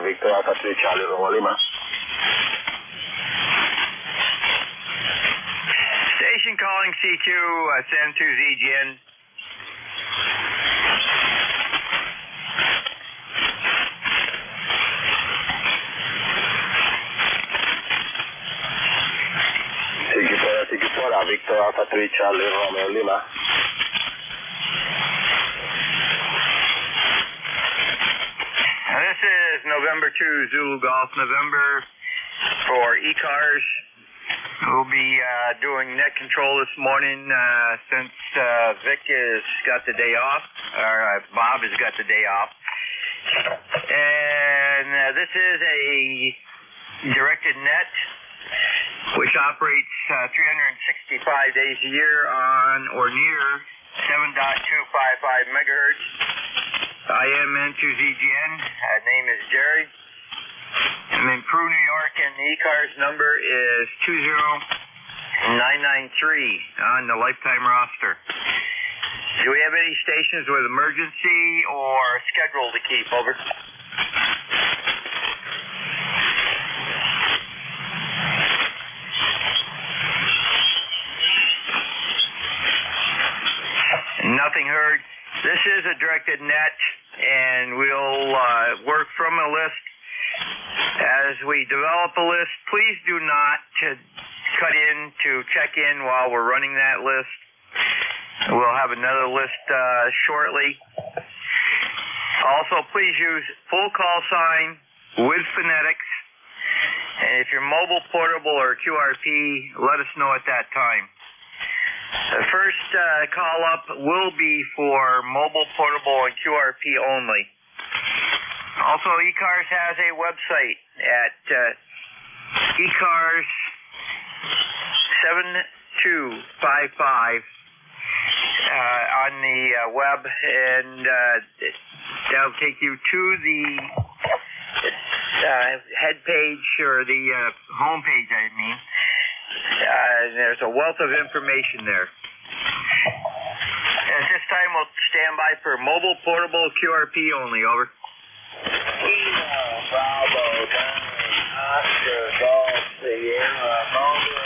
Victor Alpha 3 Charlie Romeo Lima. Station calling CQ, San 2 ZGN. CQ4, Victor Alpha 3 Charlie Romeo Lima. This is November 2 Zulu Golf November for ECARS. We'll be doing net control this morning since Vic has got the day off, or Bob has got the day off. And this is a directed net which operates 365 days a year on or near 7.255 megahertz. I am N2ZGN. Name is Jerry. And then Crew New York and the ECARS number is 20993 on the lifetime roster. Do we have any stations with emergency or schedule to keep? Over. Nothing heard. This is a directed net, and we'll work from a list. As we develop a list, please do not cut in to check in while we're running that list. We'll have another list shortly. Also, please use full call sign with phonetics. And if you're mobile, portable, or QRP, let us know at that time. The first call up will be for mobile, portable, and QRP only. Also, ECARS has a website at ECARS 7255 on the web, and that'll take you to the head page, or the home page, I mean. There's a wealth of information there. At this time, we'll stand by for mobile, portable, QRP only. Over. Bravo, Oscar, Golf, Sierra, Mobile.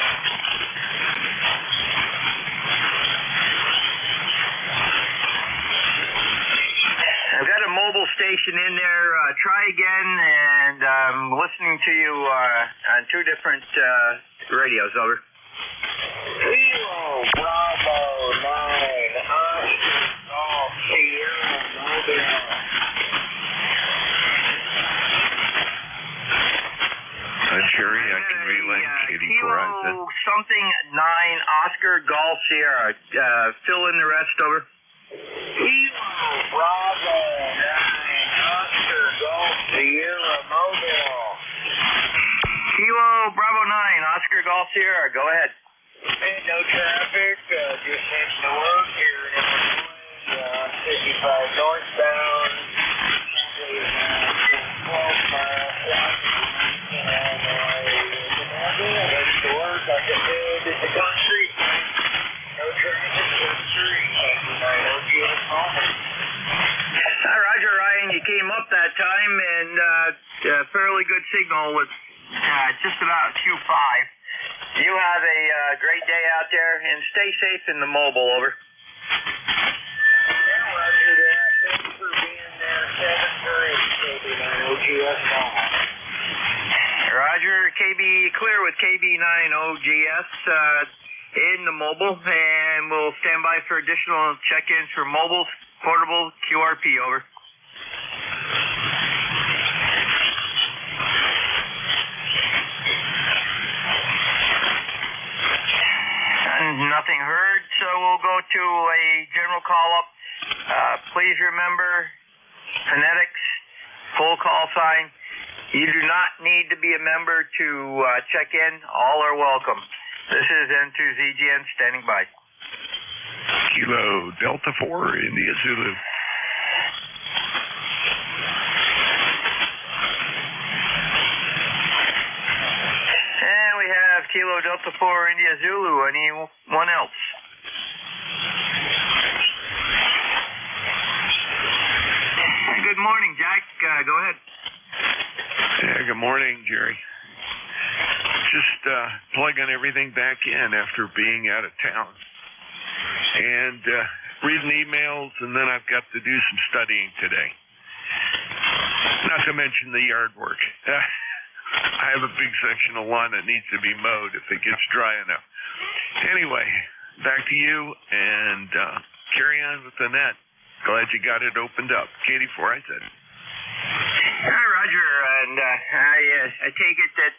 I've got a mobile station in there. Try again, and I'm listening to you on two different radios. Over. Kilo, Bravo, 9, Oscar, Golf, Sierra, Mobile. Jerry, I can relay Katie Horizon. Something 9 Oscar Golf Sierra. Fill in the rest. Over. Kilo, Bravo, 9, Oscar, Golf, Sierra, Mobile. Kilo Bravo 9 Oscar Golf Sierra. Go ahead. And no traffic, just heading to work here in Illinois, 55 northbound, 12 miles, ready to work, like I said, it's a country, no traffic, just street, 89 OGS home. Hi, Roger, Ryan, you came up that time, and fairly good signal with just about Q5. You have a great day out there, and stay safe in the mobile. Over. Yeah, Roger that. Thanks for being there. 7-3, OGS home. Roger, KB clear with KB9OGS in the mobile, and we'll stand by for additional check-ins for mobiles, portable, QRP. Over. Nothing heard, so we'll go to a general call-up. Please remember, phonetics, full call sign. You do not need to be a member to check in. All are welcome. This is N2ZGN standing by. Kilo Delta 4, India Zulu. And we have Kilo Delta 4, India Zulu. Anyone else? Good morning, Jack. Go ahead. Yeah, good morning, Jerry. Just plugging everything back in after being out of town. And reading emails, and then I've got to do some studying today. Not to mention the yard work. I have a big section of lawn that needs to be mowed if it gets dry enough. Anyway, back to you, and carry on with the net. Glad you got it opened up. 84, I said. Hi, Roger, and I take it that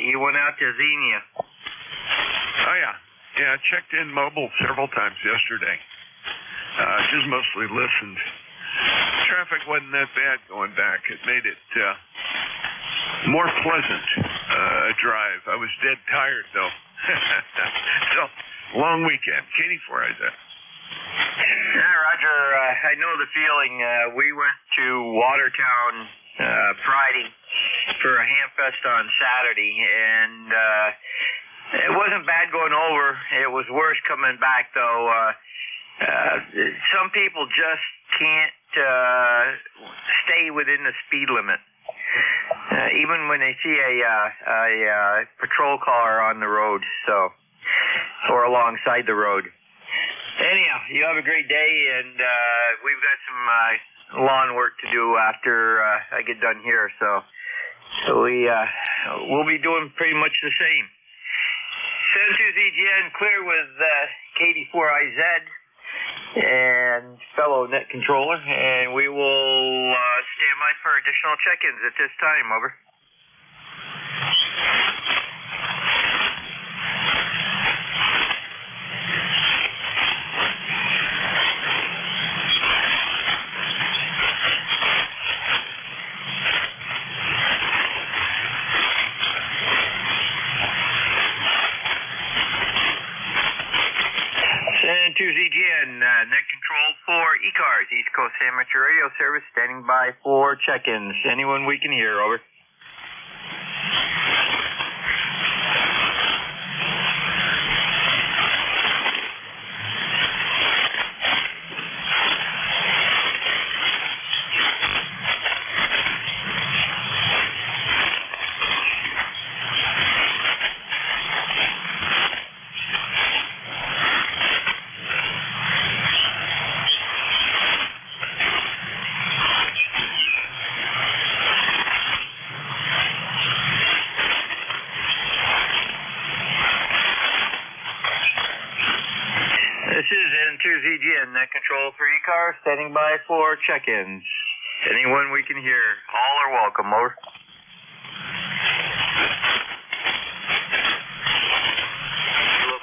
you went out to Xenia. Oh, yeah. Yeah, I checked in mobile several times yesterday. Just mostly listened. Traffic wasn't that bad going back. It made it more pleasant drive. I was dead tired, though. So, long weekend. 84, I said. Yeah, Roger, I know the feeling. We went to Watertown Friday for a Hamfest on Saturday, and it wasn't bad going over. It was worse coming back, though. Some people just can't stay within the speed limit, even when they see a patrol car on the road, or alongside the road. Anyhow, you have a great day, and we've got some lawn work to do after I get done here, so we'll be doing pretty much the same. 72ZGN clear with KD4IZ and fellow net controller, and we will stand by for additional check-ins at this time. Over. And 2ZGN, net control for ECARS, East Coast Amateur Radio Service, standing by for check-ins. Anyone we can hear, over. This is N2ZGN, net control for ECARS, standing by for check-ins. Anyone we can hear, all are welcome, over.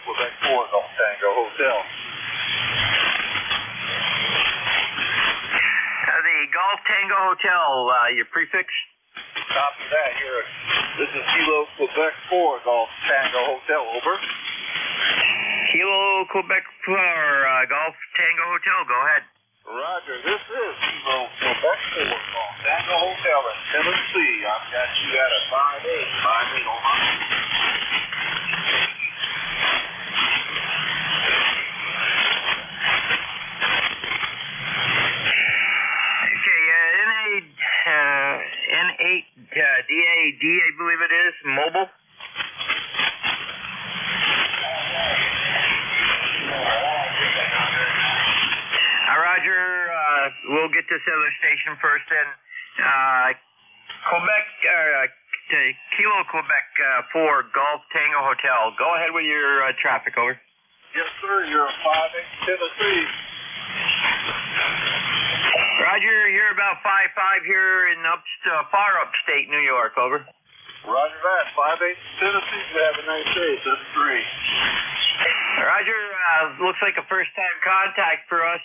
Quebec 4, Golf Tango Hotel. The Golf Tango Hotel, your prefix? Copy that here. This is Kilo Quebec 4, Golf Tango Hotel, over. Kilo Quebec 4, Golf Tango Hotel, go ahead. Roger, this is Kilo Quebec 4, Golf Tango Hotel in Tennessee. I've got you at a 5-8, over. N8 DAD, I believe it is, mobile. Roger, we'll get this other station first then. Quebec, Kilo Quebec 4, Golf Tango Hotel. Go ahead with your traffic, over. Yes, sir, you're a 5-8, Tennessee. Roger, you're about 5-5 here in far upstate New York, over. Roger that, 5-8, Tennessee. You have a nice day, 7-3. Roger, looks like a first-time contact for us.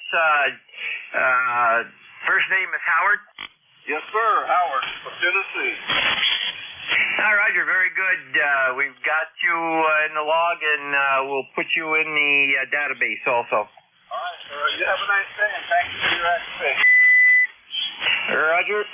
First name is Howard? Yes, sir, Howard from Tennessee. Roger, very good. We've got you in the log, and we'll put you in the database also. All right, sir. You have a nice day, and thank you for your activation. Roger.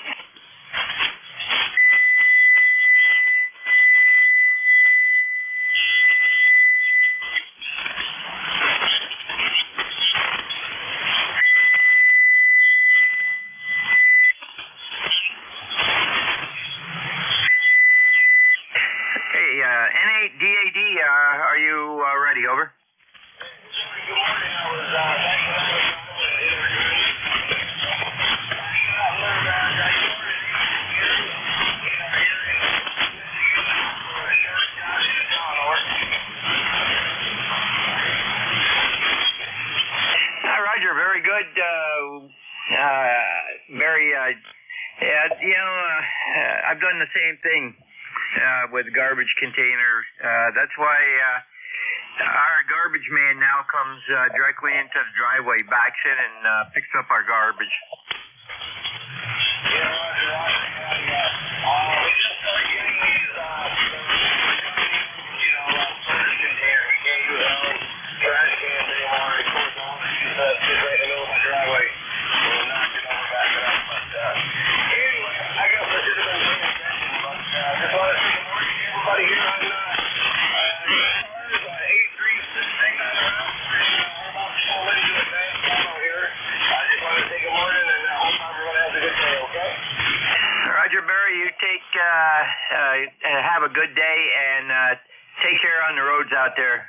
Yeah, I've done the same thing with garbage containers. That's why our garbage man now comes directly into the driveway, backs in, and picks up our garbage. Have a good day and take care on the roads out there.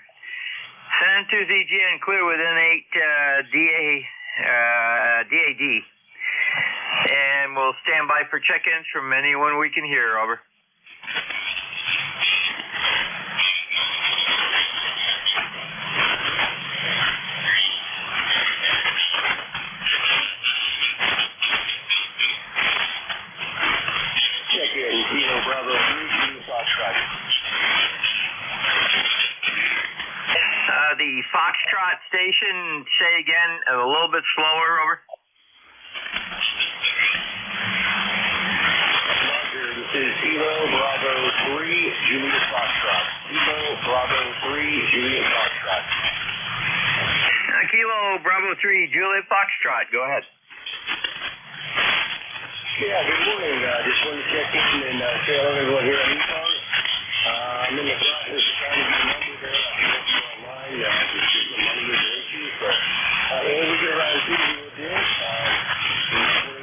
San Tuesday and clear within 8 DAD. And we'll stand by for check-ins from anyone we can hear. Over. The Foxtrot station, say again, a little bit slower, over. Roger, this is Kilo Bravo 3, Juliet Foxtrot. Kilo Bravo 3, Juliet Foxtrot. Kilo Bravo 3, Juliet Foxtrot, go ahead. Yeah, good morning. Just wanted to check in and say hello to everyone here on ECARS. I'm in the process of trying to get a number there. Just get the money with the issues, but when we get around to it, we'll do it.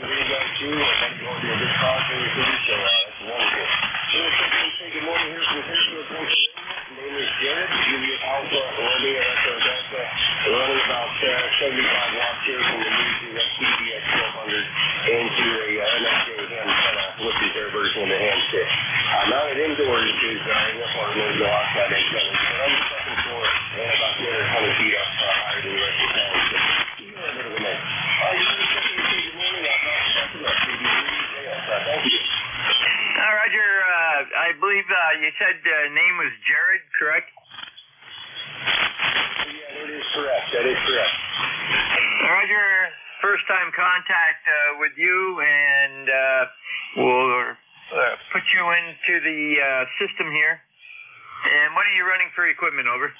We're going to go through, and then we're going to do a good talk and everything, so that's wonderful. So we're going to say good morning here from Pittsburgh, Pennsylvania. My name is Jared, Juliet Alpha, Romeo, Echo Delta. We're running about 75 watts here from the using that CBX 1200 into a MSJ antenna, which is their version of the handset. Mounted indoors is in our partner, no outside antenna. But I'm the second floor and about 200 feet up higher than the rest of the town. So you're a bit of a mess. You want to check in and say good morning? I'll talk to you about thank you. Roger, I believe you said name was Jared, correct? Yeah, that is correct. That is correct. Roger, first time contact with you, and we'll put you into the system here. And what are you running for equipment, over?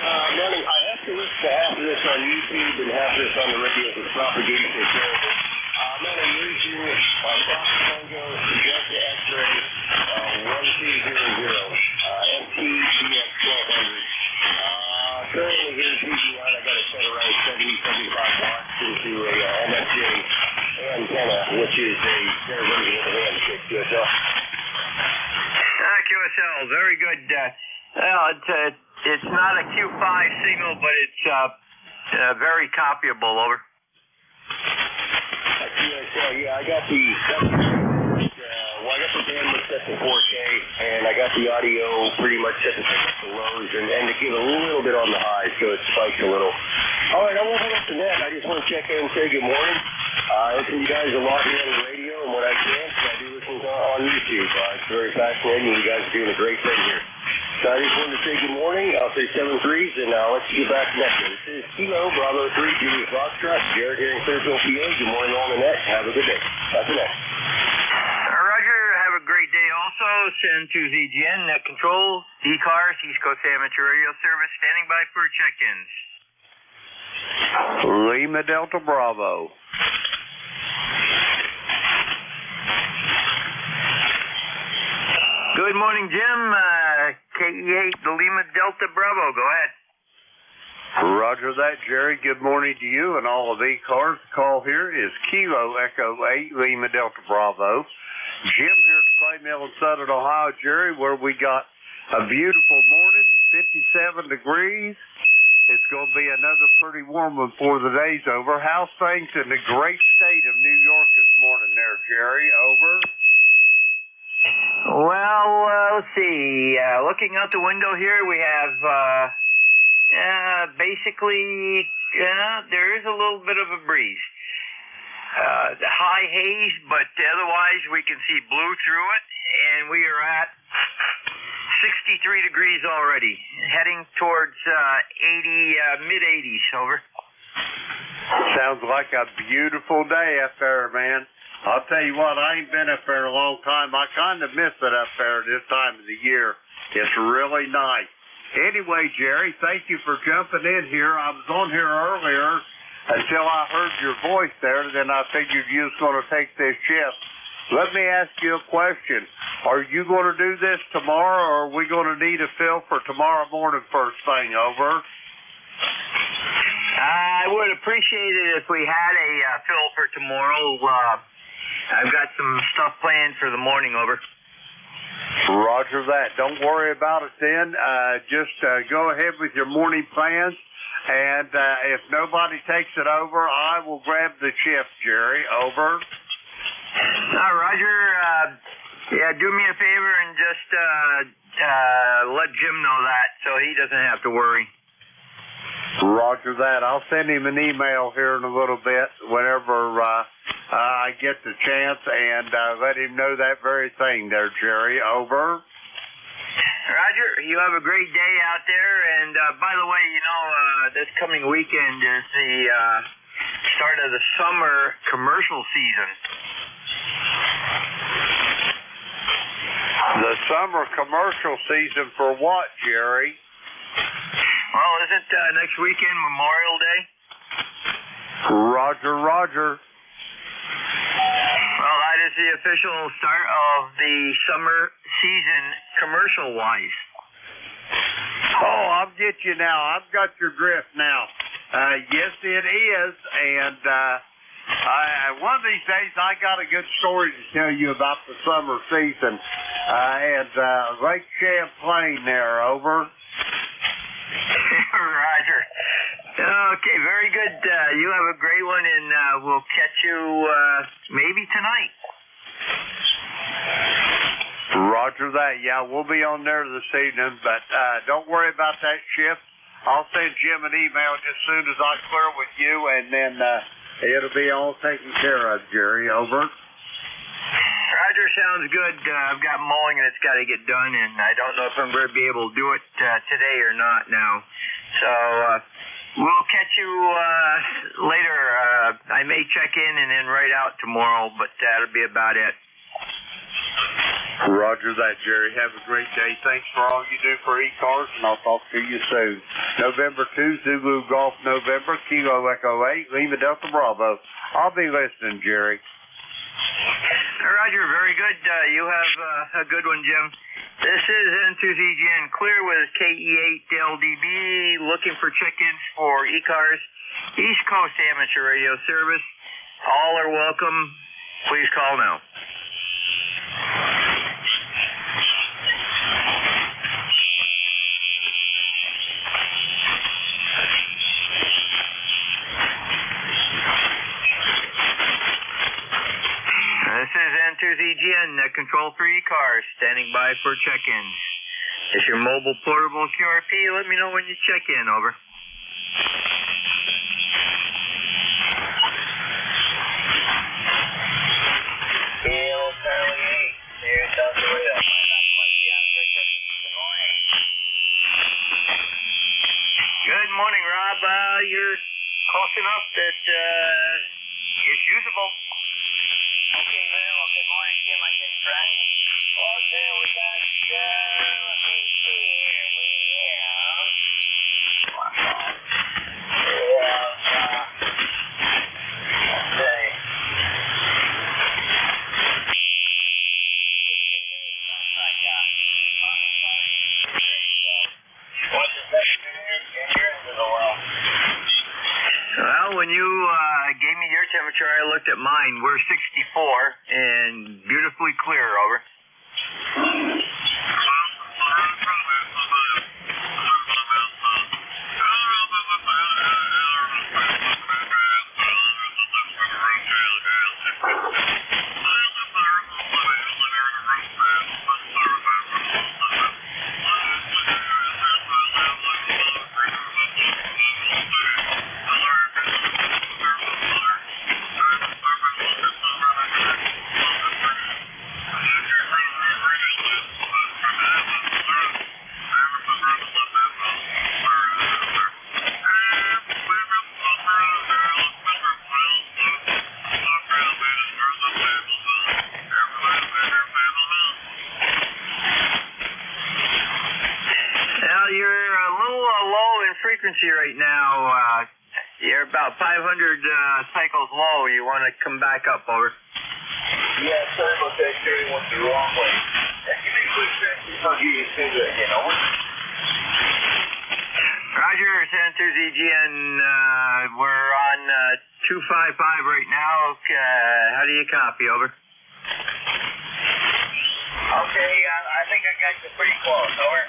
I have to listen to half of this on YouTube and half of this on the radio for propagation is terrible. I'm on a using my Fox Tango Delta X-ray 1200 MTBX 1200. Currently here in PG1, I got it set around 70-75 watts into a MFJ antenna, which is their version of the handshake QSL. QSL, very good. It's not a Q5 signal, but it's very copyable, over. QSL, yeah, I got the bandwidth set to 4K, and I got the audio pretty much set to pick up the lows and to give a little bit on the highs, so it spikes a little. All right, I won't hold up to that. I just want to check in and say good morning. Listen, you guys are logging on the radio, and what I can, I do listen on YouTube. It's very fascinating. You guys are doing a great thing here. So I just wanted to say good morning. I'll say 7 threes, and I'll let you get back to next one. This is Kilo Bravo 3, Juliet Foxtrot. Jared here in Clearfield, PA. Good morning on the net. Have a good day. Back to next. Roger, have a great day also. Send to ZGN, Net Control, ECARS, East Coast Amateur Radio Service, standing by for check-ins. Lima Delta Bravo. Good morning, Jim. KE8, the Lima Delta Bravo. Go ahead. Roger that, Jerry. Good morning to you and all of ECARS. The call here is Kilo Echo 8, Lima Delta Bravo. Jim here at Clay Mill in Southern Ohio, Jerry, where we got a beautiful morning, 57 degrees. It's going to be another pretty warm one before the day's over. How's things in the great state of New York this morning there, Jerry? Over. Well, let's see. Looking out the window here, we have Basically, there is a little bit of a breeze. High haze, but otherwise we can see blue through it, and we are at 63 degrees already, heading towards 80, mid-80s, over. Sounds like a beautiful day up there, man. I'll tell you what, I ain't been up there in a long time. I kind of miss it up there this time of the year. It's really nice. Anyway, Jerry, thank you for jumping in here. I was on here earlier until I heard your voice there, then I figured you was going to take this shift. Let me ask you a question. Are you going to do this tomorrow, or are we going to need a fill for tomorrow morning first thing, over? I would appreciate it if we had a fill for tomorrow. I've got some stuff planned for the morning, over. Roger that. Don't worry about it then. Just go ahead with your morning plans, and if nobody takes it over, I will grab the shift, Jerry. Over. Roger. Do me a favor and just let Jim know that so he doesn't have to worry. Roger that. I'll send him an email here in a little bit whenever I get the chance, and let him know that very thing there, Jerry. Over. Roger, you have a great day out there, and by the way, this coming weekend is the start of the summer commercial season. The summer commercial season for what, Jerry? Well, isn't next weekend Memorial Day? Roger, roger. Well, that is the official start of the summer season commercial-wise. Oh, I'll get you now. I've got your drift now. Yes, it is, and one of these days I got a good story to tell you about the summer season at Lake Champlain there, over. Roger. Okay, very good. You have a great one, and we'll catch you maybe tonight. Roger that. Yeah, we'll be on there this evening, but don't worry about that shift. I'll send Jim an email just as soon as I clear with you, and then it'll be all taken care of, Jerry. Over. Roger, sounds good. I've got mowing that's got to get done, and I don't know if I'm going to be able to do it today or not now. So we'll catch you later. I may check in and then write out tomorrow, but that'll be about it. Roger that, Jerry. Have a great day. Thanks for all you do for ECARS, and I'll talk to you soon. November 2, Zulu Golf November, Kilo Echo 8, Lima Delta Bravo. I'll be listening, Jerry. Roger, very good. You have a good one, Jim. This is N2ZGN Clear with KE8LDB, looking for check-ins for ECARS, East Coast Amateur Radio Service. All are welcome. Please call now. This is N2ZGN, control for ECARS, standing by for check-ins. If you're mobile, portable, QRP, let me know when you check in, over. Good morning, Rob. You're close enough that it's usable. Okay, very well. Good morning, Jim. I can track. Okay, we got, let me see here. We have, okay. What's the best in yours in a while? Well, when you gave me your temperature, I looked at mine. We're 64 and beautifully clear, over. frequency right now. You're about 500 cycles low. You want to come back up, over. Yeah, sorry about that, Jerry. Went the wrong way. Give me a quick transfer. I'll get you through that, you know. Roger, Center ZGN. We're on 255 right now. How do you copy, over? Okay, I think I got you pretty close, over.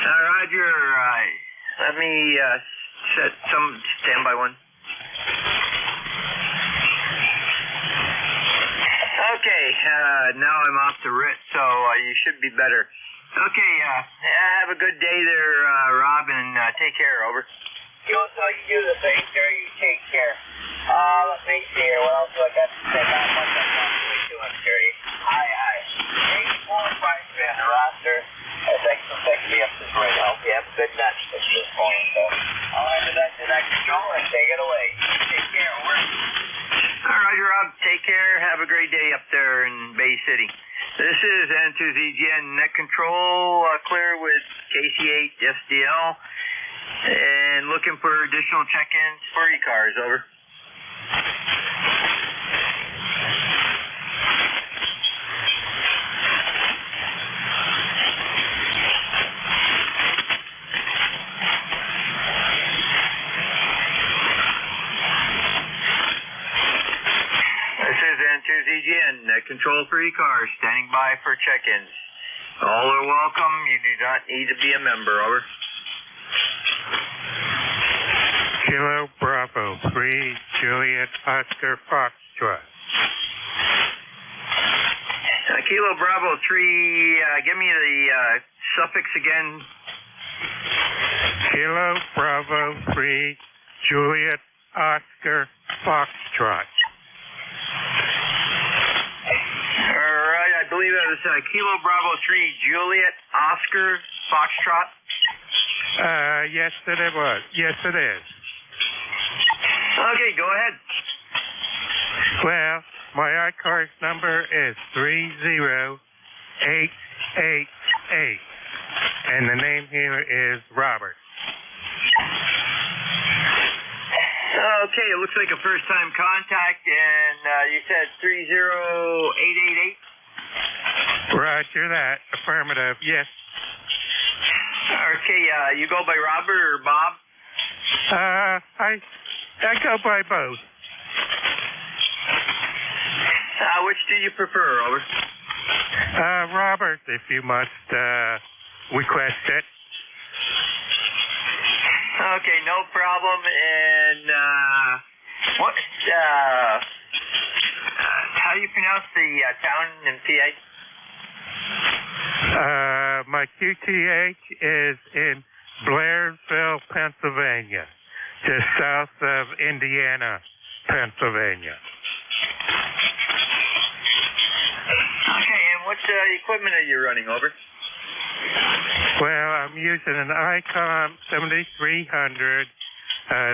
Roger, let me set some standby one. Okay, now I'm off to RIT, so you should be better. Okay, have a good day there, Rob, and take care, over. You do the same, Jerry. You take care. Let me see here. What else do I got to say? Not much. I'm probably doing, Jerry. Hi. 845 on the roster. Thanks for picking me up this morning. I hope you have a good night this morning. So I'll hand it back to that control and take it away. Take care, over. All right, Roger, Rob. Take care. Have a great day up there in Bay City. This is N2ZGN Net Control, clear with KC8 SDL, and looking for additional check-ins for ECARS, over. N2ZGN, Net Control for ECARS, standing by for check-ins. All are welcome. You do not need to be a member, over. Kilo Bravo 3, Juliet Oscar Foxtrot. Kilo Bravo 3, give me the suffix again. Kilo Bravo 3, Juliet Oscar Foxtrot. I believe that was Kilo Bravo 3, Juliet Oscar Foxtrot. Yes, it was. Yes, it is. Okay, go ahead. Well, my ECARS number is 30888, and the name here is Robert. Okay, it looks like a first-time contact, and you said 30888? Roger that. Affirmative. Yes. Okay, you go by Robert or Bob? I go by both. Which do you prefer, over? Robert, if you must request it. Okay, no problem. And what? How do you pronounce the town in PA? My QTH is in Blairsville, Pennsylvania, just south of Indiana, Pennsylvania. Okay, and what equipment are you running, over? Well, I'm using an ICOM 7300.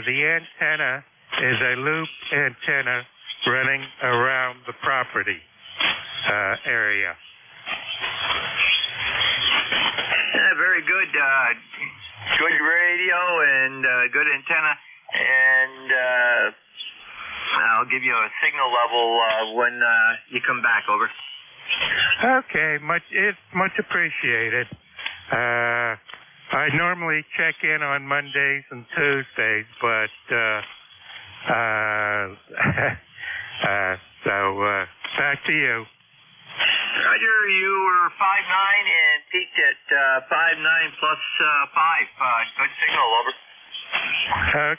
The antenna is a loop antenna running around the property area. Very good. Good radio and good antenna. And I'll give you a signal level when you come back, over. Okay, it's much appreciated. I normally check in on Mondays and Tuesdays, but back to you. Roger, you were 5'9" and peaked at 5'9" plus 5. Good signal, over.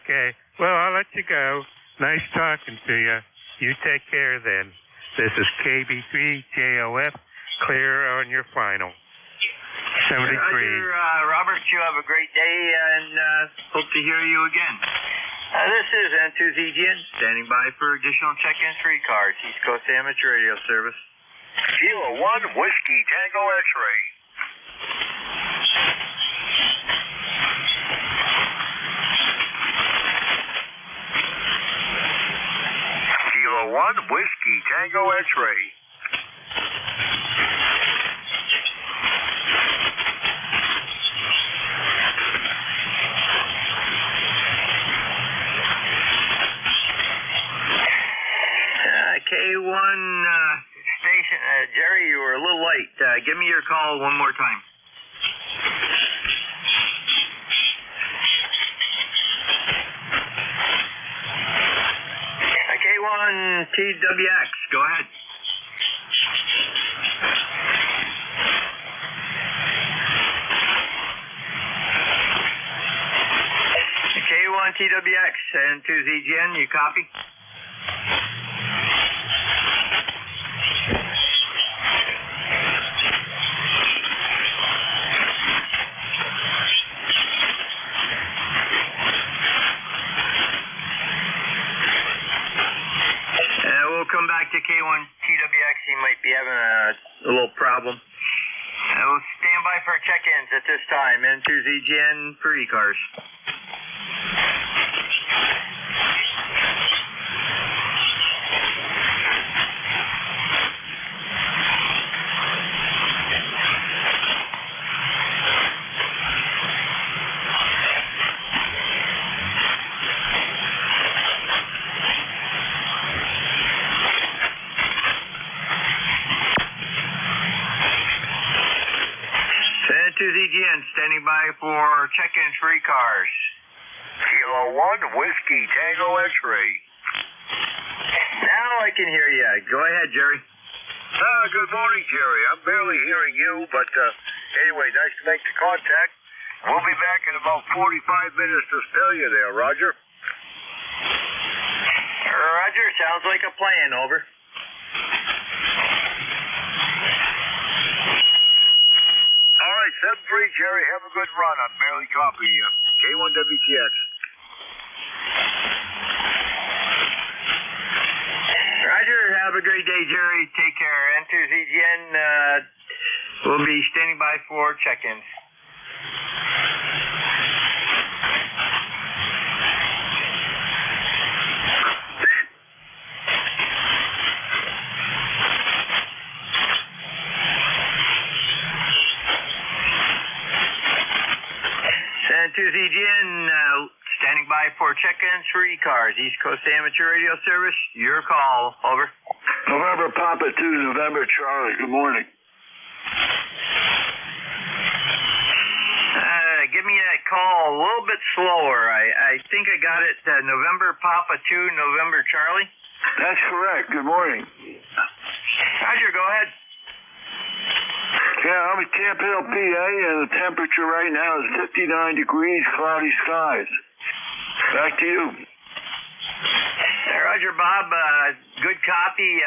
Okay. Well, I'll let you go. Nice talking to you. You take care then. This is KB3JOF, clear on your final. 73. Roger, Robert, you have a great day and hope to hear you again. This is N2ZGN, standing by for additional check-ins for ECARS, East Coast Amateur Radio Service. Kilo 1, Whiskey Tango X-Ray. Kilo 1, Whiskey Tango X-Ray. K1 station, Jerry, you were a little late. Give me your call one more time. K1 TWX, go ahead. K1 TWX and to ZGN, you copy? We'll come back to K1 TWX. He might be having a little problem. We'll stand by for check-ins at this time. Into ZGN for ECARS. To ZGN, standing by for check-ins for ECARS. Kilo 1, Whiskey, Tango X-ray. Now I can hear you. Go ahead, Jerry. Good morning, Jerry. I'm barely hearing you, but anyway, nice to make the contact. We'll be back in about 45 minutes to spell you there, Roger. Roger, sounds like a plan, over. All right, 7-3, Jerry. Have a good run. I'm barely copying you. K1 WTX. Roger, have a great day, Jerry. Take care. Enter ZGN. We'll be standing by for check-ins. To ZGN, standing by for check-ins for ECARS, East Coast Amateur Radio Service. Your call, over. November Papa 2, November Charlie. Good morning. Give me that call a little bit slower. I think I got it. November Papa 2, November Charlie. That's correct. Good morning. Roger, go ahead. Yeah, I'm at Camp Hill, PA, and the temperature right now is 59 degrees, cloudy skies. Back to you. Roger, Bob. Good copy,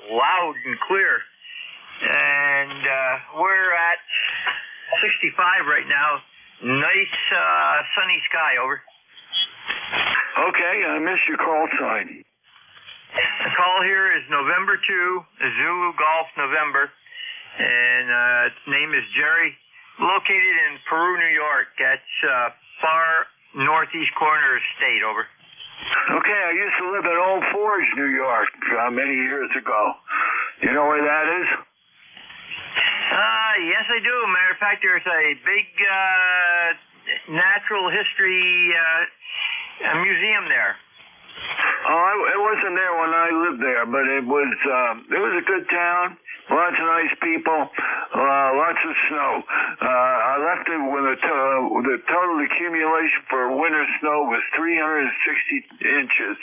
loud and clear. And we're at 65 right now. Nice sunny sky, over. Okay, I missed your call sign. The call here is November 2, Zulu Golf November. And its name is Jerry, located in Peru, New York. That's far northeast corner of the state, over. Okay, I used to live in Old Forge, New York, many years ago. You know where that is? Yes, I do. Matter of fact, there's a big natural history museum there. Oh, it wasn't there when I lived there, but it was a good town. Lots of nice people, lots of snow. I left it with the total accumulation for winter snow was 360 inches.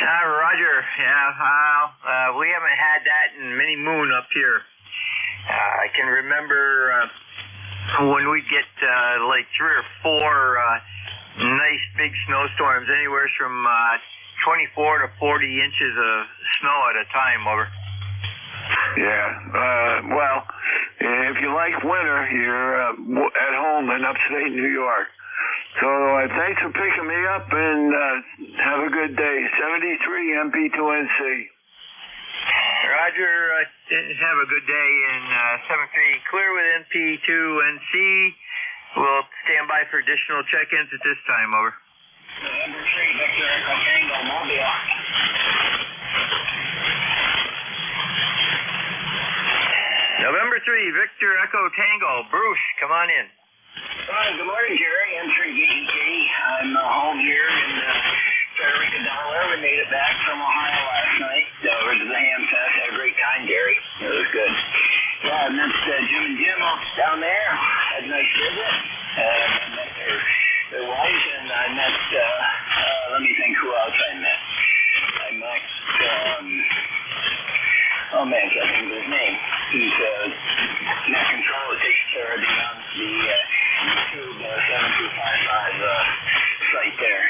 Roger. Yeah, we haven't had that in many moon up here. I can remember when we'd get like 3 or 4 nice big snowstorms, anywhere from 24 to 40 inches of snow at a time, over. Yeah, well, if you like winter, you're at home in upstate New York. So thanks for picking me up, and have a good day. 73 MP2NC. Roger, have a good day, and 73 clear with NP2NC. We'll stand by for additional check-ins at this time, over. November 3, Victor Echo Tango, Mobile. November 3, Victor Echo Tango. Bruce, come on in. Good morning, Jerry. I'm 3GEG. I'm home here in Frederica, Delaware. We made it back from Ohio last let me think who else I met. I met, oh man, can't think of his name. He's net control that takes care of the YouTube 7255 site there.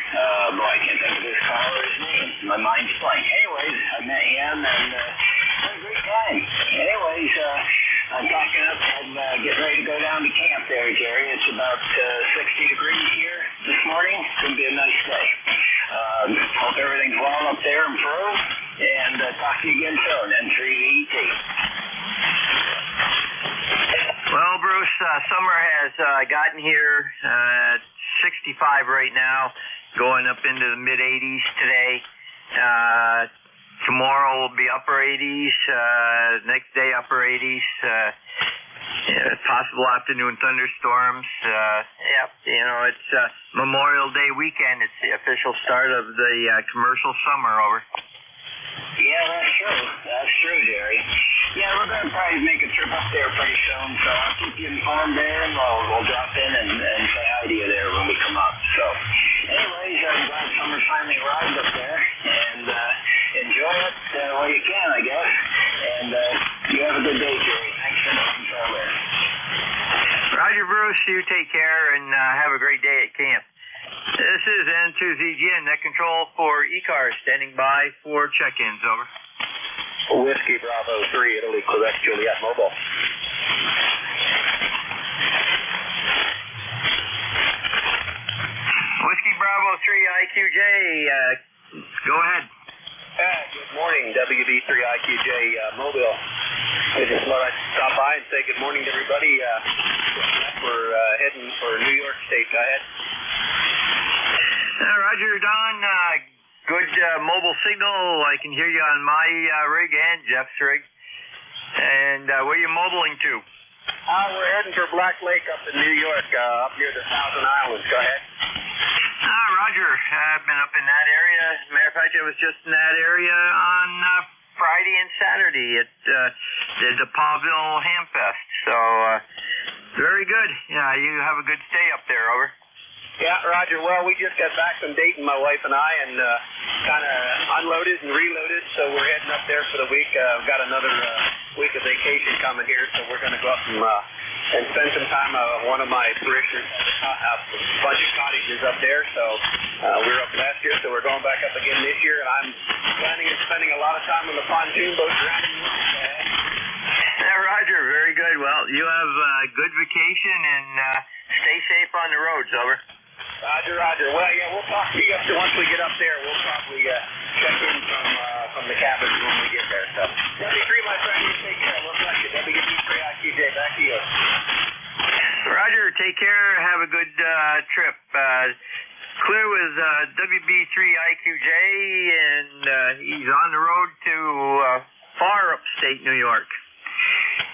Boy, I can't think of his caller's name. My mind's blank. Anyways, I met him and had a great time. Anyways, I'm packing up and getting ready to go down to camp there, Jerry. It's about 60 degrees here this morning. It's going to be a nice day. Hope everything's well up there in Peru. And talk to you again soon. N3ET. Well, Bruce, summer has gotten here at 65 right now, going up into the mid-80s today. Tomorrow will be upper 80s, next day upper 80s, possible afternoon thunderstorms. It's Memorial Day weekend. It's the official start of the commercial summer over. Yeah, that's true. That's true, Jerry. Yeah, we're going to probably make a trip up there pretty soon, so I'll keep you informed there, and we'll drop in and say hi to you there when we come up. So, anyways, I'm glad summer's finally arrived up there, and enjoy it while you can, I guess. And you have a good day, Jerry. Thanks for the control there. Roger, Bruce. You take care and have a great day at camp. This is N2ZGN, net control for ECARS, standing by for check-ins, over. Whiskey Bravo 3, Italy, Quebec, Juliet, mobile. Whiskey Bravo 3, IQJ, go ahead. Good morning, WB3IQJ Mobile. I just thought I'd stop by and say good morning to everybody. We're heading for New York State. Go ahead. Roger, Don. Good mobile signal. I can hear you on my rig and Jeff's rig. And where are you mobiling to? We're heading for Black Lake up in New York, up near the Thousand Islands. Go ahead. Roger. I've been up in that area. As a matter of fact, I was just in that area on Friday and Saturday at the Pawville Hamfest. So, very good. Yeah, you have a good stay up there, over. Yeah, Roger. Well, we just got back from Dayton, my wife and I, and kind of unloaded and reloaded, so we're heading up there for the week. We've got another week of vacation coming here, so we're going to go up and spend some time. One of my parishioners has a bunch of cottages up there, so we were up last year, so we're going back up again this year, and I'm planning on spending a lot of time on the pontoon boat around New York. Roger, very good. Well, you have a good vacation, and stay safe on the roads, over. Roger, Roger. Well, yeah, we'll talk to you after once we get up there. We'll probably check in from the cabin when we get there. So, W3, my friend, you take care. We'll bless you. WB3IQJ, back to you. Roger, take care. Have a good trip. Clear with WB3IQJ, and he's on the road to far upstate New York.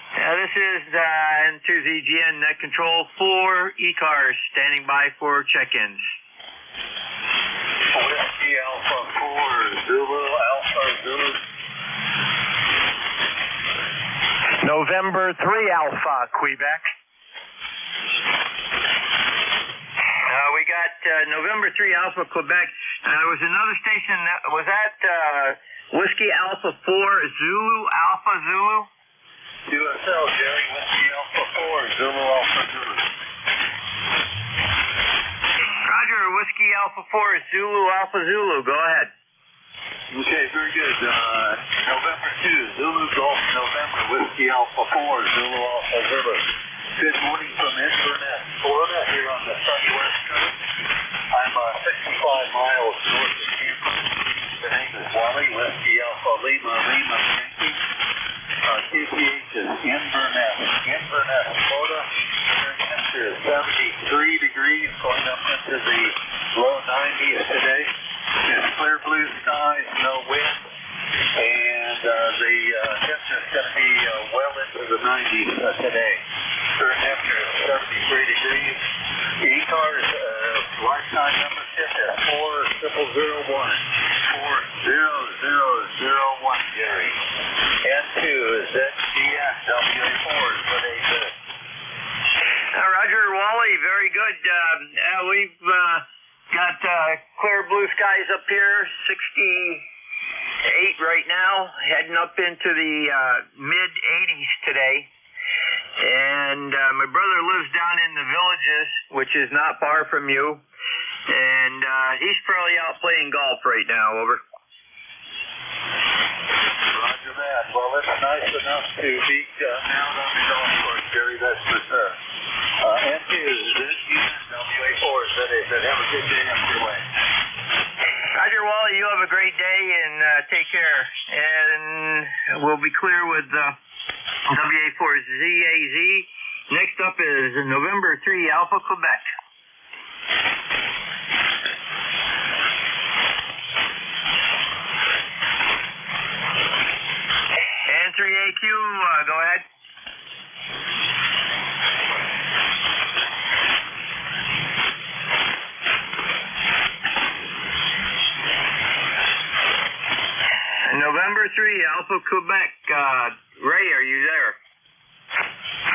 This is N2ZGN net control for ECARS, standing by for check-ins. Whiskey Alpha 4, Zulu, Alpha Zulu. November 3 Alpha, Quebec. We got November 3 Alpha, Quebec. There was another station, was that Whiskey Alpha 4, Zulu, Alpha Zulu? USL, Jerry, Whiskey Alpha 4, Zulu Alpha Zulu. Roger, Whiskey Alpha 4, Zulu Alpha Zulu. Go ahead. Okay, very good. November 2, Zulu Golf, November, Whiskey Alpha 4, Zulu Alpha Zulu. Good morning from Inverness, Florida, here on the sunny west coast. I'm 65 miles north of Tampa. The name is Wally, Whiskey Alpha Lima, Lima, Yankee. KPH is Inverness, Florida. Temperature is 73 degrees, going up into the low 90s today. It's clear blue skies, no wind, and the temperature is going to be well into the 90s today. Current temperature is 73 degrees. ECARS lifetime membership is 40001. 40001, Jerry. N2 is ZGS, WA4 is what they do. Roger, Wally, very good. We've got clear blue skies up here, 68 right now, heading up into the mid 80s today. And my brother lives down in the Villages, which is not far from you. And he's probably out playing golf right now, over. Roger that. Well, it's nice enough to be out on the golf course, Jerry, that's for sure. NT is WA4, that is. Have a good day up your way. Roger, Wally, you have a great day and take care. And we'll be clear with WA4ZAZ. Next up is November 3 Alpha Quebec. And 3AQ, go ahead. November 3, Alpha Quebec. Ray, are you there?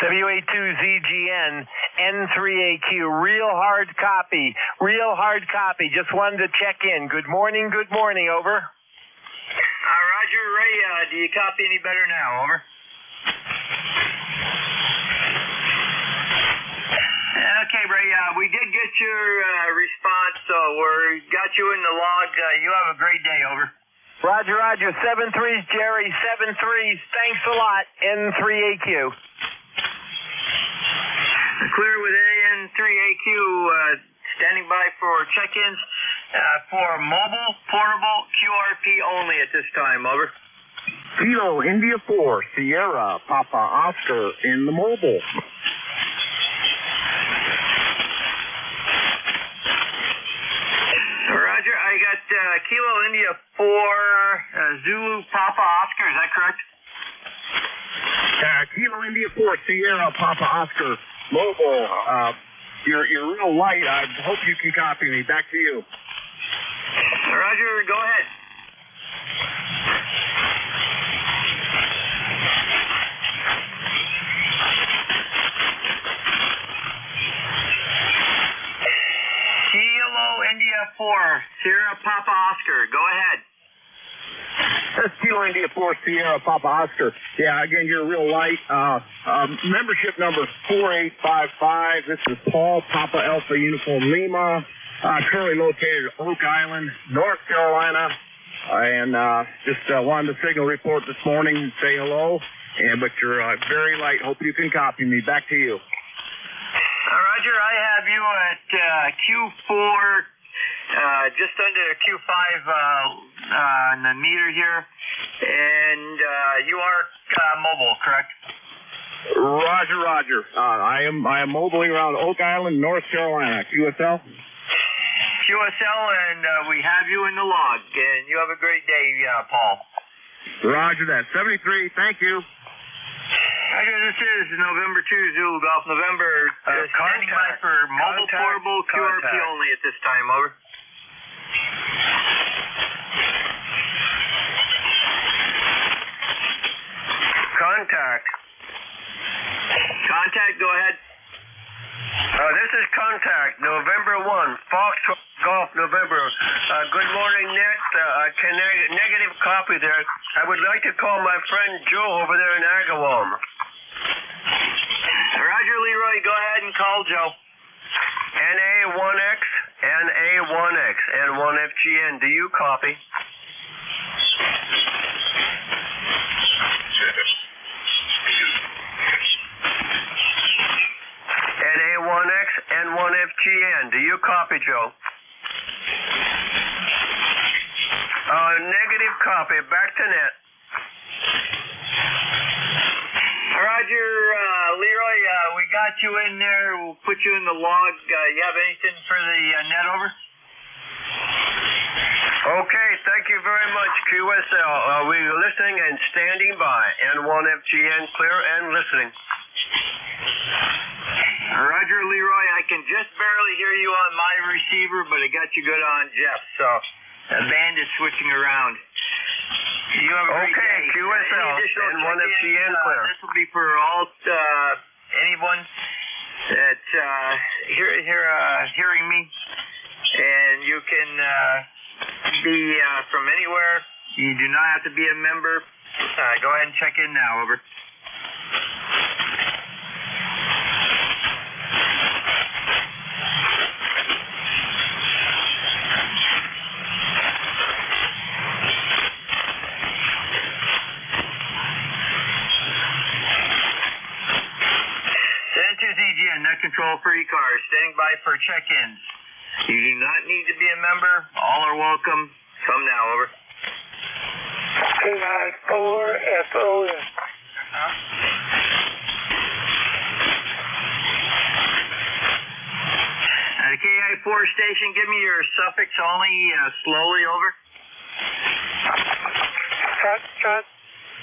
WA2ZGN, N3AQ, real hard copy. Just wanted to check in. Good morning, over. Roger, Ray, do you copy any better now, over? Okay, Ray, we did get your response, so we got you in the log. You have a great day, over. Roger, 7-3s, Jerry, 7-3s. Thanks a lot, N3AQ. Clear with AN3AQ, standing by for check-ins for mobile, portable, QRP only at this time, over. Kilo India 4, Sierra, Papa Oscar in the mobile. Roger, I got Kilo India 4, Zulu, Papa Oscar, is that correct? Kilo India 4, Sierra, Papa Oscar, mobile. You're real light. I hope you can copy me. Back to you. Roger, go ahead. Kilo India 4, Sierra Papa Oscar, go ahead. That's Kilo India 4, Sierra, Papa Oscar. Yeah, again, you're real light. Membership number 4855. This is Paul, Papa Alpha Uniform Lima. Currently located at Oak Island, North Carolina. And just wanted to signal report this morning and say hello. But you're very light. Hope you can copy me. Back to you. Roger, I have you at Q4. Just under Q5 on the meter here, and you are mobile, correct? Roger. I am mobiling around Oak Island, North Carolina. QSL, and we have you in the log, and you have a great day, Paul. Roger that. 73. Thank you. Roger, this is November 2 Zulu Golf November. Standing by for mobile, portable, QRP only at this time. Over. Contact, go ahead. This is Contact, November 1, Fox Golf, November. Good morning, Nick. Negative copy there. I would like to call my friend Joe over there in Agawam. Roger, Leroy, go ahead and call Joe. NA1X, and 1FGN. Do you copy? NA1X and 1FGN. Do you copy, Joe? Negative copy. Back to net. Roger, Leroy, we got you in there. We'll put you in the log. You have anything for the net, over? Okay, thank you very much, QSL. We're listening and standing by. N1FGN, clear and listening. Roger, Leroy, I can just barely hear you on my receiver, but I got you good on Jeff, so the band is switching around. You have a great day. QSL, N1FGN, clear. This will be for all anyone that's hearing me. and you can be from anywhere. You do not have to be a member. Go ahead and check in now. Over. Net control for ECARS, standing by for check-ins. You do not need to be a member. All are welcome. Come now, over. 294 FON. KI4 station, give me your suffix only, slowly, over. Foxtrot,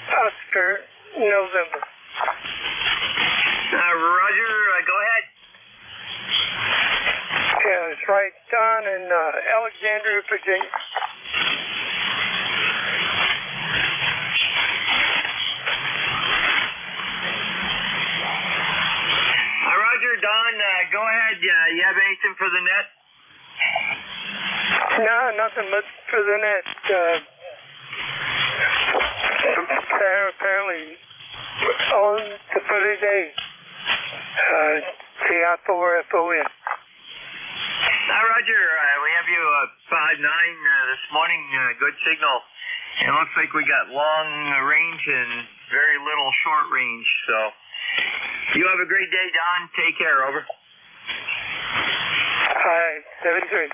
Oscar, November. Roger, go ahead. Yeah, it's right down in Alexandria, Virginia. Roger, Don, go ahead. You have anything for the net? No, nothing much for the net. They're apparently on the 30 days. CI4 FON. Roger, we have you 5-9 this morning. Good signal. It looks like we got long range and very little short range. So you have a great day, Don. Take care. Over. Hi, 73.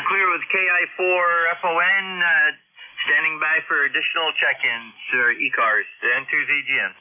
Clear with KI4 FON. Standing by for additional check-ins, ECARS, N2ZGN.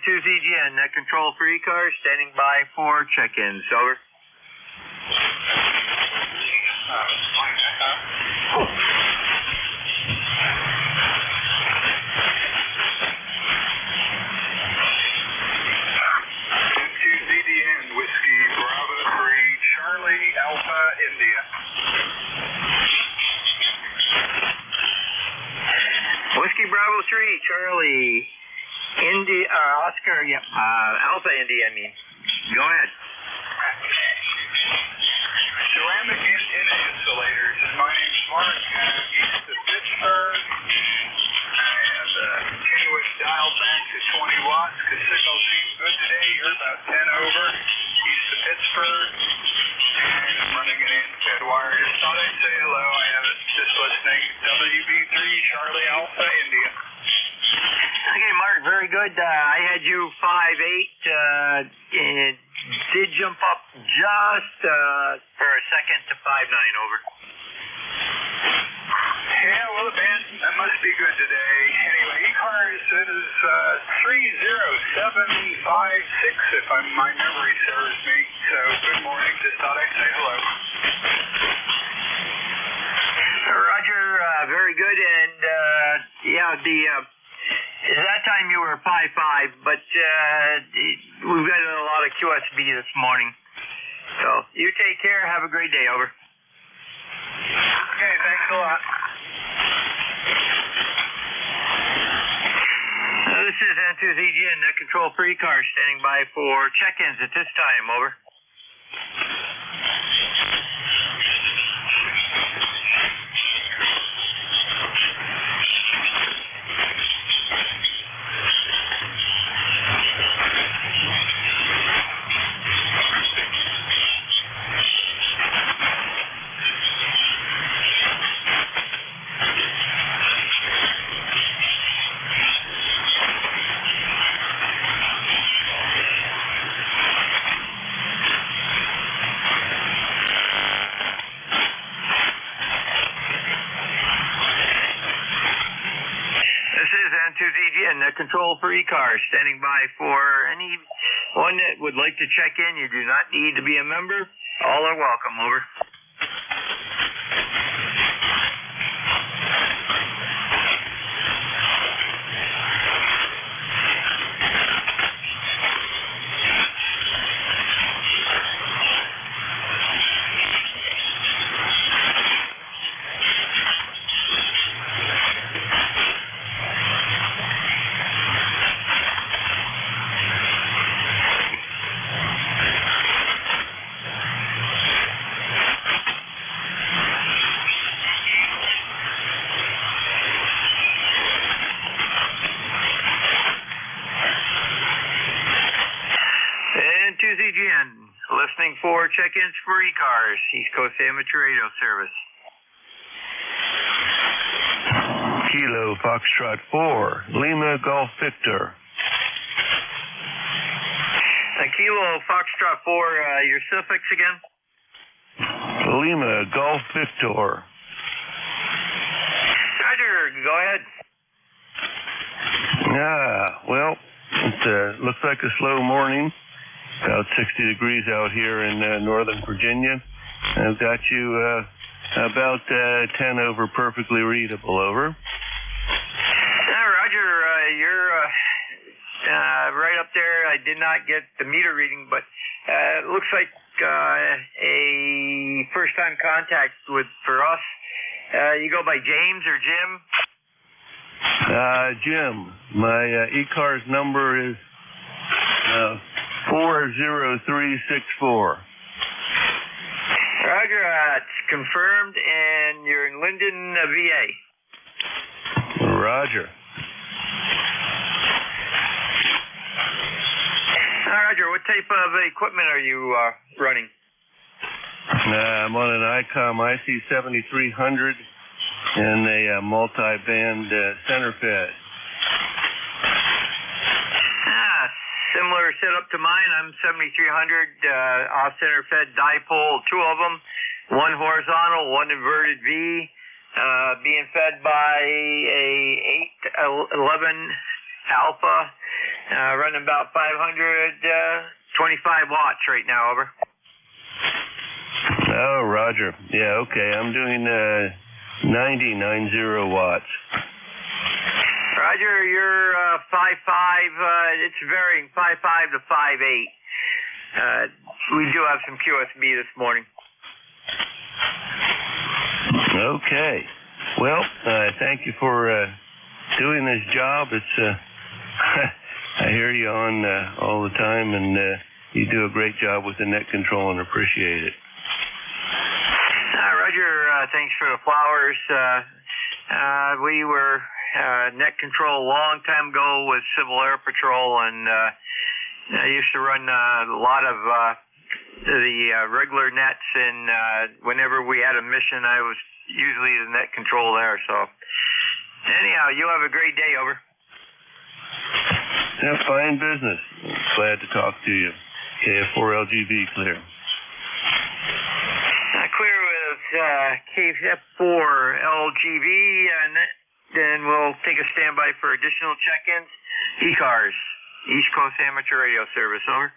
N2ZGN, net control for ECARS, standing by for check-ins. Over. N2ZGN, Whiskey Bravo 3, Charlie Alpha, India. Whiskey Bravo 3, Charlie. India, Oscar, yep. Alpha India, I mean. Go ahead. Ceramic insulators. My name's Mark. East of Pittsburgh. And continuous dial back to 20 watts because signal seems good today. You're about 10 over. East of Pittsburgh. And I'm running an in-fed wire. Just thought I'd say hello. I have it just listening. WB3 Charlie Alpha India. Okay, Mark, very good. I had you 5-8. It did jump up just for a second to 5-9. Over. Yeah, well, that must be good today. Anyway, ECARS is 30756, if my memory serves me. So, good morning. Just thought I'd say hello. Roger, very good. And, that time you were 5-5, but we've got a lot of QSB this morning. So you take care. Have a great day. Over. Okay, thanks a lot. This is N2ZGN, net control for ECARS, standing by for check-ins at this time. Over. N2ZGN, net control for ECARS, standing by for any One that would like to check in, you do not need to be a member. All are welcome, over. Listening for check-ins for ECARS, East Coast Amateur Radio Service. Kilo Foxtrot 4, Lima Golf Victor. Kilo Foxtrot 4, your suffix again? Lima Golf Victor. Roger, go ahead. Well, it looks like a slow morning. About 60 degrees out here in Northern Virginia. I've got you about 10 over perfectly readable, over. Roger, you're right up there. I did not get the meter reading, but it looks like a first-time contact for us. You go by James or Jim? Jim. My ECARS number is 40364. Roger, it's confirmed, and you're in Linden, VA. Roger. Roger, what type of equipment are you running? I'm on an ICOM IC7300 and a multi-band center fed. Similar setup to mine. I'm 7300 off center fed dipole, two of them, one horizontal, one inverted V, being fed by a 811 alpha, running about 525 watts right now, over. Oh, Roger. Yeah, okay. I'm doing 90 watts. Roger, you're 5'5", it's varying, 5'5" to 5'8". We do have some QSB this morning. Okay. Well, thank you for doing this job. It's I hear you on all the time, and you do a great job with the net control, and appreciate it. Roger, thanks for the flowers. We were net control a long time ago with Civil Air Patrol, and I used to run a lot of the regular nets, and whenever we had a mission, I was usually the net control there. So anyhow, you have a great day, over. Yeah, fine business. Glad to talk to you. KF4LGV clear. Clear with KF4LGV, and then we'll take a standby for additional check-ins. ECARS, East Coast Amateur Radio Service, over.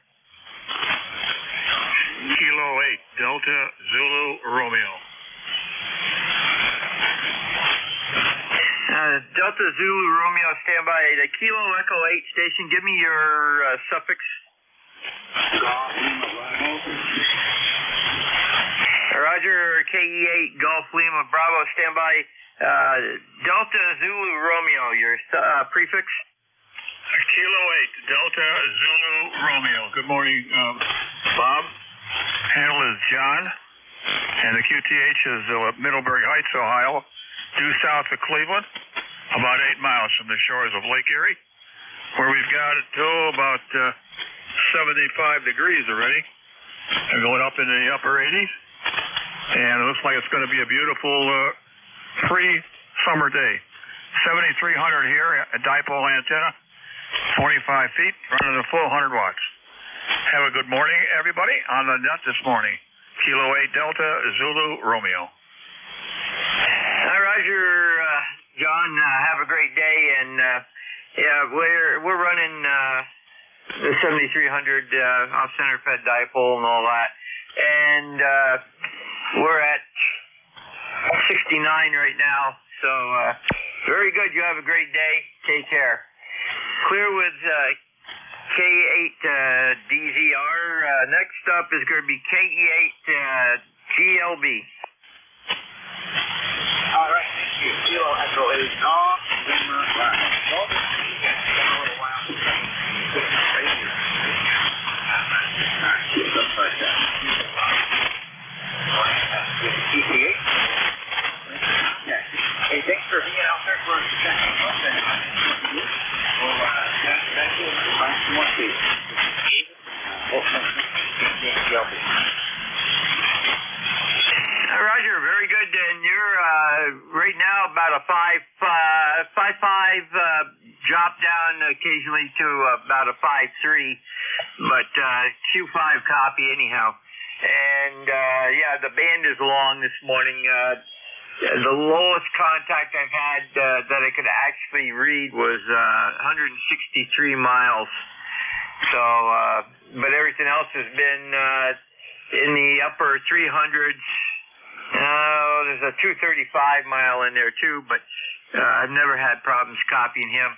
Kilo 8, Delta Zulu Romeo. Delta Zulu Romeo, standby. The Kilo Echo 8 station, give me your suffix. Roger, KE8 Golf Lima Bravo, standby. Delta Zulu Romeo, your prefix? Kilo 8, Delta Zulu Romeo. Good morning, Bob. Handle is John, and the QTH is Middlebury Heights, Ohio, due south of Cleveland, about 8 miles from the shores of Lake Erie, where we've got it to about 75 degrees already, and going up in the upper 80s, and it looks like it's going to be a beautiful free summer day. 7300 here, a dipole antenna, 45 feet, running a full 100 watts. Have a good morning, everybody, on the net this morning. Kilo 8 Delta Zulu Romeo. Roger, John, have a great day, and yeah, we're running the 7300 off center fed dipole and all that. And we're at 69 right now. So very good. You have a great day. Take care. Clear with K8DZR. Next up is going to be KE8GLB. All right, thank you. Kilo Echo 8 November Bravo. ECARS. Hey, thanks for being out there for a second. Well, thank you. Roger, very good. And you're right now about a 5.5 drop down occasionally to about a 5.3, but Q5 copy anyhow. And yeah, the band is long this morning. The lowest contact I've had that I could actually read was 163 miles. So, but everything else has been in the upper 300s. There's a 235 mile in there too, but I've never had problems copying him.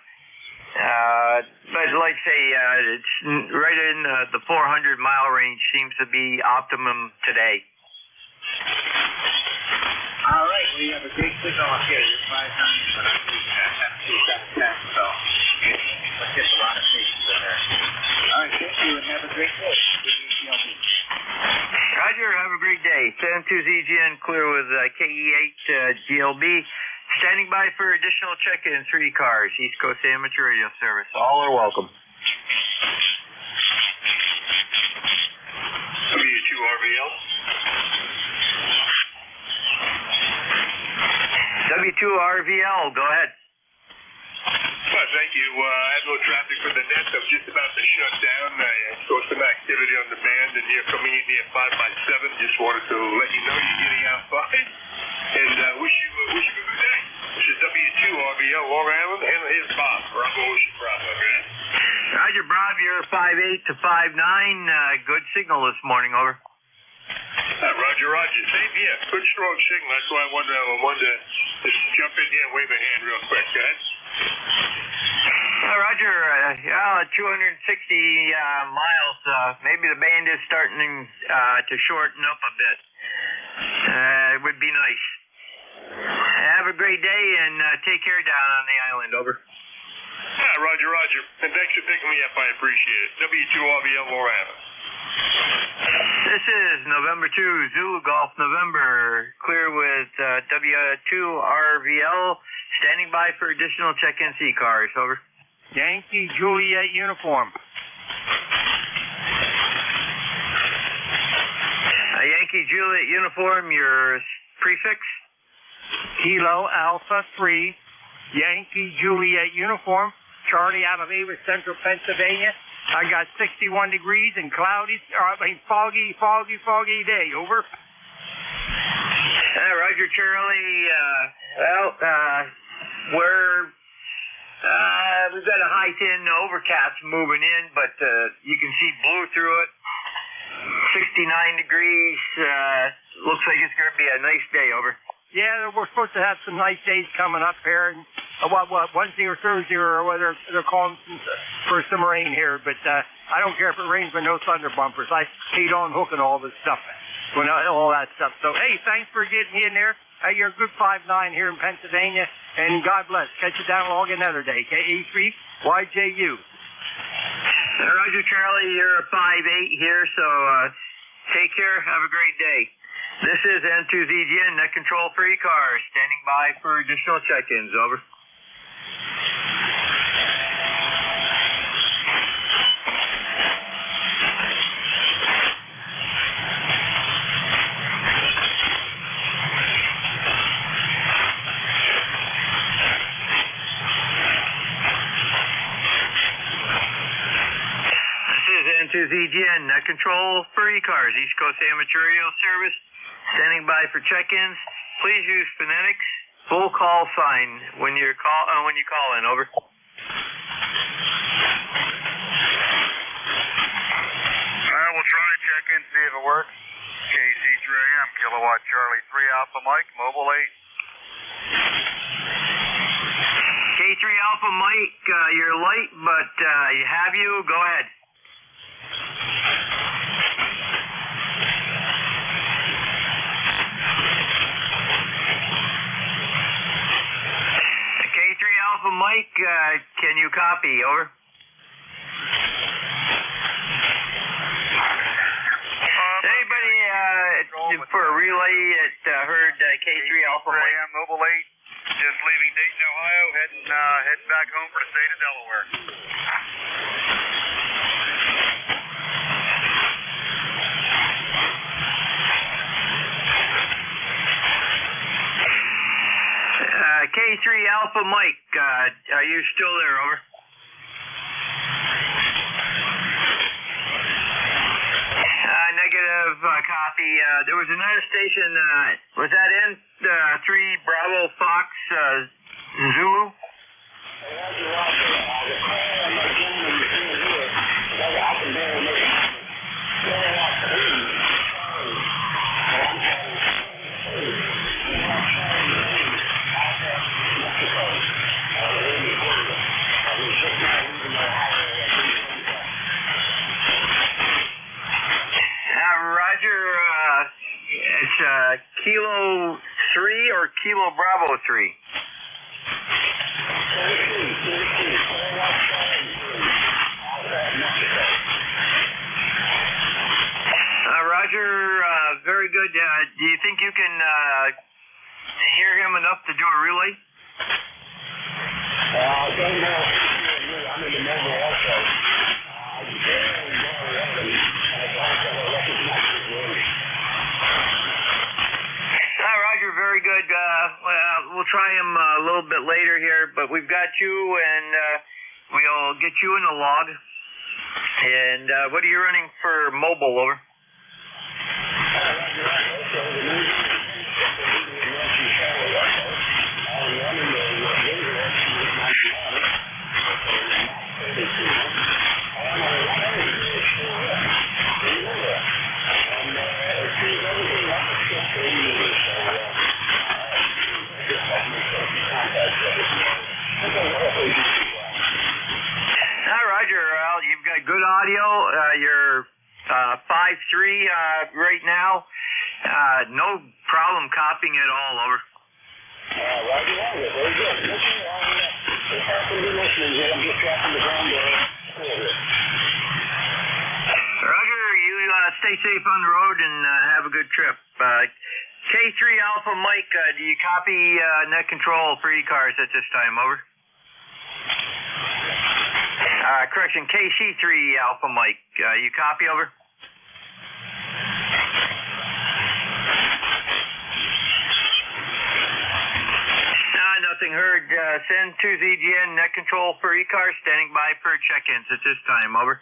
But like say, it's right in the 400 mile range seems to be optimum today. All right, we have a great signal up here. You're 5 times, but I'm using that 710, so let's get a lot of stations in there. All right, thank you, and have a great day. Roger, have a great day. 72ZGN clear with KE8GLB. Standing by for additional check-in 3 cars. East Coast Amateur Radio Service. All are welcome. W2RVL. W2RVL, go ahead. Well, thank you. I have no traffic for the net. I'm just about to shut down. I saw some activity on the band, and you're coming in here 5x7. Just wanted to let you know you're getting out fine. And wish you a good day. This is W2RVL, Long Island, and here's Bob. Bravo, Ocean Bravo, okay? Roger, Bob, you're 5'8" to 5'9". Good signal this morning, over. Roger. Same here. Good, strong signal. That's why I wanted to just jump in here and wave a hand real quick, go ahead. Roger, 260 miles. Maybe the band is starting to shorten up a bit. It would be nice. Have a great day and take care down on the island, over. Roger. And thanks for picking me up. I appreciate it. W2RVL, Long Island. This is November 2, Zulu Golf November. Clear with W2RVL. Standing by for additional check-in ECARS, over. Yankee Juliet uniform. Yankee Juliet uniform, your prefix? Kilo Alpha 3. Yankee Juliet uniform. Charlie out of Ava, Central Pennsylvania. I got 61 degrees and cloudy, foggy day, over. Roger, Charlie. We've got a high 10 overcast moving in, but you can see blue through it. 69 degrees. Looks like it's going to be a nice day, over. Yeah, we're supposed to have some nice days coming up here, and Wednesday or Thursday, or whether they're calling for some rain here. But I don't care if it rains, but no thunder bumpers. I hate on hooking all this stuff, all that stuff. So hey, thanks for getting in there. You're a good 5'9" here in Pennsylvania, and God bless. Catch you down along another day. KE3YJU. Roger, Charlie. You're a 5'8" here, so take care. Have a great day. This is N2ZGN, net control for ECARS. Standing by for additional check-ins, over. N2ZGN, net control for ECARS, East Coast Amateur Radio Service. Standing by for check-ins. Please use phonetics. Full call sign when you call in, over. We'll try to check in, see if it works. KC3AM, Kilowatt Charlie 3 Alpha Mike, Mobile 8. K3 Alpha Mike, you're late, but have you? Go ahead. K3 Alpha Mike, can you copy? Over. Anybody for a relay that heard K3 Alpha Mike? Mobile 8, just leaving Dayton, Ohio, heading back home for the state of Delaware. K3 Alpha Mike, are you still there? Over. Negative copy. There was another station. Was that N3 Bravo Fox Zulu? Roger, it's Kilo 3 or Kilo Bravo 3? Roger, very good. Do you think you can hear him enough to do a relay? I don't know. I'm in the mobile also. Roger, very good. We'll try him a little bit later here, but we've got you, and we'll get you in the log. And what are you running for mobile? Over. Roger, you've got good audio. You're 5.3 right now. No problem copying at all. Over. Roger, very good. Roger, you stay safe on the road and have a good trip. K3 Alpha Mike, do you copy net control for ECARS at this time? Over. Correction, KC3 Alpha Mike, you copy? Over. Nothing heard. Send to ZGN net control for ECARS, standing by for check-ins at this time. Over.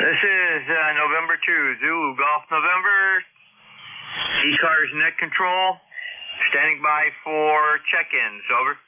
This is November 2, Zulu Golf November. ECARS net control, standing by for check-ins. Over.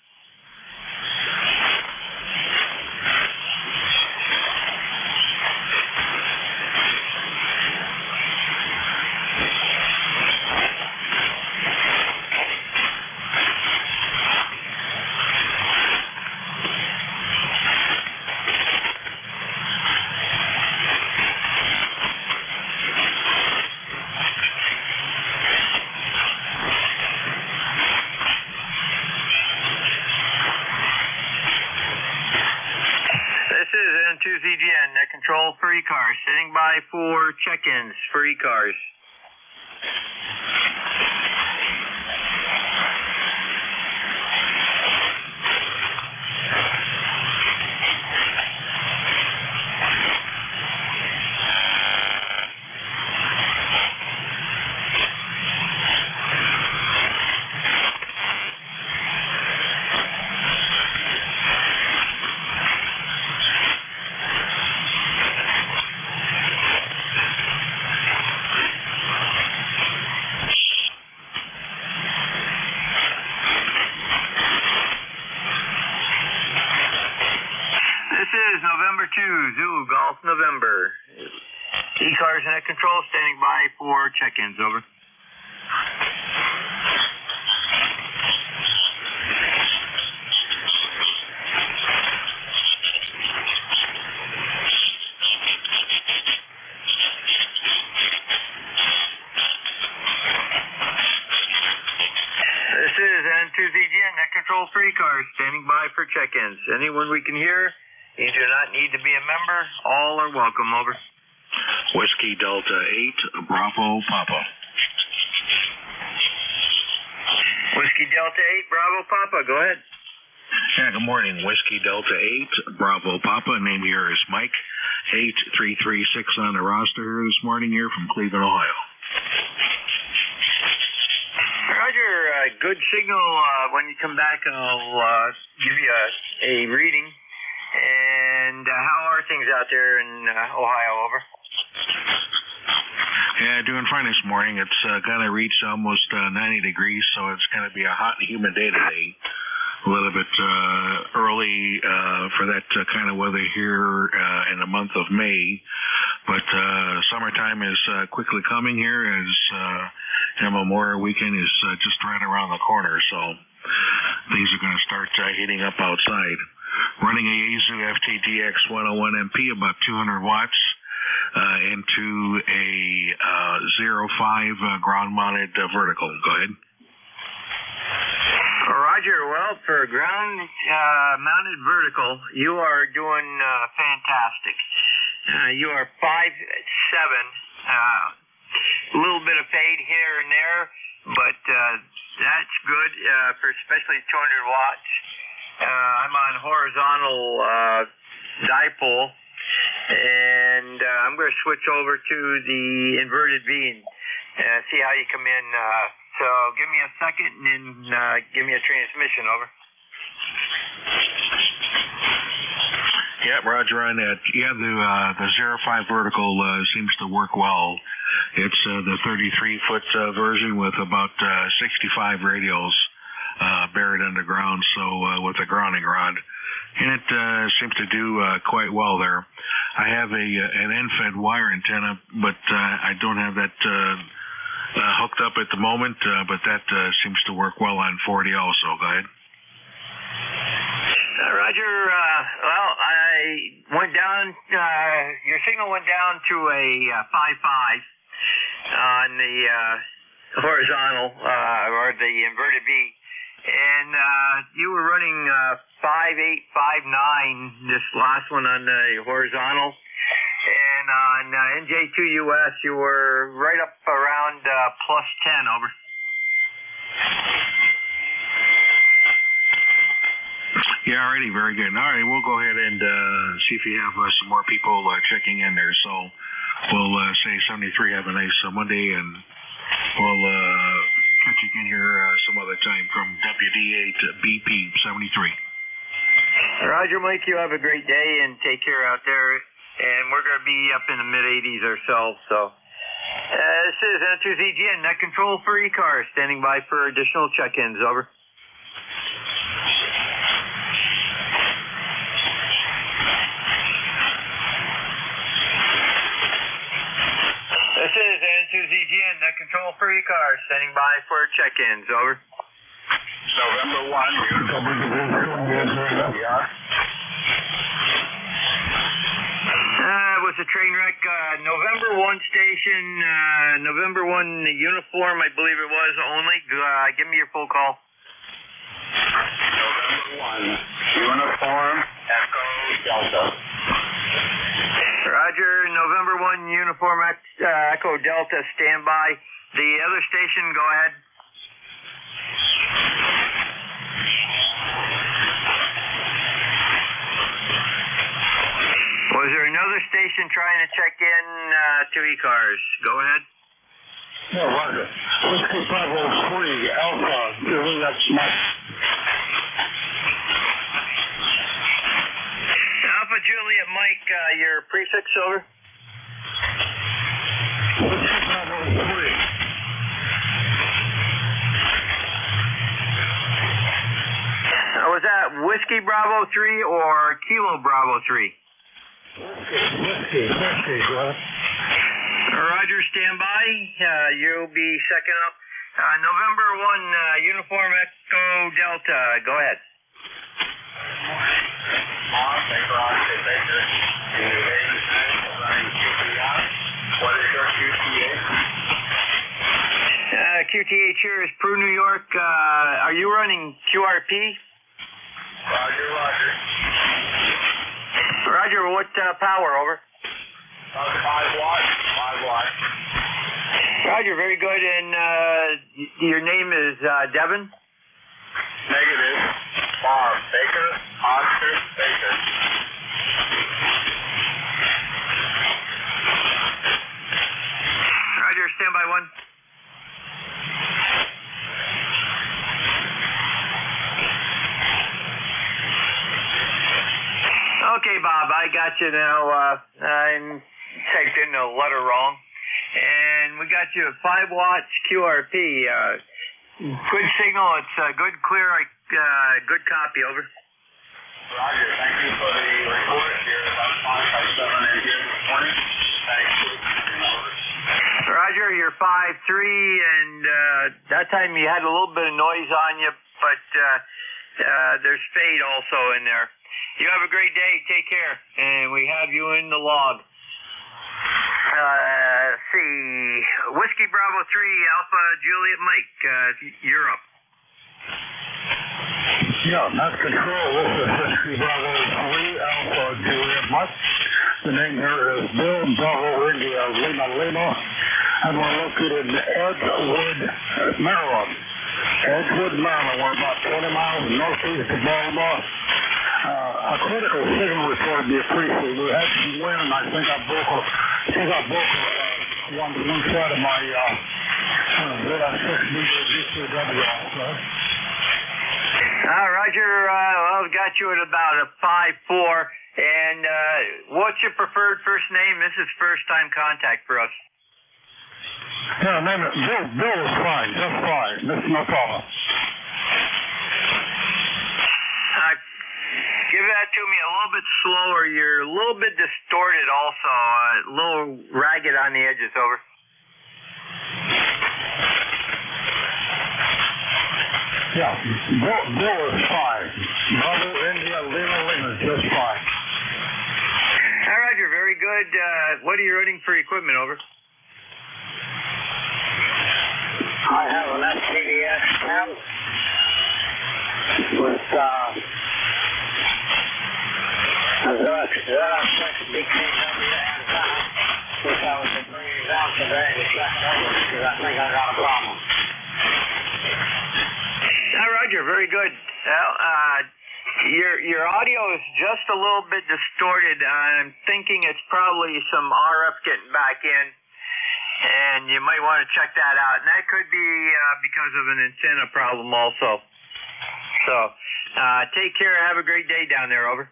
To ZGN, net control for ECARS, standing by for check-ins for ECARS. Golf November. ECARS Net Control standing by for check-ins, over. This is N2ZGN, Net Control for ECARS, standing by for check-ins. Anyone we can hear, you do not need to be a member. All are welcome, over. Whiskey Delta 8, Bravo Papa. Whiskey Delta 8, Bravo Papa, go ahead. Yeah, good morning. Whiskey Delta 8, Bravo Papa. Name here is Mike. 8336 on the roster here this morning here from Cleveland, Ohio. Roger, good signal. When you come back, I'll give you a reading. And how are things out there in Ohio, over? Yeah, doing fine this morning. It's going to reach almost 90 degrees, so it's going to be a hot and humid day today. A little bit early for that kind of weather here in the month of May. But summertime is quickly coming here as Memorial Weekend is just right around the corner. So things are going to start heating up outside. Running a Yaesu FTDX 101MP, about 200 watts, into a 05 ground-mounted vertical. Go ahead. Roger. Well, for ground-mounted vertical, you are doing fantastic. You are 5'7". A little bit of fade here and there, but that's good for especially 200 watts. I'm on horizontal dipole, and I'm going to switch over to the inverted V and see how you come in. So give me a second and then give me a transmission, over. Yeah, Roger on that. Yeah, the 05 vertical seems to work well. It's the 33-foot version with about 65 radials buried underground, so with a grounding rod. And it seems to do quite well there. I have an end-fed wire antenna, but I don't have that hooked up at the moment, but that seems to work well on 40 also. Go ahead. Roger. Well, I went down, your signal went down to a 5.5 on the horizontal, or the inverted V. And you were running 5.8, 5.9, this last one on the horizontal. And on NJ2US, you were right up around plus 10, over. Yeah, alrighty, very good. All right, we'll go ahead and see if you have some more people checking in there. So we'll say 73 have a nice Monday, and we'll catch you again here some other time from WD8BP73. Roger, Mike, you have a great day and take care out there. And we're going to be up in the mid-80s ourselves. So this is N2ZGN, Net Control for ECARS, standing by for additional check-ins, over. This is N2ZGN, Net Control for ECARS, standing by for check-ins, over. November 1, It was a train wreck. November 1 station, November 1 uniform, I believe it was, only. Give me your full call. November 1, uniform, Echo Delta. Roger, November 1 uniform, Echo Delta, stand by. The other station, go ahead. Was there another station trying to check in to ECARS? Go ahead. No, Roger. Whiskey Bravo 3, Alpha, giving us Mike. Alpha Juliet Mike, your prefix, over. Whiskey Bravo 3. Was that Whiskey Bravo 3 or Kilo Bravo 3? Whiskey, brother. Roger, stand by. You'll be second up. November 1, Uniform Echo Delta. Go ahead. What is your QTH? QTH here is Peru, New York. Are you running QRP? Roger. Roger, what power, over? 5 watts. Roger, very good. And your name is Devin? Negative. Bob Baker, Oscar Baker. Roger, stand by 1. Okay, Bob, I got you now. I typed in the letter wrong. And we got you at 5 watts QRP. Good signal. It's good, clear, good copy, over. Roger, thank you for the report here. About 557 here this morning. Thanks. Roger, you're 5-3, and that time you had a little bit of noise on you, but there's fade also in there. You have a great day. Take care. And we have you in the log. Let's see. Whiskey Bravo 3, Alpha Juliet Mike. You're up. Yeah, that's control. This is Whiskey Bravo 3, Alpha Juliet Mike. The name here is Bill Bravo India Lima. And we're located in Edgewood, Maryland. We're about 20 miles northeast of Baltimore. A critical signal report would be appreciated. We had some wind, and I think I broke one side of my 6-meter DCW. Roger, we got you at about a 5-4. And what's your preferred first name? This is first-time contact for us. Yeah, name it Bill is fine, just fine. That's no problem. Give that to me a little bit slower. You're a little bit distorted also, a little ragged on the edges, over. Yeah, Bill is fine. Bravo India Lima is just fine. All right, you're very good. What are you running for equipment, over? I have an SCDS 10 with ZX BKW antenna, which I was bringing down today to check over because I think I got a problem. Roger, very good. Your audio is just a little bit distorted. I'm thinking it's probably some RF getting back in, and you might want to check that out. And that could be because of an antenna problem also. So take care. Have a great day down there, over.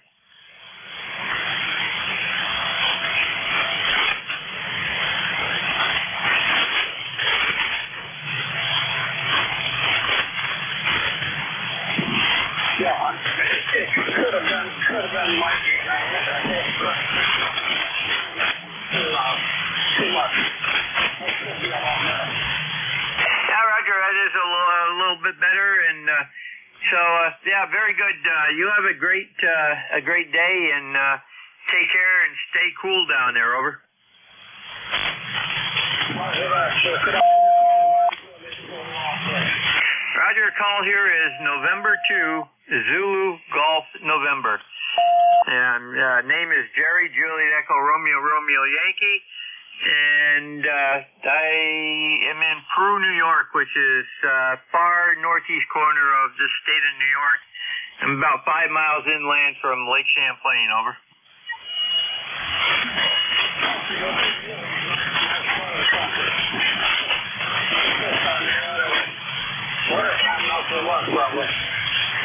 Yeah, it could have been Mikey. Too much. Roger, that is a little bit better, and so very good. You have a great day, and take care and stay cool down there, over. Roger, call here is November 2, Zulu Golf November. And name is Jerry, Juliet Echo Romeo Yankee. And I am in Peru, New York, which is far northeast corner of the state of New York. I'm about 5 miles inland from Lake Champlain, over.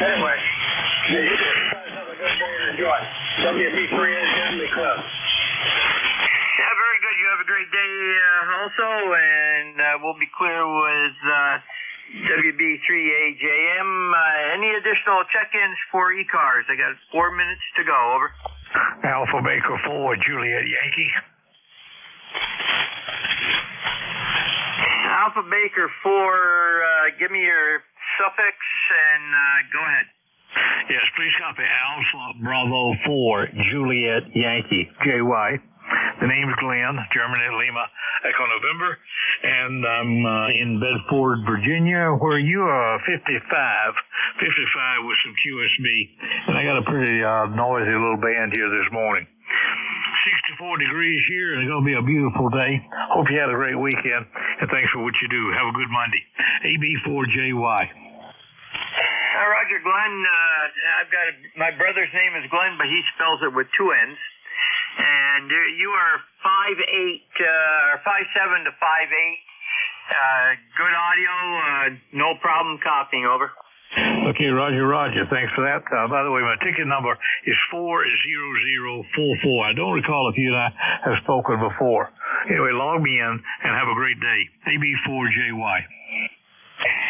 Anyway, you guys have a good day and enjoy. WB3 is the club. Yeah, very good. You have a great day also, and we'll be clear with WB3AJM. Any additional check-ins for ECARS? I got 4 minutes to go, over. Alpha Baker 4, Juliet Yankee. Alpha Baker 4, give me your suffix and go ahead. Yes, please copy Alpha Bravo 4, Juliet Yankee, JY. The name is Glenn, Germany Lima, Echo November, and I'm in Bedford, Virginia, where you are 55 with some QSB, and I got a pretty noisy little band here this morning. 64 degrees here, and it's going to be a beautiful day. Hope you had a great weekend, and thanks for what you do. Have a good Monday. AB4JY. Roger, Glenn, I've got my brother's name is Glenn, but he spells it with two N's. And you are 5'8", or 5'7" to 5'8". Good audio, no problem copying, over. Okay, Roger. Thanks for that. By the way, my ticket number is 40044. I don't recall if you and I have spoken before. Anyway, log me in and have a great day. AB4JY.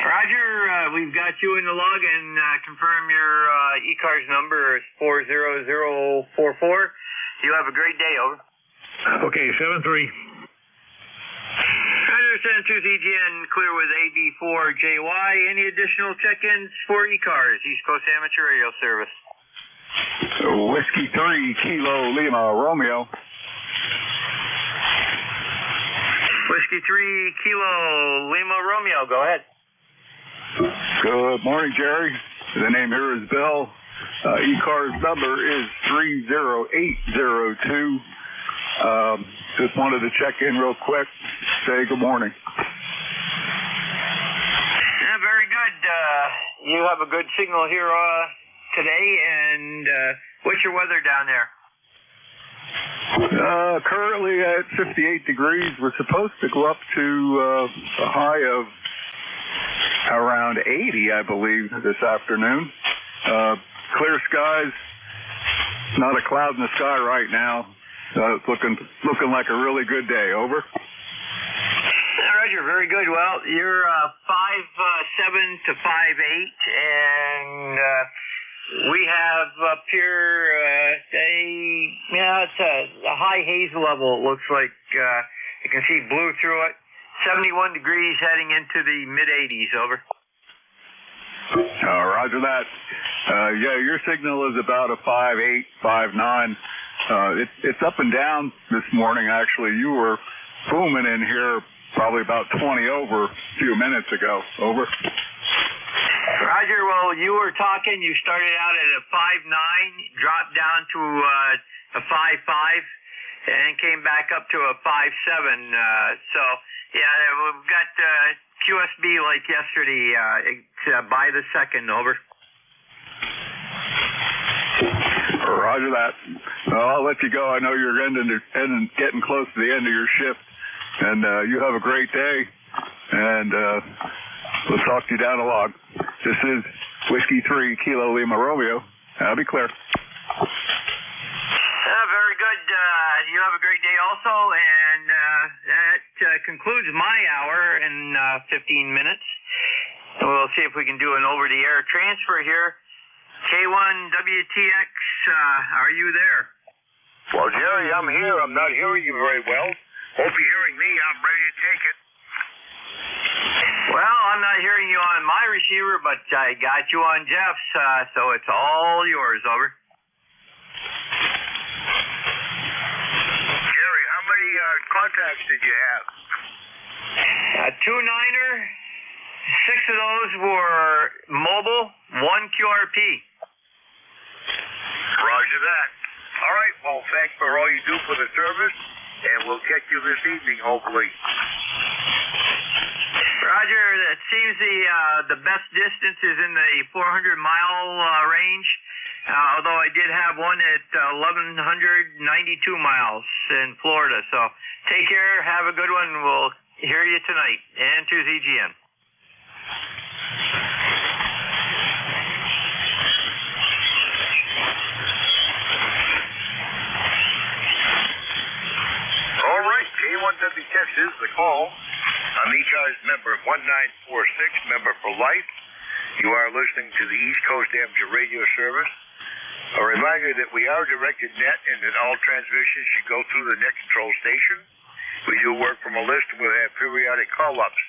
Roger, we've got you in the log, and confirm your ECARS number is 40044. You have a great day, over. Okay, 7-3. Roger, 72 EGN, clear with AB4JY. Any additional check-ins for ECARS, East Coast Amateur Radio Service? Whiskey 3, Kilo Lima Romeo. Whiskey 3, Kilo Lima Romeo, go ahead. Good morning, Jerry. The name here is Bill. ECARS number is 30802. Just wanted to check in real quick. Say good morning. Yeah, very good. You have a good signal here today, and what's your weather down there? Currently at 58 degrees. We're supposed to go up to a high of around 80, I believe, this afternoon. Clear skies, not a cloud in the sky right now. It's looking like a really good day. Over. Roger, very good. Well, you're 5'7" to 5'8", and we have up here it's a high haze level. It looks like you can see blue through it. 71 degrees, heading into the mid-80s. Over. Roger that. Yeah, your signal is about a 5'8", 5'9". It's up and down this morning, actually. You were booming in here probably about 20 over a few minutes ago. Over. Roger, well, you were talking, you started out at a 5'9", dropped down to a 5'5", and came back up to a 5'7". So, yeah, we've got QSB like yesterday, by the second. Over. Roger that. Well, I'll let you go. I know you're getting close to the end of your shift, and you have a great day, and we'll talk to you down the log. This is Whiskey 3, Kilo Lima Romeo. I'll be clear. Very good. You have a great day also, and that concludes my hour in 15 minutes. We'll see if we can do an over-the-air transfer here. K1WTX, are you there? Well, Jerry, I'm here. I'm not hearing you very well. Hope you're hearing me. I'm ready to take it. Well, I'm not hearing you on my receiver, but I got you on Jeff's, so it's all yours. Over. Jerry, how many contacts did you have? 2 Niner. 6 of those were mobile, 1 QRP. Roger that. All right, well, thanks for all you do for the service, and we'll catch you this evening, hopefully. Roger, it seems the best distance is in the 400-mile range, although I did have one at 1,192 miles in Florida. So take care, have a good one. We'll hear you tonight. And to ZGN. All right, K1WTX is the call. I'm ECARS member 1946, member for life. You are listening to the East Coast Amateur Radio Service. A reminder that we are directed net and that all transmissions should go through the net control station. We do work from a list and we'll have periodic call-ups.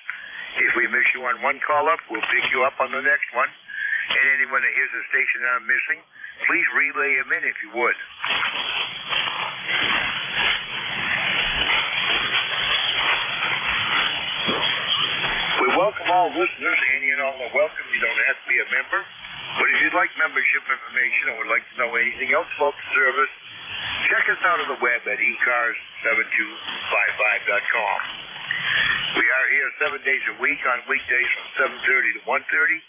If we miss you on one call-up, we'll pick you up on the next one. And anyone that hears a station that I'm missing, please relay them in if you would. We welcome all listeners. Any and all are welcome. You don't have to be a member. But if you'd like membership information or would like to know anything else about the service, check us out on the web at ECARS7255.com. We are here 7 days a week on weekdays from 7:30 to 1:30,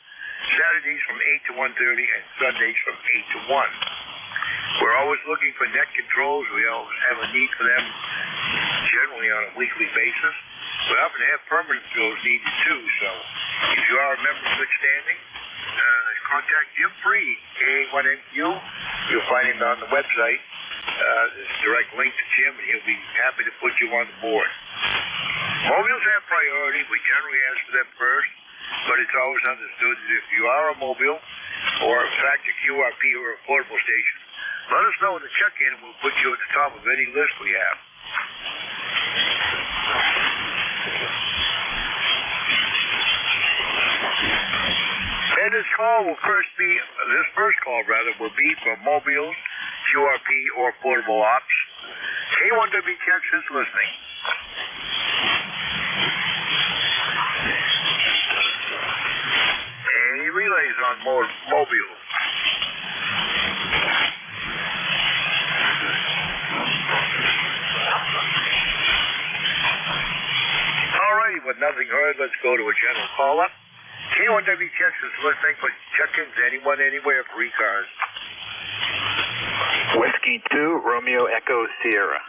Saturdays from 8 to 1:30, and Sundays from 8 to 1. We're always looking for net controls. We always have a need for them generally on a weekly basis. We often have permanent bills needed too, so if you are a member of good standing, contact Jim Freed, A1NQ. You'll find him on the website. There's a direct link to Jim, and he'll be happy to put you on the board. Mobiles have priority. We generally ask for them first, but it's always understood that if you are a mobile or, in fact, a QRP or a portable station, let us know in the check-in, and we'll put you at the top of any list we have. And this first call will be for mobiles, QRP, or portable ops. K1W Texas listening. Any relays on mobiles? Alrighty, with nothing heard, let's go to a general call-up. K1W Texas listening for check-ins anyone, anywhere for ECARS. Whiskey 2, Romeo Echo Sierra.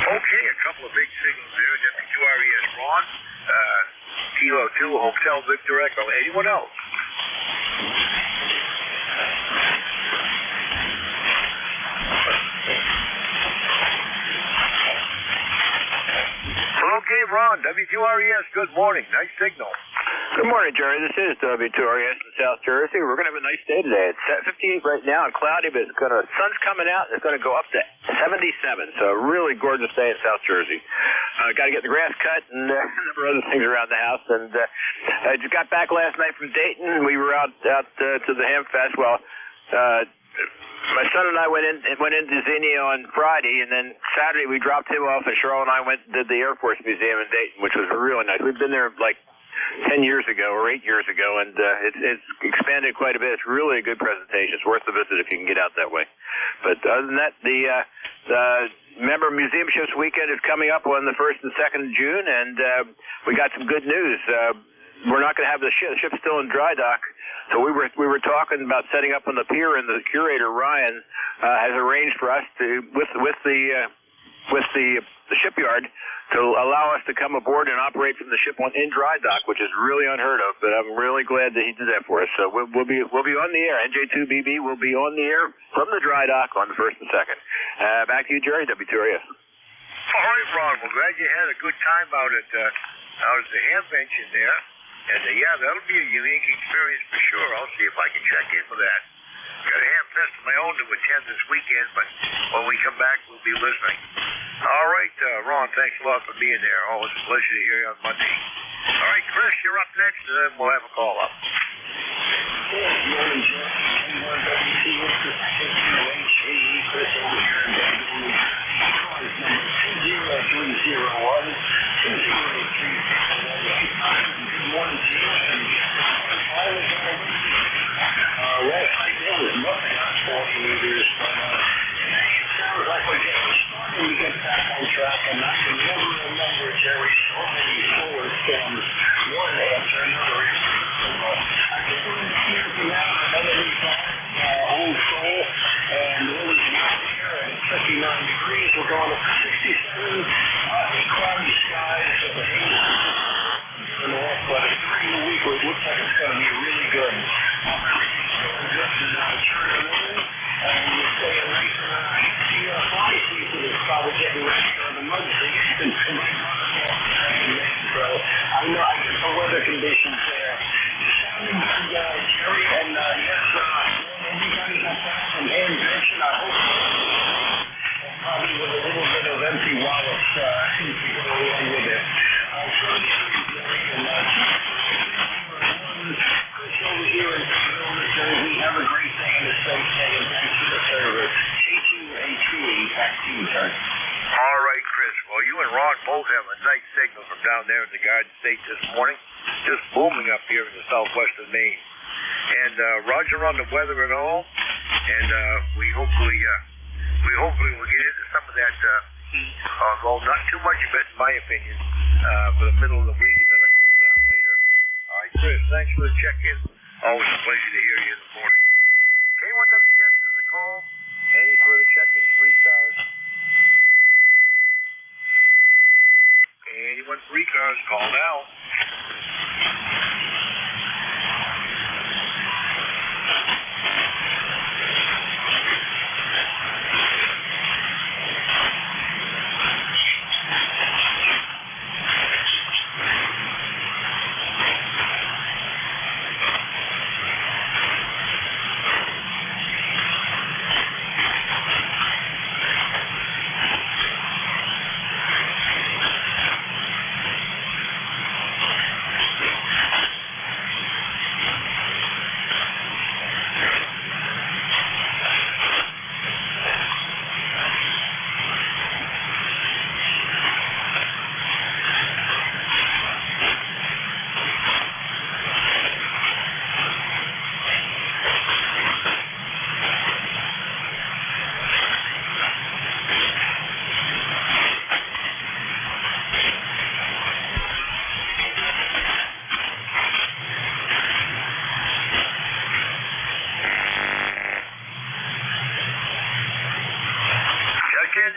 Okay, a couple of big signals there. W2RES Ron, Kilo 2, Hotel Victor Echo. Anyone else? Okay, Ron, W2RES, good morning. Nice signal. Good morning, Jerry. This is W2RES in South Jersey. We're going to have a nice day today. It's 58 right now and cloudy, but sun's coming out. It's going to go up to 77. So a really gorgeous day in South Jersey. Got to get the grass cut and a number of other things around the house. And I just got back last night from Dayton. We were out to the Ham Fest. Well, my son and I went into Xenia on Friday, and then Saturday we dropped him off, and Cheryl and I went and did the Air Force Museum in Dayton, which was really nice. We've been there like 10 years ago or 8 years ago, and it's expanded quite a bit. It's really a good presentation. It's worth the visit if you can get out that way. But other than that, the Member Museum Ships Weekend is coming up on the 1st and 2nd of June, and we got some good news. We're not going to have the ship's still in dry dock. So we were talking about setting up on the pier, and the curator Ryan has arranged for us to with the shipyard to allow us to come aboard and operate from the ship in dry dock, which is really unheard of. But I'm really glad that he did that for us. So we'll be on the air. NJ2BB will be on the air from the dry dock on the 1st and 2nd. Back to you, Jerry. W2RES. All right, Ron. Well, glad you had a good time out at the Ham Bench in there. And yeah, that'll be a unique experience for sure. I'll see if I can check in for that. Got a Ham Fest of my own to attend this weekend, but when we come back, we'll be listening. All right, Ron, thanks a lot for being there. Always a pleasure to hear you on Monday. All right, Chris, you're up next, and then we'll have a call-up. Good morning, Jeff. Chris over here in Denver. ECARS number 20301. 20331. Good morning to you. Last night there was nothing on 40 meters, but it sounds like we're starting to get back on track, and I can never remember, Jerry, so many solar storms, one after another. I think we're in the season now, underneath Old Soul, and it was out here at 59 degrees. We're going up to 67, cloudy skies, north, but during the week it looks like it's going to be really good. Probably getting ready for the mud season. both have a nice signal from down there in the Garden State this morning. Just booming up here in the southwest of Maine. And roger on the weather and all. And we hopefully will get into some of that heat, although not too much of it, in my opinion, for the middle of the week and then a cool down later. All right, Chris, thanks for the check-in. Always a pleasure to hear you in the morning. K1WTX is a call. Any further check-ins for ECARS? Anyone for ECARS, call now.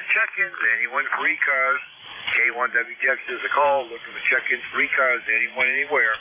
Check-ins, anyone for ECARS? K1WTX is a call, looking for check-ins for ECARS, anyone, anywhere.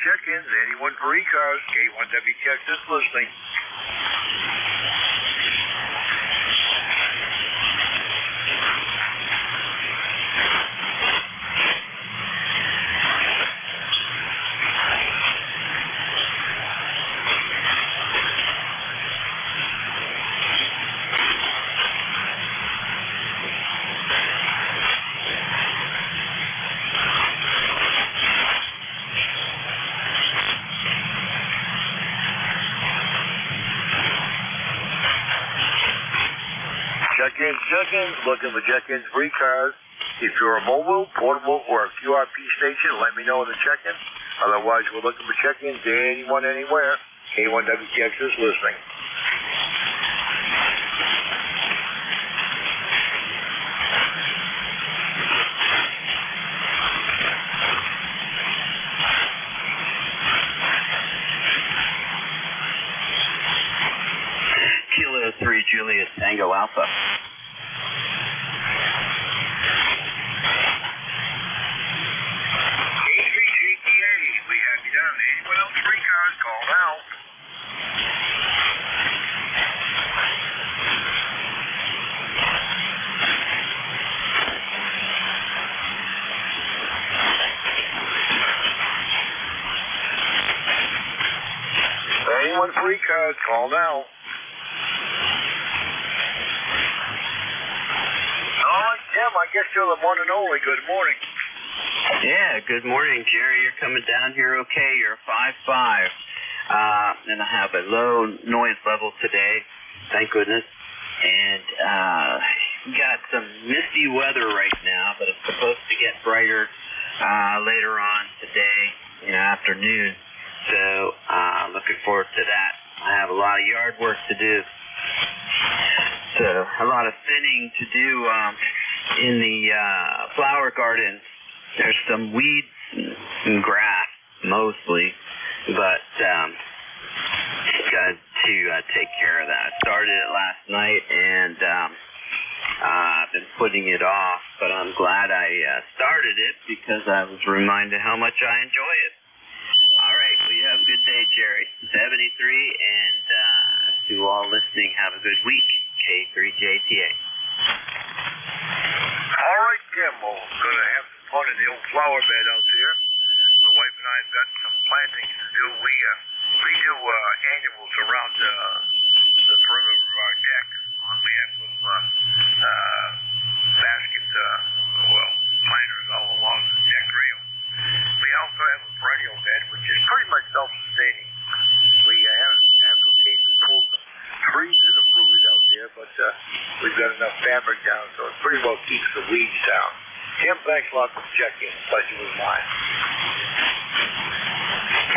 Check-ins, anyone for ECARS? K1WTX is listening. Check-ins, looking for check-ins for ECARS. If you're a mobile, portable, or a QRP station, let me know in the check-in. Otherwise, we're looking for check-ins anyone, anywhere. K1WTX is listening. Kilo 3 Juliet Tango Alpha. Anyone else for ECARS, call now. Anyone for ECARS, call now. Oh, Tim, I guess you're the one and only. Good morning. Yeah, good morning, Jerry. You're coming down here okay. You're 5.5. And I have a low noise level today. Thank goodness. And we got some misty weather right now, but it's supposed to get brighter later on today in the afternoon. So looking forward to that. I have a lot of yard work to do. So a lot of thinning to do in the flower gardens. There's some weeds and grass mostly, but got to take care of that. I started it last night, and I've been putting it off, but I'm glad I started it because I was reminded how much I enjoy it. All right, well, you have a good day, Jerry. 73, and to all listening, have a good week. K3JTA. All right, Jim, we're going to have some fun in the old flower bed out there. The wife and I have got some plantings to do. We do annuals around the perimeter of our deck. We have little basket, planters all along the deck rail. We also have a perennial bed, which is pretty much self-sustaining. We have to occasionally pull some trees that are rooted out there, but we've got enough fabric down, so it pretty well keeps the weeds down. Tim, thanks a lot for checking. Pleasure was mine.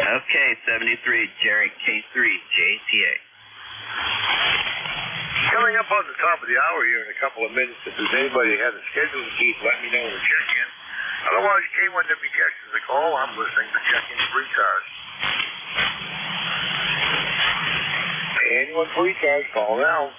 Okay, 73, Jerry, K3JTA. Coming up on the top of the hour here in a couple of minutes, if there's anybody that has a schedule to keep, let me know to check in. Otherwise, K1WTX is a call. I'm listening to check-in for ECARS. Anyone for ECARS, call now.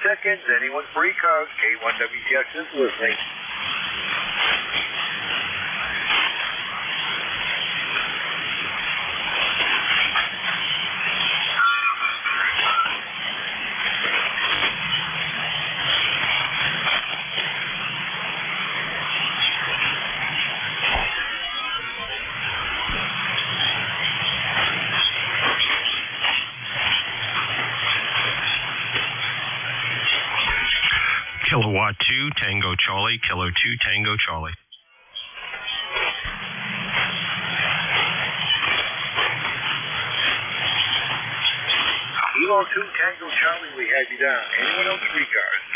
Check-ins, anyone for ECARS, K1WTX is listening. Kilowatt 2, Tango Charlie, Kilo 2, Tango Charlie. Kilo 2, Tango Charlie, we have you down. Anyone else for ECARS?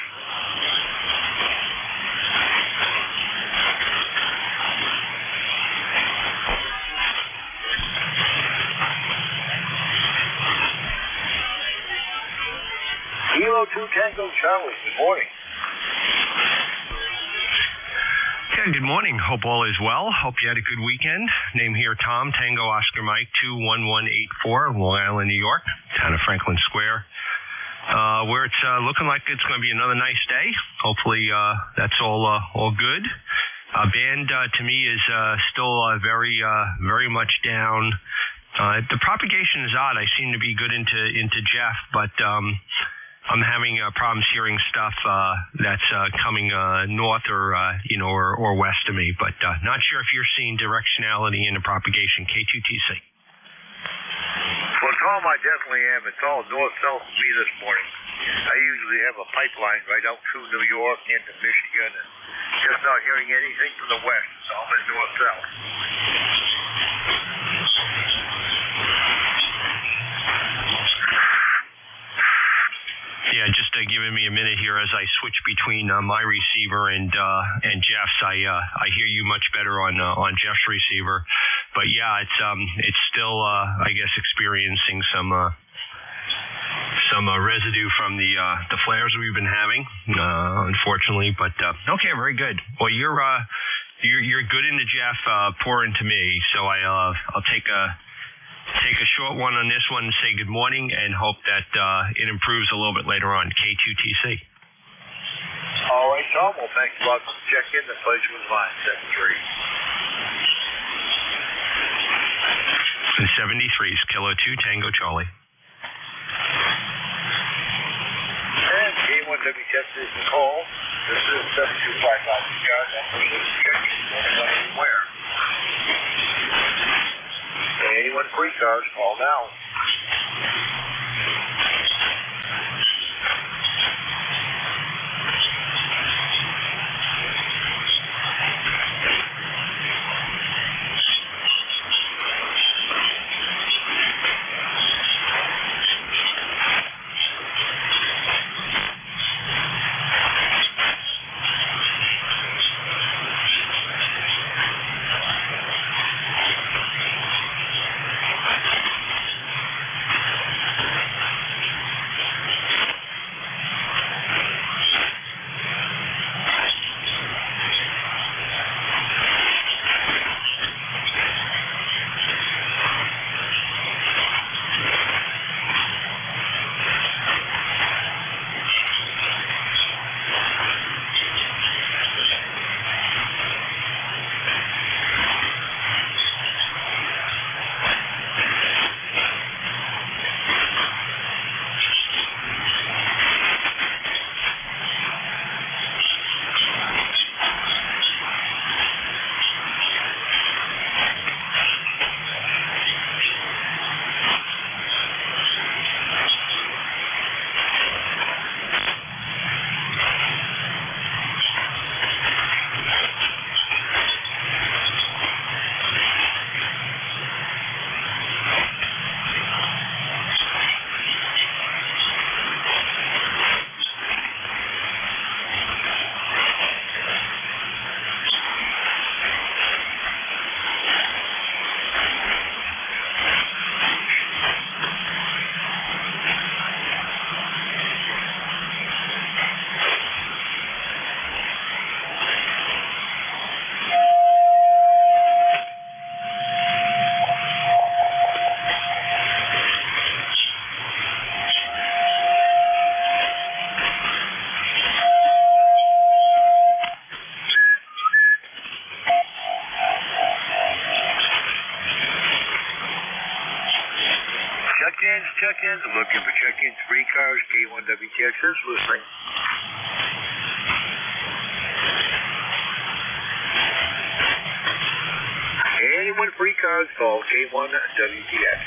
Kilo 2, Tango Charlie, good morning. Yeah, good morning. Hope all is well. Hope you had a good weekend. Name here, Tom, Tango Oscar Mike 21184, Long Island, New York, town of Franklin Square, where it's looking like it's going to be another nice day. Hopefully that's all good. Band to me is still very much down. The propagation is odd. I seem to be good into Jeff, but I'm having problems hearing stuff that's coming north or west of me, but not sure if you're seeing directionality in the propagation. K2TC. Well, Tom, I definitely am. It's all north-south for me this morning. I usually have a pipeline right out through New York into Michigan, and just not hearing anything from the west. It's all been north-south. Yeah, just giving me a minute here as I switch between my receiver and Jeff's. I hear you much better on Jeff's receiver, but yeah, it's still I guess experiencing some residue from the flares we've been having, unfortunately. But okay, very good. Well, you're good into Jeff, poor into me. So I'll take a short one on this one and say good morning and hope that it improves a little bit later on. K2TC. All right, Tom. Well, thanks a lot for the check-in. The pleasure was mine. 73. 73 is Kilo 2 Tango Charlie. And K1WTS is Nicole. This is 7255 ECARS. I'm checking anywhere. Anyone free cars, call now. Check-ins. I'm looking for check-ins for ECARS. K1WTX is listening. Anyone for ECARS, call K1WTX.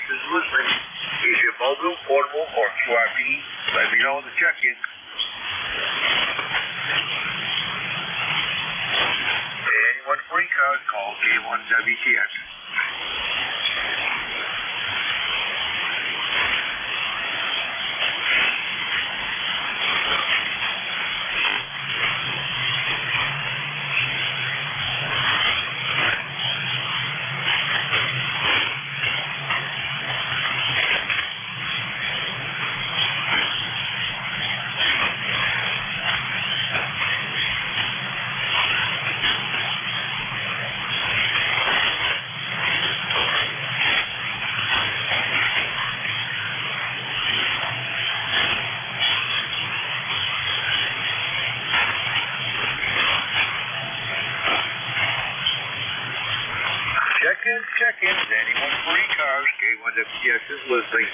is listening. If you're mobile, portable, or QRP, let me know in the check-in. Anyone for ECARS, call K1WTX. Check-in. Anyone for ECARS, K1WTX is listening.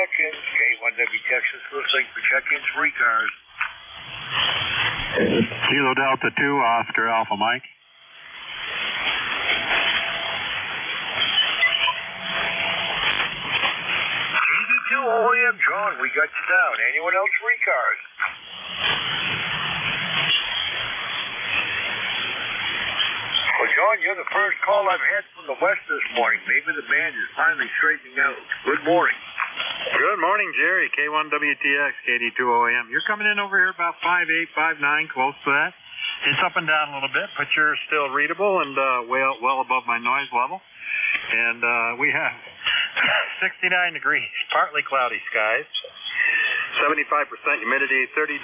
check-ins. K1WTX is listening for check-ins for ECARS. Kilo Delta 2, Oscar Alpha Mike. KD2 OEM, John, we got you down. Anyone else for ECARS? Well, John, you're the first call I've had from the west this morning. Maybe the band is finally straightening out. Good morning. Good morning, Jerry. K1WTX, KD2OM. You're coming in over here about 5'8", 5'9", close to that. It's up and down a little bit, but you're still readable and well above my noise level. And we have 69 degrees, partly cloudy skies, 75% humidity, 30.00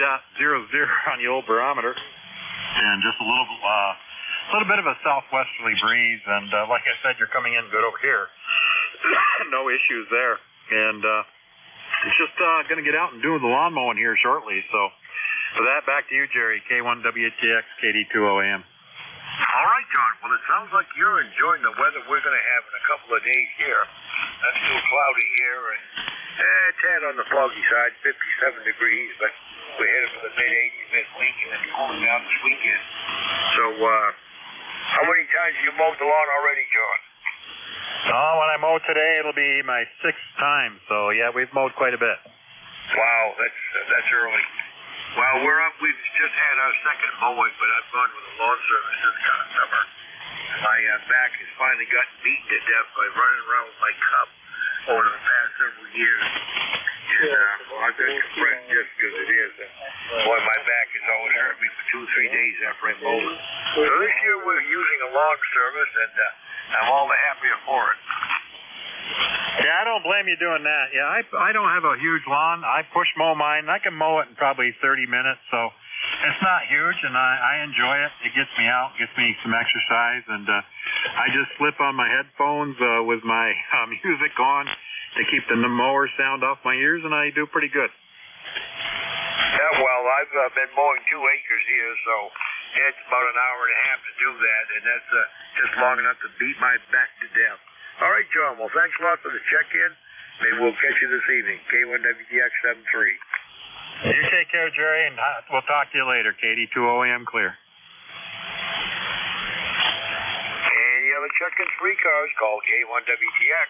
on the old barometer, and just a little bit of a southwesterly breeze. And like I said, you're coming in good over here. No issues there. And just going to get out and do the lawn mowing here shortly. So for that, back to you, Jerry. K1WTX, KD2OM. All right, John. Well, it sounds like you're enjoying the weather we're going to have in a couple of days here. That's still cloudy here and a tad on the foggy side, 57 degrees, but we're headed for the mid-80s midweek and then cooling down this weekend. So how many times have you mowed the lawn already, John? Oh, when I mow today, it'll be my 6th time. So, yeah, we've mowed quite a bit. Wow, that's early. Well, we've just had our second mowing, but I've gone with a lawn service this kind of summer. My back has finally gotten beaten to death by running around with my cup over the past several years. And, well, I've got compressed disc as it is. Boy, my back has always hurt me for 2-3 days after I mow it. So this year we're using a lawn service, and I'm all the happier for it. Yeah, I don't blame you doing that. Yeah, I don't have a huge lawn. I push mow mine. I can mow it in probably 30 minutes, so it's not huge, and I enjoy it. It gets me out, gets me some exercise, and I just slip on my headphones with my music on to keep the mower sound off my ears, and I do pretty good. Yeah, well, I've been mowing 2 acres here, so it's about an hour and a half to do that, and that's just long enough to beat my back to death. All right, John. Well, thanks a lot for the check-in. Maybe we'll catch you this evening. K1WTX 73. You take care, Jerry, and we'll talk to you later. KD2OM clear. Any other check-ins for ECARS, call K1WTX.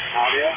Audio.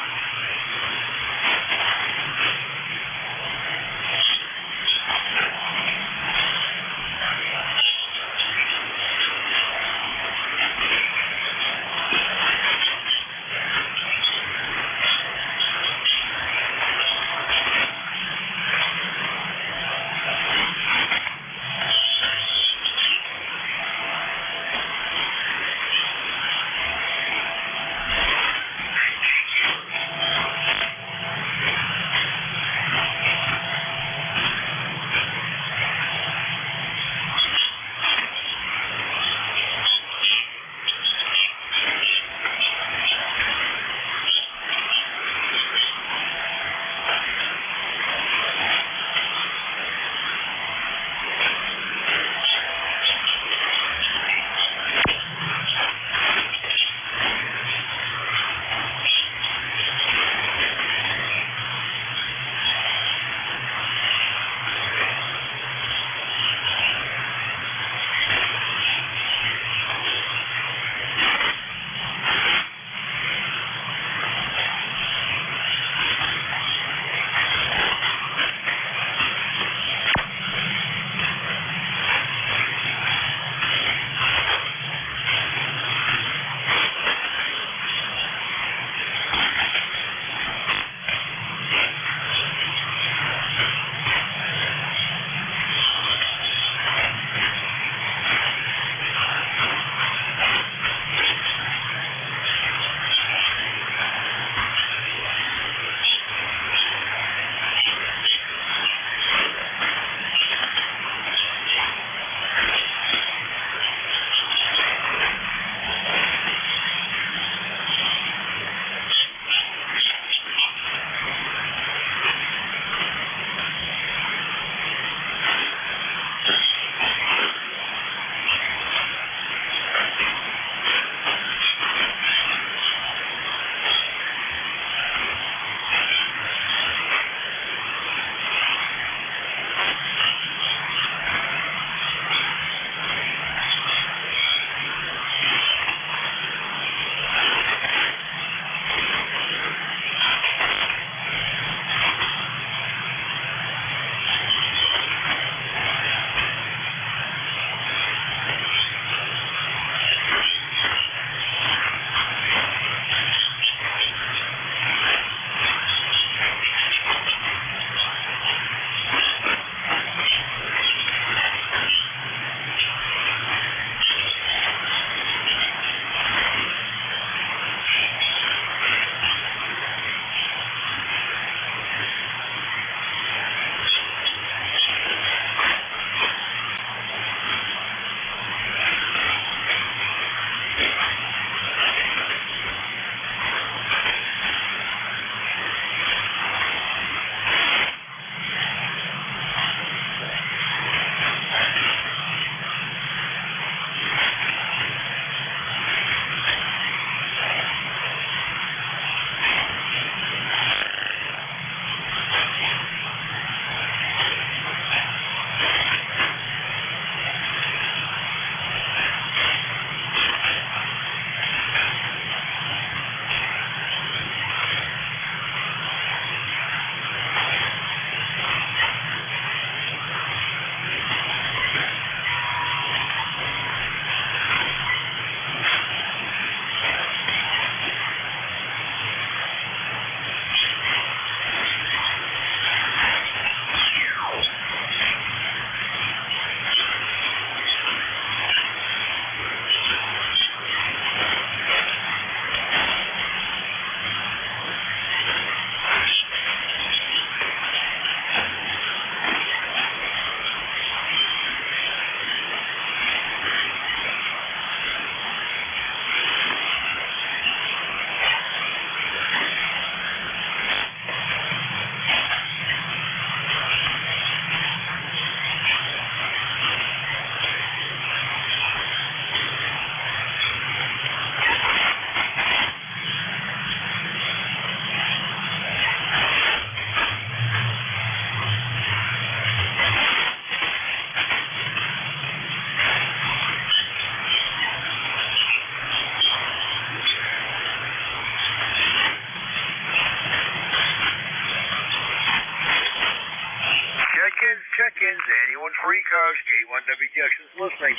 free cars, K1WTX is listening.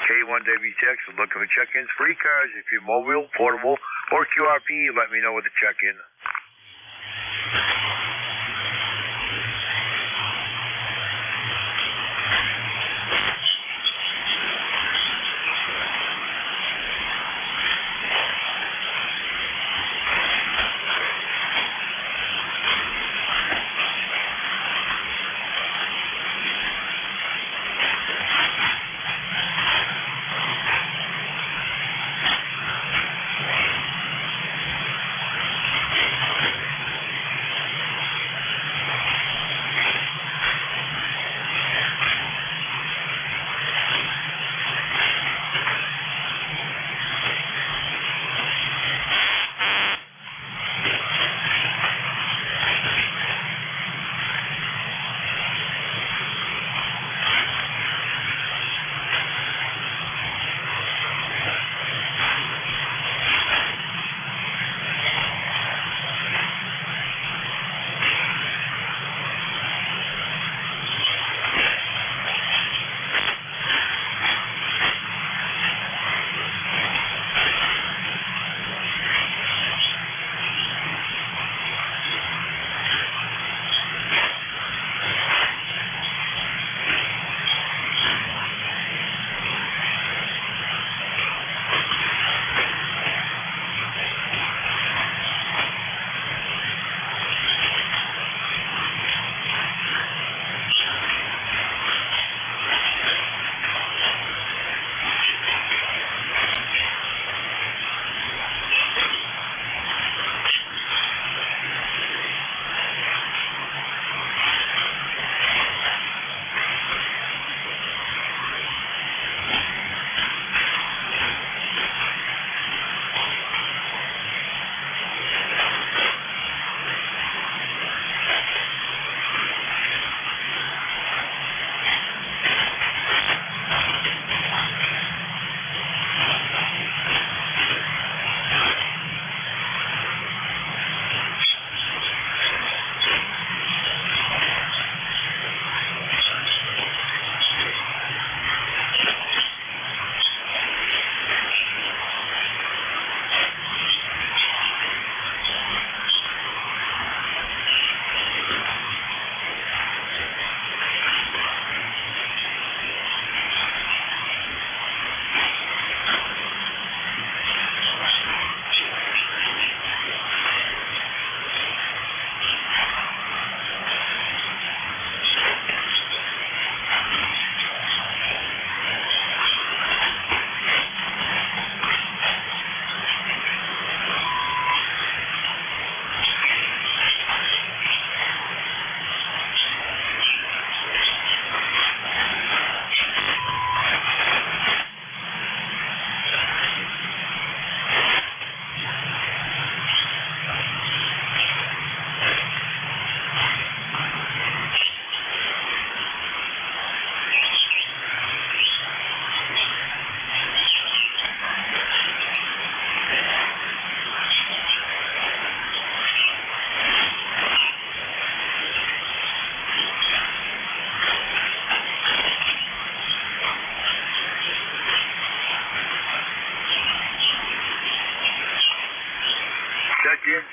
K1WTX is looking for check-ins, free cars. If you're mobile, portable, or QRP, let me know with the check-in.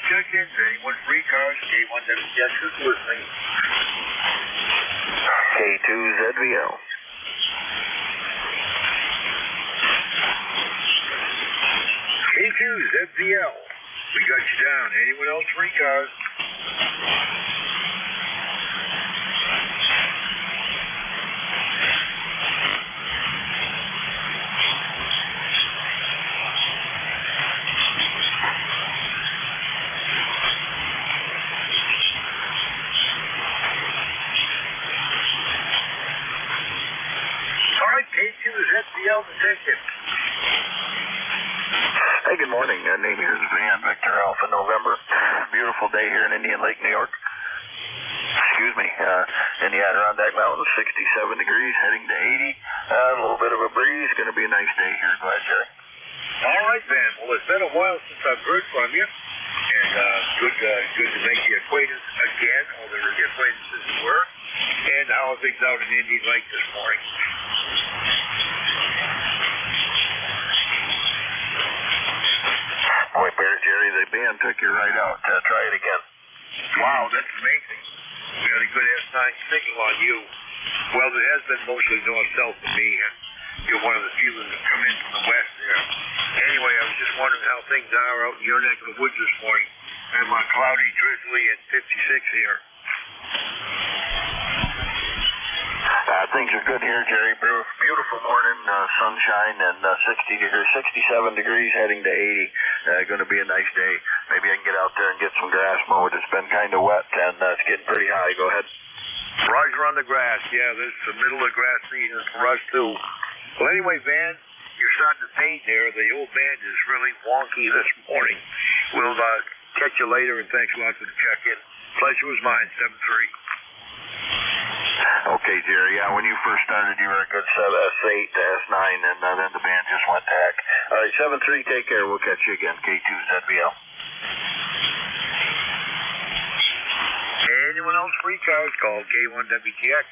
Check-ins, anyone free cars, K1WTX is listening. K2ZVL. K2ZVL. We got you down. Anyone else free cars? K2ZVL detective. Hey, good morning. Name here is Van Victor Alpha November. Beautiful day here in Indian Lake, New York. Excuse me. In the Adirondack Mountains, 67 degrees, heading to 80. A little bit of a breeze. Going to be a nice day here. Go ahead, Jerry. All right, Van. Well, it's been a while since I've heard from you, and good to make the acquaintance again, or the acquaintances were. And how are things out in Indian Lake this morning? Boy, Bear Jerry, the band took you right out. Try it again. Wow, that's amazing. We had a good S9 signal on you. Well, it has been mostly north-south to me, and you're one of the few that have come in from the west there. Anyway, I was just wondering how things are out in your neck of the woods this morning. And cloudy, drizzly, and 56 here. Things are good here, Jerry. Beautiful morning, sunshine, and 67 degrees, heading to 80. Going to be a nice day. Maybe I can get out there and get some grass mowed. It's been kind of wet, and it's getting pretty high. Go ahead. Roger on the grass. Yeah, this is the middle of grass season for us, too. Well, anyway, Van, you're starting to fade there. The old band is really wonky this morning. We'll catch you later, and thanks a lot for the check-in. Pleasure was mine, 7-3. Okay, Jerry. Yeah, when you first started, you were a good S8 to S9, and then the band just went to heck. All right, 7-3, take care. We'll catch you again. K2ZBL. Anyone else free cars, call K1WTX.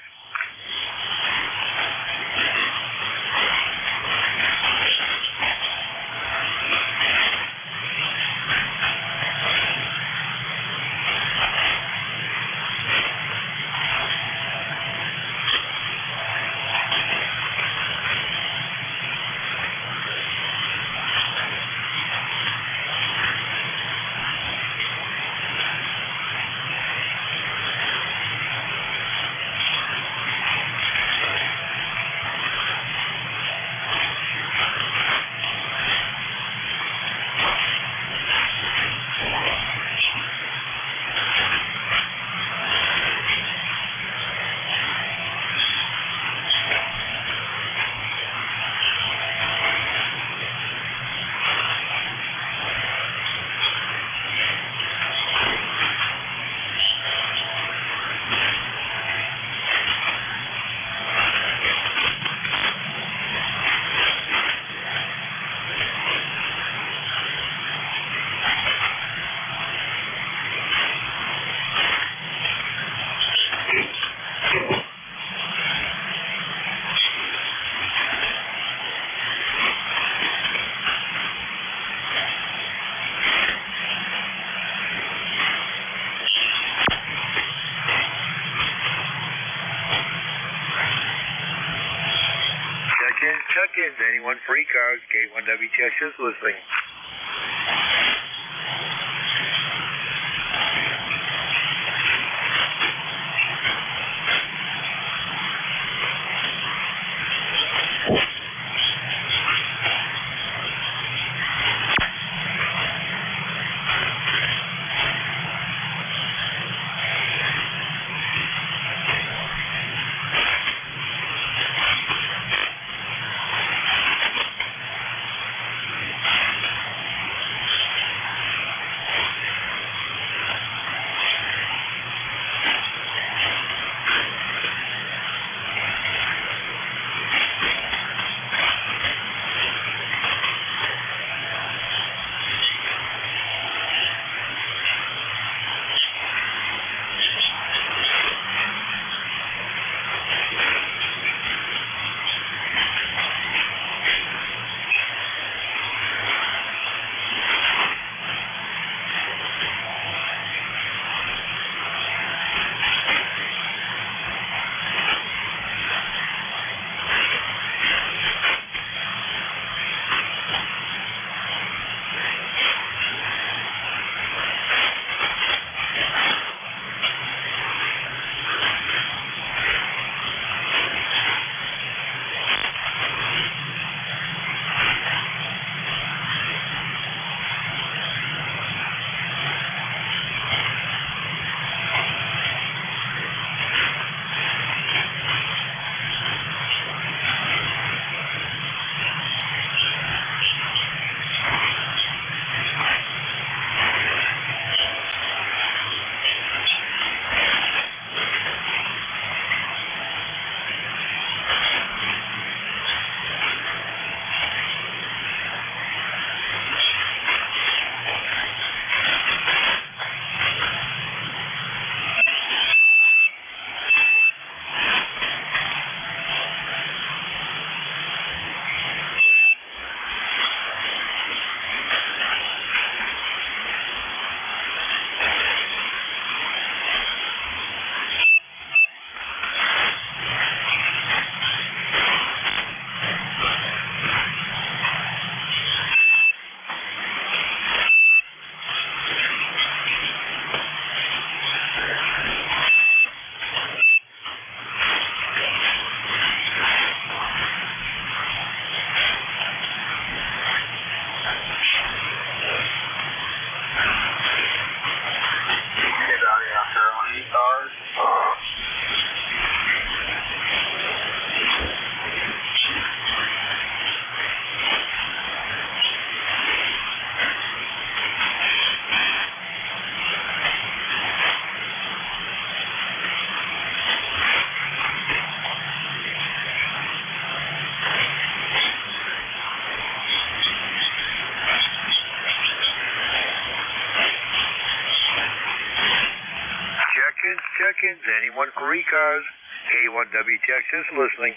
Check-ins, anyone free cars, K1WTX is listening. anyone for ECARS, K1WTX is listening.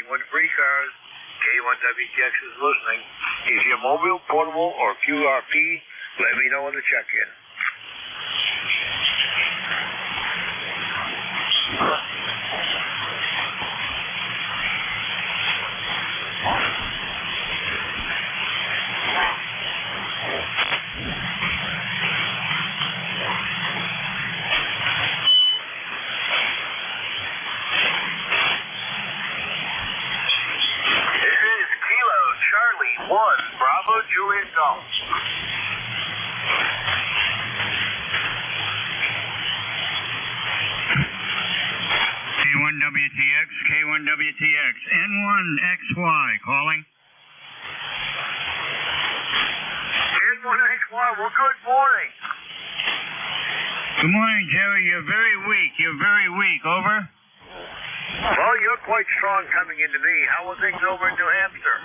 one for ECARS. K1WTX is listening. If you're mobile, portable, or QRP, let me know in the check-in. Charlie 1, Bravo, Juliet Golf. K1WTX, K1WTX, N1XY, calling. N1XY, well, good morning. Good morning, Jerry. You're very weak. You're very weak. Over. Well, you're quite strong coming into me. How are things over in New Hampshire?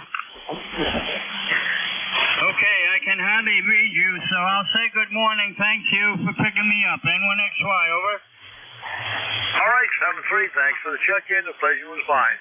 Okay, I can hardly read you, so I'll say good morning. Thank you for picking me up. N1XY, over. All right, 7-3, thanks for the check-in. The pleasure was mine.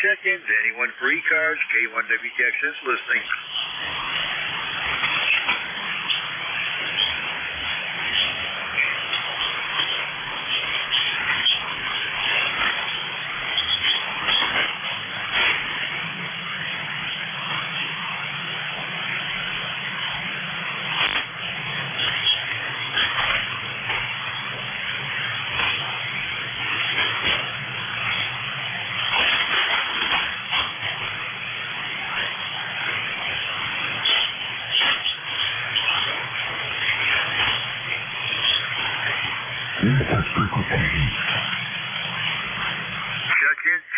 check-ins. Anyone for ECARS? K1WTXS listening.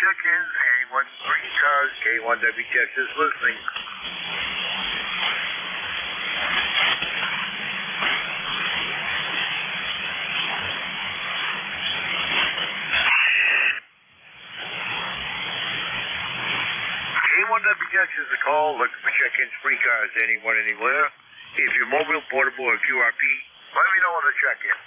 Check-ins. Anyone for ECARS? K1WTXS listening. K1WTXS is a call. Looking for check-ins for ECARS. Anyone, anywhere. If you're mobile, portable, or QRP, let me know on the check-in.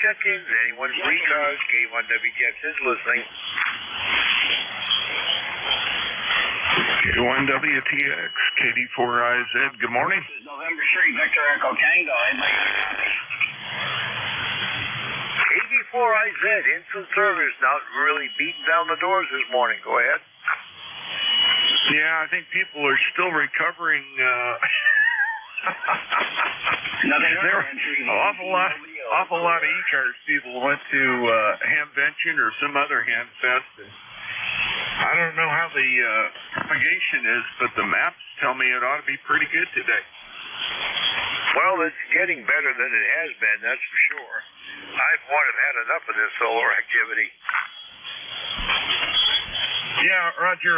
Check-ins. Anyone for ECARS? K1WTXS listening. K1WTX, KD4IZ. Good morning. This is November 3, Victor Echo Tango. KD4IZ, instant service. Not really beating down the doors this morning. Go ahead. Yeah, I think people are still recovering. There were an awful lot of ECARS people went to Hamvention or some other Hamfest. I don't know how the propagation is, but the maps tell me it ought to be pretty good today. Well, it's getting better than it has been, that's for sure. I, for one, have had enough of this solar activity. Yeah, Roger.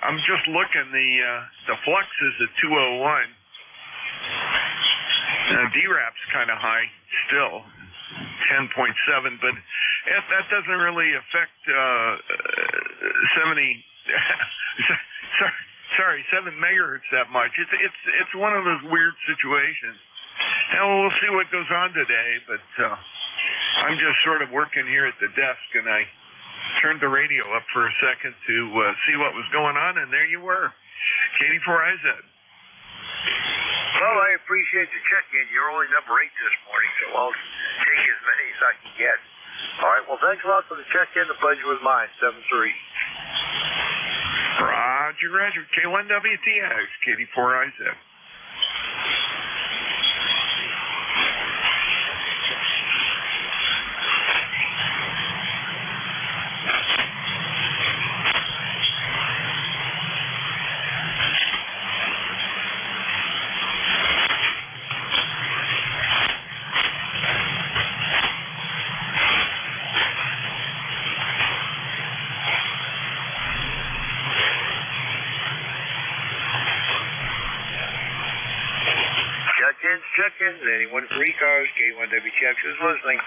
I'm just looking. The flux is at 201. DRAP's kind of high still, 10.7, but that doesn't really affect 7 megahertz that much. It's one of those weird situations. And we'll see what goes on today, but I'm just sort of working here at the desk, and I turned the radio up for a second to see what was going on, and there you were, 84IZ. Well, I appreciate the check-in. You're only number 8 this morning, so I'll take as many as I can get. All right, well, thanks a lot for the check-in. The pleasure was mine, 7-3. Roger. K1WTX, K84IZ. Check-ins. Anyone for ECARS, K1WTX is listening.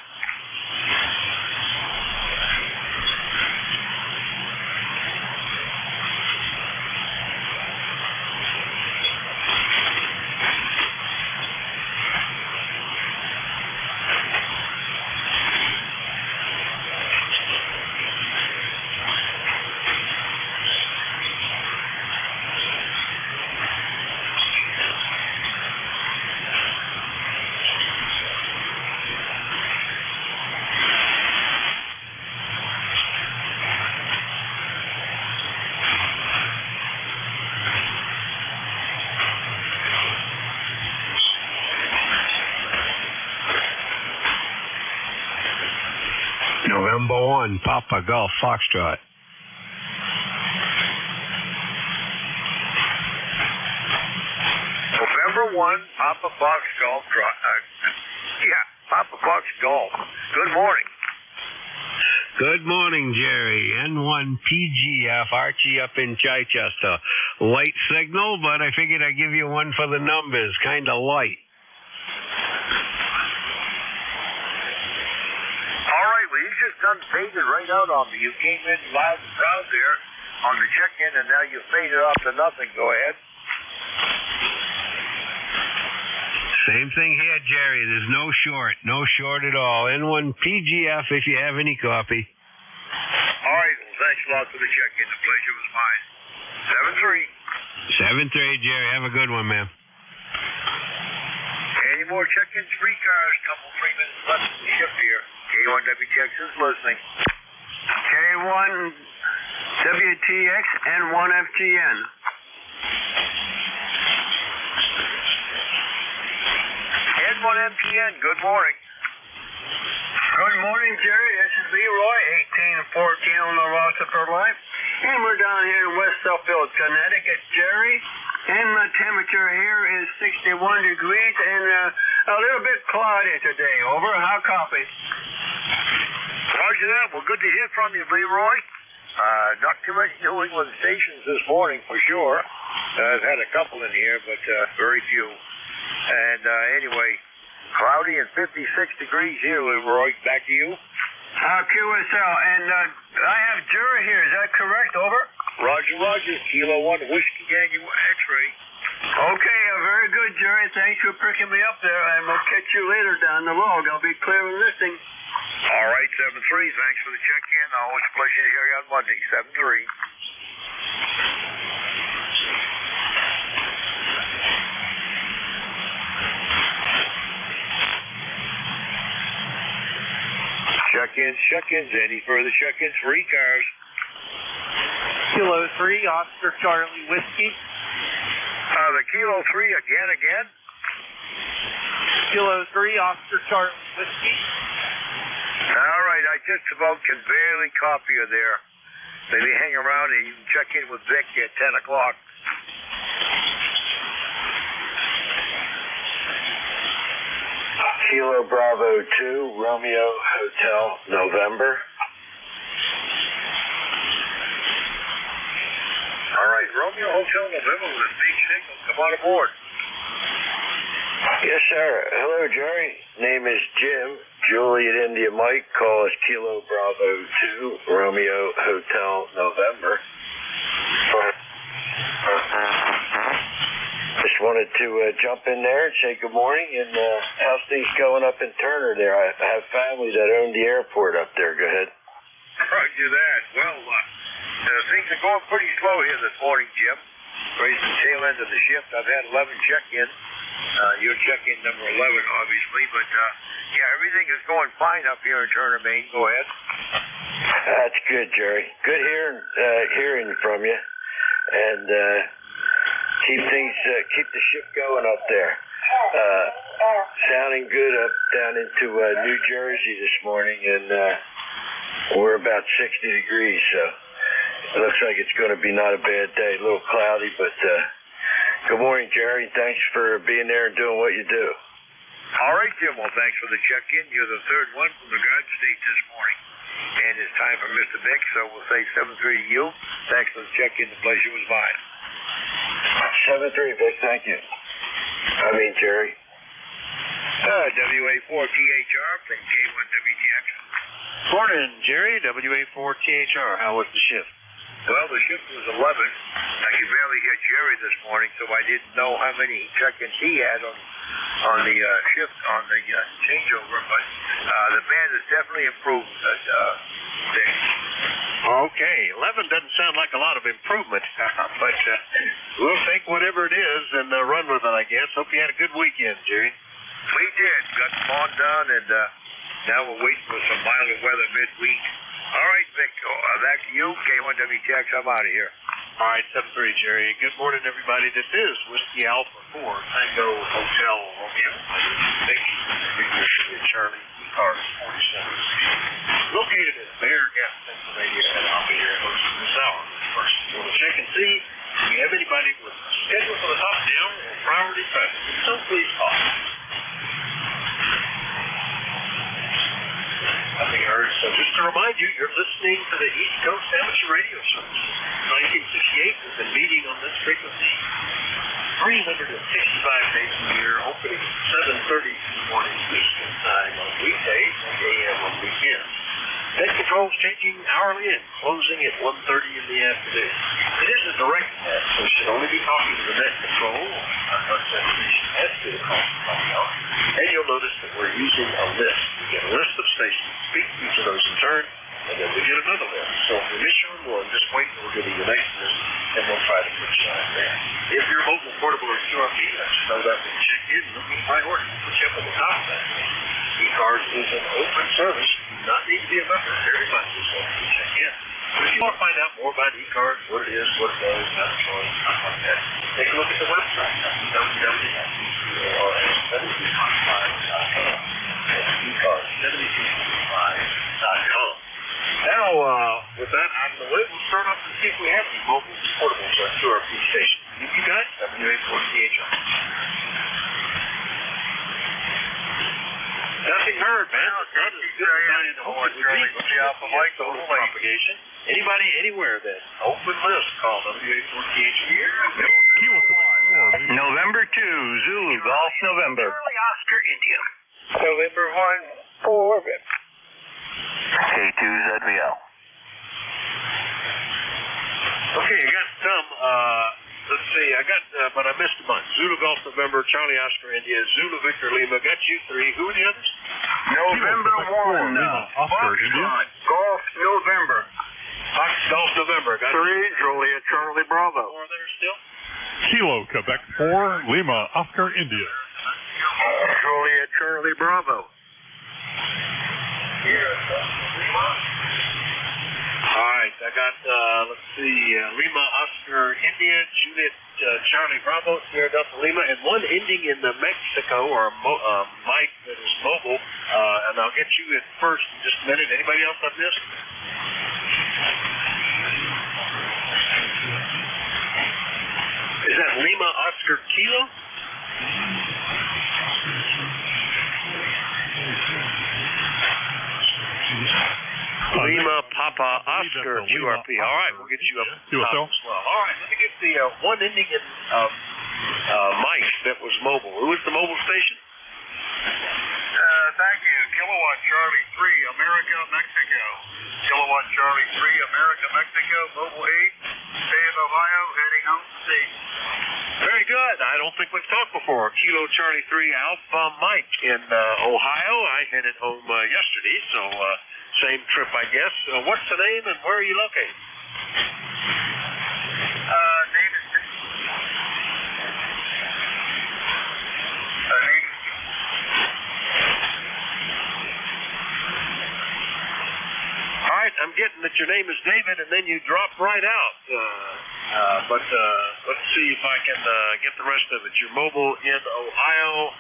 November 1, Papa Golf Foxtrot. November 1, Papa Fox Golf. Papa Fox Golf. Good morning. Good morning, Jerry. N1PGF, Archie up in Chichester. Light signal, but I figured I'd give you one for the numbers. Kind of light. You just done faded right out on me. You came in loud and proud there on the check-in, and now you faded off to nothing. Go ahead. Same thing here, Jerry. There's no short at all. N1PGF if you have any copy. All right. Well, thanks a lot for the check-in. The pleasure was mine. 7-3. 7-3, Jerry. Have a good one, man. Any more check-ins? Free cars. Couple 3 minutes left in the shift here. K1WTX is listening. K1WTX and 1FGN. N1MTN, good morning. Good morning, Jerry. This is Leroy, 18 and 14 on the roster for life. And we're down here in West Suffield, Connecticut, Jerry. And the temperature here is 61 degrees and a little bit cloudy today. Over. How copy? Roger that. Well, good to hear from you, Leroy. Not too many New England stations this morning, for sure. I've had a couple in here, but very few. And anyway, cloudy and 56 degrees here, Leroy. Back to you. QSL. And I have Jerry here. Is that correct? Over. Roger. Kilo 1, Whiskey Yankee X-ray. Okay, very good, Jerry. Thanks for picking me up there. And we'll catch you later down the log. I'll be clear and listening. All right, 7-3. Thanks for the check-in. Always a pleasure to hear you on Monday. 7-3. Check-ins. Any further check-ins for ECARS? Kilo 3, Oscar Charlie Whiskey. The Kilo 3 again? Kilo 3, Oscar Charlie Whiskey. All right, I just about can barely copy you there. Maybe hang around and you can check in with Vic at 10 o'clock. Kilo Bravo 2, Romeo Hotel, November. Romeo Hotel November with a big signal. Come on aboard. Yes, sir. Hello, Jerry. Name is Jim. Juliet India Mike. Call us Kilo Bravo 2, Romeo Hotel November. Just wanted to jump in there and say good morning, and how's things going up in Turner there? I have family that own the airport up there. Go ahead. Roger that. Well, things are going pretty slow here this morning, Jim. Right at the tail end of the shift. I've had 11 check-in. Your check-in number 11, obviously, but yeah, everything is going fine up here in Turner, Maine. Go ahead. That's good, Jerry. Good hearing from you, and keep the ship going up there. Sounding good up down into New Jersey this morning, and we're about 60 degrees, so it looks like it's going to be not a bad day. A little cloudy, but good morning, Jerry. Thanks for being there and doing what you do. All right, Jim. Well, thanks for the check-in. You're the third one from the Garden State this morning. And it's time for Mr. Vic, so we'll say 7-3 to you. Thanks for the check-in. The pleasure was mine. 7-3, Vic. Thank you. I mean, Jerry. WA4THR from K1WTX. Morning, Jerry. WA4THR. How was the shift? Well, the shift was 11. I could barely hear Jerry this morning, so I didn't know how many check-ins he had on the shift, on the changeover, but the band has definitely improved. Okay, 11 doesn't sound like a lot of improvement, but we'll take whatever it is and run with it, I guess. Hope you had a good weekend, Jerry. We did. Got the lawn done, and now we're waiting for some milder weather midweek. All right, Vic, back to you. K1WTX, I'm out of here. All right, 7-3, Jerry. Good morning, everybody. This is Whiskey Alpha 4, Tango Hotel Romeo. Thank you. Charlie, ECARS 47. Located in Bear Gap, Pennsylvania, and I'll be here hosting this hour. First, you want to check and see if you have anybody with a schedule for the top down or priority traffic. So please call. Nothing heard. So just to remind you, you're listening to the East Coast Amateur Radio Service. 1968 has been meeting on this frequency 365 days a year, opening at 7:30 in the morning Eastern Time on weekdays and AM on weekends. Net controls changing hourly and closing at 1:30 in the afternoon. It is a direct net, so you should only be talking to the net control unless that station has to the call from somebody else. And you'll notice that we're using a list. We get a list of stations, speak to each of those in turn, and then we get another list. So if we miss you on one, just wait till we'll give you the next list, and we'll try to put you on there. If you're mobile, portable, or QRP, let you know that when you check in, look at priority. Put you up on the top of that list. ECARS is an open service. You do not need to be a member. Everybody is welcome to check in. But if you want to find out more about ECARS, what it is, what it does, how to join, stuff like that, take a look at the website, www.ECARS7225.com. That's ECARS7225.com. Now, with that out of the way, we'll start off and see if we have any mobile portables at QRP stations. You guys, WA4THR. Nothing heard, man. That is good. Propagation. Anybody, anywhere then? Open list. Call WA4THR. November 2, Zulu, Golf November. Charlie Oscar India. November 1, 4. K2ZVL. Okay, I got some, let's see, but I missed a bunch. Zulu Golf November, Charlie Oscar India, Zulu Victor Lima, got you three. Who are the others? November 1, Oscar India. Golf November. Golf November, got 3, Juliet Charlie Bravo. Four there still? Kilo, Quebec 4, Lima, Oscar India. Juliet Charlie Bravo. All right, I got, let's see, Lima, Oscar, India, Juliet, Charlie, Bravo, Sierra Delta, Lima, and one ending in the Mexico, or Mike that is mobile, and I'll get you at first in just a minute. Anybody else I've missed? Is that Lima, Oscar, Kilo? Lima, Papa Oscar QRP. All right, we'll get you up QSL. as well. All right, let me get the one ending in Mike that was mobile. Who was the mobile station? Thank you. Kilowatt Charlie 3, America, Mexico. Kilowatt Charlie 3, America, Mexico. Mobile 8, State of Ohio, heading home to sea. Very good. I don't think we've talked before. Kilo Charlie 3, Alpha Mike in Ohio. I headed home yesterday, so same trip, I guess. What's the name and where are you located? Name is... All right, I'm getting that your name is David, and then you drop right out. But let's see if I can get the rest of it. You're mobile in Ohio,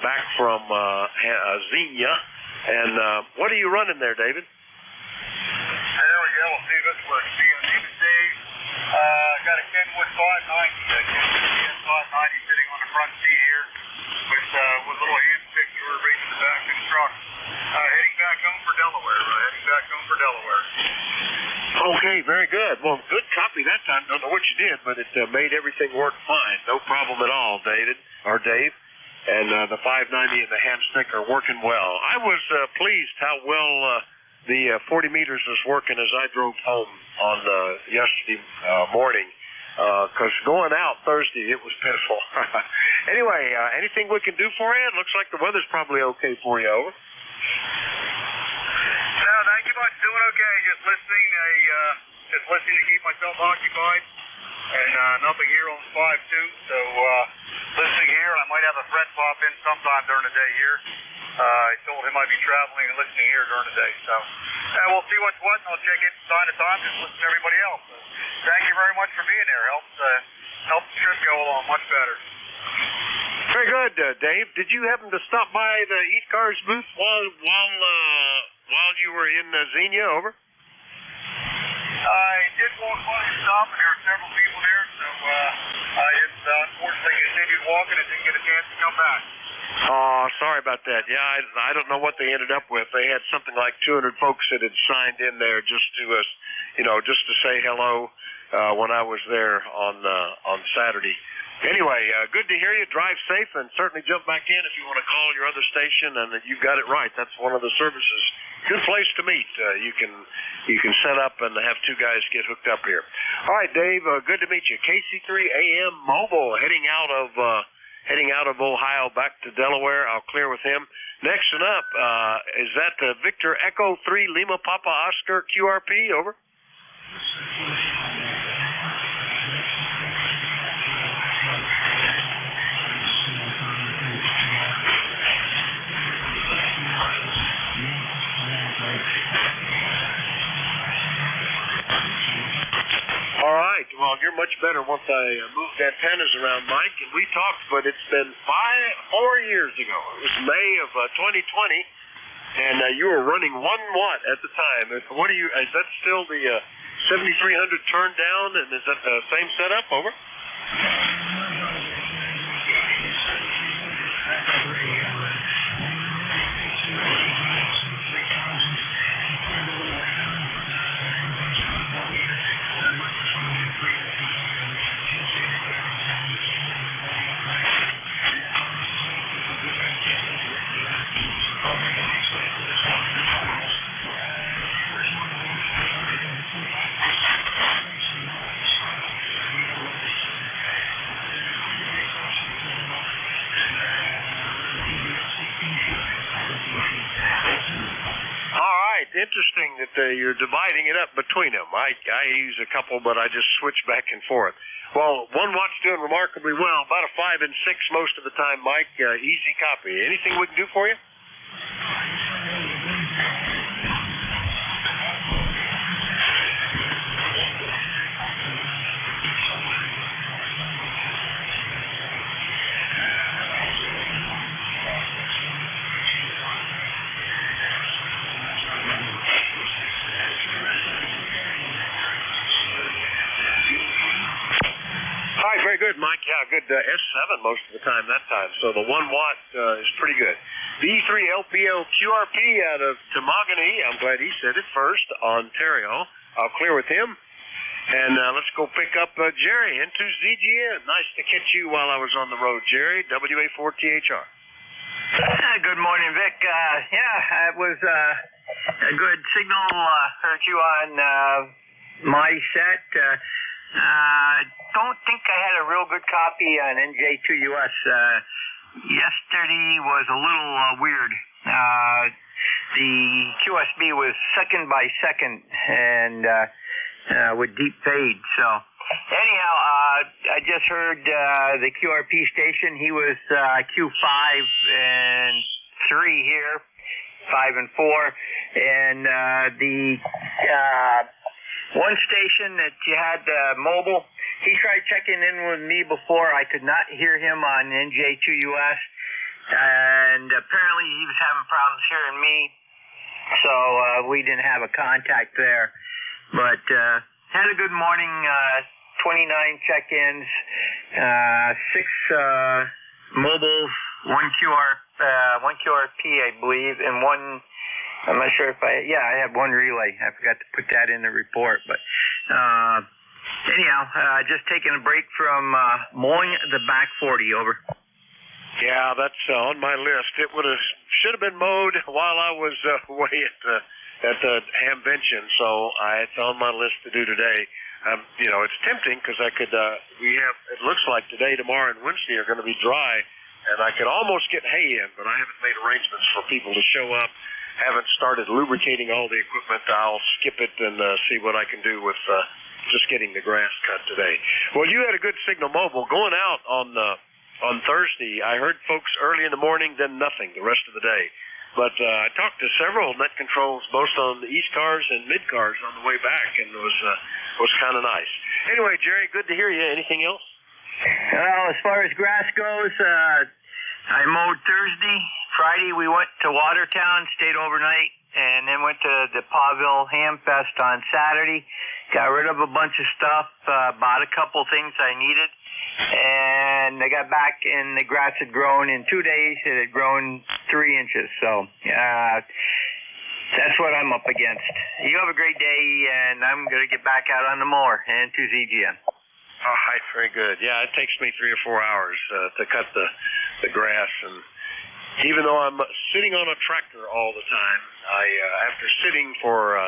back from Xenia. And what are you running there, David? There we go. We'll see if this works. David Dave. Got a Kenwood 590. Kenwood 590 sitting on the front seat here with a little hand stick you were reaching the back of the truck. Heading back home for Delaware. Okay, very good. Well, good copy that time. Don't know what you did, but it made everything work fine. No problem at all, Dave. And the 590 and the hand stick are working well. I was pleased how well the 40 meters was working as I drove home on yesterday morning. Because going out Thursday, it was pitiful. Anyway, anything we can do for you? It looks like the weather's probably okay for you, over. No, thank you much. Doing okay. Just listening to keep myself occupied. And nothing here on 5-2. So listening here, and I might have a friend pop in sometime during the day here. I told him I'd be traveling and listening here during the day. So we'll see what's what, and I'll check in from time to time, just listen to everybody else. So, thank you very much for being there. Helps the trip go along much better. Very good, Dave. Did you happen to stop by the ECARS booth while you were in Xenia, over? I did walk by and stop, and there were several people there, so I just unfortunately continued walking and didn't get a chance to come back. Oh, sorry about that. Yeah, I don't know what they ended up with. They had something like 200 folks that had signed in there just to say hello when I was there on Saturday. Anyway, good to hear you. Drive safe, and certainly jump back in if you want to call your other station. And you've got it right. That's one of the services. Good place to meet. You can set up and have two guys get hooked up here. All right, Dave. Good to meet you. KC3 AM Mobile heading out of Ohio back to Delaware. I'll clear with him. Next one up, is that Victor Echo 3 Lima Papa Oscar QRP, over? All right. Well, you're much better once I moved antennas around, Mike. And we talked, but it's been 4 years ago. It was May of 2020, and you were running 1 watt at the time. What are you? Is that still the 7300 turn down? And is that the same setup? Over. Interesting that you're dividing it up between them. I use a couple, but I just switch back and forth. Well, 1 watt's doing remarkably well. About a 5 and 6 most of the time, Mike. Easy copy. Anything we can do for you? Very good, Mike. Yeah, Yeah, good S7 most of the time that time. So the 1 watt is pretty good. The E3 LPO QRP out of Temagami. I'm glad he said it first. Ontario. I'll clear with him. And let's go pick up Jerry into ZGN. Nice to catch you while I was on the road, Jerry. WA4THR. Good morning, Vic. Yeah, it was a good signal. Heard you on my set. Don't think I had a real good copy on NJ2US. Yesterday was a little weird. The QSB was second by second and with deep fade. So anyhow, I just heard the QRP station. He was Q5 and 3 here, 5 and 4, and the one station that you had mobile. He tried checking in with me before. I could not hear him on NJ2US, and apparently he was having problems hearing me, so we didn't have a contact there. But had a good morning, 29 check-ins, 6 mobiles, 1 QRP, I believe, and 1, I'm not sure if I had 1 relay. I forgot to put that in the report. But anyhow, just taking a break from mowing the back 40, over. Yeah, that's on my list. It should have been mowed while I was away at the Hamvention, so it's on my list to do today. It's tempting because I could. It looks like today, tomorrow, and Wednesday are going to be dry, and I could almost get hay in, but I haven't made arrangements for people to show up. Haven't started lubricating all the equipment. I'll skip it and see what I can do with just getting the grass cut today. Well, you had a good signal mobile going out on Thursday. I heard folks early in the morning, then nothing the rest of the day. But I talked to several net controls, both on the ECARS and mid-cars on the way back, and it was kind of nice. Anyway, Jerry, good to hear you. Anything else? Well, as far as grass goes, I mowed Thursday. Friday we went to Watertown, stayed overnight, and then went to the Pawville Ham Fest on Saturday. Got rid of a bunch of stuff, bought a couple things I needed, and I got back and the grass had grown in 2 days. It had grown 3 inches. So that's what I'm up against. You have a great day, and I'm going to get back out on the mower and to ZGN. All right, very good. Yeah, it takes me 3 or 4 hours to cut the grass, and even though I'm sitting on a tractor all the time, after sitting for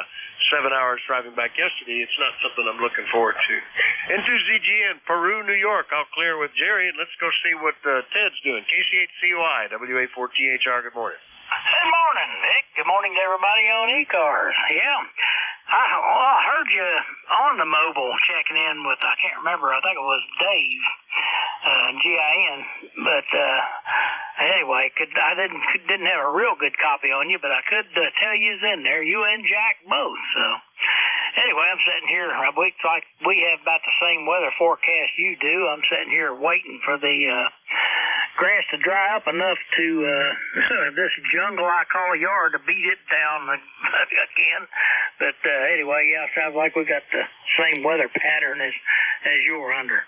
7 hours driving back yesterday, it's not something I'm looking forward to. Into ZGN, Peru, New York. I'll clear with Jerry, and let's go see what Ted's doing. KC8COI, WA4THR, good morning. Good morning, Nick. Good morning to everybody on ECARS. Yeah. I heard you on the mobile checking in with, I can't remember, I think it was Dave, GIN, but anyway, I didn't have a real good copy on you, but I could tell you was in there, you and Jack both, so anyway, I'm sitting here, it's like we have about the same weather forecast you do. I'm sitting here waiting for the grass to dry up enough to this jungle I call a yard to beat it down again. But anyway, yeah, sounds like we got the same weather pattern as you're under.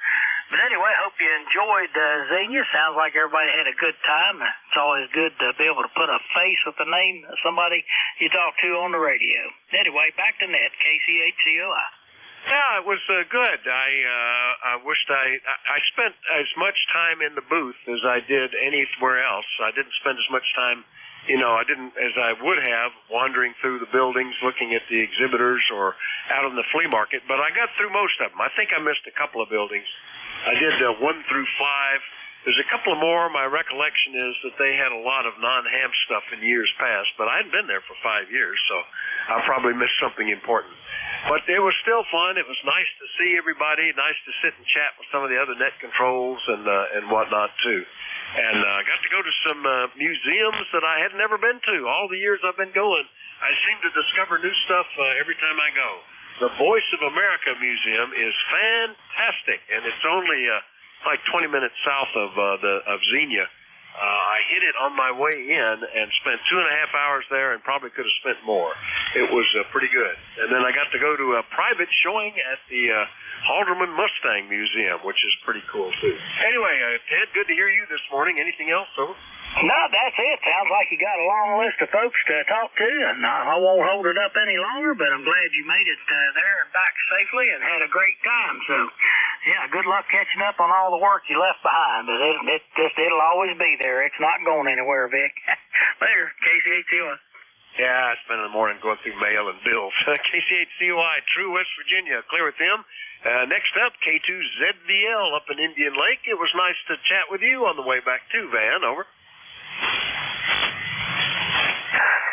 But anyway, I hope you enjoyed Xenia. Sounds like everybody had a good time. It's always good to be able to put a face with the name of somebody you talk to on the radio. Anyway, back to net, KC8COI. Yeah, it was good. I wished I spent as much time in the booth as I did anywhere else. I didn't spend as much time, I didn't as I would have wandering through the buildings, looking at the exhibitors or out on the flea market. But I got through most of them. I think I missed a couple of buildings. I did 1 through 5. There's a couple of more. My recollection is that they had a lot of non-ham stuff in years past, but I hadn't been there for 5 years, so I probably missed something important. But it was still fun. It was nice to see everybody, nice to sit and chat with some of the other net controls and whatnot, too. And I got to go to some museums that I had never been to. All the years I've been going, I seem to discover new stuff every time I go. The Voice of America Museum is fantastic, and it's only like 20 minutes south of Xenia. I hit it on my way in and spent 2.5 hours there and probably could have spent more. It was pretty good. And then I got to go to a private showing at the Halderman Mustang Museum, which is pretty cool, too. Anyway, Ted, good to hear you this morning. Anything else, over? No, that's it. Sounds like you got a long list of folks to talk to, and I won't hold it up any longer, but I'm glad you made it there and back safely and had a great time. So, yeah, good luck catching up on all the work you left behind, but it'll always be there. It's not going anywhere, Vic. Later, KCHCOI. Yeah, I spent the morning going through mail and bills. KCHCOI, True West Virginia, clear with them. Next up, K2ZVL up in Indian Lake. It was nice to chat with you on the way back too, Van. Over.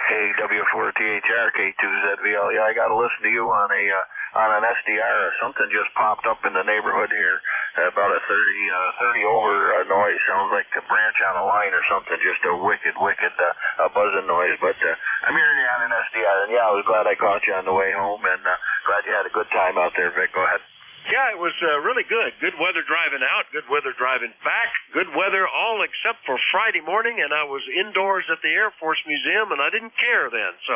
Hey, W4THR, K2ZVL. Yeah, I got to listen to you on an SDR. Something just popped up in the neighborhood here. About a 30 over noise. Sounds like a branch on a line or something. Just a wicked buzzing noise. But I'm hearing you on an SDR. And yeah, I was glad I caught you on the way home, and glad you had a good time out there, Vic. Go ahead. Yeah, it was really good. Good weather driving out, good weather driving back, good weather all except for Friday morning, and I was indoors at the Air Force Museum, and I didn't care then. So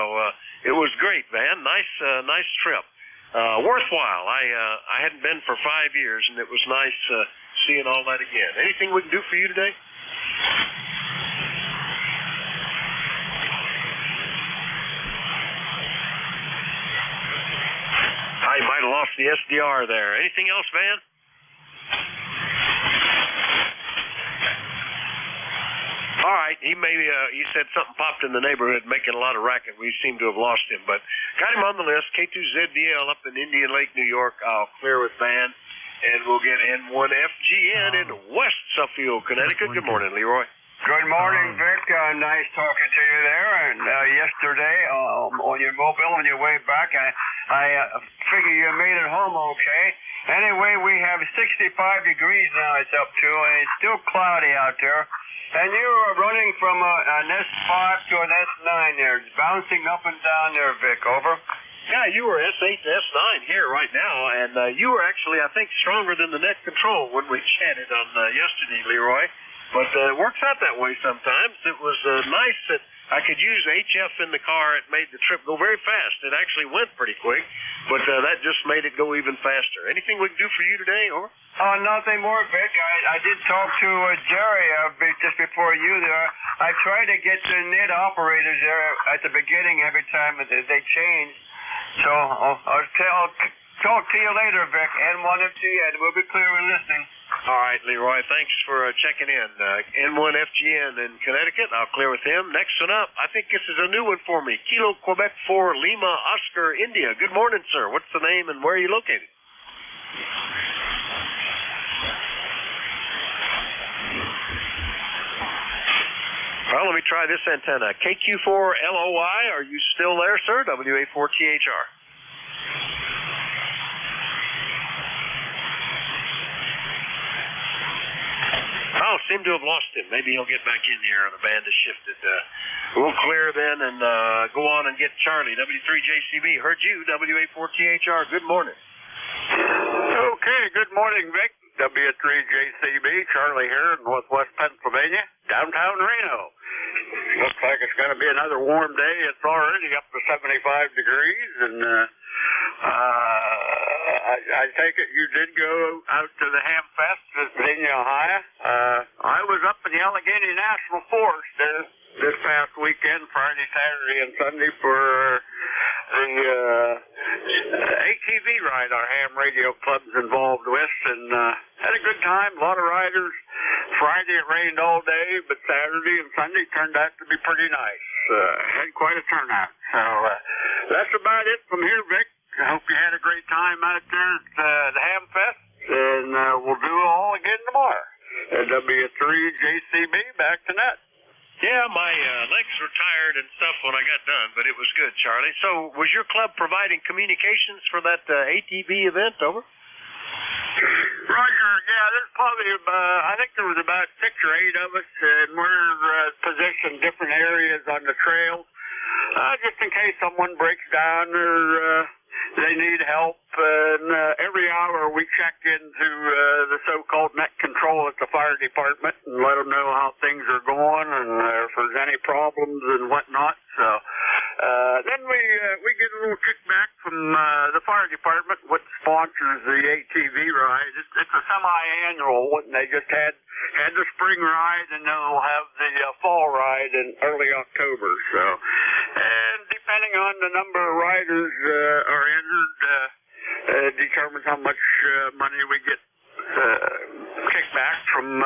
it was great, Van. Nice trip. Worthwhile. I hadn't been for 5 years, and it was nice seeing all that again. Anything we can do for you today? I might have lost the SDR there. Anything else, Van? All right, he said something popped in the neighborhood making a lot of racket. We seem to have lost him, but got him on the list. K2ZVL up in Indian Lake, New York. I'll clear with Van, and we'll get N1FGN in West Suffield, Connecticut. Good morning, Leroy. Good morning, Vic. Nice talking to you there. And yesterday, on your mobile on your way back, I figure you made it home okay. Anyway, we have 65 degrees now it's up to, and it's still cloudy out there. And you are running from an S5 to an S9 there, bouncing up and down there, Vic. Over. Yeah, you were S8 to S9 here right now, and you were actually, I think, stronger than the net control when we chatted on yesterday, Leroy. But it works out that way sometimes. It was nice that I could use HF in the car. It made the trip go very fast. It actually went pretty quick, but that just made it go even faster. Anything we can do for you today, over? Nothing more, Vic. I did talk to Jerry just before you there. I tried to get the net operators there at the beginning every time that they change. So I'll talk to you later, Vic. N1FGN. We'll be clear and listening. All right, Leroy. Thanks for checking in. N1FGN in Connecticut. I'll clear with him. Next one up, I think this is a new one for me. Kilo Quebec 4 Lima Oscar India. Good morning, sir. What's the name and where are you located? Well, let me try this antenna. KQ4LOY, are you still there, sir? WA4THR. Oh, seem to have lost him. Maybe he'll get back in here. The band has shifted. We'll clear then and go on and get Charlie. W3JCB. Heard you, WA4THR. Good morning. Okay, good morning, Vic. W3JCB. Charlie here in Northwest Pennsylvania, downtown Reno. Looks like it's going to be another warm day. It's already up to 75 degrees, and I take it you did go out to the Ham Fest in Virginia, Ohio. I was up in the Allegheny National Forest this past weekend, Friday, Saturday, and Sunday for the ATV ride our ham radio club's involved with, and had a good time. A lot of riders. Friday it rained all day, but Saturday and Sunday turned out to be pretty nice. Had quite a turnout. So that's about it from here, Vic. I hope you had a great time out there at the Ham Fest, and we'll do it all again tomorrow. W3JCB, back to net. Yeah, my legs were tired and stuff when I got done, but it was good, Charlie. So was your club providing communications for that ATV event, over? Roger, yeah, there's probably I think there was about 6 or 8 of us, and we're positioned different areas on the trails, just in case someone breaks down or they need help. and every hour we check into the so-called net control at the fire department and let them know how things are going and if there's any problems and whatnot. So then we get a little kickback from the fire department, what sponsors the ATV ride. It's a semi-annual one. They just had the spring ride, and then they'll have the fall ride in early October. So, and depending on the number of riders are entered, determines how much money we get kickback from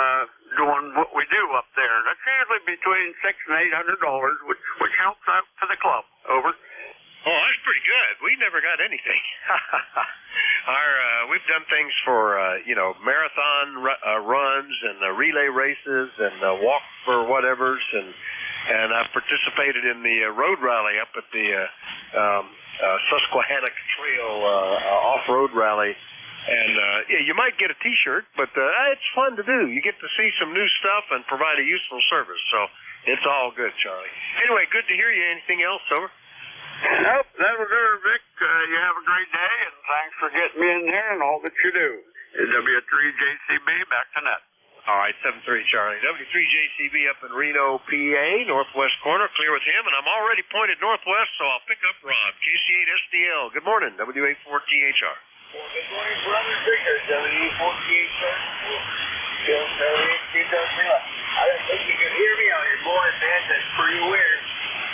doing what we do up there. That's usually between $600 and $800, which helps out for the club. Over. Oh, that's pretty good. We never got anything. We've done things for marathon runs and relay races and walk for whatevers, and I've participated in the road rally up at the Susquehannock Trail off-road rally. And you might get a T-shirt, but it's fun to do. You get to see some new stuff and provide a useful service. So it's all good, Charlie. Anyway, good to hear you. Anything else, over? Nope, that'll do, Vic. You have a great day, and thanks for getting me in here and all that you do. W3JCB, back to net. All right, 7-3, Charlie. W3JCB up in Reno, PA, northwest corner, clear with him, and I'm already pointed northwest, so I'll pick up Rob. KC8SDL, good morning, W84THR. Well, good morning, brother Victor, W84THR. I didn't think you could hear me on your boy, man. That's pretty weird.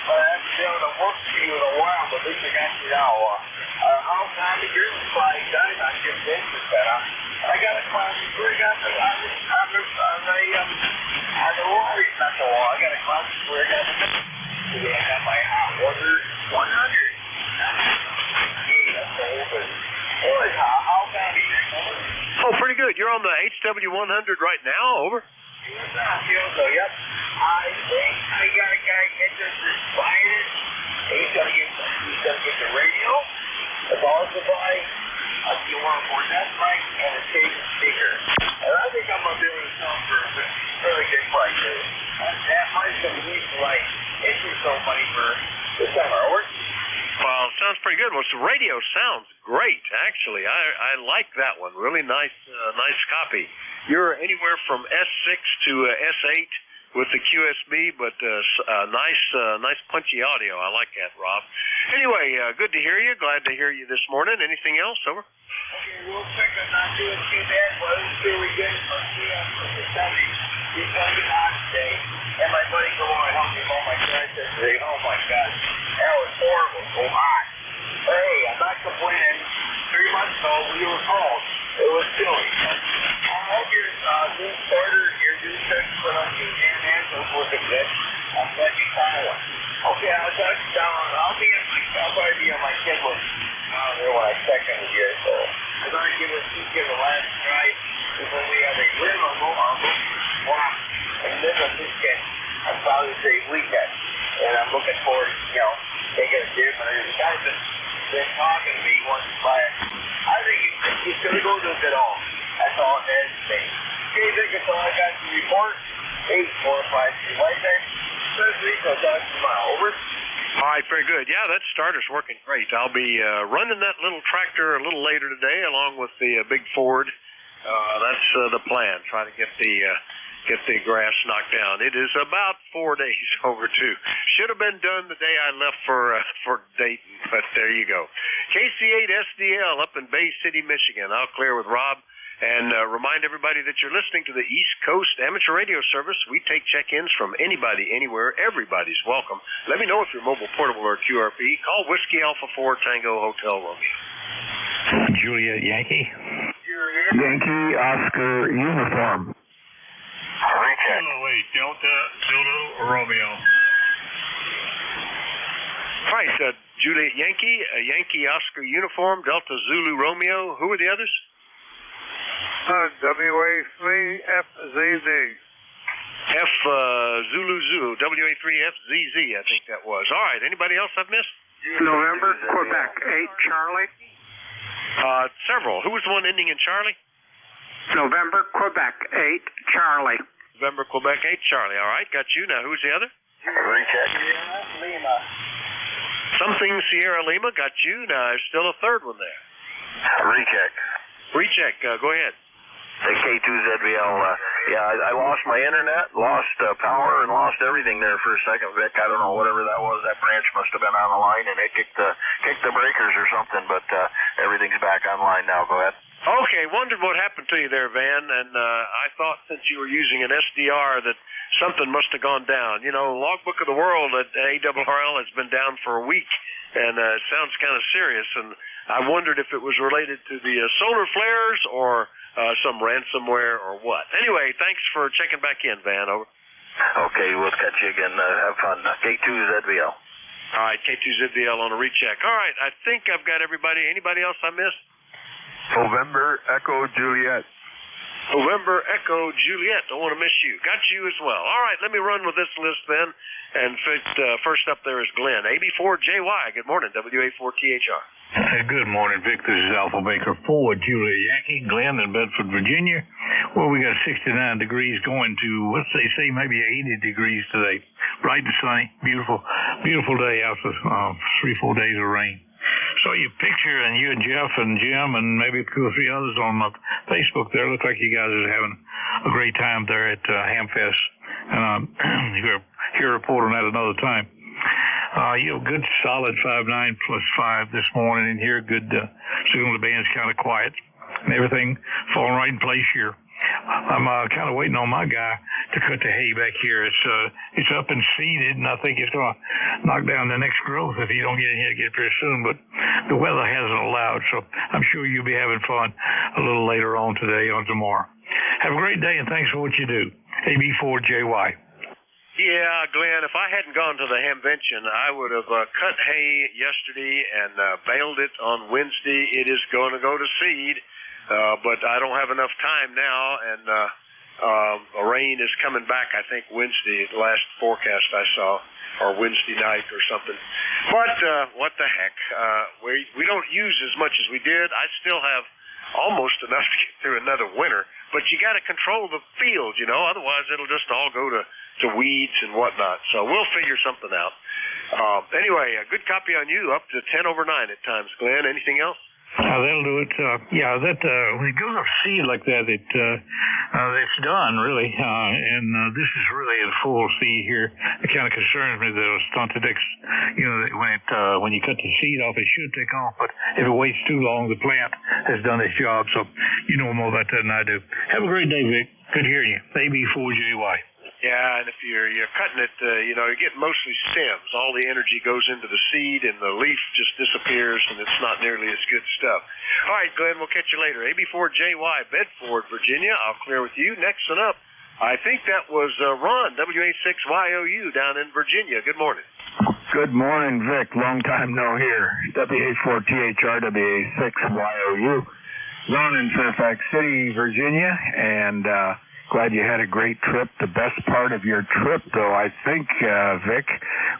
But I haven't been able to work for you in a while, but at least I got you now. How come you're flying down on your business, I got a class where I got the wall, not the wall. I got a class where I got I got my hot water 100. That's the whole thing. Boy, how come you? Oh, pretty good. You're on the HW100 right now, over. Yep. I think I got a guy interested in buying it. He's gonna get the radio, the power supply, a Q1 that's right, and a tape speaker. And I think I'm gonna be able to sell for a really good price. That money's gonna be used for like interest on money for the summer. Well, it sounds pretty good. Well, the radio sounds great, actually. I like that one. Really nice copy. You're anywhere from S6 to S8 with the QSB, but nice punchy audio. I like that, Rob. Anyway, good to hear you. Glad to hear you this morning. Anything else, over? Okay, real quick, I'm not doing too bad, but it was really good for the Sunday. He's going to get hot today. And my buddy go on and help me mow my grass yesterday. Oh my God, that was horrible, so hot. Hey, I'm not complaining. 3 months ago, we were cold. It was silly. I hope your new starter, your new search put on your hand was working good. I'm glad you found one. Okay, I'll touch down. I'll probably be on my kid list there when I check in here. So I'm going to give it a last try before we have a real swap. And then on this weekend, I'm probably say weekend. And I'm looking forward to, taking a dip. And the guy's been talking to me once to buy it. I think he's going to go to it all. That's all it has to say. Okay, Vic, that's all I got to report. 8453 White Day. I'll talk to you tomorrow. Over. All right, very good. Yeah, that starter's working great. I'll be running that little tractor a little later today along with the big Ford. That's the plan, try to get the grass knocked down. It is about 4 days overdue. Should have been done the day I left for Dayton, but there you go. KC8SDL up in Bay City, Michigan. I'll clear with Rob. And remind everybody that you're listening to the East Coast Amateur Radio Service. We take check-ins from anybody, anywhere. Everybody's welcome. Let me know if you're mobile, portable, or QRP. Call Whiskey Alpha 4 Tango Hotel Romeo. Juliet Yankee. Yankee Oscar Uniform. Kilo 8 Delta Zulu Romeo. All right, Juliet Yankee, Yankee Oscar Uniform, Delta Zulu Romeo. Who are the others? WA3FZZ. Zulu Zulu, WA3FZZ, I think that was. All right, anybody else I've missed? November, Quebec, 8 Charlie. Several. Who was the one ending in Charlie? November, Quebec, 8 Charlie. November, Quebec, 8 Charlie. All right, got you. Now, who's the other? Lima. Something Sierra Lima, got you. Now, there's still a third one there. Recheck. Recheck. Go ahead. Hey, K2ZBL. I lost my internet, lost power, and lost everything there for a second, Vic. I don't know, whatever that was. That branch must have been on the line, and it kicked the breakers or something, but everything's back online now. Go ahead. Okay, wondered what happened to you there, Van, and I thought since you were using an SDR that something must have gone down. You know, Logbook of the World at ARRL has been down for a week, and it sounds kind of serious, and I wondered if it was related to the solar flares or some ransomware or what. Anyway, thanks for checking back in, Van. Over. Okay, we'll catch you again. Have fun. K2ZBL. All right, K2ZBL on a recheck. All right, I think I've got everybody. Anybody else I missed? November Echo Juliet. November Echo Juliet. Don't want to miss you. Got you as well. All right, let me run with this list then. And first up there is Glenn. AB4JY. Good morning, WA4THR. Good morning, Vic. This is Alpha Baker 4, Julia Yankee, Glenn in Bedford, Virginia. Well, we got 69 degrees going to, let's say maybe 80 degrees today. Bright and sunny. Beautiful day after 3-4 days of rain. Saw your picture, and you and Jeff and Jim and maybe 2 or 3 others on Facebook there. Look like you guys are having a great time there at Hamfest. And you're here report on that another time. You have a good solid 5.9 plus 5 this morning in here. Good signal to band's kind of quiet. And everything falling right in place here. I'm kind of waiting on my guy to cut the hay back here. It's up and seeded, and I think it's going to knock down the next growth if you don't get in here to get it pretty soon. But the weather hasn't allowed, so I'm sure you'll be having fun a little later on today or tomorrow. Have a great day, and thanks for what you do. AB4JY. Yeah, Glenn, if I hadn't gone to the Hamvention, I would have cut hay yesterday and baled it on Wednesday. It is going to go to seed. But I don't have enough time now, and rain is coming back, I think, Wednesday, the last forecast I saw, or Wednesday night or something. But what the heck? We don't use as much as we did. I still have almost enough to get through another winter, but you got to control the field, you know, otherwise it'll just all go to weeds and whatnot. So we'll figure something out. Anyway, a good copy on you, up to 10 over 9 at times, Glenn. Anything else? That'll do it. When it goes up seed like that, it's done really. And this is really in full seed here. It kind of concerns me that it was stunted. You know, when you cut the seed off, it should take off. But if it waits too long, the plant has done its job. So you know more about that than I do. Have a great day, Vic. Good hearing you. AB4JY. Yeah, and if you're cutting it, you know, you're getting mostly stems. All the energy goes into the seed, and the leaf just disappears, and it's not nearly as good stuff. All right, Glenn, we'll catch you later. AB4JY, Bedford, Virginia. I'll clear with you. Next one up, I think that was Ron, WA6YOU, down in Virginia. Good morning. Good morning, Vic. Long time no hear. WA4THR, WA6YOU. Ron in Fairfax City, Virginia, and glad you had a great trip. The best part of your trip, though, I think, Vic,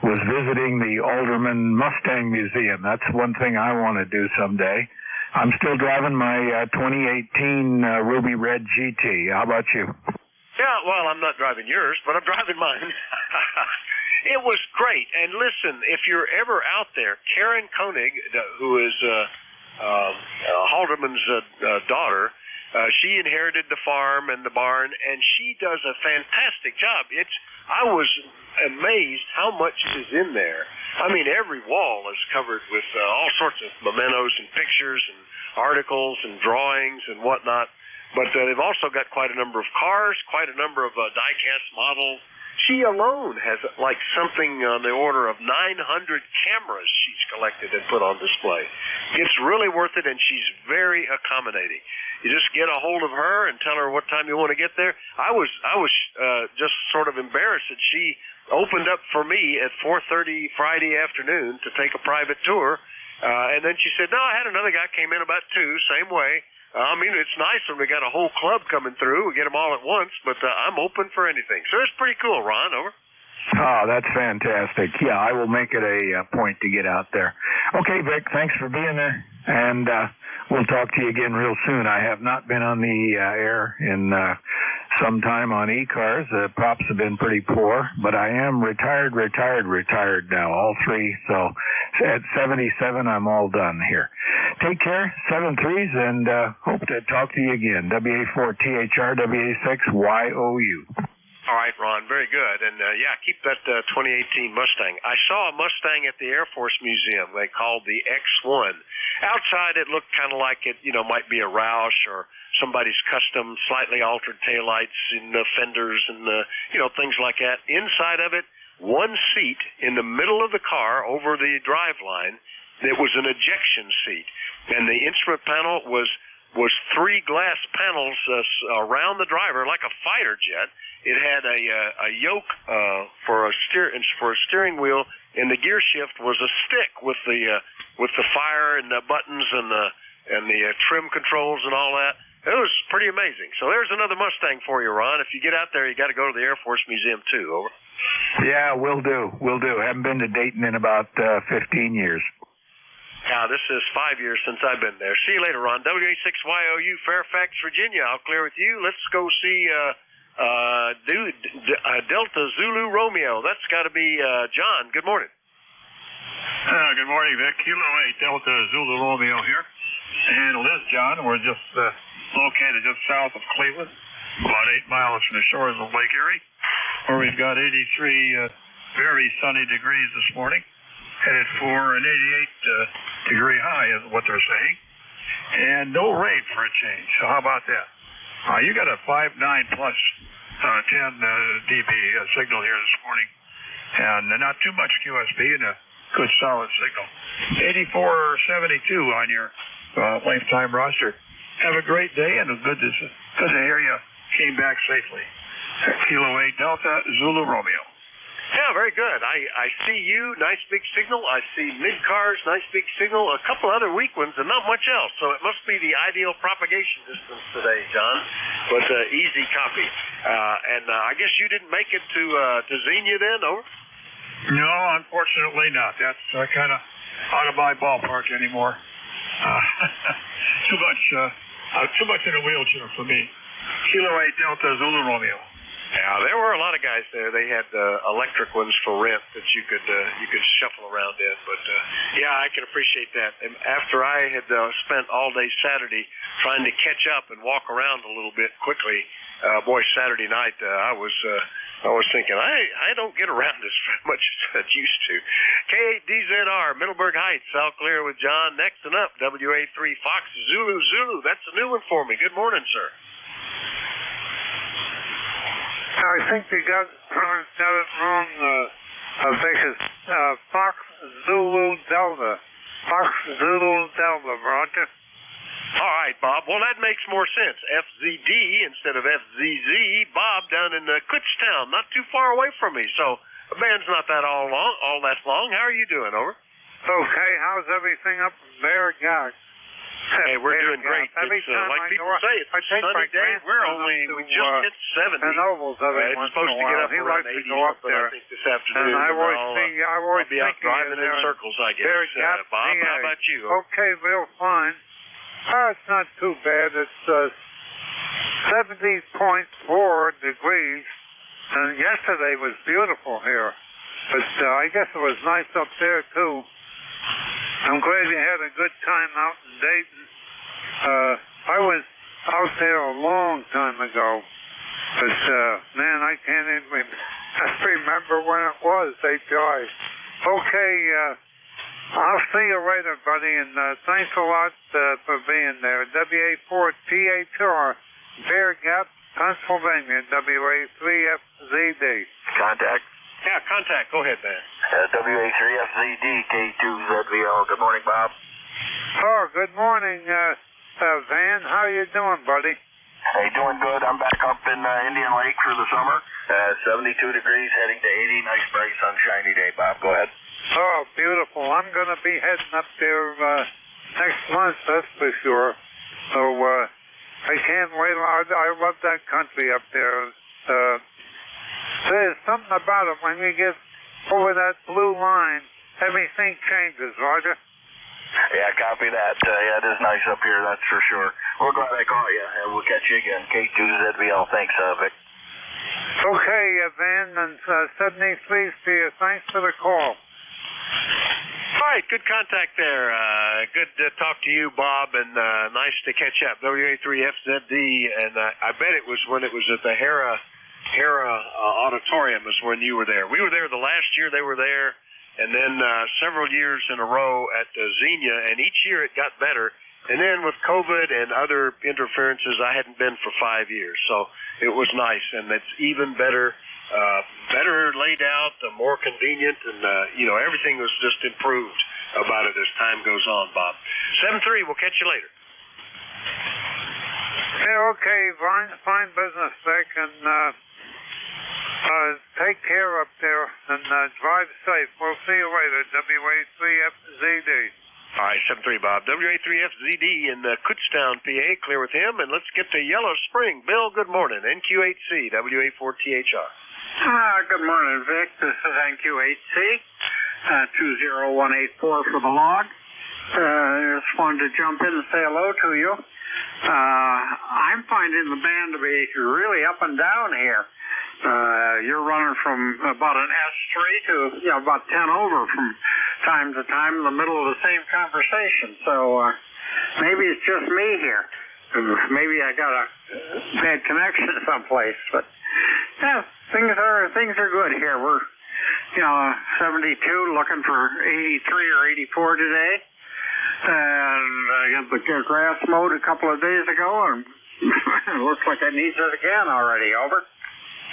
was visiting the Alderman Mustang Museum. That's one thing I want to do someday. I'm still driving my 2018 Ruby Red GT. How about you? Yeah, well, I'm not driving yours, but I'm driving mine. It was great. And listen, if you're ever out there, Karen Koenig, who is Halderman's daughter, she inherited the farm and the barn, and she does a fantastic job. I was amazed how much is in there. I mean, every wall is covered with all sorts of mementos and pictures and articles and drawings and whatnot. But they've also got quite a number of cars, quite a number of die-cast models. She alone has like something on the order of 900 cameras she's collected and put on display. It's really worth it, and she's very accommodating. You just get a hold of her and tell her what time you want to get there. I was just sort of embarrassed that she opened up for me at 4:30 Friday afternoon to take a private tour, and then she said, "No, I had another guy came in about 2, same way." I mean, it's nice when we got a whole club coming through. We get them all at once, but I'm open for anything. So it's pretty cool, Ron. Over. Oh, that's fantastic. Yeah, I will make it a point to get out there. Okay, Vic, thanks for being there, and we'll talk to you again real soon. I have not been on the air in some time on ECARS. The props have been pretty poor, but I am retired now, all three. So at 77, I'm all done here. Take care, 7-3s, and hope to talk to you again. WA4THR, WA6YOU. All right, Ron, very good. And, yeah, keep that 2018 Mustang. I saw a Mustang at the Air Force Museum they called the X1. Outside, it looked kind of like it, might be a Roush or somebody's custom, slightly altered taillights and the fenders and, things like that. Inside of it, one seat in the middle of the car over the drive line, it was an ejection seat. And the instrument panel was three glass panels around the driver like a fighter jet. It had a yoke for a steering wheel, and the gear shift was a stick with the fire and the buttons and the trim controls and all that. It was pretty amazing. So there's another Mustang for you, Ron. If you get out there, you got to go to the Air Force Museum too. Over. Yeah, will do. Haven't been to Dayton in about 15 years. Yeah, this is 5 years since I've been there. See you later, Ron. WA6YOU, Fairfax, Virginia. I'll clear with you. Let's go see Delta Zulu Romeo. That's got to be John. Good morning. Good morning, Vic. Kilo 8 Delta Zulu Romeo here. And it is John. We're just located just south of Cleveland, about 8 miles from the shores of Lake Erie, where we've got 83 very sunny degrees this morning, headed for an 88 degree high is what they're saying, and no rain for a change. So how about that? You got a 5.9 plus 10 dB signal here this morning, and not too much QSB and a good solid signal. 8472 on your lifetime roster. Have a great day, and good to hear you came back safely. Kilo 8 Delta Zulu Romeo. Yeah, very good. I see you, nice big signal. I see mid-cars, nice big signal. A couple other weak ones and not much else. So it must be the ideal propagation distance today, John. But easy copy. And I guess you didn't make it to Xenia then, over? No, unfortunately not. That's kind of out of my ballpark anymore. Too much in a wheelchair for me. Kilo 8 Delta Zulu Romeo. Yeah, there were a lot of guys there. They had electric ones for rent that you could shuffle around in. But yeah, I can appreciate that. And after I had spent all day Saturday trying to catch up and walk around a little bit quickly, Saturday night I was thinking I don't get around as much as I used to. K8DZR Middleburg Heights. I'll clear with John. Next and up, WA3 Fox Zulu. That's a new one for me. Good morning, sir. I think you got it wrong. I think it's Fox Zulu Delta. Fox Zulu Delta, Roger. All right, Bob. Well, that makes more sense. FZD instead of FZZ. Bob down in Kutztown, not too far away from me. So the band's not that all that long. How are you doing, over? Okay, how's everything up in Bear Gap? Hey, we're doing great. It's, like people say, it's a sunny day. We just hit 70. It's supposed to get up around 80 something, I think, this afternoon. And I'll be out driving in circles, I guess. Bob, how about you? Okay, real fine. It's not too bad. It's 70.4 degrees. And yesterday was beautiful here. But I guess it was nice up there, too. I'm glad you had a good time out in Dayton. I was out there a long time ago, but man, I can't even remember when it was they died. Okay, I'll see you later, buddy, and thanks a lot for being there. WA4THR, Bear Gap, Pennsylvania, WA3FZD. Contact. Yeah, contact. Go ahead, man. WA3FZD, K2ZVL. Good morning, Bob. Oh, good morning, Van. How you doing, buddy? Hey, doing good. I'm back up in Indian Lake for the summer. 72 degrees, heading to 80. Nice, bright, sunshiny day, Bob. Go ahead. Oh, beautiful. I'm going to be heading up there next month, that's for sure. So I can't wait. I love that country up there. There's something about it when you get over that blue line, everything changes, Roger. Yeah, copy that. Yeah, it is nice up here, that's for sure. We're glad I caught you, and we'll catch you again. K2ZBL. Thanks, Vic. Okay, Van and Sydney, please to you. Thanks for the call. All right, good contact there. Good to talk to you, Bob, and nice to catch up. WA3FZD, and I bet it was when it was at the Hera Auditorium is when you were there. We were there the last year they were there, and then several years in a row at Xenia, and each year it got better. And then with COVID and other interferences, I hadn't been for 5 years, so it was nice, and it's even better. Better laid out, more convenient, and everything was just improved about it as time goes on, Bob. 7-3, we'll catch you later. Yeah, okay, fine business, Vic, and take care up there and drive safe. We'll see you later, WA3FZD. All right, 7-3, Bob. WA3FZD in Kutztown, PA. Clear with him, and let's get to Yellow Spring. Bill, good morning. NQ8C, WA4THR. Good morning, Vic. This is NQ8C, 20184 for the log. Just wanted to jump in and say hello to you. I'm finding the band to be really up and down here. You're running from about an S3 to about 10 over from time to time in the middle of the same conversation. So maybe it's just me here. Maybe I got a bad connection someplace, but yeah, things are good here. We're 72, looking for 83 or 84 today, and I got the grass mowed a couple of days ago, and it looks like it needs it again already. Over.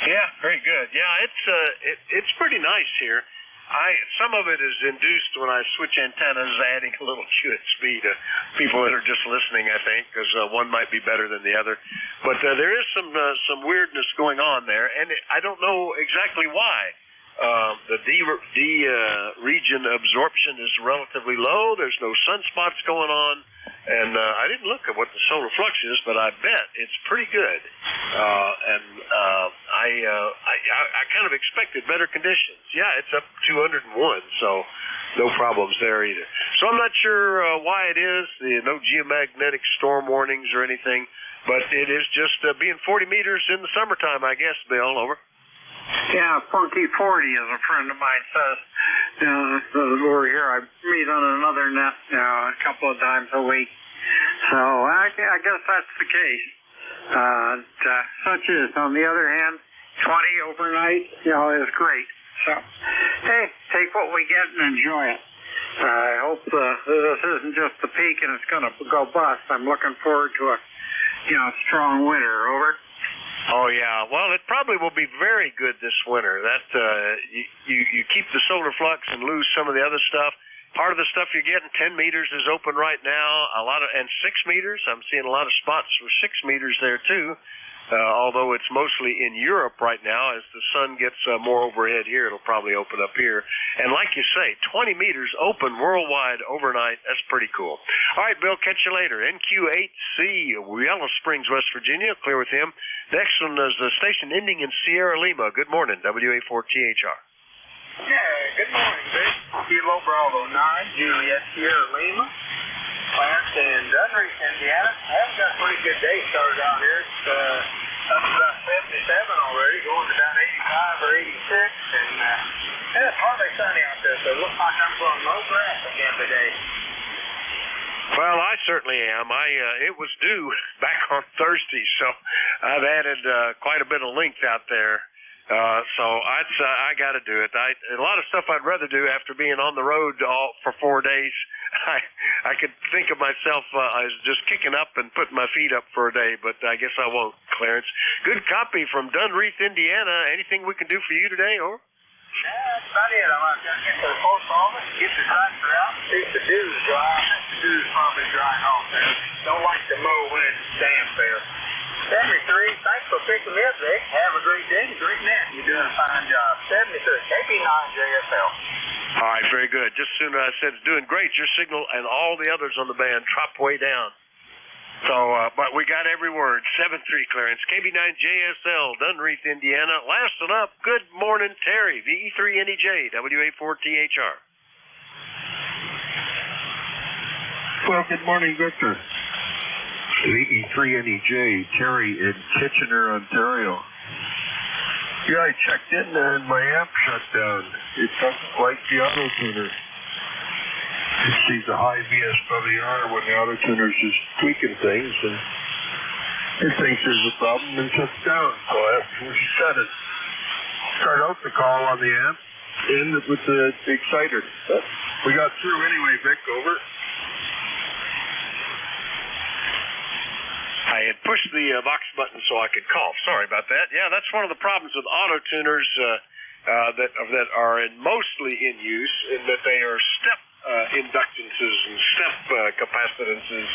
Yeah, very good. Yeah, it's pretty nice here. Some of it is induced when I switch antennas, adding a little QT speed to people that are just listening, I think, because one might be better than the other. But there is some weirdness going on there, and I don't know exactly why. The D region absorption is relatively low. There's no sunspots going on, and I didn't look at what the solar flux is, but I bet it's pretty good. I kind of expected better conditions. Yeah, it's up 201, so no problems there either. So I'm not sure why it is. No geomagnetic storm warnings or anything, but it is just being 40 meters in the summertime, I guess, Bill. Over. Yeah, Funky 40, as a friend of mine says. Over here, I meet on another net a couple of times a week. So I guess that's the case. Such is. On the other hand, 20 overnight, is great. So, hey, take what we get and enjoy it. I hope this isn't just the peak and it's going to go bust. I'm looking forward to a, strong winter. Over. Oh, yeah. Well, it probably will be very good this winter. That you keep the solar flux and lose some of the other stuff. Part of the stuff you're getting, 10 meters is open right now. And 6 meters. I'm seeing a lot of spots for 6 meters there too. Although it's mostly in Europe right now. As the sun gets more overhead here, it'll probably open up here. And like you say, 20 meters open worldwide overnight. That's pretty cool. All right, Bill, catch you later. NQ8C, Yellow Springs, West Virginia. Clear with him. Next one is the station ending in Sierra Lima. Good morning, WA4THR. Yeah, good morning, Vic. Kilo Bravo 9, Juliet Sierra Lima. Plants in Dunreef, Indiana. I haven't got a pretty good day started out here. It's up to about 77 already, going to about 85 or 86. And it's hardly sunny out there, so it looks like I'm going to mow grass again today. Well, I certainly am. It was due back on Thursday, so I've added quite a bit of length out there. So I got to do it. A lot of stuff I'd rather do after being on the road for 4 days. I could think of myself as just kicking up and putting my feet up for a day, but I guess I won't, Clarence. Good copy from Dunreef, Indiana. Anything we can do for you today, or? That's about it. I'm going to get to the post office, get the tractor out, see if the dew's dry. The dew's probably drying off there. Don't like to mow when it's damp there. 73, thanks for picking me up, Vic. Have a great day, great net. You're doing a fine job. 73, KB9JSL. All right, very good. Just as soon as I said it's doing great, your signal and all the others on the band dropped way down. So, but we got every word. 7-3 clearance. KB9JSL, Dunreef, Indiana. Last one up. Good morning, Terry. VE3NEJ, WA4THR. Well, good morning, Victor. 83NEJ, Terry in Kitchener, Ontario. Yeah, I checked in and my amp shut down. It doesn't like the auto tuner. It sees a high VSWR when the auto tuner's just tweaking things, and it thinks there's a problem and shuts down. So I have to reset it. Start out the call on the amp in with the exciter. But we got through anyway, Vic. Over. I had pushed the box button so I could call. Sorry about that. Yeah, that's one of the problems with auto tuners that are mostly in use, in that they are step inductances and step capacitances,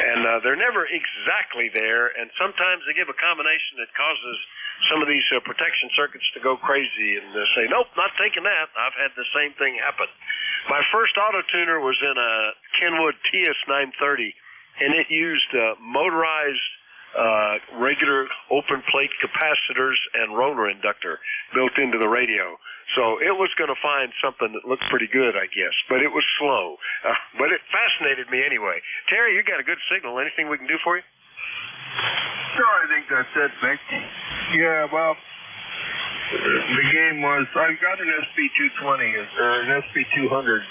and they're never exactly there, and sometimes they give a combination that causes some of these protection circuits to go crazy and say, nope, not taking that. I've had the same thing happen. My first auto tuner was in a Kenwood TS930, and it used motorized regular open plate capacitors and roller inductor built into the radio. So it was going to find something that looked pretty good, I guess, but it was slow. But it fascinated me anyway. Terry, you got a good signal. Anything we can do for you? No, I think that's it, Vic. Yeah, well, the game was, I got an SP220, or an SP200,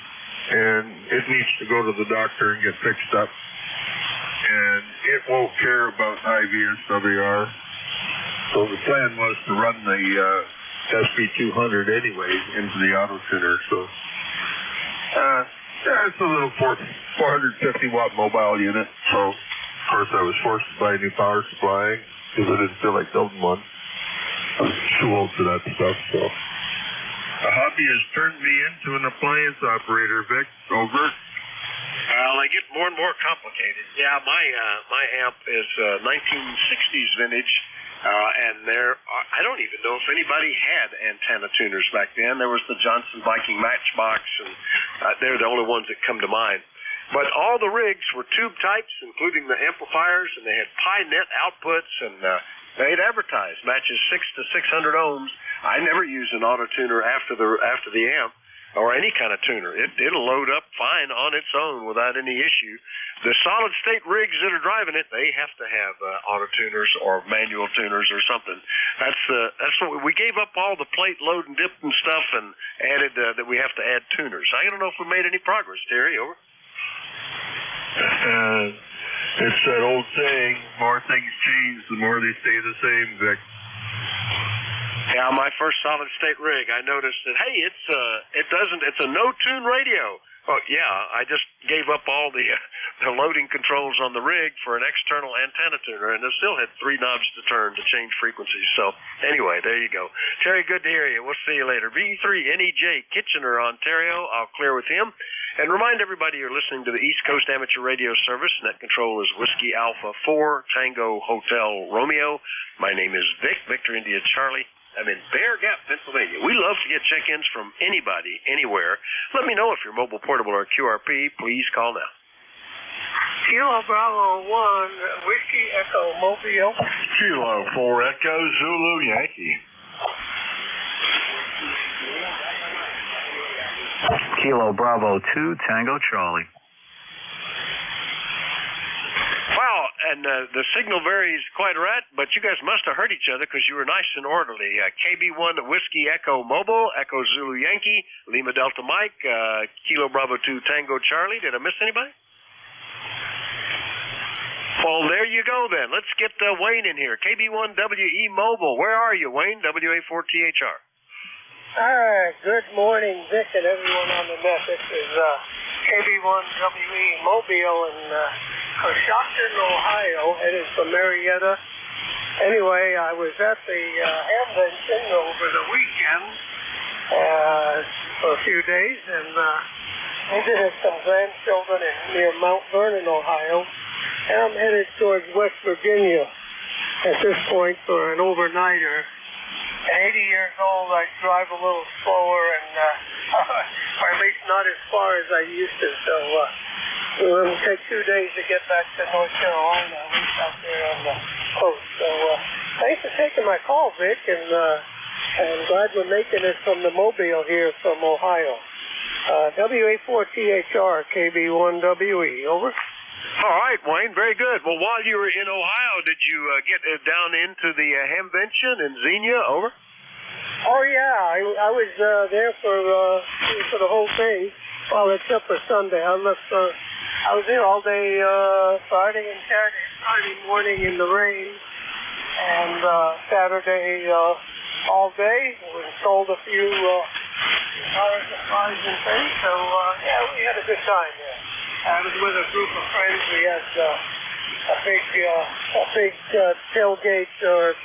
and it needs to go to the doctor and get fixed up. And it won't care about high VSWR. So the plan was to run the SP200 anyway into the auto tuner. So it's a little 450 watt mobile unit. So of course I was forced to buy a new power supply because I didn't feel like building one. I was too old for that stuff. So a hobby has turned me into an appliance operator, Vic. Over. Well, they get more and more complicated. Yeah, my amp is 1960s vintage, and I don't even know if anybody had antenna tuners back then. There was the Johnson Viking Matchbox, and they're the only ones that come to mind. But all the rigs were tube types, including the amplifiers, and they had Pi-Net outputs, and they'd advertise matches 6 to 600 ohms. I never used an auto tuner after the amp, or any kind of tuner. It'll load up fine on its own without any issue. The solid state rigs that are driving it, they have to have auto tuners or manual tuners or something. That's what we gave up all the plate load and dip and stuff and added that we have to add tuners. I don't know if we made any progress, Terry. Over. It's that old saying, more things change, the more they stay the same, Vic. Yeah, my first solid state rig, I noticed that, hey, it's a no-tune radio. Well, yeah, I just gave up all the loading controls on the rig for an external antenna tuner, and it still had 3 knobs to turn to change frequencies. So, anyway, there you go. Terry, good to hear you. We'll see you later. V3NEJ, Kitchener, Ontario. I'll clear with him. And remind everybody you're listening to the East Coast Amateur Radio Service. Net control is Whiskey Alpha 4, Tango Hotel Romeo. My name is Vic, Victor India Charlie. I'm in Bear Gap, Pennsylvania. We love to get check-ins from anybody, anywhere. Let me know if you're mobile, portable, or QRP. Please call now. Kilo Bravo 1, Whiskey Echo Mobile. Kilo 4 Echo Zulu Yankee. Kilo Bravo 2 Tango Charlie. Wow, and the signal varies quite a lot, but you guys must have heard each other because you were nice and orderly. KB1 Whiskey Echo Mobile, Echo Zulu Yankee, Lima Delta Mike, Kilo Bravo 2 Tango Charlie. Did I miss anybody? Well, there you go then. Let's get Wayne in here. KB1WE Mobile. Where are you, Wayne? WA4THR. All right. Good morning, Vic, and everyone on the net. This is KB1WE Mobile in Coshocton, Ohio, headed from Marietta. Anyway, I was at the Hamvention over the weekend for a few days, and visited some grandchildren near Mount Vernon, Ohio. And I'm headed towards West Virginia at this point for an overnighter. At 80 years old, I drive a little slower, and or at least not as far as I used to. So it will take 2 days to get back to North Carolina, at least out there on the coast. So thanks for taking my call, Vic, and I'm glad we're making it from the Mobile here from Ohio. WA4THR, KB1WE, over. All right, Wayne, very good. Well, while you were in Ohio, did you get down into the Hamvention in Xenia, over? Oh, yeah, I was there for the whole thing. Well, except for Sunday. I was there all day Friday and Saturday. Friday morning in the rain, and Saturday all day. We sold a few power supplies and things, so yeah, we had a good time there. I was with a group of friends. We had a big tailgate or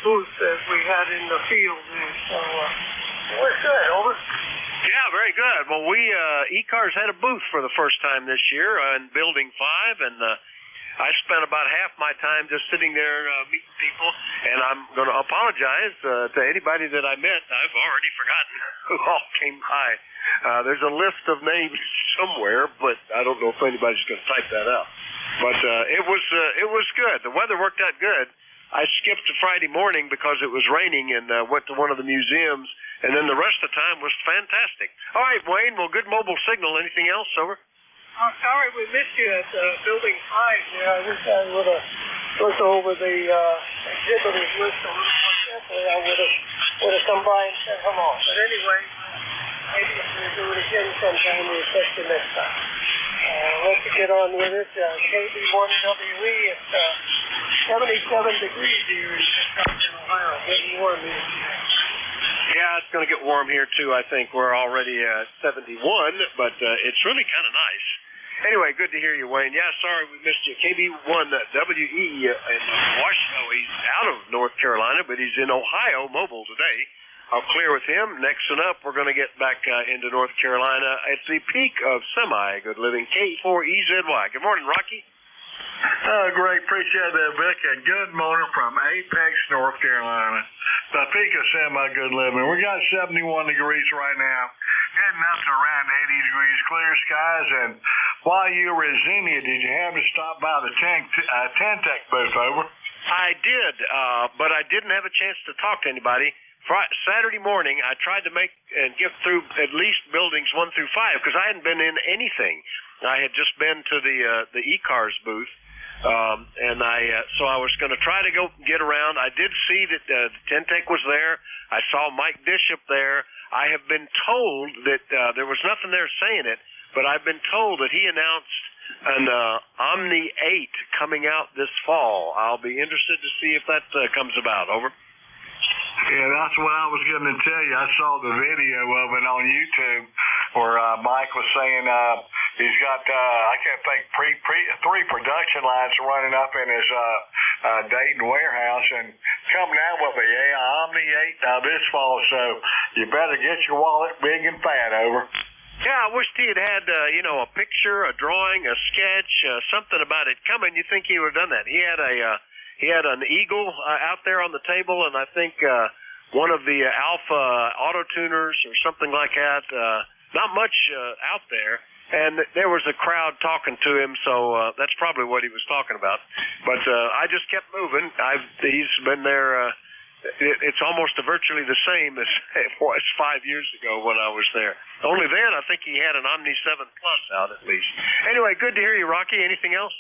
booth that we had in the field there, so it was good, over. Yeah, very good. Well, we ECARS had a booth for the first time this year in Building 5, and I spent about half my time just sitting there meeting people, and I'm going to apologize to anybody that I met. I've already forgotten who all came by. There's a list of names somewhere, but I don't know if anybody's going to type that out. But it was good. The weather worked out good. I skipped to Friday morning because it was raining and went to one of the museums, and then the rest of the time was fantastic. All right, Wayne, well, good mobile signal. Anything else, over? Oh, sorry we missed you at Building 5 there. I wish I would have looked over the exhibitors list a little more carefully. I would have come by and said hello. But anyway, maybe if we do it again sometime, we'll catch you next time. Let's get on with it. KB1WE, it's 77 degrees here in Wisconsin, Ohio. Getting warm here. Yeah, it's going to get warm here, too. I think we're already at 71, but it's really kind of nice. Anyway, good to hear you, Wayne. Yeah, sorry we missed you. KB1WE in Washington. He's out of North Carolina, but he's in Ohio mobile today. I'll clear with him. Next one up, we're going to get back into North Carolina at the peak of semi-good living, K4EZY. Good morning, Rocky. Great. Appreciate that, Vic. And good morning from Apex, North Carolina. The peak of semi-good living. We got 71 degrees right now. Getting up to around 80 degrees, clear skies. And while you were in Xenia, did you happen to stop by the Tantec booth, over? I did, but I didn't have a chance to talk to anybody. Saturday morning, I tried to make and get through at least buildings 1 through 5 because I hadn't been in anything. I had just been to the ECARS booth, so I was going to try to go get around. I did see that Tentec was there. I saw Mike Bishop there. I have been told that there was nothing there saying it, but I've been told that he announced an Omni 8 coming out this fall. I'll be interested to see if that comes about. Over. Yeah, that's what I was going to tell you. I saw the video of it on YouTube where Mike was saying he's got, I can't think, 3 production lines running up in his Dayton warehouse and coming out with a Omni 8 this fall. So you better get your wallet big and fat, over. Yeah, I wished he had a picture, a drawing, a sketch, something about it coming. You think he would have done that? He had an Eagle out there on the table, and I think one of the Alpha auto tuners or something like that. Not much out there, and there was a crowd talking to him, so that's probably what he was talking about. But I just kept moving. He's been there. It's almost virtually the same as it was 5 years ago when I was there. Only then, I think he had an Omni 7 Plus out at least. Anyway, good to hear you, Rocky. Anything else?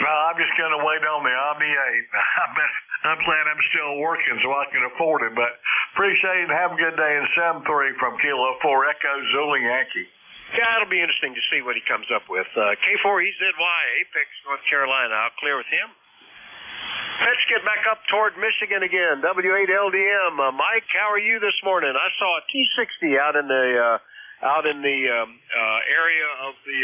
No, I'm just going to wait on the Omni 8. I'm glad I'm still working so I can afford it, but appreciate it and have a good day. In 7-3 from Kilo 4 Echo Zulu Yankee. Yeah, it'll be interesting to see what he comes up with. K4EZY, Apex, North Carolina. I'll clear with him. Let's get back up toward Michigan again. W8LDM. Mike, how are you this morning? I saw a T60 out in the area of the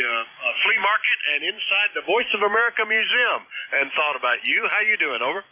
flea market and inside the Voice of America Museum, and thought about you. How you doing? Over.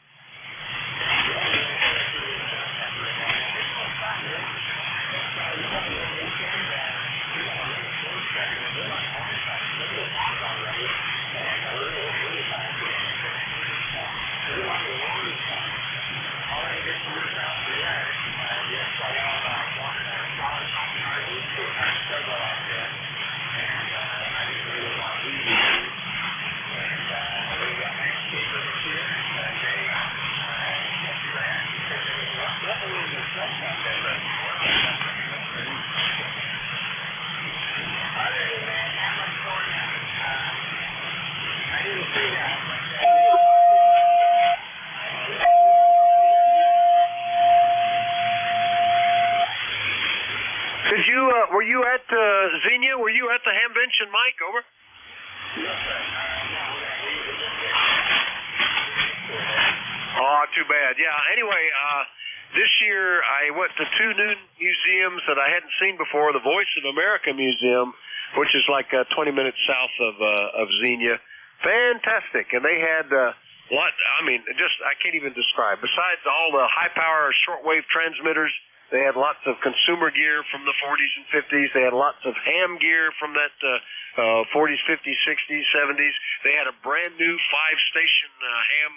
Were you at Xenia? Were you at the Hamvention, Mike? Over. Oh, too bad. Yeah. Anyway, this year I went to two new museums that I hadn't seen before. The Voice of America Museum, which is like 20 minutes south of Xenia. Fantastic, and they had I can't even describe. Besides all the high-power shortwave transmitters, they had lots of consumer gear from the 40s and 50s. They had lots of ham gear from that 40s, 50s, 60s, 70s. They had a brand-new 5-station ham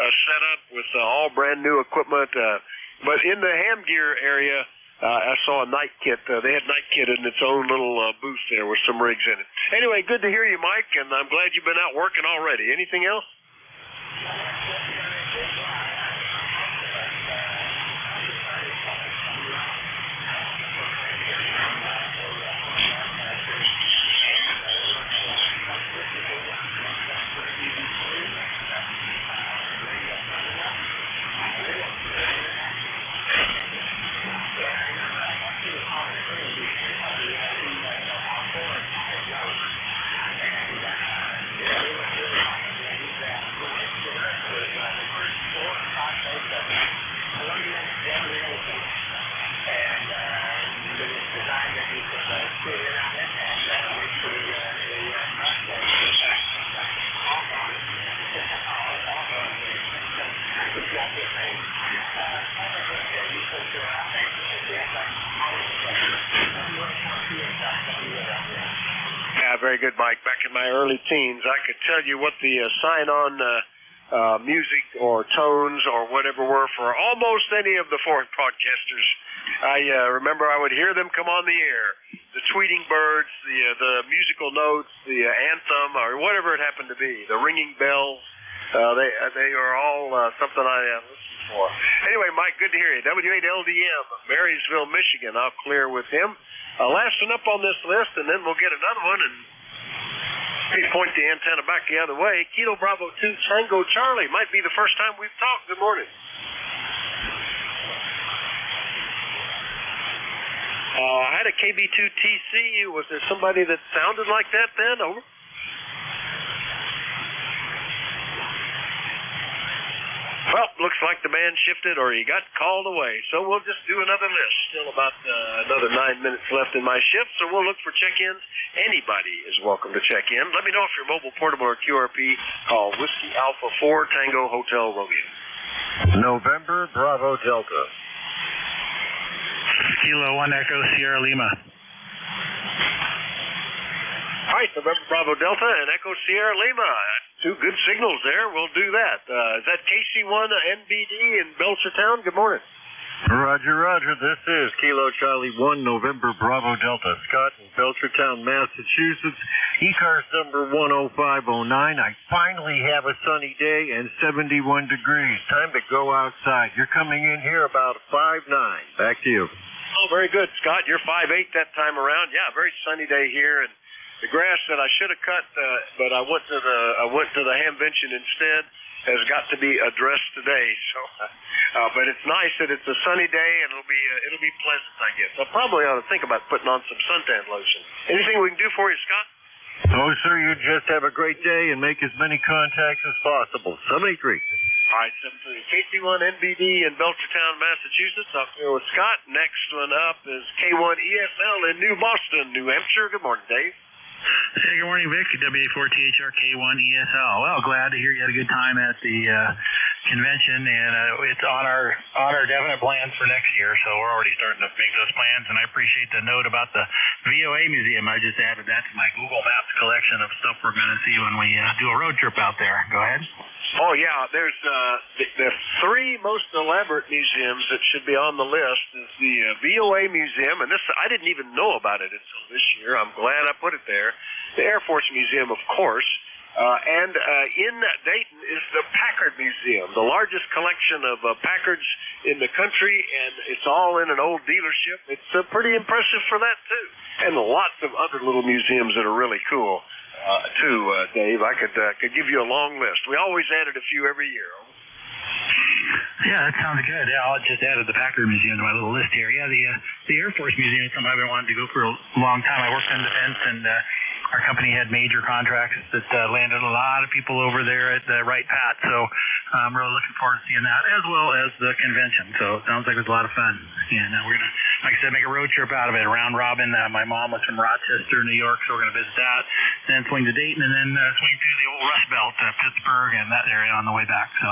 setup with all brand-new equipment. But in the ham gear area, I saw a night kit. They had night kit in its own little booth there with some rigs in it. Anyway, good to hear you, Mike, and I'm glad you've been out working already. Anything else? Very good, Mike. Back in my early teens, I could tell you what the sign-on music or tones or whatever were for almost any of the foreign broadcasters. I remember I would hear them come on the air. The Tweeting Birds, the musical notes, the anthem, or whatever it happened to be, the ringing bells. They are all something I listened for. Anyway, Mike, good to hear you. W8LDM, Marysville, Michigan. I'll clear with him. Last one up on this list, and then we'll get another one, and point the antenna back the other way. Kilo Bravo 2 Tango Charlie. Might be the first time we've talked. Good morning. I had a KB2TC. Was there somebody that sounded like that then? Over. Well, looks like the band shifted or he got called away. So we'll just do another list. Still about another 9 minutes left in my shift, so we'll look for check-ins. Anybody is welcome to check in. Let me know if you're mobile, portable, or QRP. Call Whiskey Alpha 4 Tango Hotel Romeo. November Bravo Delta. Kilo 1 Echo Sierra Lima. All right, November Bravo Delta and Echo Sierra Lima. Two good signals there. We'll do that. Is that KC1 NBD in Belchertown? Good morning. Roger, roger. This is Kilo Charlie 1 November Bravo Delta. Scott in Belchertown, Massachusetts. ECARS number 10509. I finally have a sunny day and 71 degrees. Time to go outside. You're coming in here about 5'9". Back to you. Oh, very good, Scott. You're 5'8" that time around. Yeah, very sunny day here. And the grass that I should have cut, but I went to the Hamvention instead, has got to be addressed today. So, but it's nice that it's a sunny day and it'll be pleasant, I guess. I probably ought to think about putting on some suntan lotion. Anything we can do for you, Scott? Oh, sir, you just have a great day and make as many contacts as possible. 73. All right, 73. KC1 NBD in Belchertown, Massachusetts. I'll clear with Scott. Next one up is K1 ESL in New Boston, New Hampshire. Good morning, Dave. Hey, good morning, Vic. WA4THR K1 ESL. Well, glad to hear you had a good time at the convention, and it's on our definite plans for next year, so we're already starting to make those plans, and I appreciate the note about the VOA Museum. I just added that to my Google Maps collection of stuff we're going to see when we do a road trip out there. Go ahead. Oh, yeah, there's the three most elaborate museums that should be on the list is the VOA Museum, and this I didn't even know about it until this year. I'm glad I put it there. The Air Force Museum, of course, and in Dayton is the Packard Museum, the largest collection of Packards in the country, and it's all in an old dealership. It's pretty impressive for that, too, and lots of other little museums that are really cool. Too, Dave. I could give you a long list. We always added a few every year. Yeah, that sounds good. Yeah, I'll just add the Packard Museum to my little list here. Yeah, the Air Force Museum is something I've been wanting to go for a long time. I worked in defense, and our company had major contracts that landed a lot of people over there at Wright Pat. So I'm really looking forward to seeing that, as well as the convention. So it sounds like it was a lot of fun. And we're going to, like I said, make a road trip out of it, round robin. My mom was from Rochester, New York, so we're going to visit that. Then swing to Dayton, and then swing through the old Rust Belt, Pittsburgh, and that area on the way back. So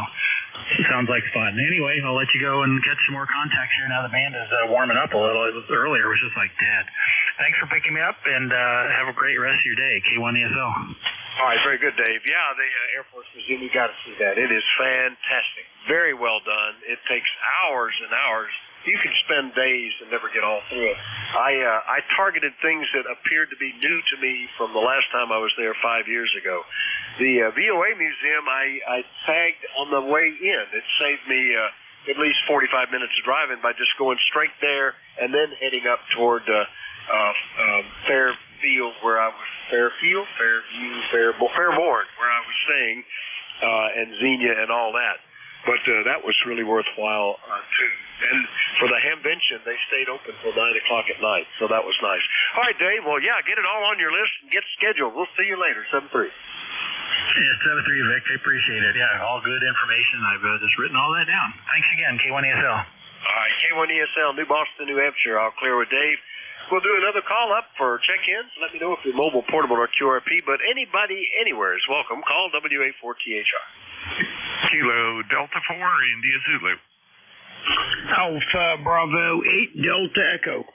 it sounds like fun. Anyway, I'll let you go and catch some more contacts here now the band is warming up a little. Earlier it was just like dead. Thanks for picking me up, and have a great rest of your day. K1ESL. All right, very good, Dave. Yeah, the Air Force Museum, you got to see that. It is fantastic. Very well done. It takes hours and hours. You can spend days and never get all through it. I targeted things that appeared to be new to me from the last time I was there 5 years ago. The VOA Museum, I tagged on the way in. It saved me at least 45 minutes of driving by just going straight there and then heading up toward Fairfield, where I was Fairborn, where I was staying, and Xenia and all that. But that was really worthwhile too. And for the Hamvention, they stayed open till 9 o'clock at night, so that was nice. All right, Dave. Well, yeah, get it all on your list and get scheduled. We'll see you later. 7-3. Yeah, 7-3, Vic. I appreciate it. Yeah, all good information. I've just written all that down. Thanks again, K1ESL. All right, K1ESL, New Boston, New Hampshire. I'll clear with Dave. We'll do another call up for check-ins. Let me know if you're mobile, portable, or QRP, but anybody anywhere is welcome. Call WA4THR. Kilo Delta 4, India Zulu. Alpha Bravo 8 Delta Echo. All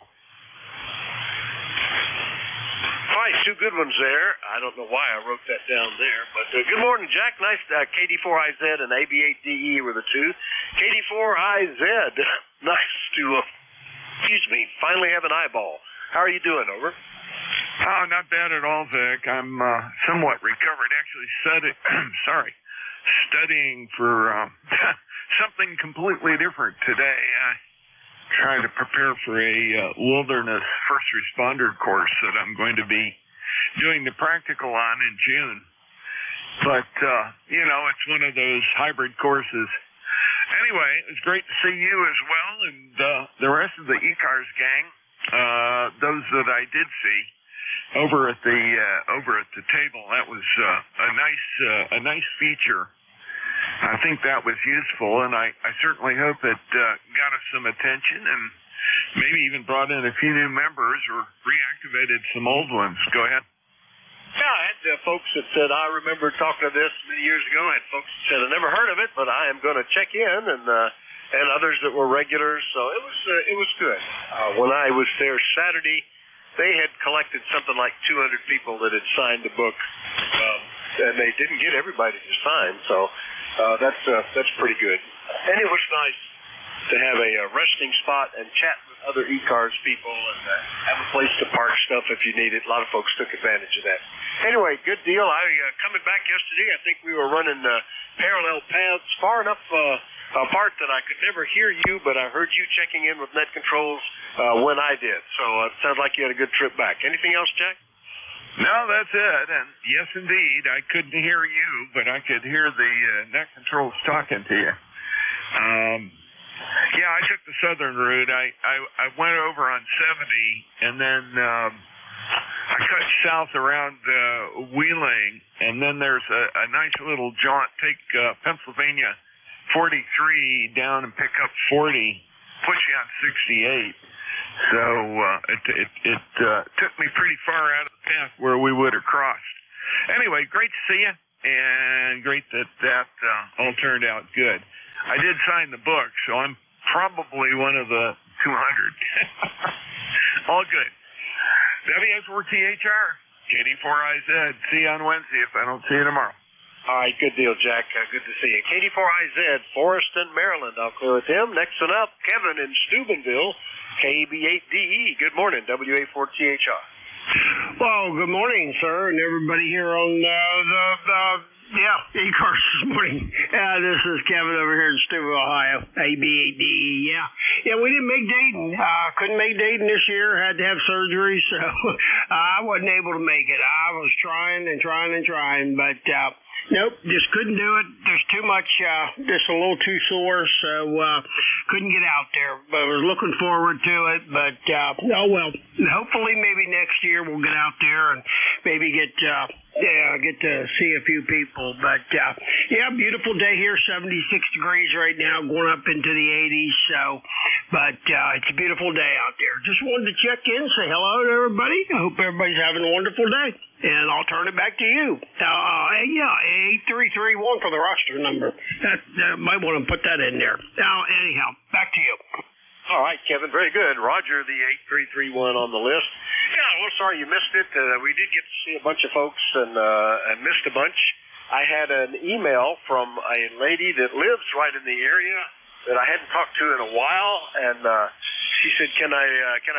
right, two good ones there. I don't know why I wrote that down there, but good morning, Jack. Nice. KD4IZ and AB8DE were the two. KD4IZ, nice to, finally have an eyeball. How are you doing, over? Oh, not bad at all, Vic. I'm somewhat recovered. Actually, studying for something completely different today. Trying to prepare for a wilderness first responder course that I'm going to be doing the practical on in June. But, it's one of those hybrid courses. Anyway, it's great to see you as well, and the rest of the ECARS gang, those that I did see over at the table. That was a nice feature. I think that was useful, and I certainly hope it got us some attention and maybe even brought in a few new members or reactivated some old ones. Go ahead. Yeah, I had folks that said, I remember talking to this many years ago. I had folks that said, I never heard of it, but I am going to check in, and others that were regulars. So it was good. When I was there Saturday, they had collected something like 200 people that had signed the book, and they didn't get everybody to sign. So that's pretty good. And it was nice to have a resting spot and chat with other ECARS people and have a place to park stuff if you need it. A lot of folks took advantage of that. Anyway, good deal. Coming back yesterday, I think we were running parallel paths far enough apart that I could never hear you, but I heard you checking in with net controls when I did. So it sounds like you had a good trip back. Anything else, Jack? No, that's it. And yes, indeed, I couldn't hear you, but I could hear the net controls talking to you. Yeah, I took the southern route. I went over on 70, and then I cut south around Wheeling, and then there's a nice little jaunt. Take Pennsylvania 43 down and pick up 40, push you on 68. So it took me pretty far out of the path where we would have crossed. Anyway, great to see you, and great that all turned out good. I did sign the book, so I'm probably one of the 200. All good. WA4THR, KD4IZ. See you on Wednesday if I don't see you tomorrow. All right, good deal, Jack. Good to see you. KD4IZ, Forreston, Maryland. I'll clear with him. Next one up, Kevin in Steubenville, KB8DE. Good morning, WA4THR. Well, good morning, sir, and everybody here on ECARS this morning. This is Kevin over here in Steubenville, Ohio, AB8DE. Yeah, we didn't make Dayton. Couldn't make Dayton this year. Had to have surgery, so I wasn't able to make it. I was trying, but Nope, just couldn't do it. There's too much, just a little too sore, so couldn't get out there. But I was looking forward to it. But oh well, hopefully maybe next year we'll get out there and maybe get to see a few people. But yeah, beautiful day here, 76 degrees right now, going up into the 80s. So, but it's a beautiful day out there. Just wanted to check in, say hello to everybody. I hope everybody's having a wonderful day. And I'll turn it back to you. Yeah, 8331 for the roster number. That might want to put that in there. Now, anyhow, back to you. All right, Kevin, very good. Roger, the 8331 on the list. Yeah, well, sorry you missed it. We did get to see a bunch of folks and missed a bunch. I had an email from a lady that lives right in the area that I hadn't talked to in a while, and she said, "Can I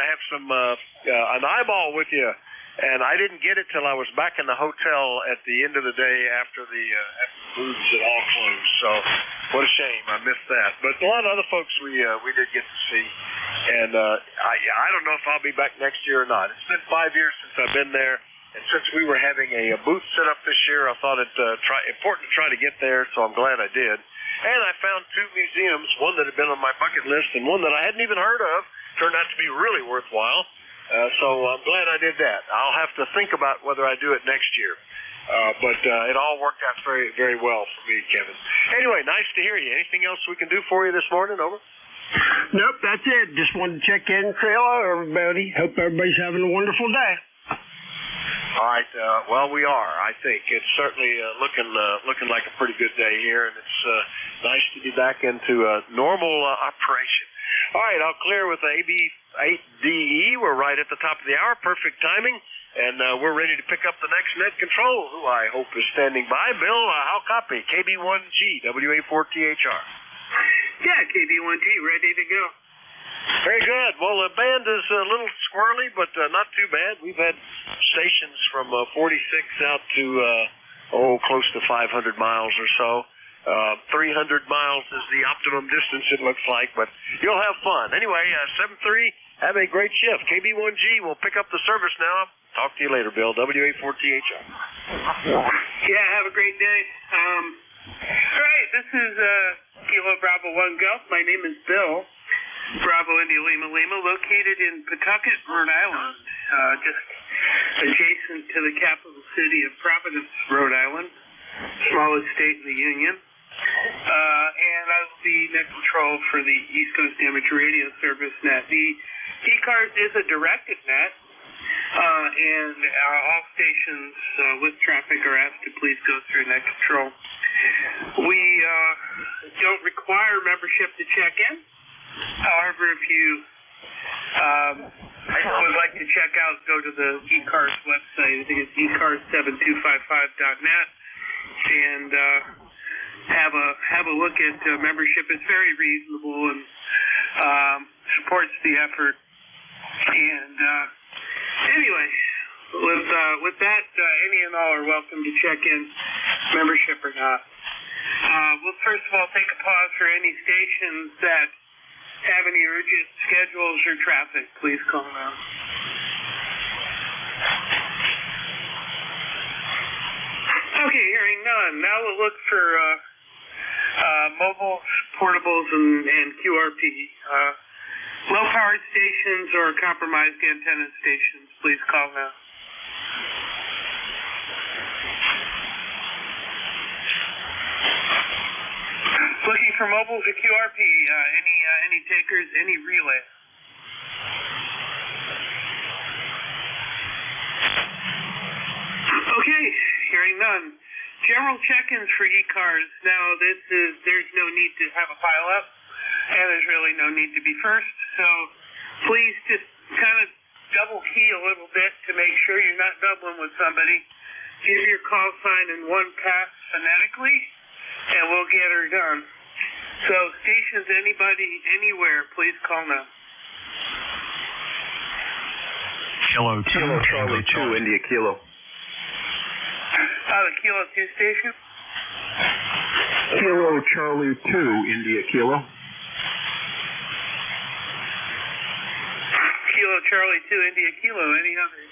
have some an eyeball with you?" And I didn't get it till I was back in the hotel at the end of the day after the booths had all closed. So what a shame, I missed that. But a lot of other folks we did get to see, and I don't know if I'll be back next year or not. It's been 5 years since I've been there, and since we were having a booth set up this year, I thought it important to try to get there. So I'm glad I did. And I found two museums, one that had been on my bucket list and one that I hadn't even heard of. Turned out to be really worthwhile. So I'm glad I did that. I'll have to think about whether I do it next year. But it all worked out very, very well for me, Kevin. Anyway, nice to hear you. Anything else we can do for you this morning? Over. Nope, that's it. Just wanted to check in, say hello, everybody. Hope everybody's having a wonderful day. All right. Well, we are. I think it's certainly looking like a pretty good day here, and it's nice to be back into normal operation. All right, I'll clear with the AB8DE. We're right at the top of the hour. Perfect timing. And we're ready to pick up the next net control, who I hope is standing by. Bill, how copy? KB1G, WA4THR. Yeah, KB1G, ready to go. Very good. Well, the band is a little squirrely, but not too bad. We've had stations from 46 out to, close to 500 miles or so. 300 miles is the optimum distance, it looks like, but you'll have fun. Anyway, 7-3, have a great shift. KB1G will pick up the service now. Talk to you later, Bill. WA4THR. Yeah, have a great day. All right, this is Kilo Bravo 1 Golf. My name is Bill. Bravo India Lima, located in Pawtucket, Rhode Island, just adjacent to the capital city of Providence, Rhode Island, smallest state in the Union. And I will be net control for the East Coast Amateur Radio Service net. The ECARS is a directed net, and all stations with traffic are asked to please go through net control. We don't require membership to check in. However, if you would like to check out, go to the ECARS website. I think it's ECARS7255.net, and have a look at membership. It's very reasonable and supports the effort. And anyway, with that, any and all are welcome to check in, membership or not. We'll first of all take a pause for any stations that have any urgent schedules or traffic. Please call now. Okay, hearing none. Now we'll look for mobile, portables, and QRP. Low-powered stations or compromised antenna stations. Please call now. Looking for mobiles or QRP. Any takers? Any relay? Okay, hearing none. General check-ins for ECARS. Now, there's no need to have a pile-up, and there's really no need to be first. So please just kind of double key a little bit to make sure you're not doubling with somebody. Give your call sign in one pass phonetically, and we'll get her done. So stations, anybody, anywhere, please call now. Kilo Charlie 2, India Kilo. The Kilo 2 station? Kilo Charlie 2, India Kilo. Kilo Charlie 2, India Kilo, any other?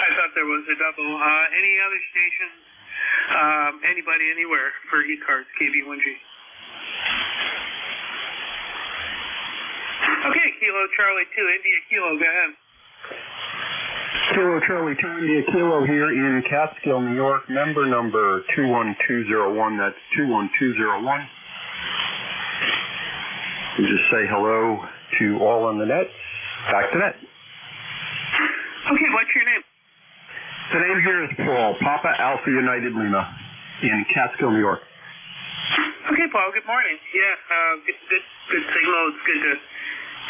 I thought there was a double. Any other stations? Anybody anywhere for ECARS KB1G? Okay, Kilo Charlie 2 India Kilo, go ahead. Kilo Charlie 2 India Kilo here in Catskill, New York, member number 21201. That's 21201. And just say hello to all on the net. Back to net. Okay, what's your name? The name here is Paul, Papa Alpha United Lima in Catskill, New York. Okay, Paul, good morning. Yeah, good signal. It's good to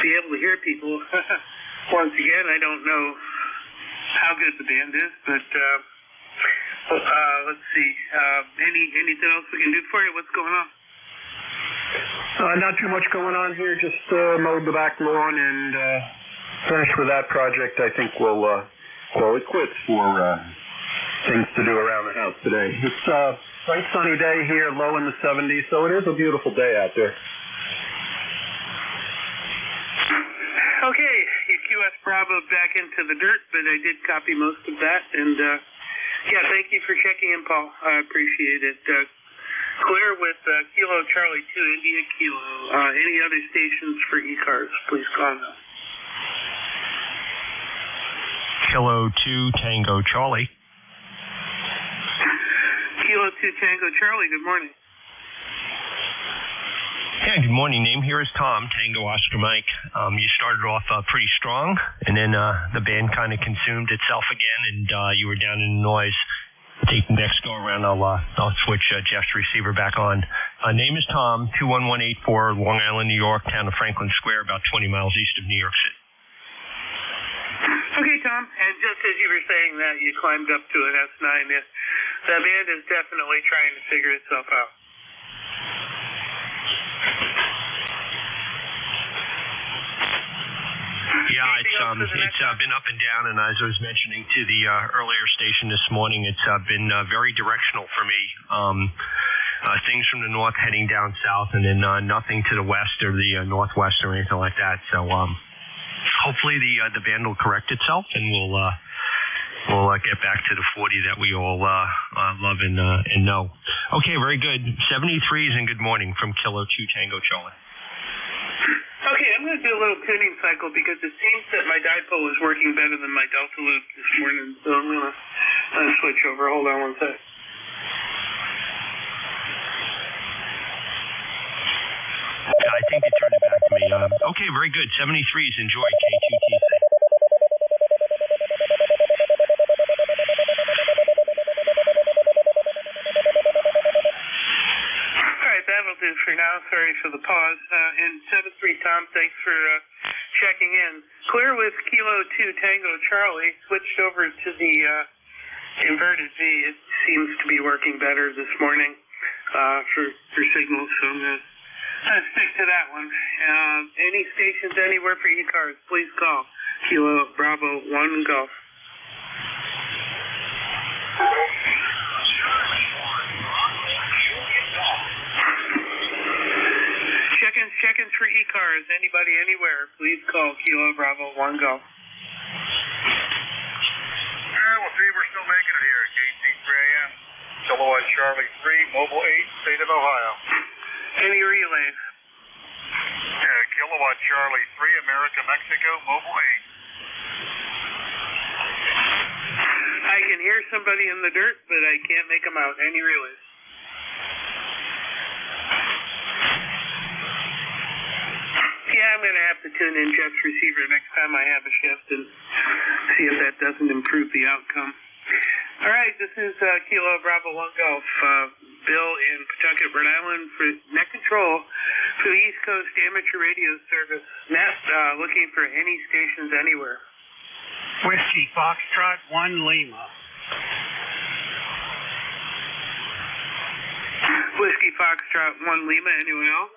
be able to hear people. Once again, I don't know how good the band is, but let's see. Anything else we can do for you? What's going on? Not too much going on here. Just mowed the back lawn and finished with that project. I think we'll call it quits for things to do around the house today. It's a bright sunny day here, low in the 70s, so it is a beautiful day out there. Okay, QS Bravo back into the dirt, but I did copy most of that, and yeah, thank you for checking in, Paul. I appreciate it. Clear with Kilo Charlie 2 India Kilo. Any other stations for ECARS, please call them. Kilo 2 Tango Charlie. Kilo 2 Tango Charlie, good morning. Yeah, good morning. Name here is Tom, Tango Oscar Mike. You started off pretty strong, and then the band kind of consumed itself again, and you were down in the noise. Take the next go around, I'll switch Jeff's receiver back on. Name is Tom, 21184, Long Island, New York, town of Franklin Square, about 20 miles east of New York City. Okay, Tom, and just as you were saying that, you climbed up to an S9. The band is definitely trying to figure itself out. Yeah, it's been up and down, and as I was mentioning to the earlier station this morning, it's been very directional for me. Things from the north heading down south, and then nothing to the west or the northwest or anything like that. So hopefully the band will correct itself, and we'll get back to the 40 that we all love and know. Okay, very good. 73s and good morning from Kilo 2 Tango Charlie. Okay, I'm going to do a little tuning cycle because it seems that my dipole is working better than my delta loop this morning, so I'm going to switch over. Hold on one sec. I think you turned it back to me. Okay, very good. 73s. Enjoy K2TC. That'll do for now. Sorry for the pause. And 73 Tom, thanks for checking in. Clear with Kilo 2 Tango Charlie. Switched over to the inverted V. It seems to be working better this morning for signals, so I'm going to stick to that one. Any stations anywhere for ECARS, please call. Kilo Bravo 1 Golf. Check-ins for ECARS. Anybody, anywhere, please call Kilo Bravo 1 Golf. We'll see. We're still making it here at gate 3 a.m. Kilowatt Charlie 3, Mobile 8, State of Ohio. Any relays? Kilowatt Charlie 3, America, Mexico, Mobile 8. I can hear somebody in the dirt, but I can't make them out. Any relays? Yeah, I'm going to have to tune in Jeff's receiver next time I have a shift and see if that doesn't improve the outcome. All right, this is Kilo Bravo 1 Golf. Bill in Pawtucket, Rhode Island for net control for the East Coast Amateur Radio Service. Net, looking for any stations anywhere. Whiskey Foxtrot 1 Lima. Whiskey Foxtrot 1 Lima. Anyone else?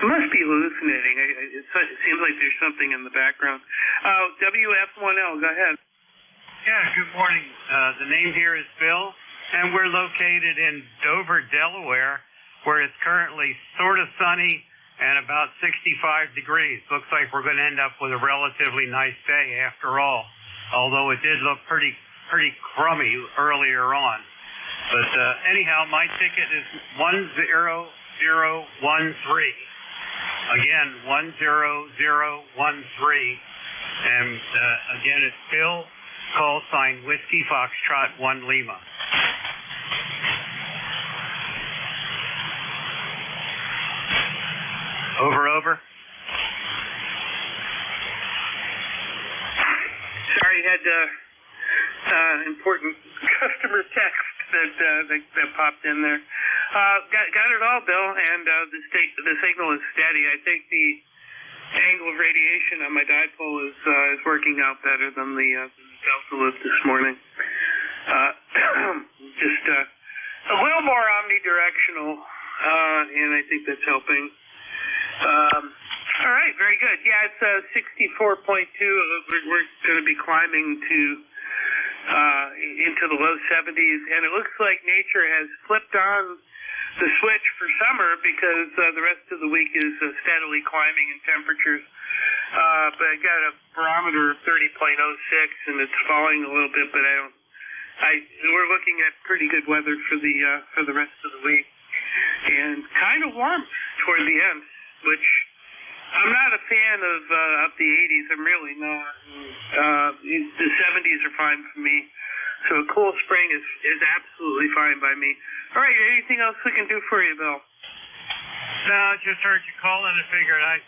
I must be hallucinating. It seems like there's something in the background. WF1L, go ahead. Yeah, good morning. The name here is Bill, and we're located in Dover, Delaware, where it's currently sort of sunny and about 65 degrees. Looks like we're going to end up with a relatively nice day after all, although it did look pretty crummy earlier on. But anyhow, my ticket is 10013. Again, 10013. And again, it's Bill, call sign Whiskey Foxtrot 1 Lima. Over. Sorry, had important customer text that popped in there. Got it all, Bill, and the signal is steady. I think the angle of radiation on my dipole is working out better than the Delta loop this morning. Just a little more omnidirectional, and I think that's helping. All right, very good. Yeah, it's 64.2. We're going to be climbing to into the low 70s, and it looks like nature has flipped on the switch for summer because the rest of the week is steadily climbing in temperatures. But I got a barometer of 30.06, and it's falling a little bit. But we're looking at pretty good weather for the rest of the week, and kind of warm toward the end, which I'm not a fan of up the 80s. I'm really not. The 70s are fine for me. So a cool spring is absolutely fine by me. All right, anything else we can do for you, Bill? No, I just heard you calling and figured I'd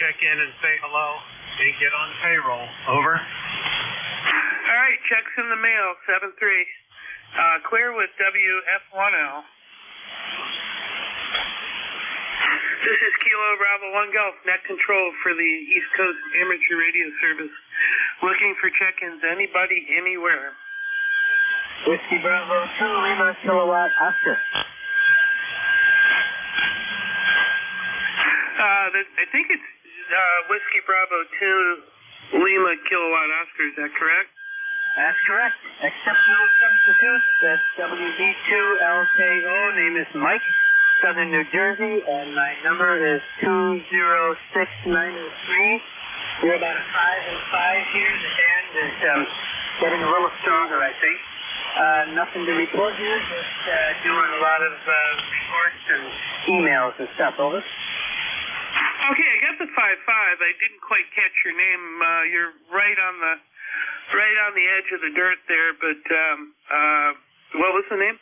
check in and say hello and get on the payroll. Over. All right, checks in the mail, 7-3. Clear with WF1L. This is Kilo Bravo 1 Golf, net control for the East Coast Amateur Radio Service. Looking for check-ins, anybody, anywhere. Whiskey Bravo 2 Lima Kilowatt Oscar. I think it's Whiskey Bravo 2 Lima Kilowatt Oscar, is that correct? That's correct. Exceptional substitute. That's WB2LKO. Name is Mike, Southern New Jersey, and my number is 20693. We're about a 5 and 5 here. The band is getting a little stronger, I think. Nothing to report here, just doing a lot of reports and emails and stuff. Over. Okay, I got the 5-5. I didn't quite catch your name. You're right on the edge of the dirt there, but what was the name?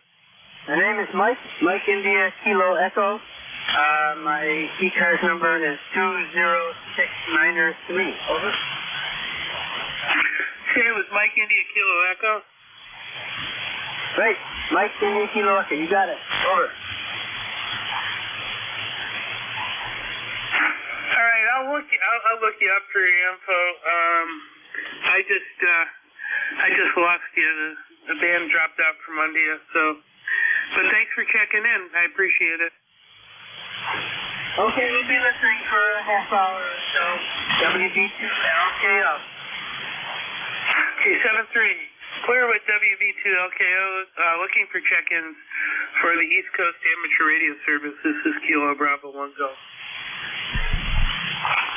The name is Mike India Kilo Echo. My ECARS number is 20693. Over. Okay, it was Mike India Kilo Echo. Right, Mike India Kilo Echo. You got it. Over. All right, I'll look you up for your info. I just lost you. The band dropped out from under you. But thanks for checking in. I appreciate it. Okay, we'll be listening for a half hour or so. WB2LKO. Okay, 7-3. Clear with WB2LKO. Looking for check-ins for the East Coast Amateur Radio Service. This is Kilo Bravo 1 Golf.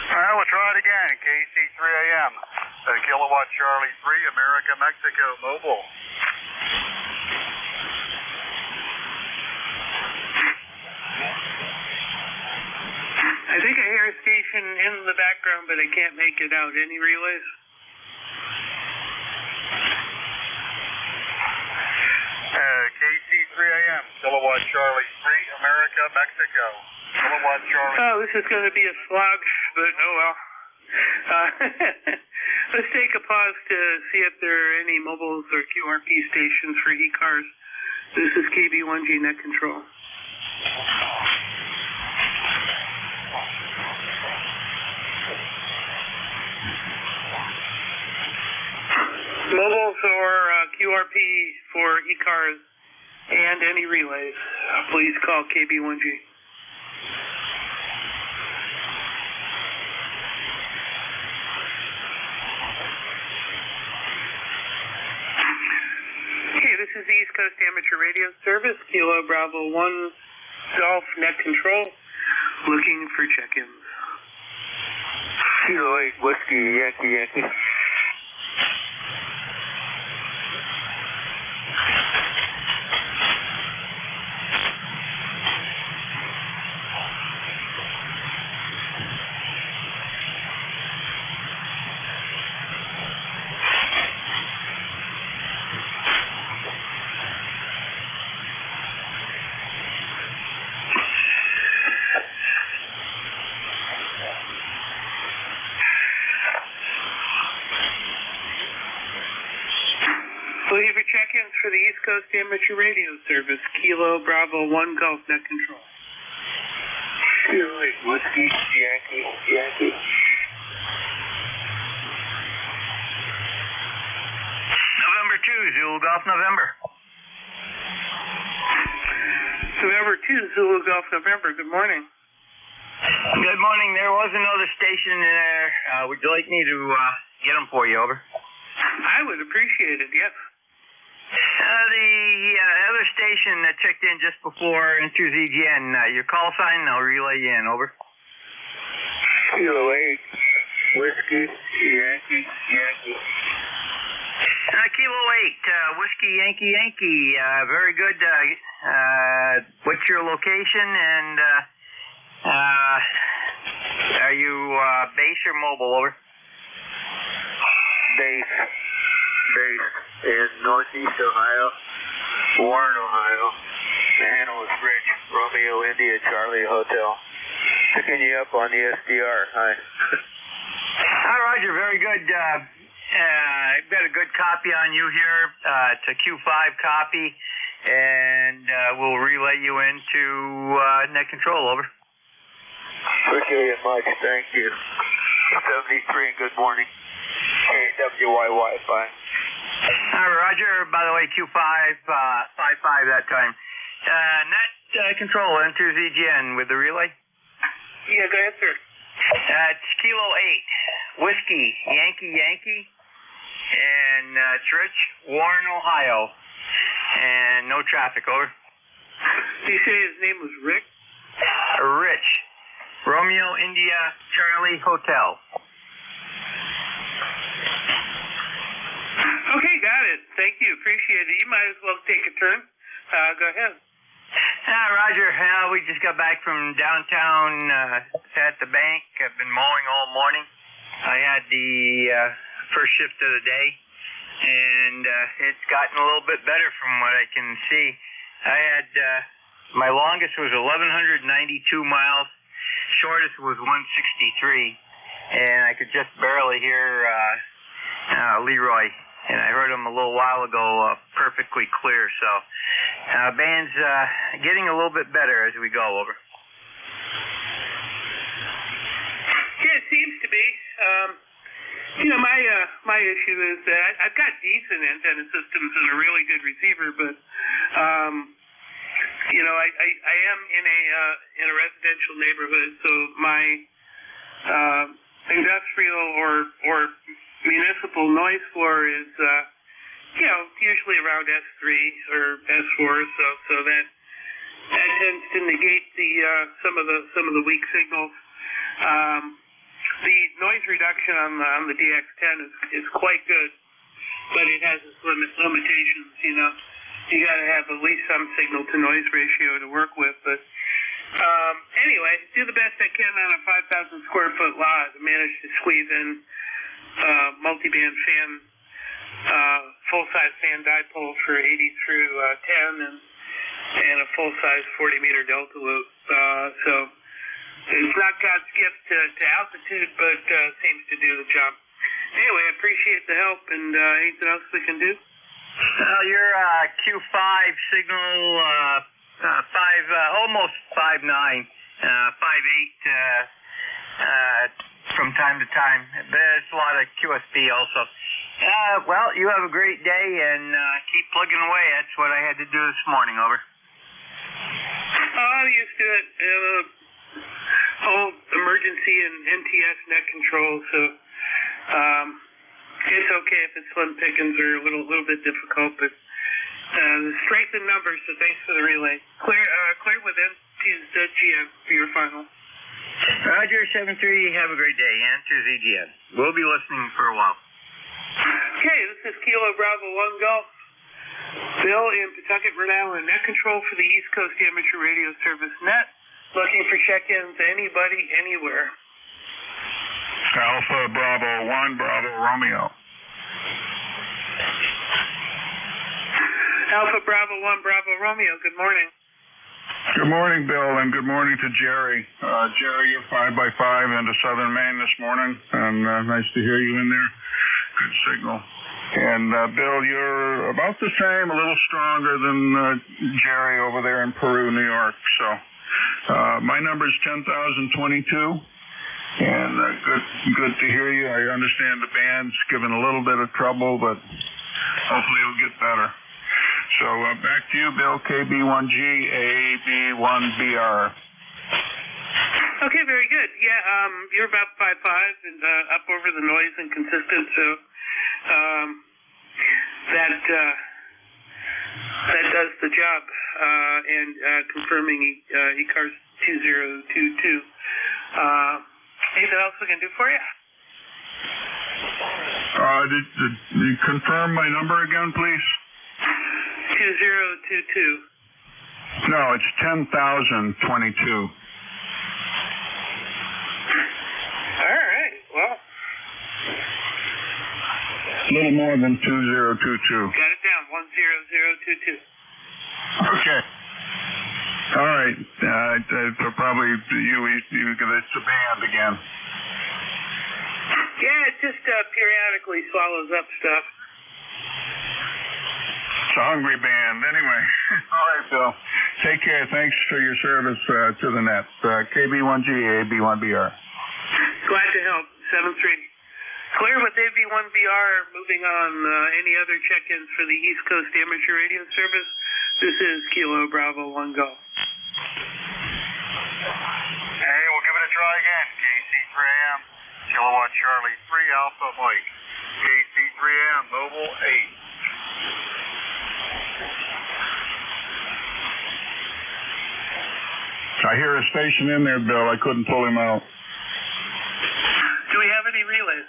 All right, we'll try it again. KC3AM. Kilowatt Charlie 3, America, Mexico, mobile. I think I hear a station in the background, but I can't make it out. Any relays? KC3AM, Kilowatt Charlie 3, America, Mexico. Kilowatt Charlie. Oh, this is going to be a slog, but oh well. Let's take a pause to see if there are any mobiles or QRP stations for ECARS. This is KB1G Net Control. Mobiles or QRP for ECARS and any relays, please call KB1G. Okay, this is the East Coast Amateur Radio Service, Kilo Bravo 1 Golf Net Control. Looking for check-ins. Kilo 8, Whiskey, Yankee, Yankee. Looking for check-ins for the East Coast Amateur Radio Service, Kilo Bravo 1 Golf Net Control. Kilo 8, Whiskey, Yankee, Yankee. November 2, Zulu Golf November. November 2, Zulu Golf November. Good morning. Good morning. There was another station in there. Would you like me to get them for you? Over. I would appreciate it, yes. The other station that checked in just before into ZGN, your call sign, I'll relay you in. Over. Kilo 8, Whiskey, Yankee, Yankee. Kilo 8, Whiskey, Yankee, Yankee. Very good. What's your location and are you base or mobile? Over. Base in Northeast Ohio, Warren, Ohio. The handle is Rich, Romeo India Charlie Hotel. Picking you up on the SDR. Hi. Hi, Roger. Very good. I've got a good copy on you here. It's a Q5 copy, and we'll relay you into net control. Over. Appreciate it much. Thank you. 73 and good morning. KWY Wi-Fi. Hi, Roger. By the way, Q5, 5-5 that time. Net control into ZGN with the relay. Yeah, go ahead, sir. It's Kilo 8, Whiskey, Yankee, Yankee, and it's Rich, Warren, Ohio, and no traffic. Over. Did you say his name was Rick? Rich, Romeo India Charlie Hotel. Okay, got it. Thank you. Appreciate it. You might as well take a turn. Go ahead. Roger, we just got back from downtown at the bank. I've been mowing all morning. I had the first shift of the day, and it's gotten a little bit better from what I can see. I had my longest was 1,192 miles. Shortest was 163, and I could just barely hear Leroy. And I heard him a little while ago perfectly clear. So band's getting a little bit better as we go. Over. Yeah, it seems to be. My issue is that I've got decent antenna systems and a really good receiver, but I am in a residential neighborhood, so my industrial or municipal noise floor is usually around S3 or S4, so that tends to negate the some of the weak signals. The noise reduction on the DX10 is quite good, but it has its limitations. You got to have at least some signal to noise ratio to work with. But anyway, do the best I can on a 5,000 square foot lot. I managed to squeeze in multiband fan, full-size fan dipole for 80 through 10 and a full-size 40-meter delta loop. So it's not God's gift to altitude, but seems to do the job. Anyway, I appreciate the help, and anything else we can do? Your Q5 signal, almost 5.9, 5.8 from time to time. There's a lot of QSP also. Well, you have a great day, and keep plugging away. That's what I had to do this morning. Over. I'm used to it. Whole emergency and NTS net control, so it's okay if it's slim pickings or a little bit difficult, but strength in numbers, so thanks for the relay. Clear with NTS GM for your final. Roger, 7-3, have a great day. Answers EGN. We'll be listening for a while. Okay, this is Kilo Bravo 1 Golf. Bill in Pawtucket, Rhode Island, net control for the East Coast Amateur Radio Service net. Looking for check-ins, anybody, anywhere. Alpha Bravo 1, Bravo Romeo. Alpha Bravo 1, Bravo Romeo, good morning. Good morning, Bill, and good morning to Jerry. Jerry, you're 5x5 into Southern Maine this morning, and nice to hear you in there. Good signal. And Bill, you're about the same, a little stronger than Jerry over there in Peru, New York. So my number is 10,022, and good to hear you. I understand the band's given a little bit of trouble, but hopefully it'll get better. So back to you, Bill, KB1G, AB1BR. Okay, very good. Yeah, you're about 5'5" and up over the noise and consistent, so that does the job. And confirming ECARS 2022. Anything else we can do for you? Did you confirm my number again, please? 2022. No, it's 10,022. All right. Well, a little more than 2022. Got it down. 10022. Okay. All right. Probably you it's a band again. Yeah, it just periodically swallows up stuff. It's a hungry band. Anyway. All right, Bill. Take care. Thanks for your service to the net. KB1G, AB1BR. Glad to help. 7-3. Clear with AB1BR. Moving on. Any other check-ins for the East Coast Amateur Radio Service? This is Kilo Bravo 1 Golf. Hey, we'll give it a try again. KC3AM, Kilowatt Charlie 3 Alpha Mike. KC3AM, Mobile 8. I hear a station in there, Bill. I couldn't pull him out. Do we have any relays?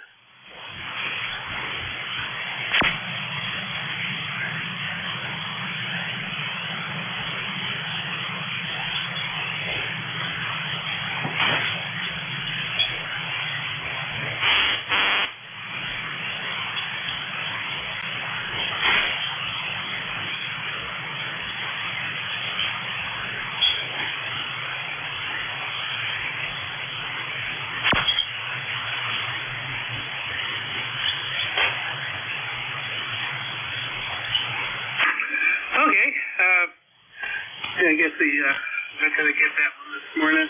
I guess I'm not going to get that one this morning.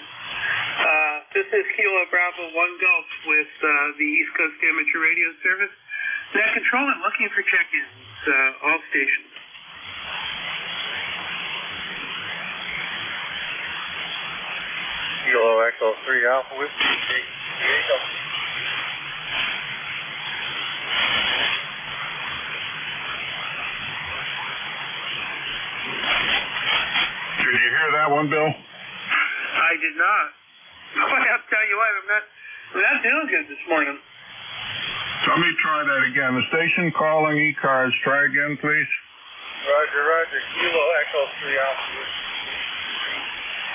This is Kilo Bravo 1 Golf with the East Coast Amateur Radio Service. Net control and looking for check-ins, all stations. Kilo Echo 3 Alpha Whiskey, Diego. Did you hear that one, Bill? I did not. I'll tell you what, I'm not doing good this morning. Let me try that again. The station calling ECARS. Try again, please. Roger, Roger. Kilo Echo 3 Alpha Whiskey.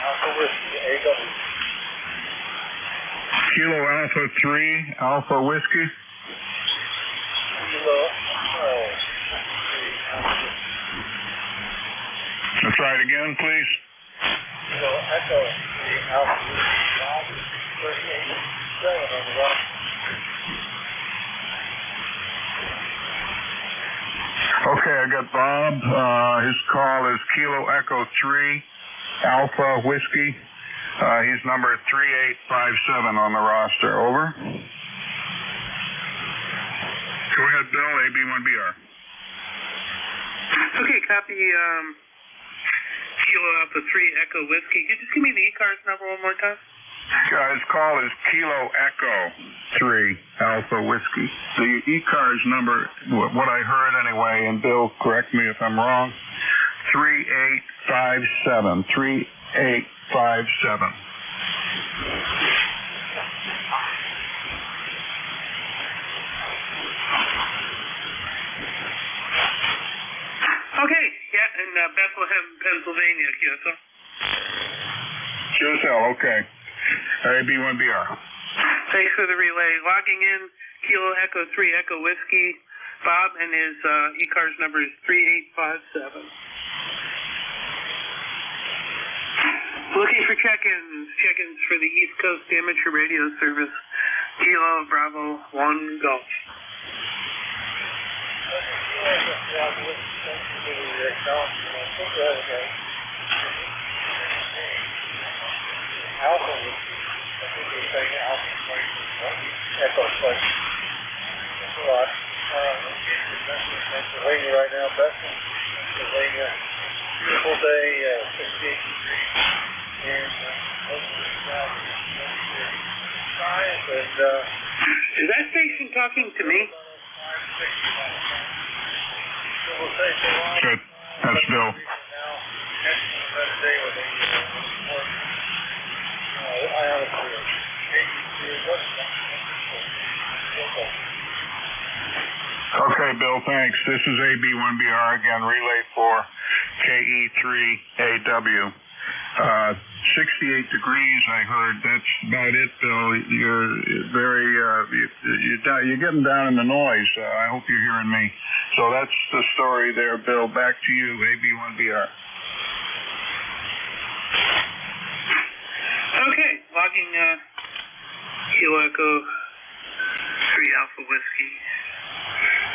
Alpha Whiskey, Diego. Kilo Alpha 3 Alpha Whiskey. Kilo Echo 3 Alpha Whiskey. Let's try it again, please. Kilo Echo 3 Alpha Whiskey. 38.7 on the rock. Okay, I got Bob. His call is Kilo Echo 3 Alpha Whiskey. He's number 3857 on the roster. Over. Go ahead, Bill. AB1BR. Okay, copy. Kilo Alpha 3 Echo Whiskey. Could you just give me the ECARS number one more time? His call is Kilo Echo 3 Alpha Whiskey. The ECARS number, what I heard anyway, and Bill, correct me if I'm wrong, 3857. 3857. Bethlehem, Pennsylvania, QSL. QSL, okay. AB1BR. Thanks for the relay. Logging in, Kilo Echo 3 Echo Whiskey. Bob, and his ECARS number is 3857. Looking for check-ins. Check-ins for the East Coast Amateur Radio Service. Kilo Bravo 1 Golf. Pennsylvania right now, Bethlehem, Pennsylvania. Beautiful day, 68 degrees. And is that station talking to me? Good. That's Bill. Okay, Bill, thanks. This is AB1BR again, relay for KE3AW. 68 degrees, I heard. That's about it, Bill. You're very, you're getting down in the noise. I hope you're hearing me. So that's the story there, Bill. Back to you, AB1BR. Okay, logging Kilo Echo 3 Alpha Whiskey.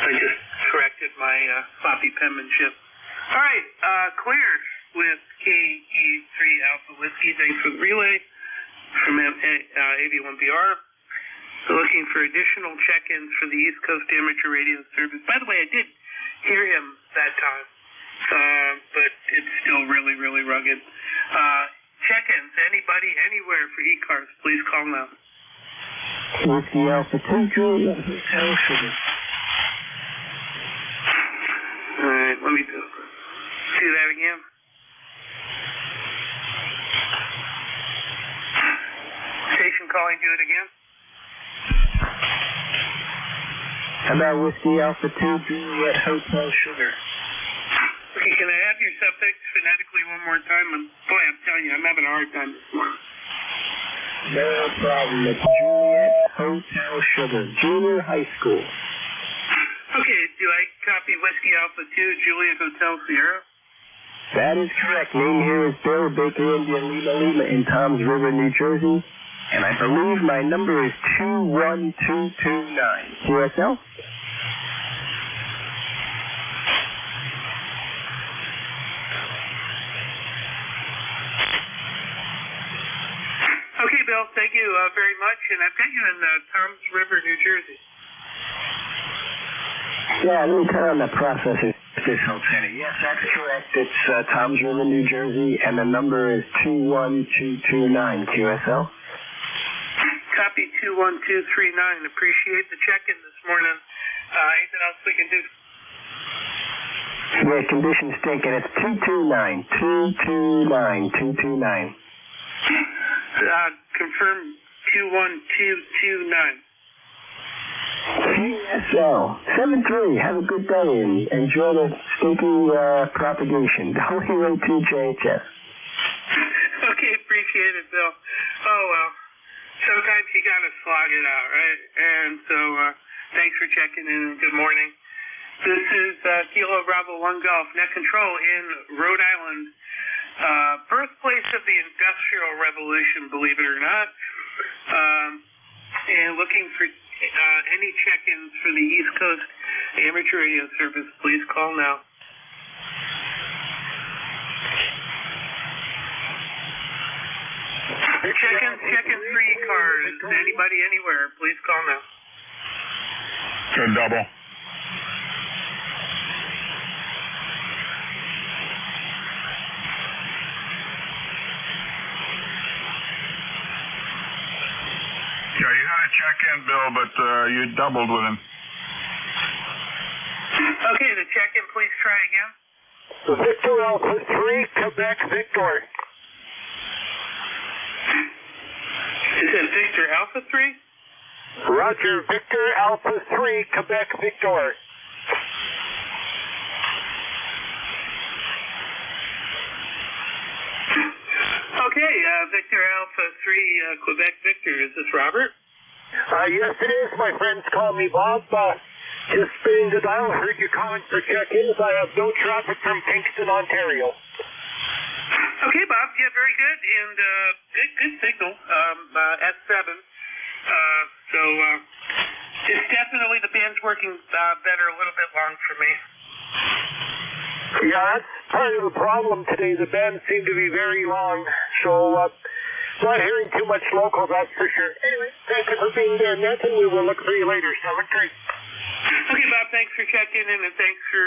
I just corrected my sloppy penmanship. All right, cleared with KE3 Alpha Whiskey. Thanks for the relay from AB1BR. Looking for additional check-ins for the East Coast Amateur Radio Service. By the way, I did hear him that time, but it's still really, really rugged. Check-ins, anybody, anywhere for ECARS, please call now. Whiskey Alpha 2, Julia, Hotel Sugar. All right, let me do that again. Station calling, do it again. How about Whiskey Alpha 2, Juliet Hotel Sugar? Okay, can I have your suffix phonetically one more time? Boy, I'm telling you, I'm having a hard time this morning. No problem. It's Juliet Hotel Sugar, junior high school. Okay, do I copy Whiskey Alpha 2, Juliet Hotel Sierra? That is correct. Name here is Bill Baker India Lima Lima in Toms River, New Jersey. And I believe my number is 21229. QSL? Okay, Bill, thank you very much. And I've got you in Toms River, New Jersey. Yeah, let me turn on the processor. Yes, that's correct. It's Toms River, New Jersey, and the number is 21229. QSL? Copy 21239. Appreciate the check-in this morning. Anything else we can do? Yeah, conditions taken. It's 229. 229. Confirm 21229. QSL 73. Have a good day and enjoy the stinky propagation. WO2JHS. Okay, appreciate it, Bill. Oh, well, sometimes you got to slog it out, right? And so thanks for checking in. Good morning. This is Kilo Bravo 1 Golf, net control in Rhode Island. Birthplace of the Industrial Revolution, believe it or not. And looking for any check-ins for the East Coast Amateur Radio Service, please call now. Check-ins for ECARS. Anybody, anywhere, please call now. Good double. Yeah, you had a check-in, Bill, but you doubled with him. Okay, the check-in, please try again. Victor Alpha 3, Quebec Victor. Is it Victor Alpha 3? Roger, Victor Alpha 3, Quebec Victor. Okay, Victor Alpha 3, Quebec Victor. Is this Robert? Yes, it is. My friends call me Bob. Just spinning the dial. Heard your comments for check-ins. I have no traffic from Kingston, Ontario. Okay, Bob. Yeah, very good. And good signal at 7. So it's definitely the band's working better, a little bit long for me. Yeah, that's part of the problem today. The band seemed to be very long, so not hearing too much local, that's for sure. Anyway, thank you for being there, Nathan. We will look for you later. 7-3. Okay, Bob, thanks for checking in, and thanks for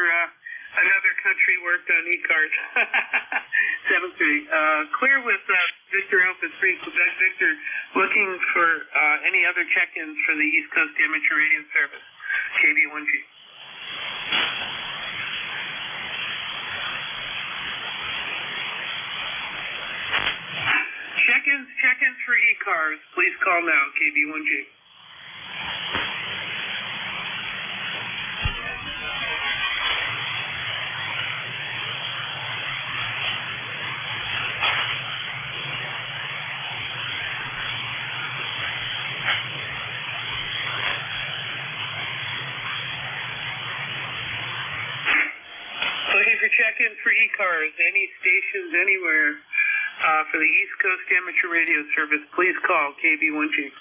another country worked on ECARS. 7-3. Clear with Victor Alpha 3, Quebec Victor, looking for any other check-ins for the East Coast Amateur Radio Service, KB1G. Check-ins for ECARS. Please call now, KB1G. Looking for check-ins for ECARS. Any stations anywhere for the East Coast Amateur Radio Service, please call KB1G.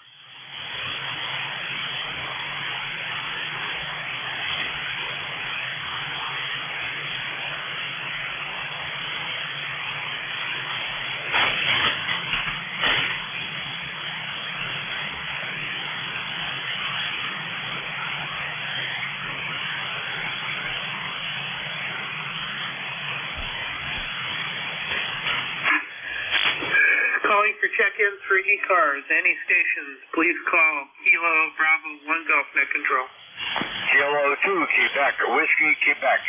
Calling for check-ins for ECARS. Any stations, please call Kilo Bravo 1 Golf Net Control. Kilo 2, Quebec, Whiskey, Quebec.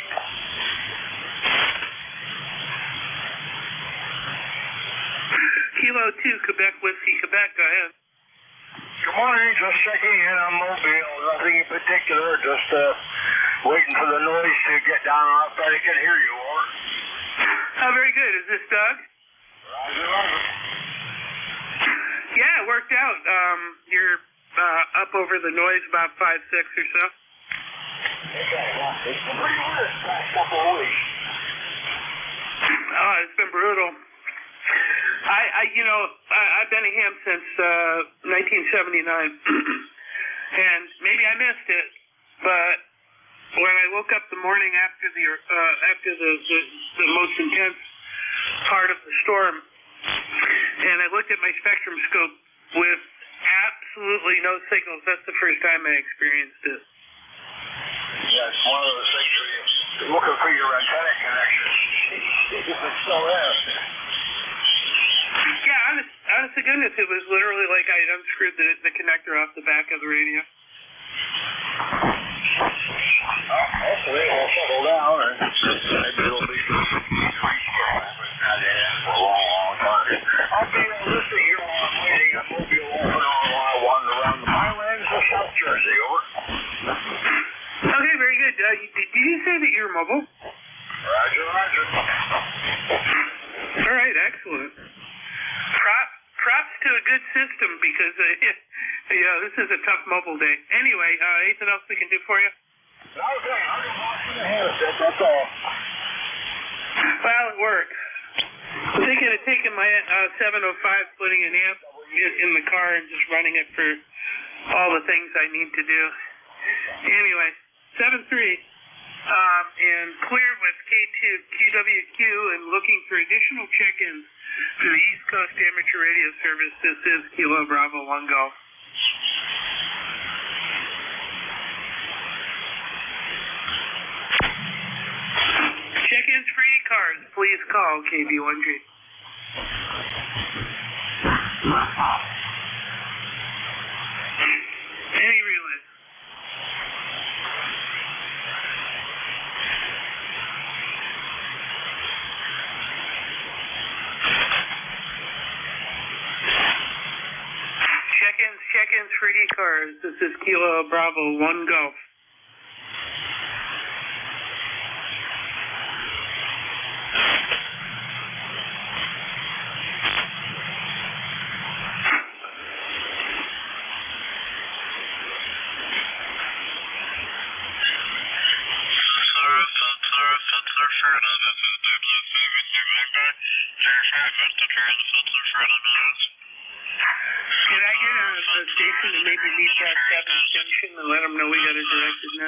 Kilo 2, Quebec Whiskey, Quebec. Go ahead. Good morning. Just checking in on Mobile. Nothing in particular. Just waiting for the noise to get down enough that I can hear you. Over. Oh, very good. Is this Doug? Roger, roger. Yeah, it worked out. You're up over the noise about 5-6 or so. It's been pretty good the last couple of weeks. Oh, it's been brutal. I've been a ham since 1979, and maybe I missed it, but when I woke up the morning after the most intense part of the storm, and I looked at my spectrum scope with absolutely no signals. That's the first time I experienced it. Yeah, it's one of those things where you're looking for your antenna connection. If it's still there. Yeah, honest to goodness, it was literally like I had unscrewed the connector off the back of the radio. Hopefully it will settle down, and maybe it'll be for a long time. I'll be listening here while I'm waiting. I'm Mobile open on while I wander around the Highlands of South Jersey. Over. Okay, very good. Did you say that you're mobile? Roger, roger. All right, excellent. Props to a good system because this is a tough mobile day. Anyway, anything else we can do for you? Okay, I'm going to walk in the handset, that's all. Well, it worked. I'm thinking of taking my 705, putting an amp in the car and just running it for all the things I need to do. Anyway, 7-3, and clear with K2 QWQ and looking for additional check-ins for the East Coast Amateur Radio Service. This is Kilo Bravo 1 Golf. Check-ins for ECARS. Please call KB1G. Any relay. Check-ins for ECARS. This is Kilo Bravo 1 Golf. Can I get a station to maybe meet that 7th junction and let them know we got it directed now?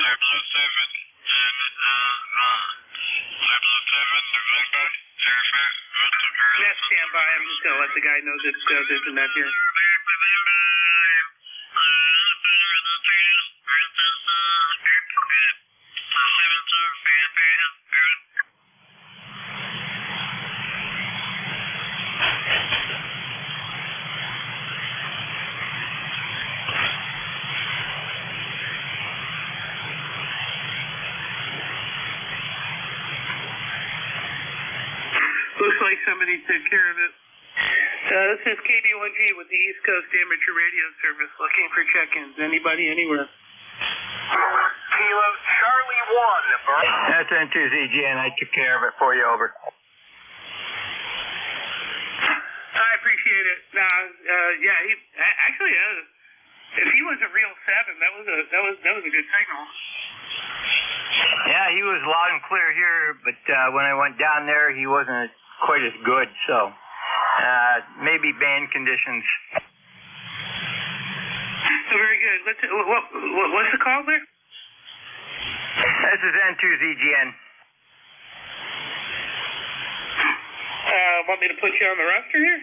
Net standby. I'm just going to let the guy know that there's a net here. Looks like somebody took care of it. This is KB1G with the East Coast Amateur Radio Service looking for check-ins. Anybody, anywhere? Kilo Charlie 1. That's N2ZGN. I took care of it for you. Over. I appreciate it. Yeah, he actually, if he was a real 7, that was a good signal. Yeah, he was loud and clear here, but when I went down there, he wasn't quite as good. So maybe band conditions. Very good. What's the call there? This is N2ZGN. Want me to put you on the roster here?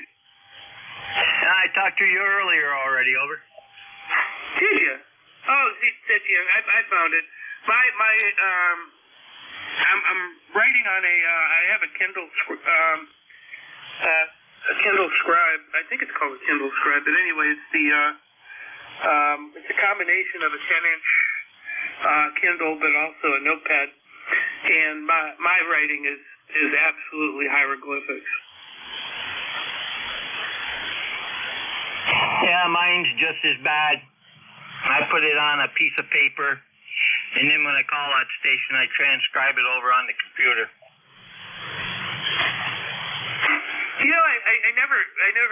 I talked to you earlier already. Over. Did you? Oh, I found it. I'm writing on I have a Kindle Scribe. I think it's called a Kindle Scribe, but anyway, it's it's a combination of a 10-inch Kindle, but also a notepad. And my writing is absolutely hieroglyphics. Yeah, mine's just as bad. I put it on a piece of paper, and then when I call that station, I transcribe it over on the computer. You know, I never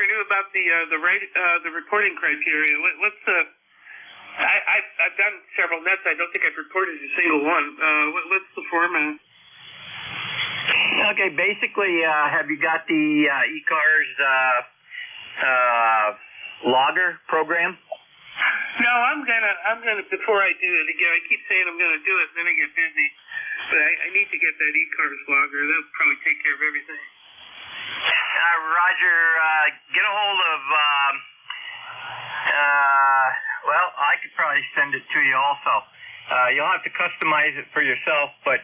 knew about the reporting criteria. What's the? I've done several nets. I don't think I've reported a single one. What's the format? Okay, basically, have you got the ECARS logger program? No, I'm gonna before I do it again. I keep saying I'm gonna do it, then I get busy. But I need to get that ECARS logger. That'll probably take care of everything. Roger, get a hold of. Well, I could probably send it to you also. You'll have to customize it for yourself, but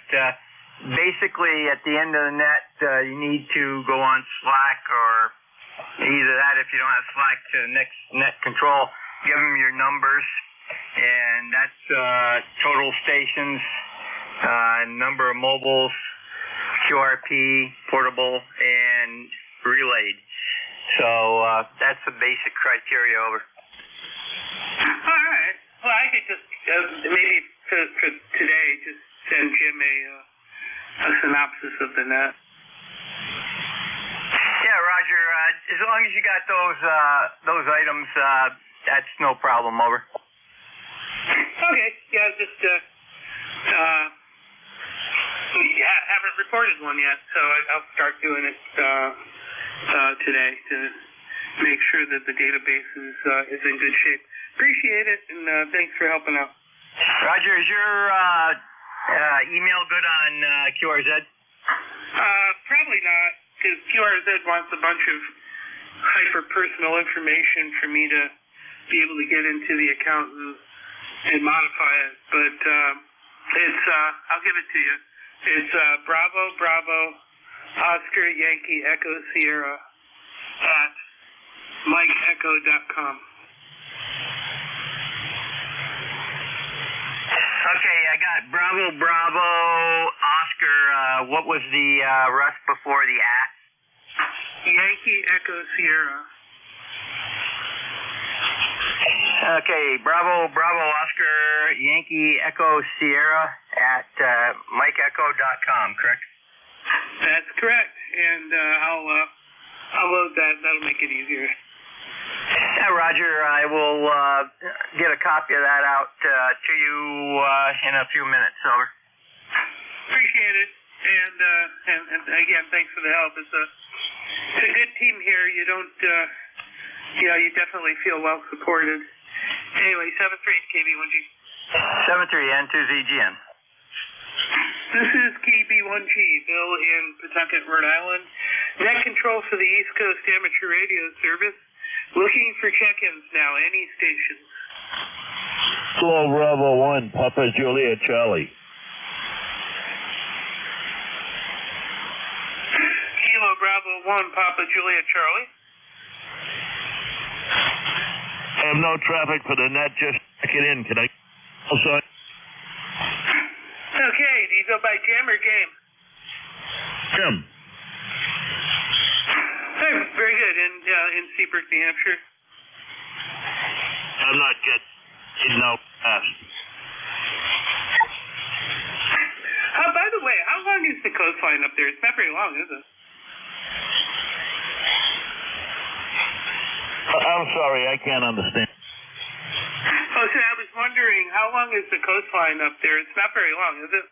basically at the end of the net, you need to go on Slack or either that if you don't have Slack to the next net control. Give them your numbers, and that's total stations, number of mobiles, QRP, portable, and relayed. So that's the basic criteria. Over. All right. Well, I could just maybe for today just send Jim a synopsis of the net. Yeah, Roger. As long as you got those items, that's no problem. Over. Okay. Yeah, just haven't reported one yet, so I'll start doing it today to make sure that the database is in good shape. Appreciate it, and thanks for helping out. Roger, is your email good on QRZ? Probably not, because QRZ wants a bunch of hyper-personal information for me to be able to get into the account and modify it. But it's I'll give it to you. It's Bravo Oscar Yankee Echo Sierra at MikeEcho.com. Okay, I got Bravo Oscar. What was the rest before the at? Yankee Echo Sierra. Okay, Bravo Oscar Yankee Echo Sierra at MikeEcho.com, correct? That's correct, and I'll load that. That'll make it easier. Yeah, Roger. I will get a copy of that out to you in a few minutes. Over. Appreciate it, and again, thanks for the help. It's team here. You don't, you definitely feel well supported. Anyway, 7-3 KB1G. 7-3 N2ZGN. This is KB1G, Bill in Pawtucket, Rhode Island. Net control for the East Coast Amateur Radio Service. Looking for check-ins now, any stations. Kilo Bravo 1, Papa Juliet Charlie. Kilo Bravo 1, Papa Juliet Charlie. I have no traffic for the net, just check it in. Can I also? Okay, do you go by Jim or game? Jim. Hey, very good. In Seabrook, New Hampshire. I'm not getting no pass. By the way, how long is the coastline up there? It's not very long, is it? I'm sorry, I can't understand. Oh, so I was wondering, how long is the coastline up there? It's not very long, is it?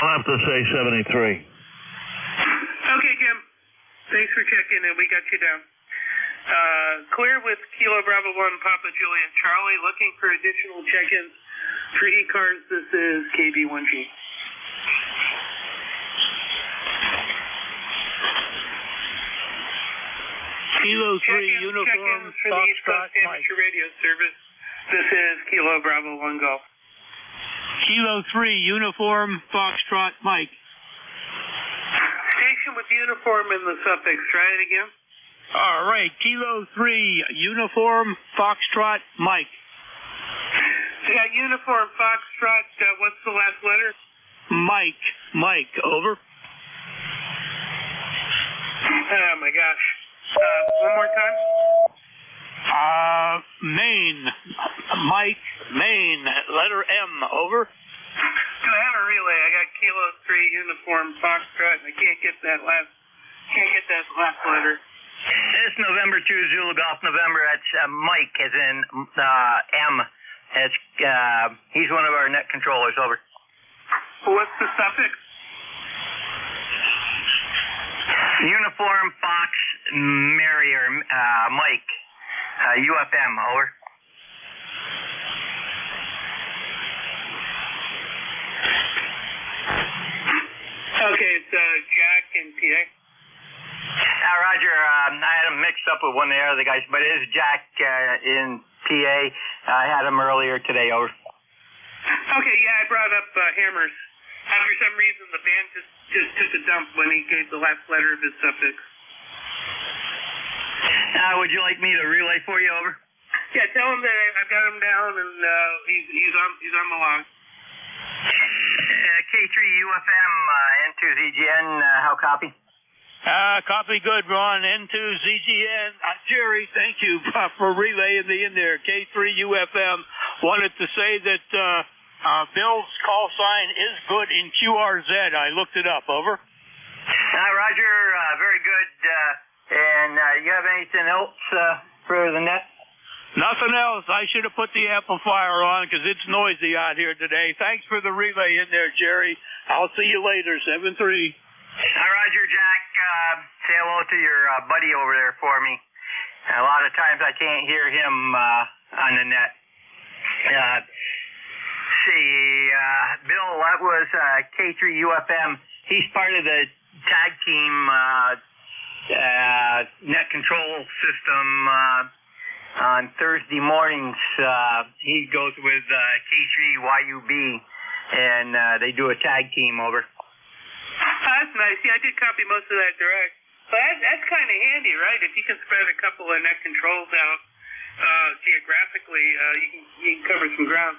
I'll have to say 73. Okay, Jim. Thanks for checking in. We got you down. Clear with Kilo Bravo 1, Papa Juliet Charlie. Looking for additional check-ins for ECARS. This is KB1G. Kilo 3 check-ins, Uniform for the East Coast Foxtrot Amateur Radio Service. This is Kilo Bravo 1 Golf. Kilo 3 Uniform Foxtrot Mike. Station with uniform in the suffix. Try it again. All right, Kilo 3 Uniform Foxtrot Mike. You got uniform Foxtrot. What's the last letter? Mike. Over. Oh my gosh. One more time. Maine. Mike, Maine. Letter M. Over. Do I have a relay? I got Kilo 3 Uniform Foxtrot, and I can't get that last letter. It's November 2 Zulu Golf November. That's Mike, as in M. It's he's one of our net controllers. Over. What's the suffix? Uniform Fox Mary or Mike. UFM. Over. Okay, it's Jack in PA. Roger, I had him mixed up with one of the other guys, but it is Jack in PA. I had him earlier today. Over. Okay, yeah, I brought up Hammers. For some reason, the band just took a dump when he gave the last letter of his suffix. Would you like me to relay for you? Over. Yeah, tell him that I've got him down and he's on the log. K3 UFM N2ZGN. How copy? Copy good, Ron. N2ZGN. Jerry, thank you for relaying me in there. K3 UFM. Wanted to say that Bill's call sign is good in QRZ. I looked it up. Over. Roger. Very good. And you have anything else for the net? Nothing else. I should have put the amplifier on because it's noisy out here today. Thanks for the relay in there, Jerry. I'll see you later. 7-3. Roger, Jack. Say hello to your buddy over there for me. A lot of times I can't hear him on the net. Bill, that was K3 UFM. He's part of the tag team net control system on Thursday mornings. He goes with K3YUB, and they do a tag team. Over. That's nice. Yeah, I did copy most of that direct. But that's kind of handy, right? If you can spread a couple of net controls out geographically, you can cover some ground.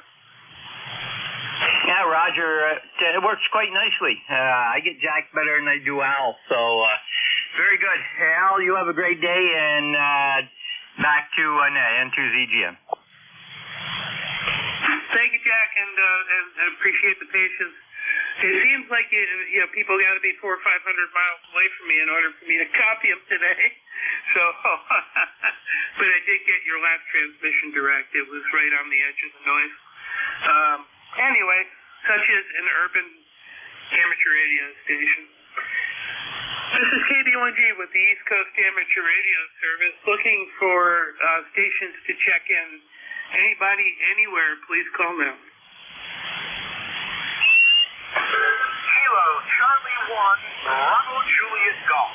Yeah, Roger. It works quite nicely. I get Jack better than I do Al, so very good. Al, you have a great day, and back to N2ZGN. Thank you, Jack, and appreciate the patience. It seems like people got to be 400 or 500 miles away from me in order for me to copy them today. So, but I did get your last transmission direct. It was right on the edge of the noise. Anyway, such as an urban amateur radio station. This is KB1G with the East Coast Amateur Radio Service, looking for stations to check in. Anybody, anywhere, please call now. Kilo Charlie 1, Bravo Juliet Golf.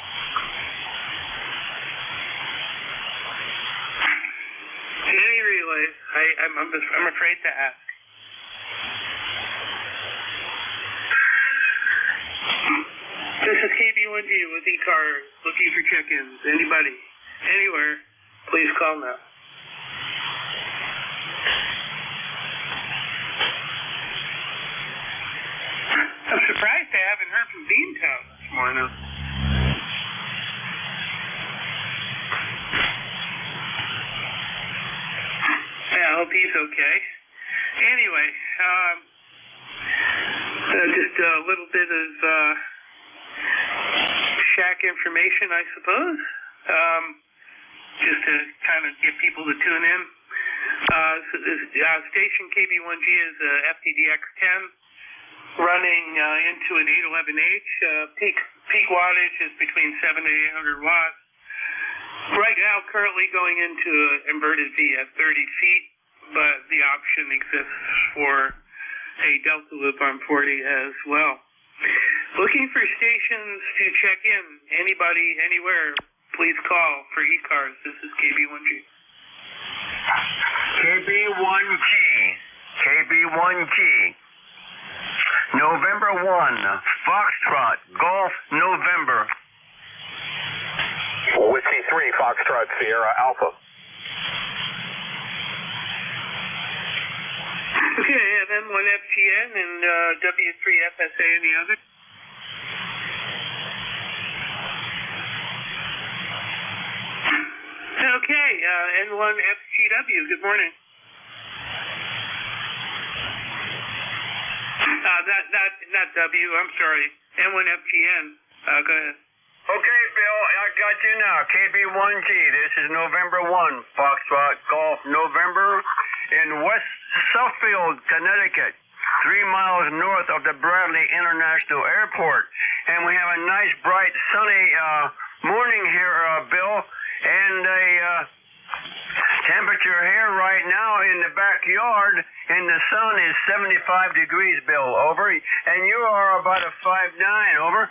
Any relays, I'm afraid to ask. This is KB1G with ECARS, looking for check-ins. Anybody, anywhere, please call now. I'm surprised I haven't heard from Beantown this morning. Yeah, I hope he's okay. Anyway, just a little bit of shack information, I suppose, just to kind of get people to tune in. So this station KB1G is FTDX10, running into an 811H. Peak wattage is between 700 and 800 watts. Right now, currently going into an inverted V at 30 feet, but the option exists for a delta loop on 40 as well. Looking for stations to check in. Anybody, anywhere, please call for ECARS. This is KB1G. KB1G. November 1, Foxtrot, Golf, November. Whiskey 3, Foxtrot, Sierra Alpha. Okay, I have N1FGN and W3FSA and the other. Okay, N1FGW, good morning. Not W, I'm sorry. N1FGN, go ahead. Okay, Bill, I got you now. KB1G, this is November 1, Foxtrot, Golf, November, in West Suffield, Connecticut, 3 miles north of the Bradley International Airport. And we have a nice, bright, sunny morning here, Bill, and a temperature here right now in the backyard in the sun is 75 degrees, Bill, over. And you are about a 5'9", over.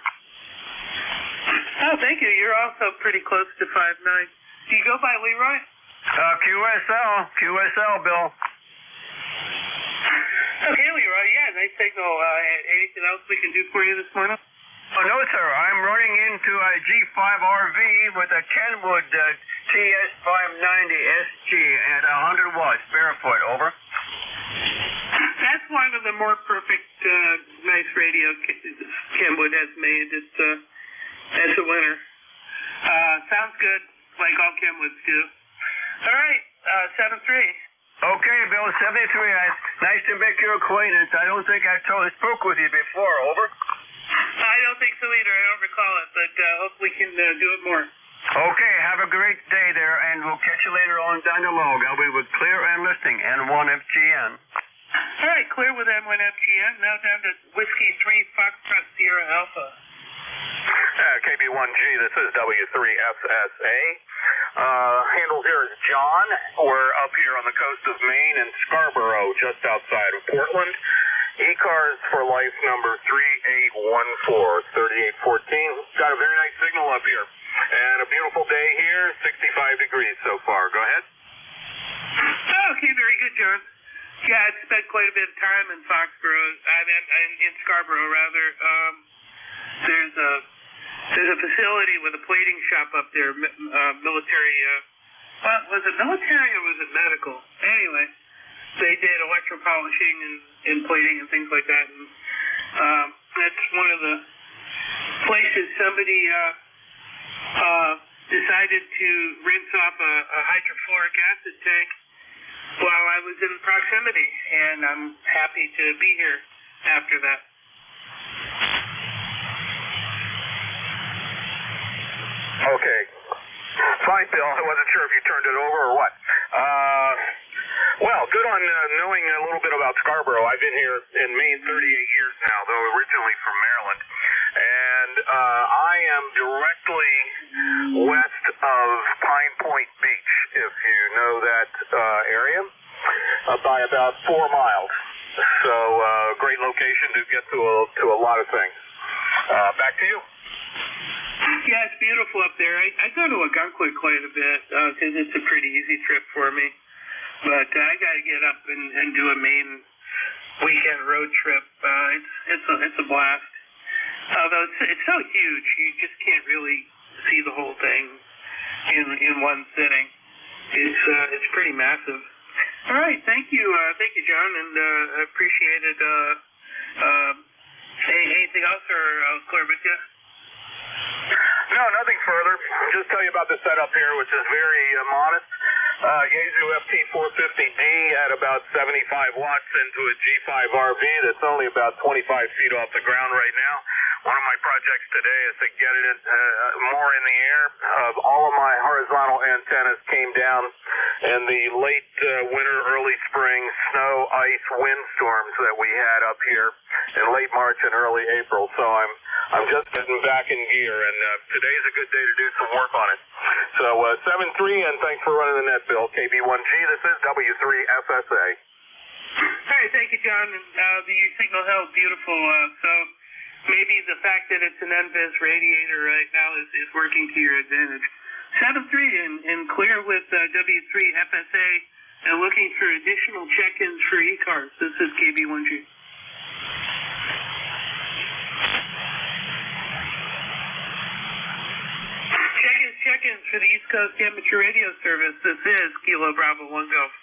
Oh, thank you. You're also pretty close to 5'9". Do you go by Leroy? QSL, Bill. Okay, Leroy. Yeah, nice signal. Anything else we can do for you this morning? Oh, no, sir. I'm running into a G5 RV with a Kenwood TS590SG at 100 watts, barefoot, over. That's one of the more perfect, nice radio Kenwood has made. It's a winner. Sounds good, like all Kenwoods do. All right, 7-3. Okay, Bill, 73. Nice to make your acquaintance. I don't think I spoke with you before, over. I don't think so either. I don't recall it, but hope we can do it more. Okay, have a great day there, and we'll catch you later on down the log. I'll be with Clear and Listing, N1FGN. All right, Clear with N1FGN. Now down to Whiskey 3, Foxtrot, Sierra Alpha. KB1G, this is W3FSA. Handle here is John. We're up here on the coast of Maine in Scarborough, just outside of Portland. ECARS for life number 3814, 3814. Got a very nice signal up here. And a beautiful day here, 65 degrees so far. Go ahead. Okay, very good, John. Yeah, I spent quite a bit of time in Foxborough. In Scarborough, rather. There's a facility with a plating shop up there, military. Was it military or was it medical? Anyway, they did electropolishing and plating and things like that. And that's one of the places somebody decided to rinse off a hydrofluoric acid tank while I was in proximity, and I'm happy to be here after that. Okay. Fine, Bill. I wasn't sure if you turned it over or what. Well, good on knowing a little bit about Scarborough. I've been here in Maine 38 years now, though originally from Maryland. And I am directly west of Pine Point Beach, if you know that area, by about 4 miles. So great location to get to a lot of things. Back to you. Yeah, it's beautiful up there. I go to Algonquin quite a bit because it's a pretty easy trip for me. But I got to get up and do a Maine weekend road trip. It's a blast. Although it's so huge, you just can't really see the whole thing in one sitting. It's pretty massive. All right, thank you, John, and I appreciate it. Anything else, or I'll clear with you? No, nothing further. Just tell you about the setup here, which is very modest. Yaesu FT450D at about 75 watts into a G5 RV that's only about 25 feet off the ground right now. One of my projects today is to get it more in the air. All of my horizontal antennas came down in the late winter, early spring snow, ice, windstorms that we had up here in late March and early April. So I'm just getting back in gear, and today's a good day to do some work on it. So 7-3, and thanks for running the net, Bill. KB1G, this is W3FSA. Hey, thank you, John. And your signal held beautiful. So maybe the fact that it's an NVIS radiator right now is working to your advantage. 7-3 and clear with W3FSA and looking for additional check-ins for ECARS. This is KB1G. Check-ins for the East Coast Amateur Radio Service. This is Kilo Bravo 1 Golf.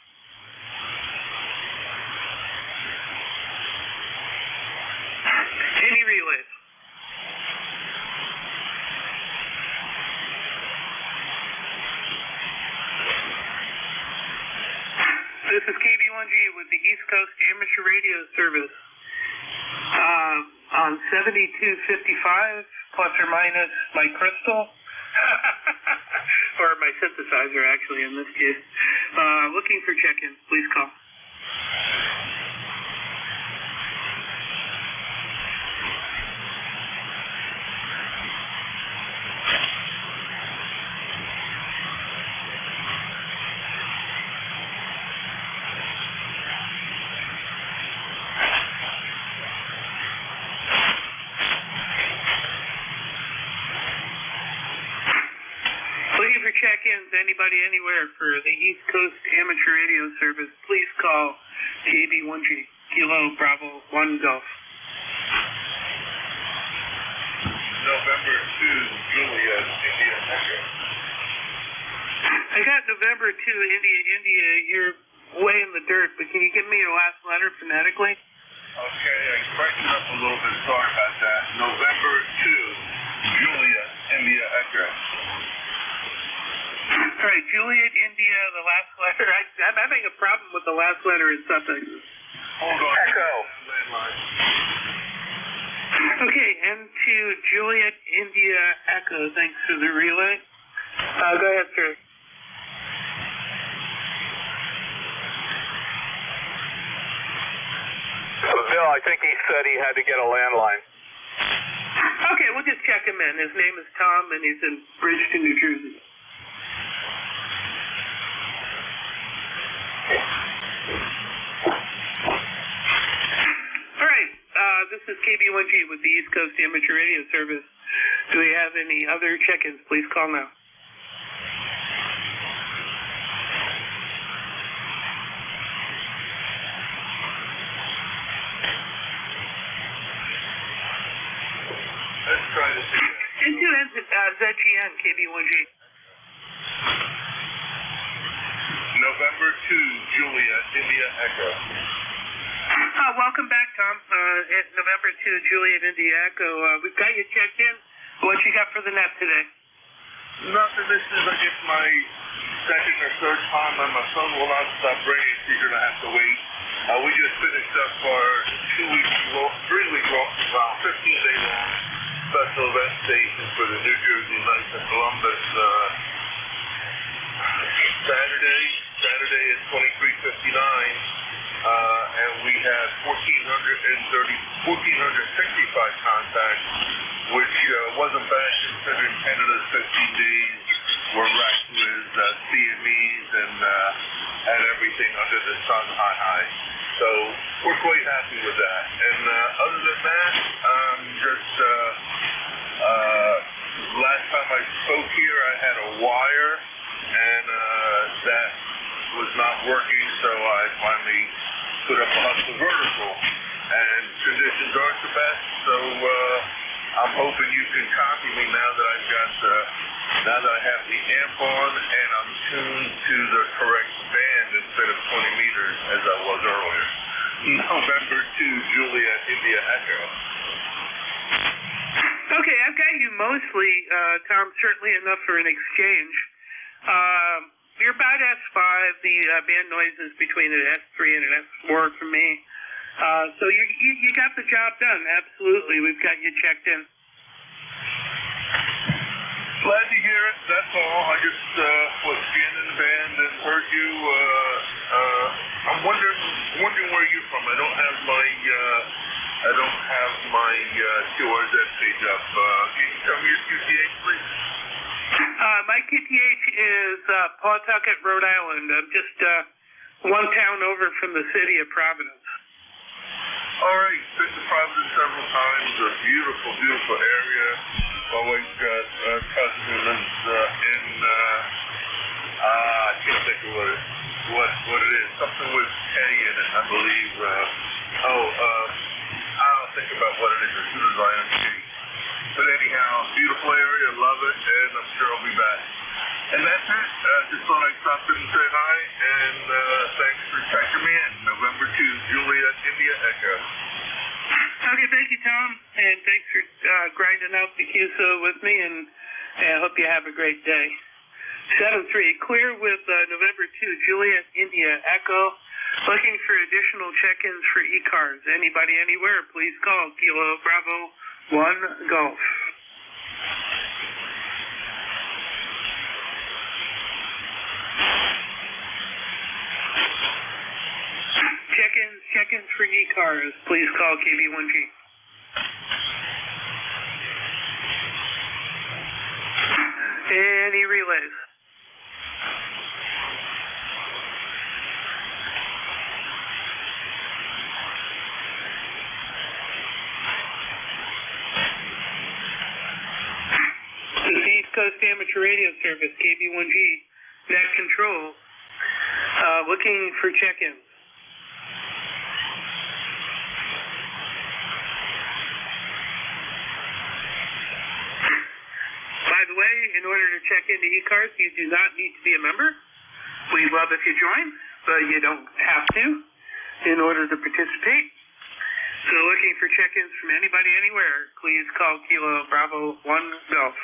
Any relays? This is KB1G with the East Coast Amateur Radio Service on 7255 plus or minus my crystal. Or my synthesizer, actually, in this case. Looking for check-ins. Please call. Check-ins, anybody anywhere for the East Coast Amateur Radio Service, please call KB1G, Kilo Bravo 1 Golf. November 2, Julia, India, Echo. I got November 2, India. You're way in the dirt, but can you give me your last letter phonetically? Okay, I corrected it up a little bit. Sorry about that. November 2, Julia, India, Echo. All right, Juliet, India, the last letter. I'm having a problem with the last letter in suffixes. Hold on. Echo. Okay, N2, Juliet, India, Echo. Thanks for the relay. Go ahead, sir. Bill, I think he said he had to get a landline. Okay, we'll just check him in. His name is Tom, and he's in Bridgeton, New Jersey. All right, this is KB1G with the East Coast Amateur Radio Service. Do we have any other check-ins? Please call now. Let's try this again. Into ZGN, KB1G. November 2, Julia, India, Echo. Welcome back, Tom. At November 2, Juliet, India, Echo. We've got you checked in. What you got for the net today? Nothing. This is, I guess, my second or third time on my phone will not stop ringing, so you're going to have to wait. We just finished up our 3-week long, 15-day long special event station for the New Jersey Knights of Columbus. Saturday at 23:59. contacts, which wasn't bad considering Canada's 15 days were wrecked with CMEs and had everything under the sun high. So we're quite happy with that. And other than that, just last time I spoke here, I had a wire, and that was not working, so I finally put up a hustle vertical. And conditions aren't the best, so I'm hoping you can copy me now that I've got now that I have the amp on and I'm tuned to the correct band instead of 20 meters as I was earlier. November 2, Juliet, India Echo. Okay, I've got you mostly, Tom, certainly enough for an exchange. You're about S5, the band noises between an S3 and an S4 for me. So you got the job done, absolutely. We've got you checked in. Glad to hear it, that's all. I just was scanning the band and heard you. I'm wondering where you're from. I don't have my QRZ page up. Can you tell me your QTH, please? My QTH is Pawtucket, Rhode Island. I'm just one town over from the city of Providence. All right, been to Providence several times. A beautiful, beautiful area. Always got a cousin who lives in. I can't think of what it is. Something with K in it, I believe. I'll think about what it is as soon as I understand. But anyhow, beautiful area, love it, and I'm sure I'll be back. And that's it. Just thought I'd stop in and say hi, and thanks for checking me in. November 2, Juliet, India Echo. Okay, thank you, Tom, and thanks for grinding out the QSO with me, and I hope you have a great day. 7-3, clear with November 2, Juliet, India Echo. Looking for additional check-ins for ECARS. Anybody, anywhere, please call Kilo Bravo 1 Golf. Check-ins for ECARS. Please call KB1G. Any relays? This is East Coast Amateur Radio Service, KB1G, net control, looking for check-ins. By the way, in order to check into ECARS, you do not need to be a member. We'd love if you join, but you don't have to in order to participate. So looking for check-ins from anybody, anywhere, please call Kilo Bravo 1 Golf.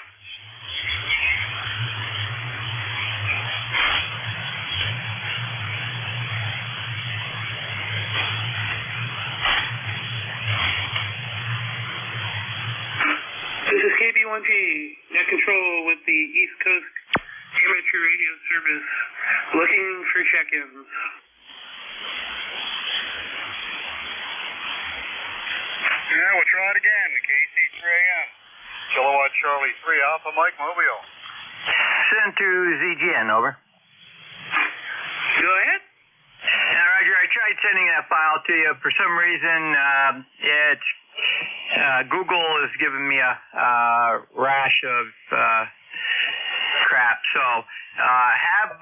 This is KB1G, net control with the East Coast Amateur Radio Service, looking for check-ins. Yeah, we'll try it again. The KC3AM. Kilowatt Charlie 3 Alpha Mike Mobile. Send to ZGN, over. Go ahead. Yeah, Roger, I tried sending that file to you. For some reason, Google is giving me a rash of crap. So have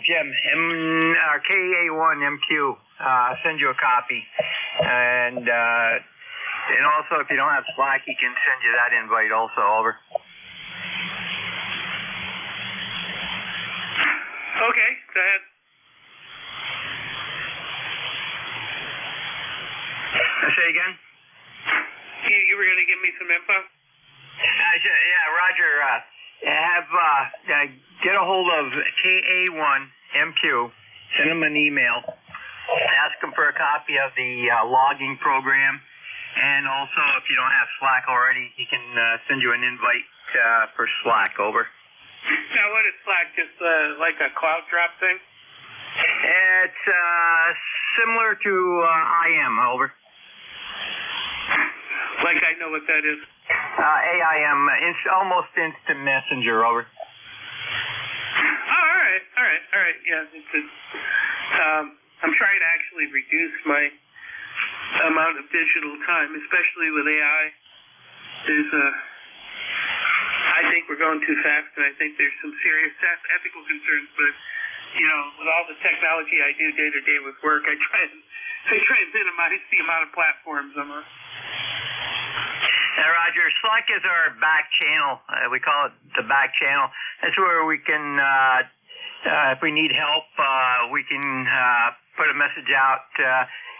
Jim, KA1MQ, send you a copy. And also, if you don't have Slack, he can send you that invite also, over. Okay, go ahead. Say again? You were going to give me some info? Yeah, Roger. Get a hold of KA1MQ, send him an email, ask him for a copy of the logging program, and also, if you don't have Slack already, he can send you an invite for Slack, over. Now, what is Slack? Just like a cloud drop thing? It's similar to IM, over. Like I know what that is. AIM, almost instant messenger, over. Oh, all right. Yeah, I'm trying to actually reduce my amount of digital time, especially with AI. I think we're going too fast, and I think there's some serious ethical concerns. But with all the technology I do day to day with work, I try and minimize the amount of platforms I'm on. Roger, Slack is our back channel. We call it the back channel. That's where we can, if we need help, we can put a message out,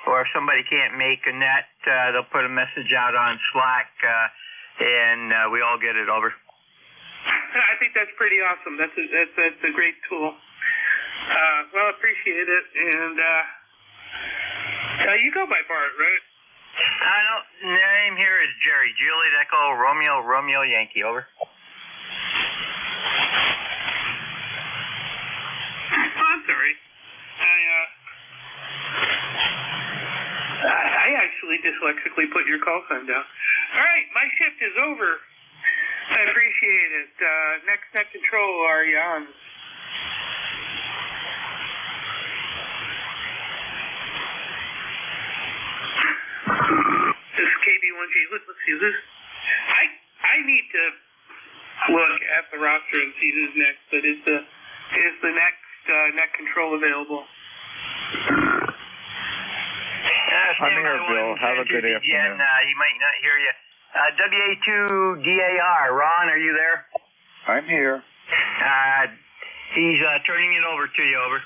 or if somebody can't make a net, they'll put a message out on Slack, and we all get it over. I think that's pretty awesome. That's a great tool. Well, appreciate it. And you go by Bart, right? Name here is Jerry. Juliet Echo Romeo Yankee, over. I'm sorry. I actually dyslexically put your call sign down. All right, my shift is over. I appreciate it. Next net control, are you on? This is KB1G. Let's see this. I need to look at the roster and see who's next. But is the next net control available? I'm here, Bill. Have a good afternoon. He might not hear you. WA2DAR. Ron, are you there? I'm here. He's turning it over to you, over.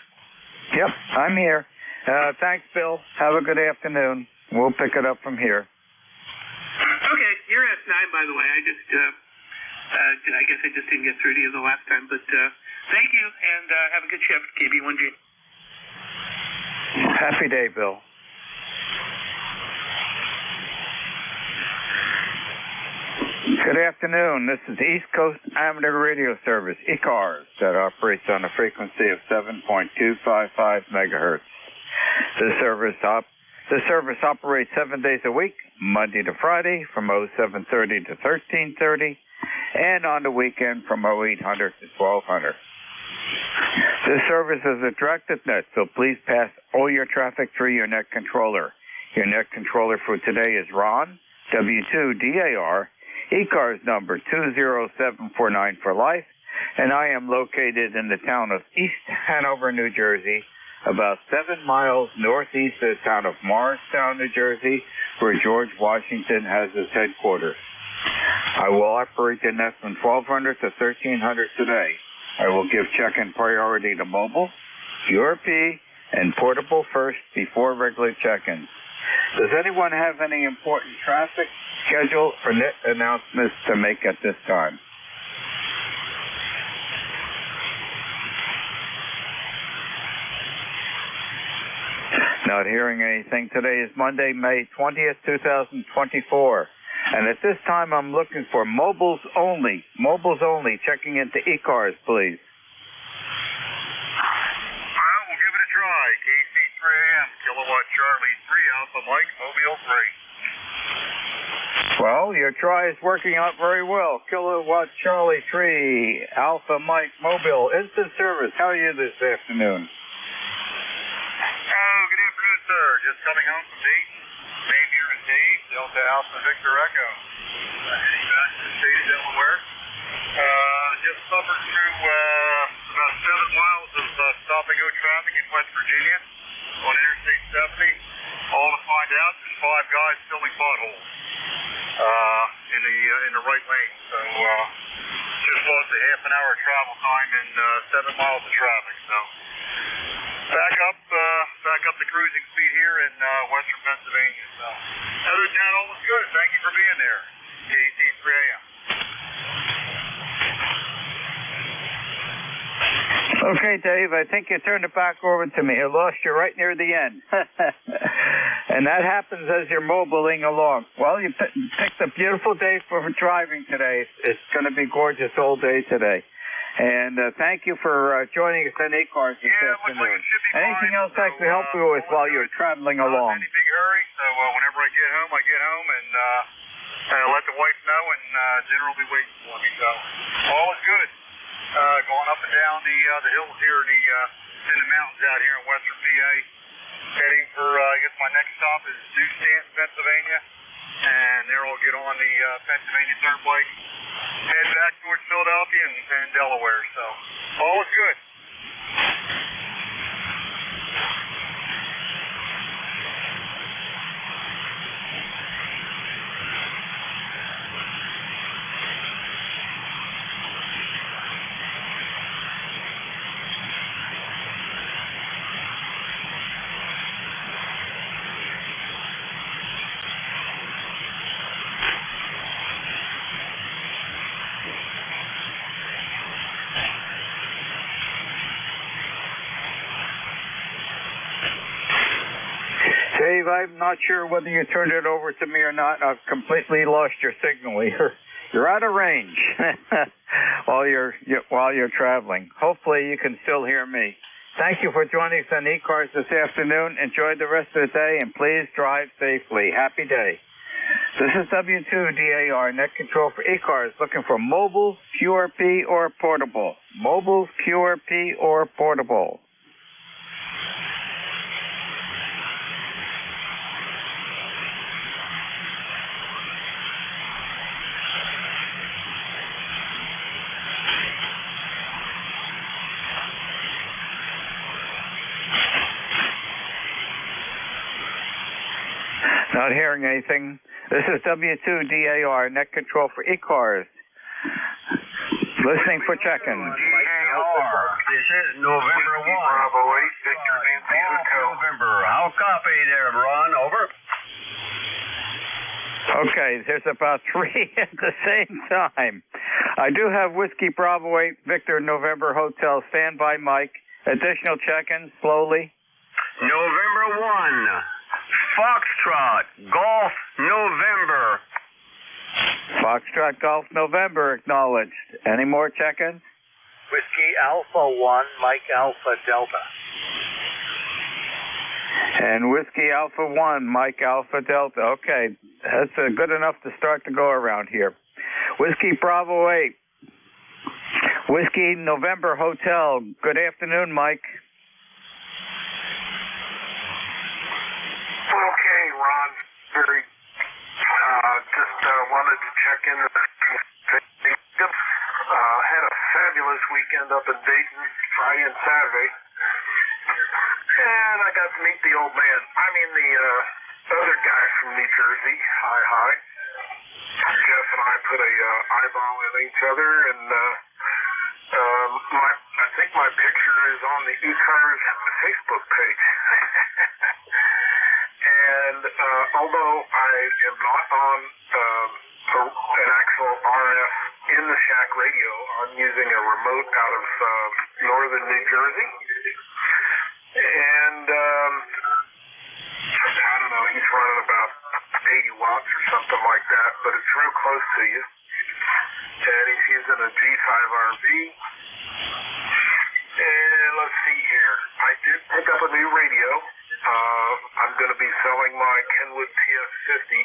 Yep, I'm here. Thanks, Bill. Have a good afternoon. We'll pick it up from here. Okay, you're S9, by the way. I guess I just didn't get through to you the last time, but thank you, and have a good shift, KB1G. Happy day, Bill. Good afternoon. This is the East Coast Amateur Radio Service, ECARS, that operates on a frequency of 7.255 megahertz. The service operates 7 days a week, Monday to Friday from 0730 to 1330, and on the weekend from 0800 to 1200. This service is a directed net, so please pass all your traffic through your net controller. Your net controller for today is Ron, W2DAR, ECARS number 20749 for life, and I am located in the town of East Hanover, New Jersey, about 7 miles northeast of the town of Morristown, New Jersey, where George Washington has his headquarters. I will operate the net from 1200 to 1300 today. I will give check-in priority to mobile, URP, and portable first before regular check-ins. Does anyone have any important traffic, schedule, or net announcements to make at this time? Not hearing anything. Today is Monday, May 20th, 2024. And at this time, I'm looking for mobiles only. Mobiles only. Checking into ECARS, please. Well, we'll give it a try. KC3AM, Kilowatt Charlie 3, Alpha Mike, Mobile 3. Well, your try is working out very well. Kilowatt Charlie 3, Alpha Mike, Mobile, instant service. How are you this afternoon? Oh, good afternoon, sir. Just coming home from Dayton. Name here is Dave, Delta Alpha Victor Echo. Heading back to the state of Delaware. Just suffered through about 7 miles of stop-and-go traffic in West Virginia on Interstate 70. All to find out there's 5 guys filling potholes in the right lane. So just lost a half an hour travel time and 7 miles of traffic. So back up the cruising speed here in western Pennsylvania. So other than that, all was good. Thank you for being there. KC3AM. Okay, Dave, I think you turned it back over to me. I lost you right near the end. And that happens as you're mobiling along. Well, you picked a beautiful day for driving today. It's going to be gorgeous all day today. And thank you for joining us on ECARS this afternoon. Anything else I can help you with while you're traveling along? Not in any big hurry, so whenever I get home and let the wife know, and general will be waiting for me. So all is good. Going up and down the hills here, in the mountains out here in western PA. Heading for, I guess my next stop is New Stanton, Pennsylvania, and there I'll get on the Pennsylvania Turnpike, head back towards Philadelphia and Delaware. So all is good. Dave, I'm not sure whether you turned it over to me or not. I've completely lost your signal. You're out of range while you're traveling. Hopefully you can still hear me. Thank you for joining us on ECARS this afternoon. Enjoy the rest of the day, and please drive safely. Happy day. This is W2DAR Net Control for ECARS, looking for mobile, QRP, or portable. Mobile, QRP, or portable. Not hearing anything. This is W2DAR, Net Control for ECARS. Listening for check-in. DAR, this is November 1. Bravo 8, Victor Nancy Hotel. November. How copy there, Ron? Over. Okay, there's about 3 at the same time. I do have Whiskey Bravo 8, Victor November Hotel. Standby, Mike. Additional check-in, slowly. November 1. Foxtrot, Golf, November. Foxtrot, Golf, November, acknowledged. Any more check-ins? Whiskey Alpha 1, Mike Alpha Delta. And Whiskey Alpha 1, Mike Alpha Delta. Okay, that's good enough to start to go around here. Whiskey Bravo 8, Whiskey November Hotel. Good afternoon, Mike. Okay, Ron. Very. Just wanted to check in. Had a fabulous weekend up in Dayton, Friday and Saturday, and I got to meet the old man. I mean the other guy from New Jersey. Hi. Jeff and I put a eyeball in each other, and I think my picture is on the ECARS Facebook page. And although I am not on an actual RF in the shack radio, I'm using a remote out of northern New Jersey. And I don't know, he's running about 80 watts or something like that, but it's real close to you. And he's using a G5RV. And let's see here. I did pick up a new radio. I'm going to be selling my Kenwood TS50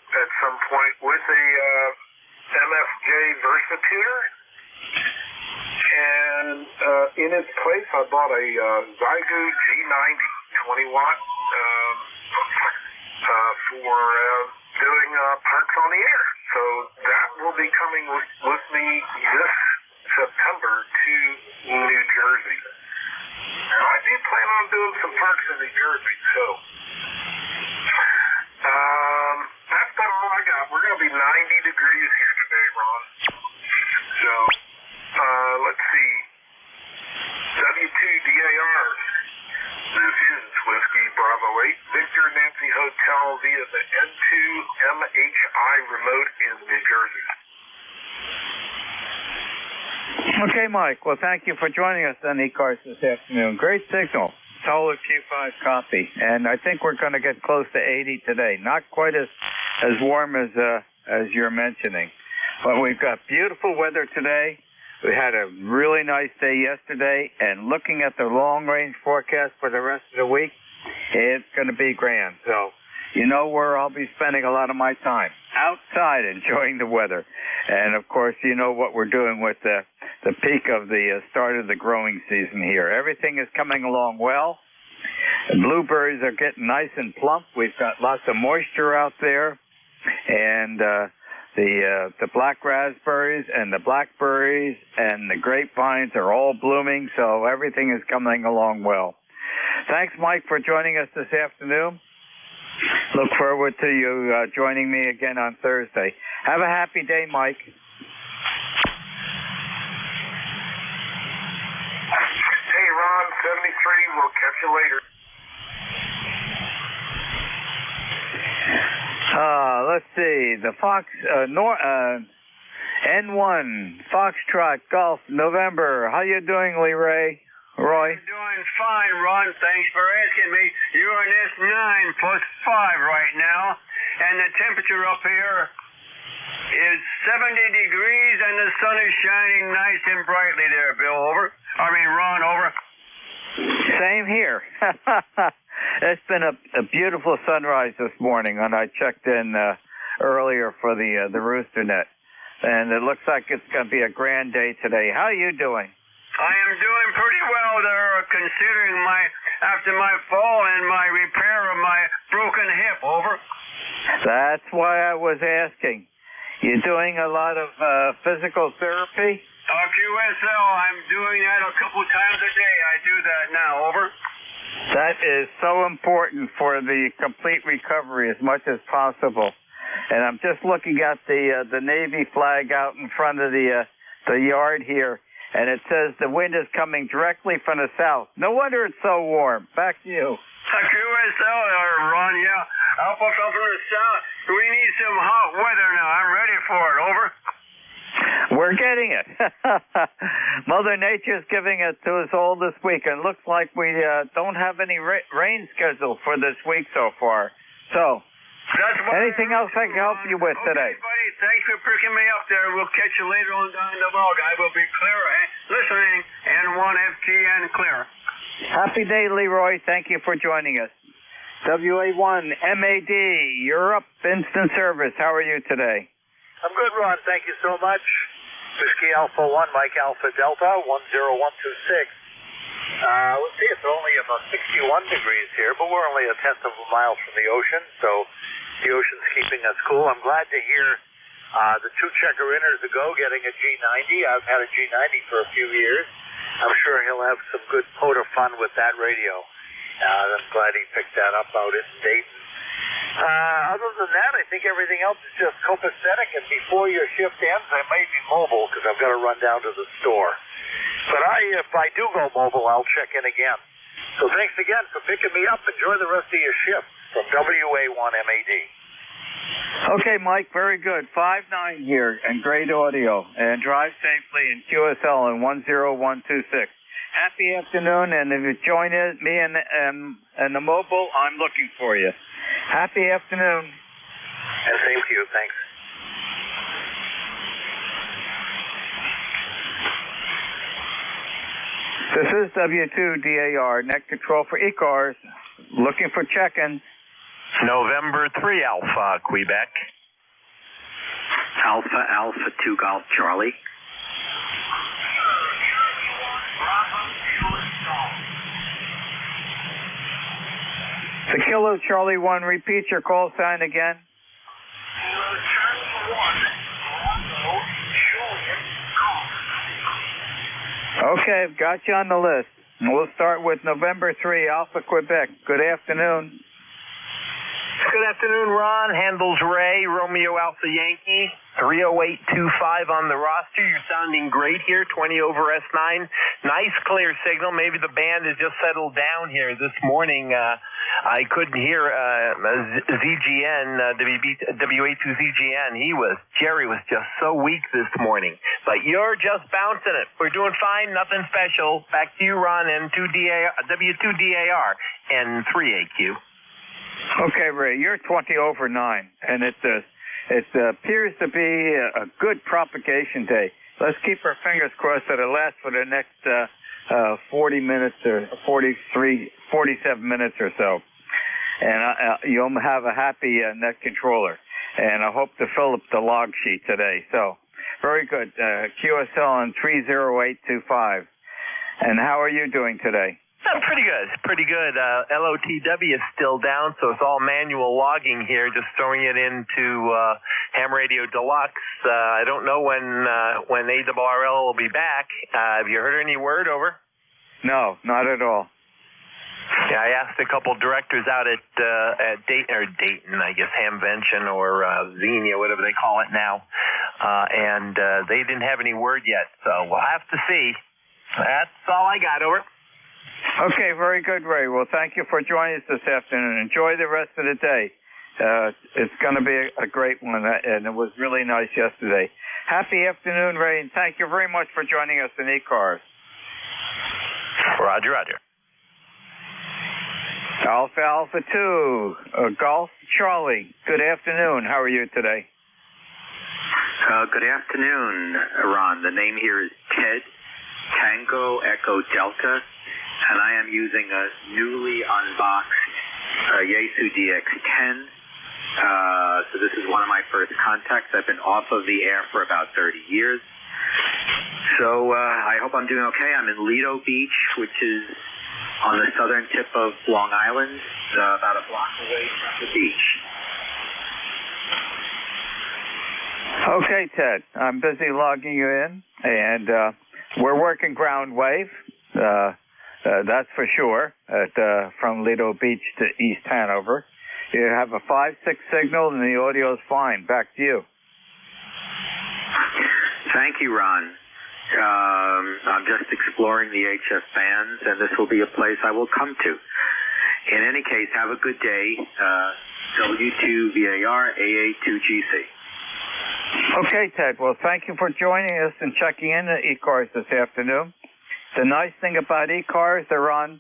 at some point with a MFJ Versatuner. And in its place, I bought a Zygo G90 20-watt for doing parts on the air. So that will be coming with me this September to New Jersey. And I do plan on doing some parks in New Jersey, so that's about all I got. We're going to be 90 degrees here today, Ron. So, let's see. W2DAR. This is Whiskey Bravo 8, Victor Nancy Hotel via the N2 MHI remote in New Jersey. Okay, Mike. Well, thank you for joining us on ECARS this afternoon. Great signal. Solid Q5 copy. And I think we're going to get close to 80 today. Not quite as warm as you're mentioning. But we've got beautiful weather today. We had a really nice day yesterday, and looking at the long-range forecast for the rest of the week, it's going to be grand. So, you know where I'll be spending a lot of my time? Outside, enjoying the weather. And, of course, you know what we're doing with the peak of the start of the growing season here. Everything is coming along well. The blueberries are getting nice and plump. We've got lots of moisture out there. And the black raspberries and the blackberries and the grapevines are all blooming, so everything is coming along well. Thanks, Mike, for joining us this afternoon. Look forward to you joining me again on Thursday. Have a happy day, Mike. Hey, Ron, 73. We'll catch you later. Let's see. The N1 Foxtrot Golf November. How you doing, Roy? I'm doing fine, Ron. Thanks for asking me. You're in S9 plus 5 right now, and the temperature up here is 70 degrees, and the sun is shining nice and brightly there, Ron, over. Same here. It's been a beautiful sunrise this morning, and I checked in earlier for the rooster net, and it looks like it's going to be a grand day today. How are you doing? I am doing pretty well there, considering after my fall and my repair of my broken hip, over. That's why I was asking. You doing a lot of physical therapy? QSL, I'm doing that a couple times a day. I do that now, over. That is so important for the complete recovery as much as possible. And I'm just looking at the Navy flag out in front of the yard here, and it says the wind is coming directly from the south. No wonder it's so warm. Back to you. QSL, Ron, yeah. Up from the south. We need some hot weather now. I'm ready for it, over. We're getting it. Mother Nature's giving it to us all this week, and it looks like we don't have any rain scheduled for this week so far. So, anything else I can help you with today? Okay, buddy, thanks for picking me up there. We'll catch you later on down the log. I will be clear, listening, N1FTN clear. Happy day, Leroy. Thank you for joining us. WA1 MAD, you're up, instant service. How are you today? I'm good, Ron. Thank you so much. Whiskey Alpha 1, Mike Alpha Delta, 10126. Let's see, it's only about 61 degrees here, but we're only a tenth of a mile from the ocean, so the ocean's keeping us cool. I'm glad to hear the two checker inners ago getting a G90. I've had a G90 for a few years. I'm sure he'll have some good motor fun with that radio. I'm glad he picked that up out in Dayton. Other than that, I think everything else is just copacetic, and before your shift ends, I may be mobile because I've got to run down to the store. But if I do go mobile, I'll check in again. So thanks again for picking me up. Enjoy the rest of your shift from WA1MAD. Okay, Mike, very good. 5-9 here and great audio. And drive safely in QSL in 10126. Happy afternoon, and if you join me in the mobile, I'm looking for you. Happy afternoon. And same to you. Thanks. This is W2DAR, net control for ECARS. Looking for check-in. November 3 Alpha, Quebec. Alpha 2 Golf Charlie. The Kilo Charlie 1, repeat your call sign again. Okay, I've got you on the list. And we'll start with November 3, Alpha Quebec. Good afternoon. Good afternoon, Ron. Handles Ray, Romeo Alpha Yankee, 30825 on the roster. You're sounding great here, 20 over S9. Nice clear signal. Maybe the band has just settled down here. This morning, I couldn't hear ZGN, WA2ZGN. Jerry was just so weak this morning. But you're just bouncing it. We're doing fine, nothing special. Back to you, Ron, W2DAR, and 3AQ. Okay, Ray, you're 20 over 9, and it's It appears to be a good propagation day. Let's keep our fingers crossed that it lasts for the next 40 minutes or 47 minutes or so. And you'll have a happy net controller. And I hope to fill up the log sheet today. So, very good. QSL on 30825. And how are you doing today? Pretty good. Pretty good. LOTW is still down, so it's all manual logging here, just throwing it into Ham Radio Deluxe. I don't know when ARRL will be back. Have you heard any word over? No, not at all. Yeah, I asked a couple directors out at Dayton, I guess Hamvention or Xenia, whatever they call it now, and they didn't have any word yet. So we'll have to see. That's all I got. Over. Okay, very good, Ray. Well, thank you for joining us this afternoon. Enjoy the rest of the day. It's going to be a great one, and it was really nice yesterday. Happy afternoon, Ray, and thank you very much for joining us in ECARS. Roger, roger. Alpha 2, Golf Charlie. Good afternoon. How are you today? Good afternoon, Ron. The name here is Ted, Tango Echo Delta, and I am using a newly unboxed Yaesu DX10. So this is one of my first contacts. I've been off of the air for about 30 years. So I hope I'm doing okay. I'm in Lido Beach, which is on the southern tip of Long Island, about a block away from the beach. Okay, Ted. I'm busy logging you in, and we're working ground wave. That's for sure, from Lido Beach to East Hanover. You have a 5-6 signal, and the audio is fine. Back to you. Thank you, Ron. I'm just exploring the HF bands, and this will be a place I will come to. In any case, have a good day. W2VAR, AA2GC. Okay, Ted. Well, thank you for joining us and checking in at ECARS this afternoon. The nice thing about ECARS, they're on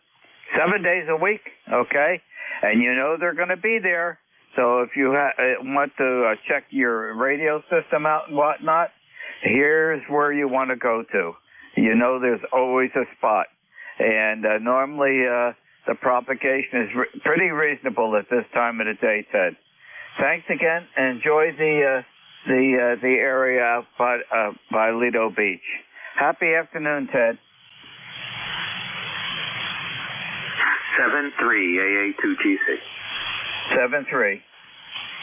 7 days a week, okay? And you know they're going to be there. So if you want to check your radio system out and whatnot, here's where you want to go to. You know there's always a spot. And normally the propagation is pretty reasonable at this time of the day, Ted. Thanks again, and enjoy the area out by Lido Beach. Happy afternoon, Ted. 73 AA2GC. 73.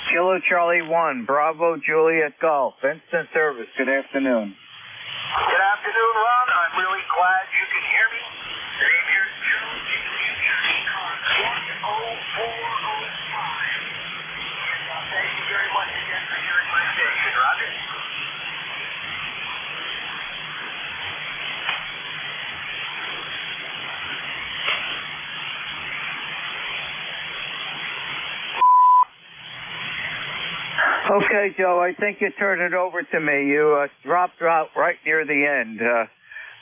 Kilo Charlie 1, Bravo Juliet Golf, instant service. Good afternoon. Good afternoon, Ron. I'm really glad you can hear me. The name here is Joe, ECARS 10405. Thank you very much again for hearing my station, Roger. Okay, Joe, I think you turned it over to me. You dropped out right near the end.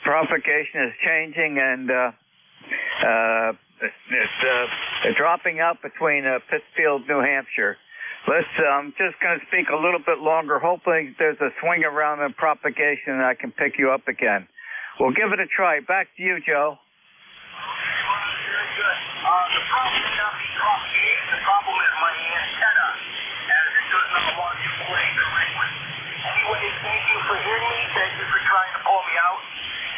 Propagation is changing, and it's dropping out between Pittsfield, New Hampshire. I'm just going to speak a little bit longer. Hopefully there's a swing around in propagation and I can pick you up again. We'll give it a try. Back to you, Joe. Very good. The problem may not be propagation. The problem is my antenna, as it does not want to play correctly. Anyway, thank you for hearing me. Thank you for trying to pull me out.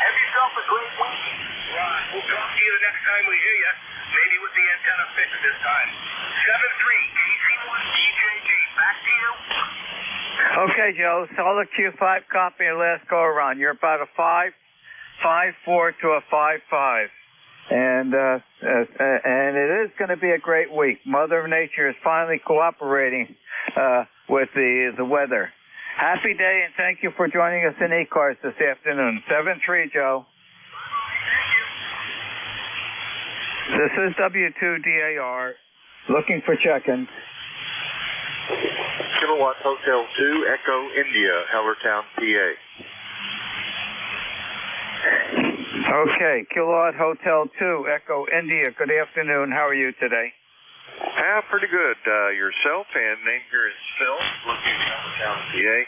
Have yourself a great week. Ron, we'll talk to you the next time we hear you. Maybe with the antenna fixed this time. 73 KC1DJG. Back to you. Okay, Joe. Solid Q5 copy and last go around. You're about a 5.4 to a 5.5. And it is going to be a great week. Mother Nature is finally cooperating with the weather. Happy day, and thank you for joining us in ECARS this afternoon. 7-3, Joe. This is W2DAR, looking for check-in. Kilowatt Hotel 2, Echo India, Hellertown, PA. Okay, Kilowatt Hotel 2, Echo India. Good afternoon. How are you today? Pretty good. Yourself, and name here is Phil, located in Allentown, PA.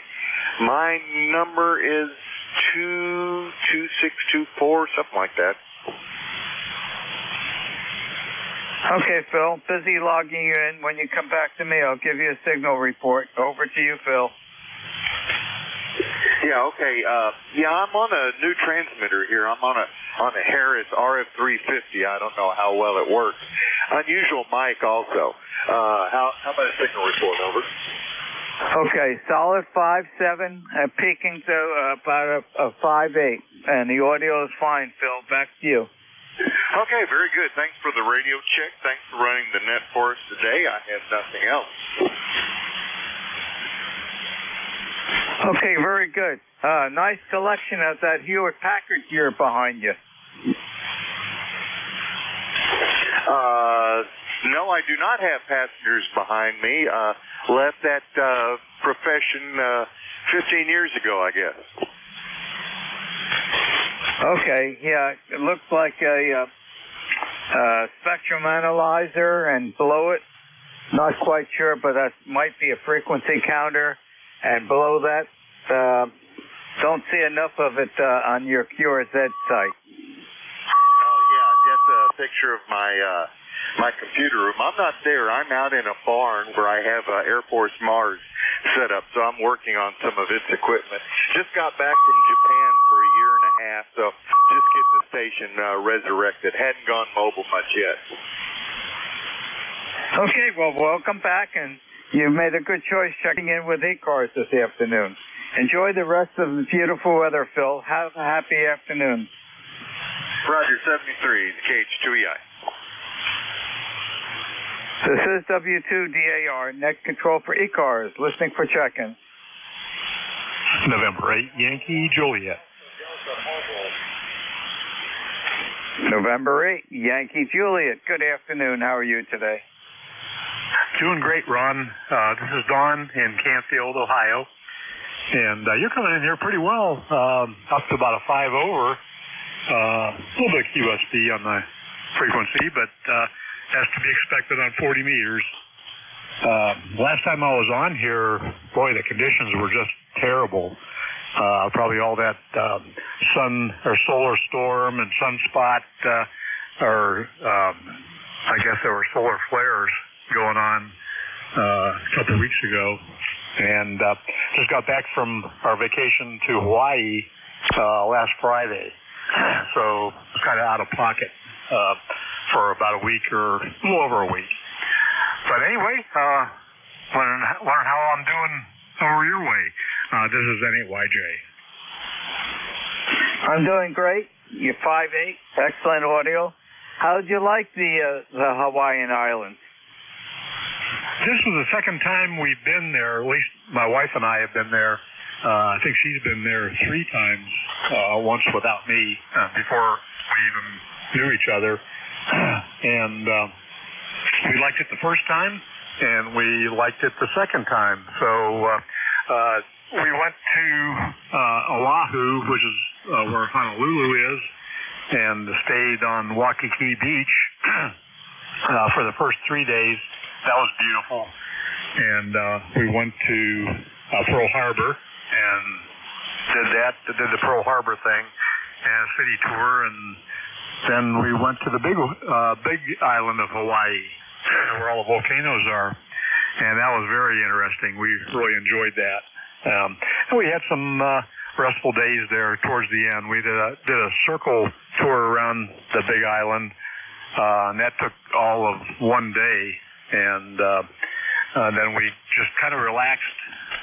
My number is 22624, something like that. Okay, Phil. Busy logging you in. When you come back to me, I'll give you a signal report. Over to you, Phil. Yeah, okay. I'm on a new transmitter here. I'm on a Harris RF350. I don't know how well it works. Unusual mic also. How about a signal report? Over. Okay, solid 5.7, peaking to about a 5.8, and the audio is fine, Phil. Back to you. Okay, very good. Thanks for the radio check. Thanks for running the net for us today. I have nothing else. Okay, very good. Nice selection of that Hewlett-Packard gear behind you. No, I do not have passengers behind me. Left that profession 15 years ago, I guess. Okay, yeah, it looks like a spectrum analyzer, and below it, not quite sure, but that might be a frequency counter. And below that, don't see enough of it on your QRZ site. Oh, yeah, that's a picture of my computer room. I'm not there. I'm out in a barn where I have Air Force Mars set up, so I'm working on some of its equipment. Just got back from Japan for a year and a half, so just getting the station resurrected. Hadn't gone mobile much yet. Okay, well, welcome back, and you made a good choice checking in with ECARS this afternoon. Enjoy the rest of the beautiful weather, Phil. Have a happy afternoon. Roger, 73, KH2EI. This is W2DAR, net control for ECARS, listening for check-in. November 8, Yankee Juliet. November 8, Yankee Juliet. Good afternoon. How are you today? Doing great, Ron. This is Don in Canfield, Ohio. And you're coming in here pretty well, up to about a 5 over. A little bit of QSD on the frequency, but as to be expected on 40 meters. Last time I was on here, boy, the conditions were just terrible. Probably all that sun or solar storm and sunspot, I guess there were solar flares going on a couple of weeks ago. And just got back from our vacation to Hawaii last Friday. So I was kind of out of pocket for about a week or a little over a week. But anyway, wondering how I'm doing over your way. This is NAYJ. I'm doing great. You're 5'8", excellent audio. How did you like the Hawaiian Islands? This was the second time we've been there. At least my wife and I have been there. I think she's been there 3 times, once without me, before we even knew each other. And we liked it the first time, and we liked it the second time. So we went to Oahu, which is where Honolulu is, and stayed on Waikiki Beach for the first 3 days. That was beautiful. And we went to Pearl Harbor and did the Pearl Harbor thing and a city tour, and then we went to the big island of Hawaii, where all the volcanoes are, and that was very interesting. We really enjoyed that. And we had some restful days there towards the end. We did a circle tour around the big island, and that took all of 1 day. And then we just kind of relaxed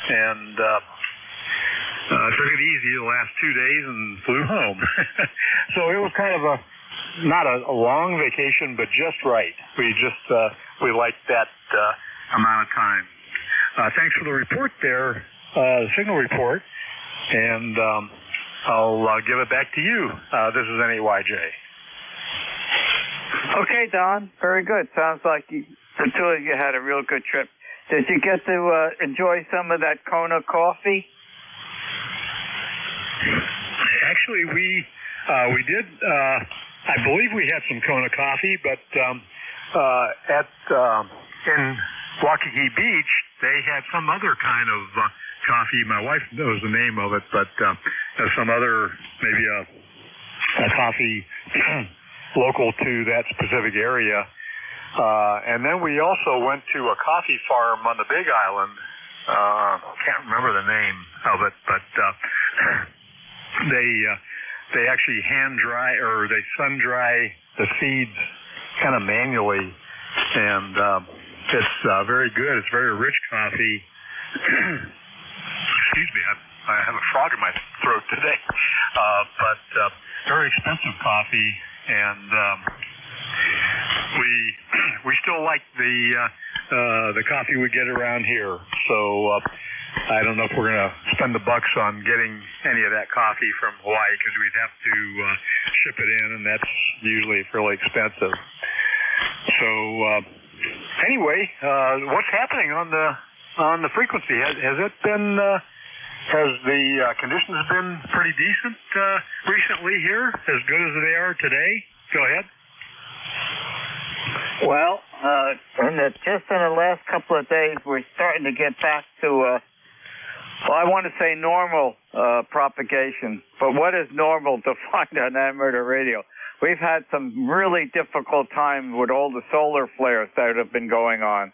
and took it easy the last 2 days and flew home. So it was kind of not a long vacation, but just right. We liked that amount of time. Thanks for the report there, the signal report, and I'll give it back to you. This is NAYJ. Okay, Don. Very good. Sounds like the two of you had a real good trip. Did you get to enjoy some of that Kona coffee? Actually, we did. I believe we had some Kona coffee, but in Waikiki Beach, they had some other kind of coffee. My wife knows the name of it, but some other, maybe a coffee local to that specific area. And then we also went to a coffee farm on the Big Island. Can't remember the name of it, but they actually hand dry, or they sun dry the seeds kind of manually, and it's very good. It's very rich coffee. Excuse me, I have a frog in my throat today. But very expensive coffee, and we still like the coffee we get around here. So I don't know if we're going to spend the bucks on getting any of that coffee from Hawaii, because we'd have to ship it in, and that's usually fairly expensive. So anyway, what's happening on the frequency? Has it been has the conditions been pretty decent recently here, as good as they are today? Go ahead. Well, just in the last couple of days, we're starting to get back to, I want to say normal propagation. But what is normal defined on amateur radio? We've had some really difficult times with all the solar flares that have been going on.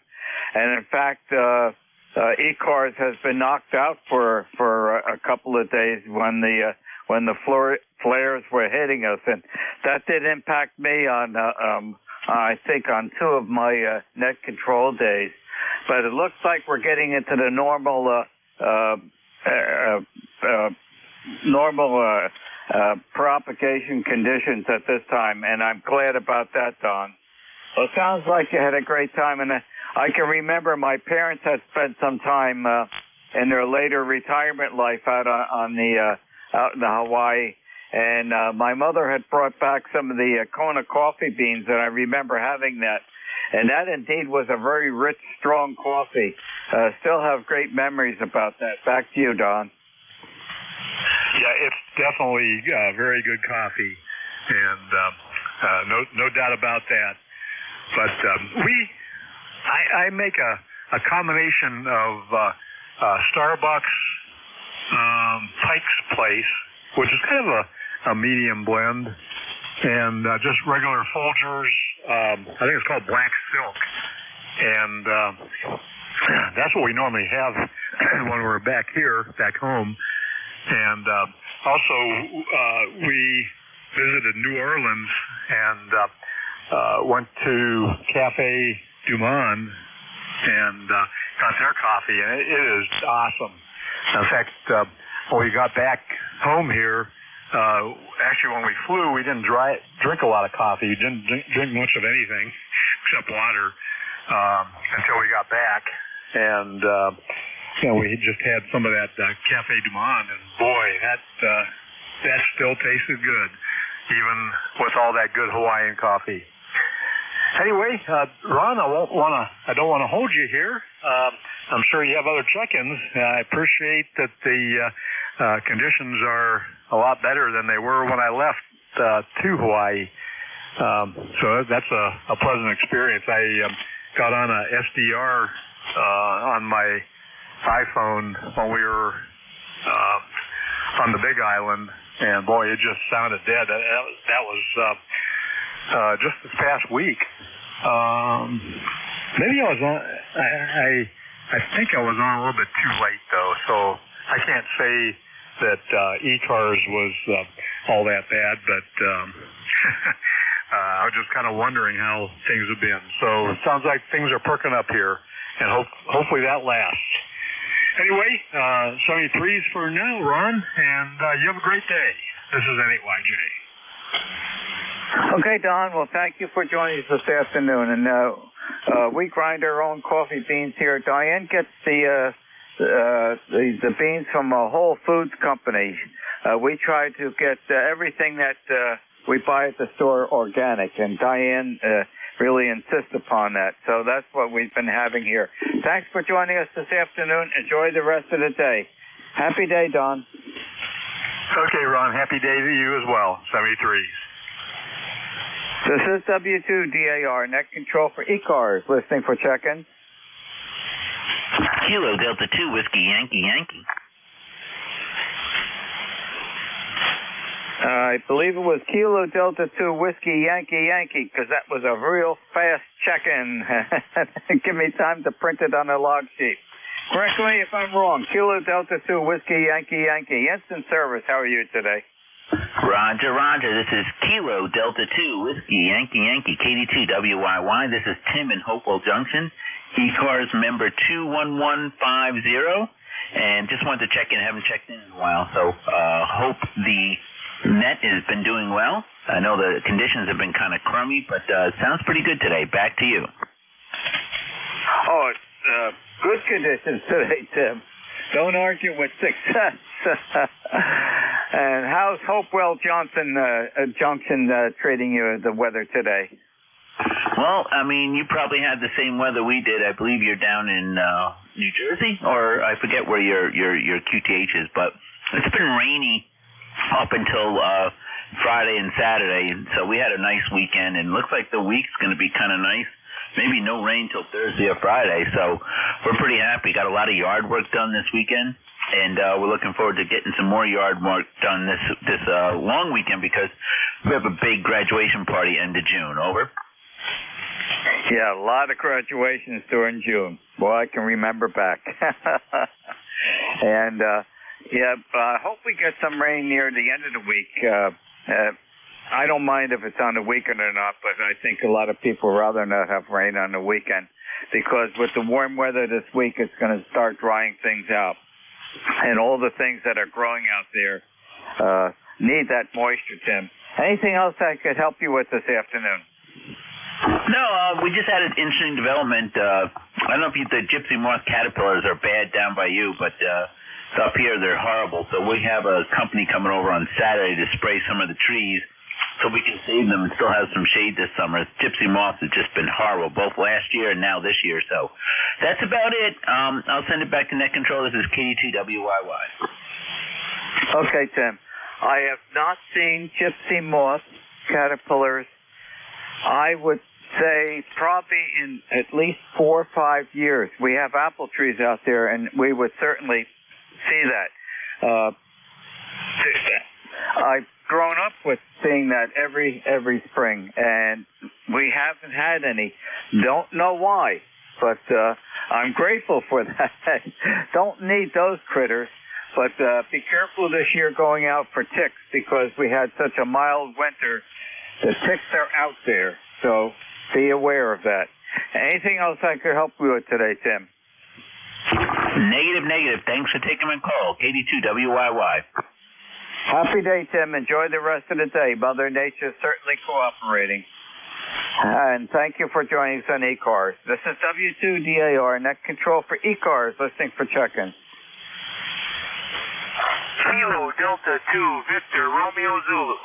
And in fact, ECARS has been knocked out for a couple of days when the flares were hitting us. And that did impact me on, I think, on 2 of my net control days. But it looks like we're getting into the normal propagation conditions at this time, and I'm glad about that, Don. Well, it sounds like you had a great time, and I can remember my parents had spent some time in their later retirement life out in the Hawaii, and my mother had brought back some of the Kona coffee beans, and I remember having that. And that indeed was a very rich, strong coffee. Still have great memories about that. Back to you, Don. Yeah, it's definitely very good coffee, and no doubt about that. But I make a combination of Starbucks, Pike's Place, which is kind of a medium blend, and just regular Folgers. I think it's called Black Silk, and that's what we normally have when we're back home. And also, we visited New Orleans and went to Cafe Du Monde and got their coffee, and it is awesome. In fact, when we got back home here, actually when we flew, we didn't drink a lot of coffee. We didn't drink much of anything except water until we got back. And we just had some of that Cafe Du Monde, and boy, that still tasted good, even with all that good Hawaiian coffee. Anyway, Ron, I don't want to hold you here. I'm sure you have other check-ins. I appreciate that the conditions are a lot better than they were when I left to Hawaii. So that's a pleasant experience. I got on a SDR on my iPhone when we were on the Big Island, and boy, it just sounded dead. That was just this past week. Maybe I was on. I think I was on a little bit too late though, so I can't say that ECARS was all that bad, but I was just kind of wondering how things have been. So it sounds like things are perking up here, and hopefully that lasts. Anyway, 73s for now, Ron, and you have a great day. This is N8YJ. Okay, Don. Well, thank you for joining us this afternoon. And we grind our own coffee beans here. Diane gets the beans from a Whole Foods company. We try to get everything that we buy at the store organic, and Diane really insists upon that. So that's what we've been having here. Thanks for joining us this afternoon. Enjoy the rest of the day. Happy day, Don. Okay, Ron. Happy day to you as well. 73s. This is W2DAR, net control for ECARS, listening for check-in. Kilo Delta 2, Whiskey Yankee Yankee. I believe it was Kilo Delta 2, Whiskey Yankee Yankee, because that was a real fast check-in. Give me time to print it on a log sheet. Correct me if I'm wrong. Kilo Delta 2, Whiskey Yankee Yankee. Instant service, how are you today? Roger, Roger. This is Kilo Delta 2, Whiskey Yankee Yankee, KD2WYY. This is Tim in Hopewell Junction, ECARS member 21150. And just wanted to check in. Haven't checked in a while, so hope the net has been doing well. I know the conditions have been kind of crummy, but it sounds pretty good today. Back to you. Oh, it's good conditions today, Tim. Don't argue with success. And how's Hopewell Junction treating you, the weather today? Well, I mean, you probably had the same weather we did. I believe you're down in New Jersey, or I forget where your QTH is, but it's been rainy up until Friday and Saturday, and so we had a nice weekend, and it looks like the week's going to be kind of nice. Maybe no rain till Thursday or Friday, so we're pretty happy. Got a lot of yard work done this weekend, and we're looking forward to getting some more yard work done this long weekend because we have a big graduation party end of June. Over. Yeah, a lot of graduations during June. Boy, I can remember back. And, I hope we get some rain near the end of the week. I don't mind if it's on the weekend or not, but I think a lot of people rather not have rain on the weekend because with the warm weather this week, it's going to start drying things out. And all the things that are growing out there need that moisture, Tim. Anything else I could help you with this afternoon? No, we just had an interesting development. I don't know if the gypsy moth caterpillars are bad down by you, but up here they're horrible. So we have a company coming over on Saturday to spray some of the trees so we can save them and still have some shade this summer. Gypsy moths have just been horrible, both last year and now this year. So that's about it. I'll send it back to Net Control. This is KD2WYY. Okay, Tim. I have not seen gypsy moth caterpillars. I would say probably in at least 4 or 5 years. We have apple trees out there, and we would certainly see that. I've grown up with seeing that every spring, and we haven't had any. Don't know why, but I'm grateful for that. Don't need those critters, but be careful this year going out for ticks because we had such a mild winter. The ticks are out there, so be aware of that. Anything else I could help you with today, Tim? Negative. Thanks for taking my call. KD2WYY. Happy day, Tim. Enjoy the rest of the day. Mother Nature is certainly cooperating. And thank you for joining us on ECARS. This is W2DAR, Net Control for ECARS, listening for check-in. Kilo Delta 2, Victor, Romeo Zulu.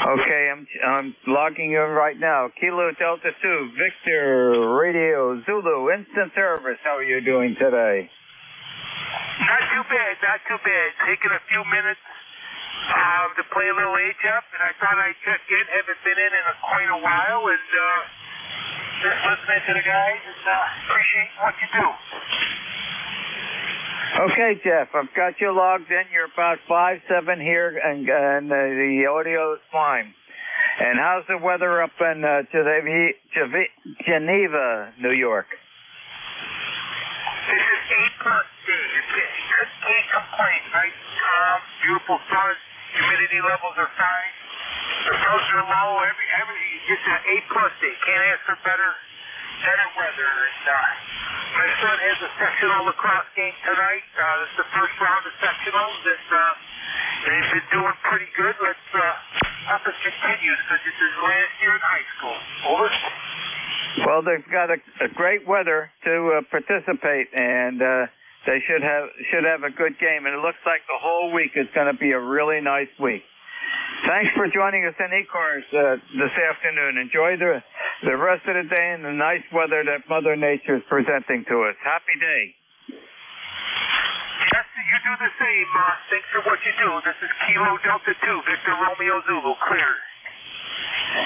Okay, I'm logging you in right now. Kilo Delta 2, Victor, Radio, Zulu, instant service. How are you doing today? Not too bad. Taking a few minutes to play a little age up, and I thought I'd check in. Haven't been in quite a while, and just listening to the guys and appreciate what you do. Okay, Jeff, I've got you logged in. You're about 5'7" here, and the audio is fine. And how's the weather up in Geneva, New York? This is 8+ days. Can't complain. Nice, calm, beautiful sun. Humidity levels are fine. The flows are low. It's an 8+ day. Can't ask for better weather. And, my son has a sectional lacrosse game tonight. This is the first round of sectionals, and they've been doing pretty good. Let's hope it continues because this is last year in high school. Over. Well, they've got a great weather to participate, and they should have a good game. And it looks like the whole week is going to be a really nice week. Thanks for joining us in ECARS this afternoon. Enjoy the rest of the day and the nice weather that Mother Nature is presenting to us. Happy day. Yes, you do the same. Thanks for what you do. This is Kilo Delta 2, Victor Romeo Zulu, clear.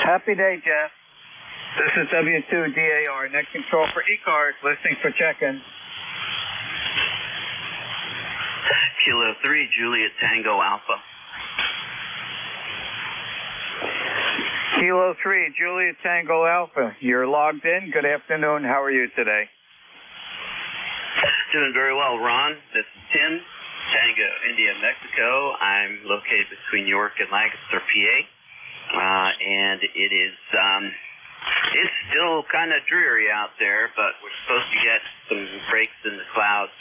Happy day, Jeff. This is W2DAR, net control for ECARS, listening for check-in. Kilo 3, Juliet Tango Alpha. Kilo 3, Juliet Tango Alpha. You're logged in. Good afternoon. How are you today? Doing very well, Ron. This is Tim, Tango, India, Mexico. I'm located between York and Lancaster, PA. And it is, it's still kind of dreary out there, but we're supposed to get some breaks in the clouds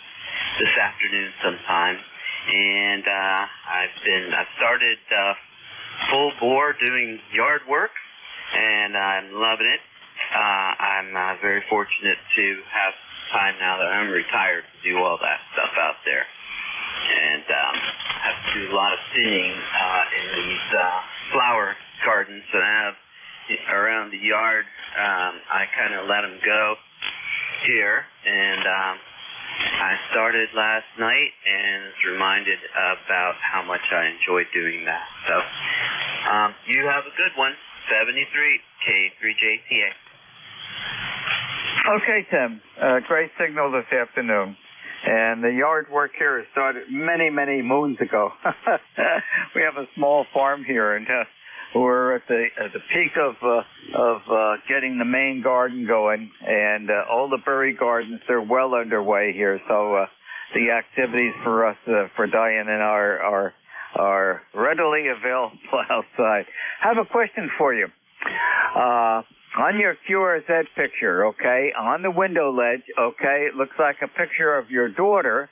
this afternoon sometime. And I've started full bore doing yard work, and I'm loving it. I'm very fortunate to have time now that I'm retired to do all that stuff out there, and have to do a lot of thinning in these flower gardens that I have around the yard. I kind of let them go here, and I started last night and was reminded about how much I enjoy doing that. So you have a good one. 73 K3JTA. Okay, Tim. Great signal this afternoon. And the yard work here has started many, many moons ago. We have a small farm here, and we're at the peak of getting the main garden going, and all the berry gardens are well underway here. So the activities for us, for Diane and are readily available outside. I have a question for you. On your QRZ picture, okay, on the window ledge, okay, it looks like a picture of your daughter,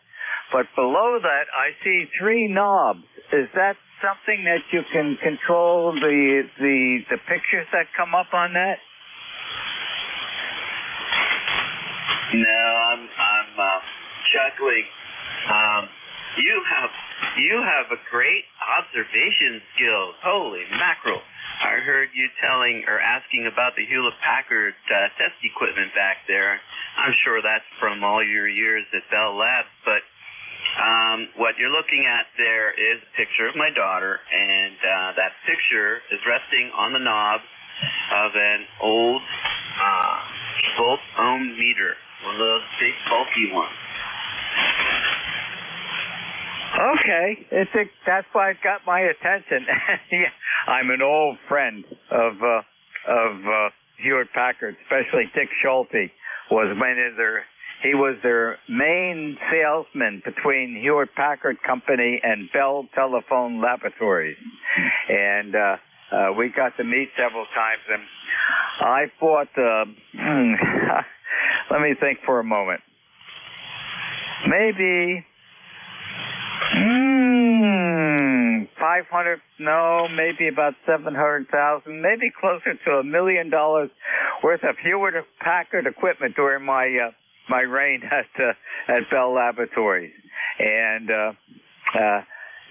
but below that I see 3 knobs. Is that something that you can control the pictures that come up on that? No, I'm chuckling. You have a great observation skills. Holy mackerel. I heard you asking about the Hewlett-Packard test equipment back there. I'm sure that's from all your years at Bell Labs, but what you're looking at there is a picture of my daughter, and that picture is resting on the knob of an old volt-ohm meter, one of those big bulky ones. Okay, that's why it got my attention. Yeah, I'm an old friend of Hewlett-Packard, especially Dick Schulte he was their main salesman between Hewlett-Packard Company and Bell Telephone Laboratories, and we got to meet several times. And I bought. Let me think for a moment. Maybe. 500, no, maybe about 700,000, maybe closer to $1 million worth of Hewlett-Packard equipment during my reign at Bell Laboratories, and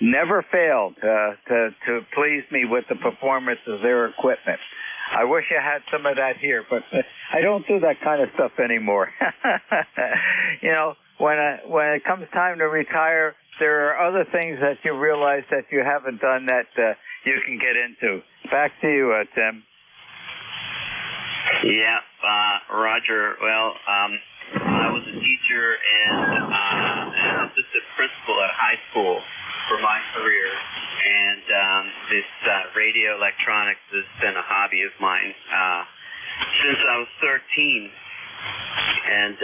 never failed to please me with the performance of their equipment. I wish I had some of that here, but I don't do that kind of stuff anymore. You know, when it comes time to retire, there are other things that you realize that you haven't done that you can get into. Back to you, Tim. Yeah, Roger. Well, I was a teacher and an assistant principal at high school for my career, and this radio electronics has been a hobby of mine since I was 13, and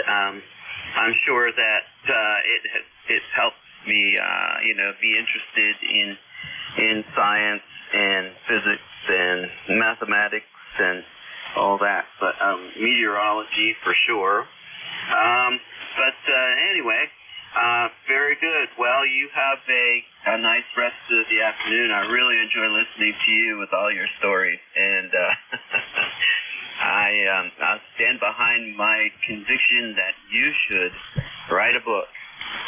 I'm sure that it's helped me, be interested in science and physics and mathematics and all that, but meteorology for sure. But anyway, very good. Well, you have a nice rest of the afternoon. I really enjoy listening to you with all your stories, and I stand behind my conviction that you should write a book.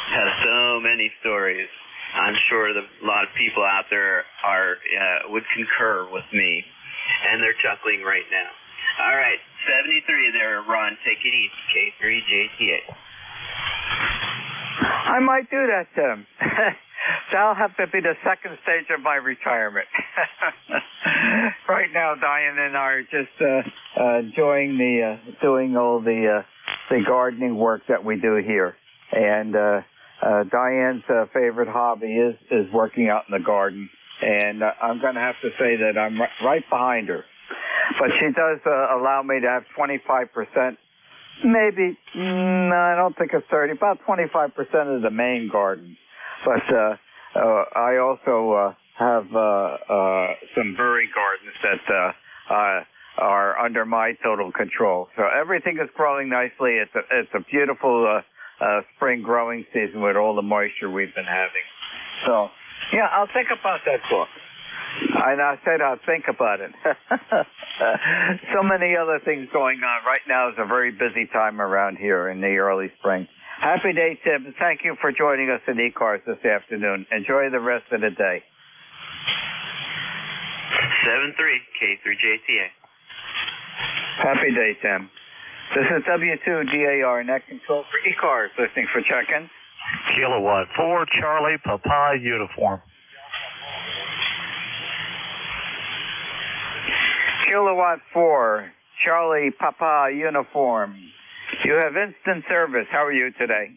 Has so many stories. I'm sure that a lot of people out there would concur with me, and they're chuckling right now. All right, 73 there, Ron. Take it easy. K3JTA. I might do that, Tim. That'll have to be the second stage of my retirement. Right now, Diane and I are just enjoying doing all the gardening work that we do here. And Diane's favorite hobby is working out in the garden. And I'm going to have to say that I'm right behind her. But she does allow me to have 25%. Maybe, no, I don't think it's 30, about 25% of the main garden. But I also have some berry gardens that are under my total control. So everything is growing nicely. It's a beautiful spring growing season with all the moisture we've been having. So, yeah, I'll think about that book. And I said I'll think about it. So many other things going on. Right now is a very busy time around here in the early spring. Happy day, Tim. Thank you for joining us at ECARS this afternoon. Enjoy the rest of the day. 7-3, K3JTA. Happy day, Tim. This is W2DAR Net Control for ECARS, listening for check-in. Kilowatt 4, Charlie, Papa, uniform. Kilowatt 4, Charlie, Papa, uniform. You have instant service. How are you today?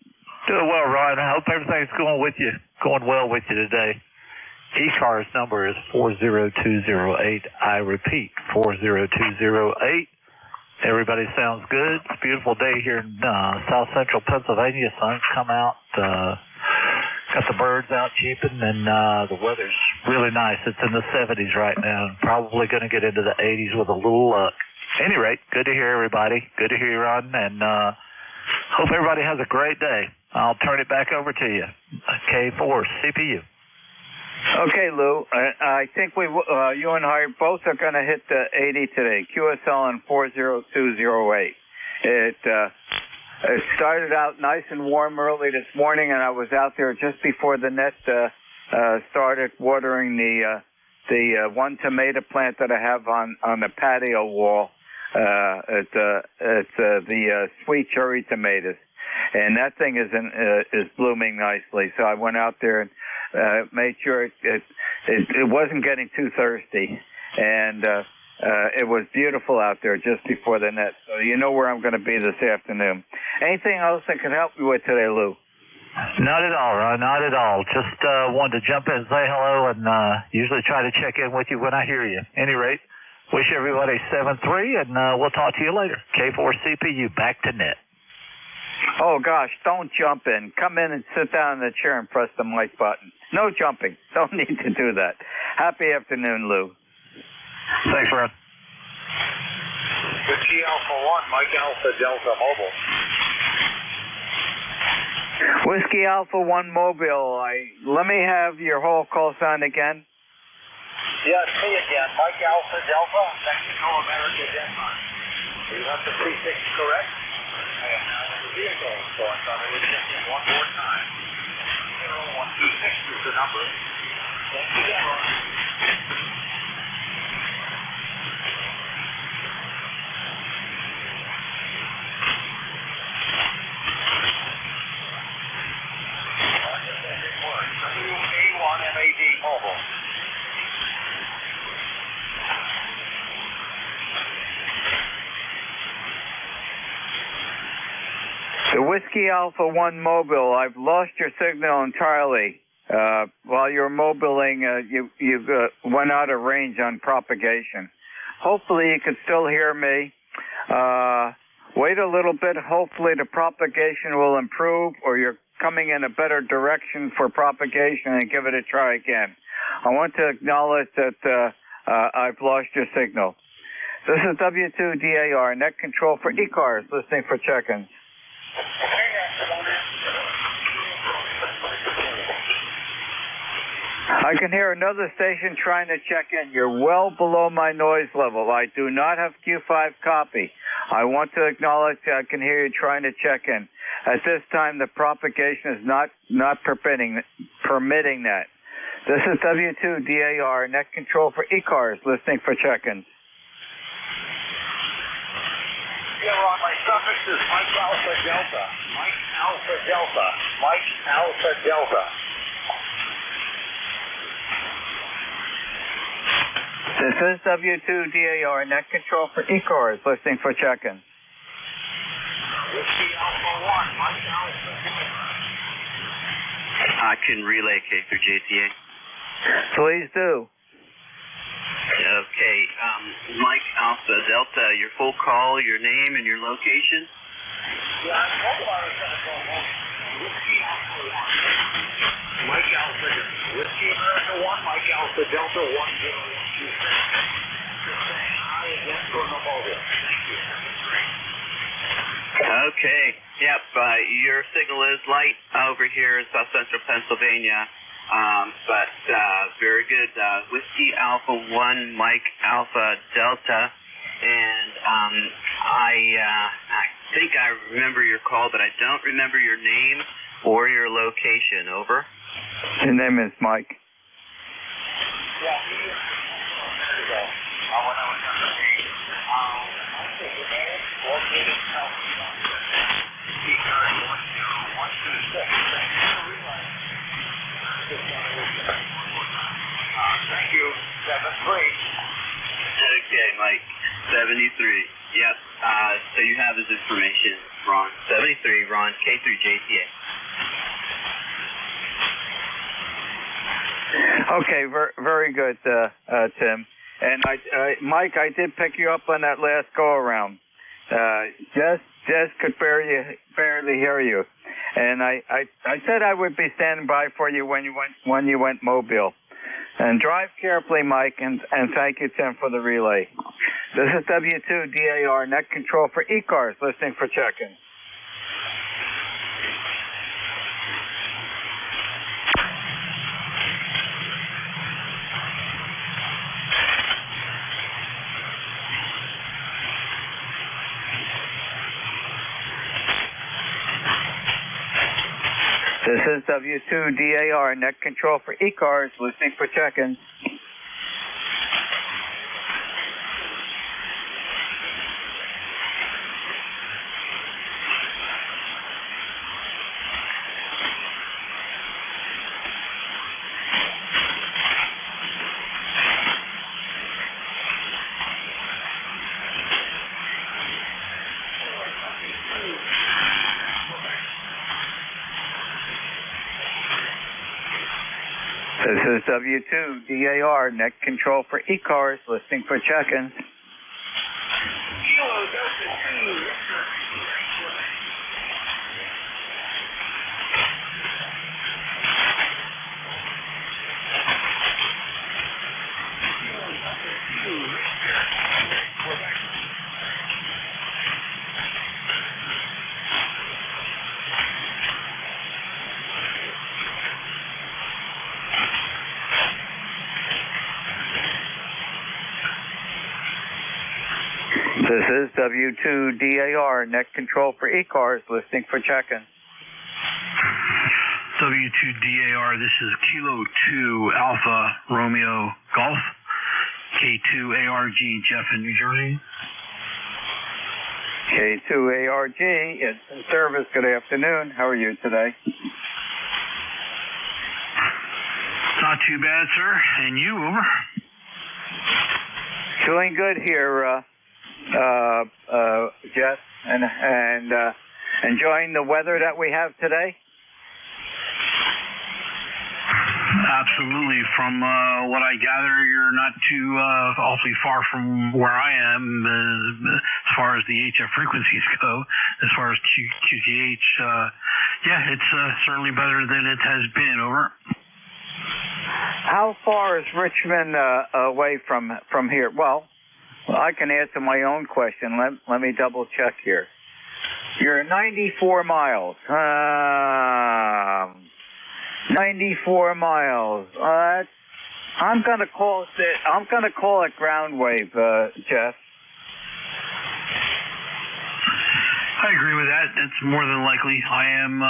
Doing well, Ron. I hope everything's going well with you today. ECARS number is 40208. I repeat, 40208. Everybody sounds good. It's a beautiful day here in south central Pennsylvania. Sun's come out. Got the birds out cheeping, and the weather's really nice. It's in the 70s right now, and probably going to get into the 80s with a little luck. Any rate, good to hear everybody. Good to hear you, Ron, and hope everybody has a great day. I'll turn it back over to you. K4 CPU. Okay, Lou. I think you and I both are going to hit the 80 today. QSL on 40208. It started out nice and warm early this morning, and I was out there just before the net started watering the one tomato plant that I have on the patio wall. It's the sweet cherry tomatoes, and that thing is blooming nicely. So I went out there and made sure it wasn't getting too thirsty, and it was beautiful out there just before the net. So you know where I'm going to be this afternoon. Anything else I can help you with today, Lou? Not at all, Ron. Not at all. Just wanted to jump in and say hello, and usually try to check in with you when I hear you. Any rate, wish everybody 7-3, and we'll talk to you later. K4CPU, back to net. Oh, gosh, don't jump in. Come in and sit down in the chair and press the mic button. No jumping. Don't need to do that. Happy afternoon, Lou. Thanks, Ron. Whiskey Alpha 1, Mike Alpha Delta Mobile. Whiskey Alpha 1 Mobile. Let me have your whole call sign again. Yes, me again. Mike Alpha Delta, Mexico, America, Denmark. You have the prefix correct? And the vehicle going on it. Just one more time. 0126 is the number. Thank you again, Ron. A1MAD Mobile. The Whiskey Alpha 1 Mobile, I've lost your signal entirely. While you're mobiling, you went out of range on propagation. Hopefully you can still hear me. Wait a little bit. Hopefully the propagation will improve, or you're coming in a better direction for propagation, and give it a try again. I want to acknowledge that I've lost your signal. This is W2DAR, Net Control for ECARS, listening for check-ins. I can hear another station trying to check in. You're well below my noise level. I do not have Q5 copy. I want to acknowledge I can hear you trying to check in. At this time, the propagation is not permitting that. This is W2DAR, Net Control for ECARS, listening for check-ins. again, Ron. My suffix is Mike Alpha Delta. Mike Alpha Delta. Mike Alpha Delta. This is W2DAR, net control for ECARS, listening for check-in. Whiskey Alpha 1, Mike Alpha Delta. I can relay K through JTA. Please do. Okay, Mike Alpha Delta, your full call, your name, and your location. Yeah, I told him I was going to go home. Whiskey Alpha 1. Mike Alpha Delta. Whiskey America 1, Mike Alpha Delta 1026. Just saying hi again from the mobile. Thank you. Okay, yep, your signal is light over here in south central Pennsylvania. But very good. Whiskey Alpha 1, Mike Alpha Delta. And I think I remember your call, but I don't remember your name or your location. Over. Your name is Mike. Yeah, when I was on the page, I think the name located ECARS 10126. Thank you. 73. Okay, Mike. 73. Yep. So you have his information, Ron. 73, Ron, K through JTA. Okay, very good, Tim. And Mike, I did pick you up on that last go around. Jess could barely hear you, and I said I would be standing by for you when you went mobile. And drive carefully, Mike, and thank you, Tim, for the relay. This is W2DAR, net control for ECARS, listening for check-in. This is W2DAR, net control for ECARS, listening for check-in. This is W2DAR, net control for ECARS, listening for check-in. This is W2DAR, net control for ECARS, listening for check-in. W2DAR, this is Kilo 2 Alpha Romeo Golf, K2ARG Jeff in New Jersey. K2ARG, it's in service. Good afternoon. How are you today? Not too bad, sir. And you, over? Doing good here, Jeff, and enjoying the weather that we have today? Absolutely. From what I gather, you're not too awfully far from where I am as far as the HF frequencies go. As far as QTH, yeah, it's certainly better than it has been. Over. How far is Richmond away from here? Well, I can answer my own question. Let me double check here. You're 94 miles. 94 miles. I'm gonna call it ground wave, Jeff. I agree with that. It's more than likely. I am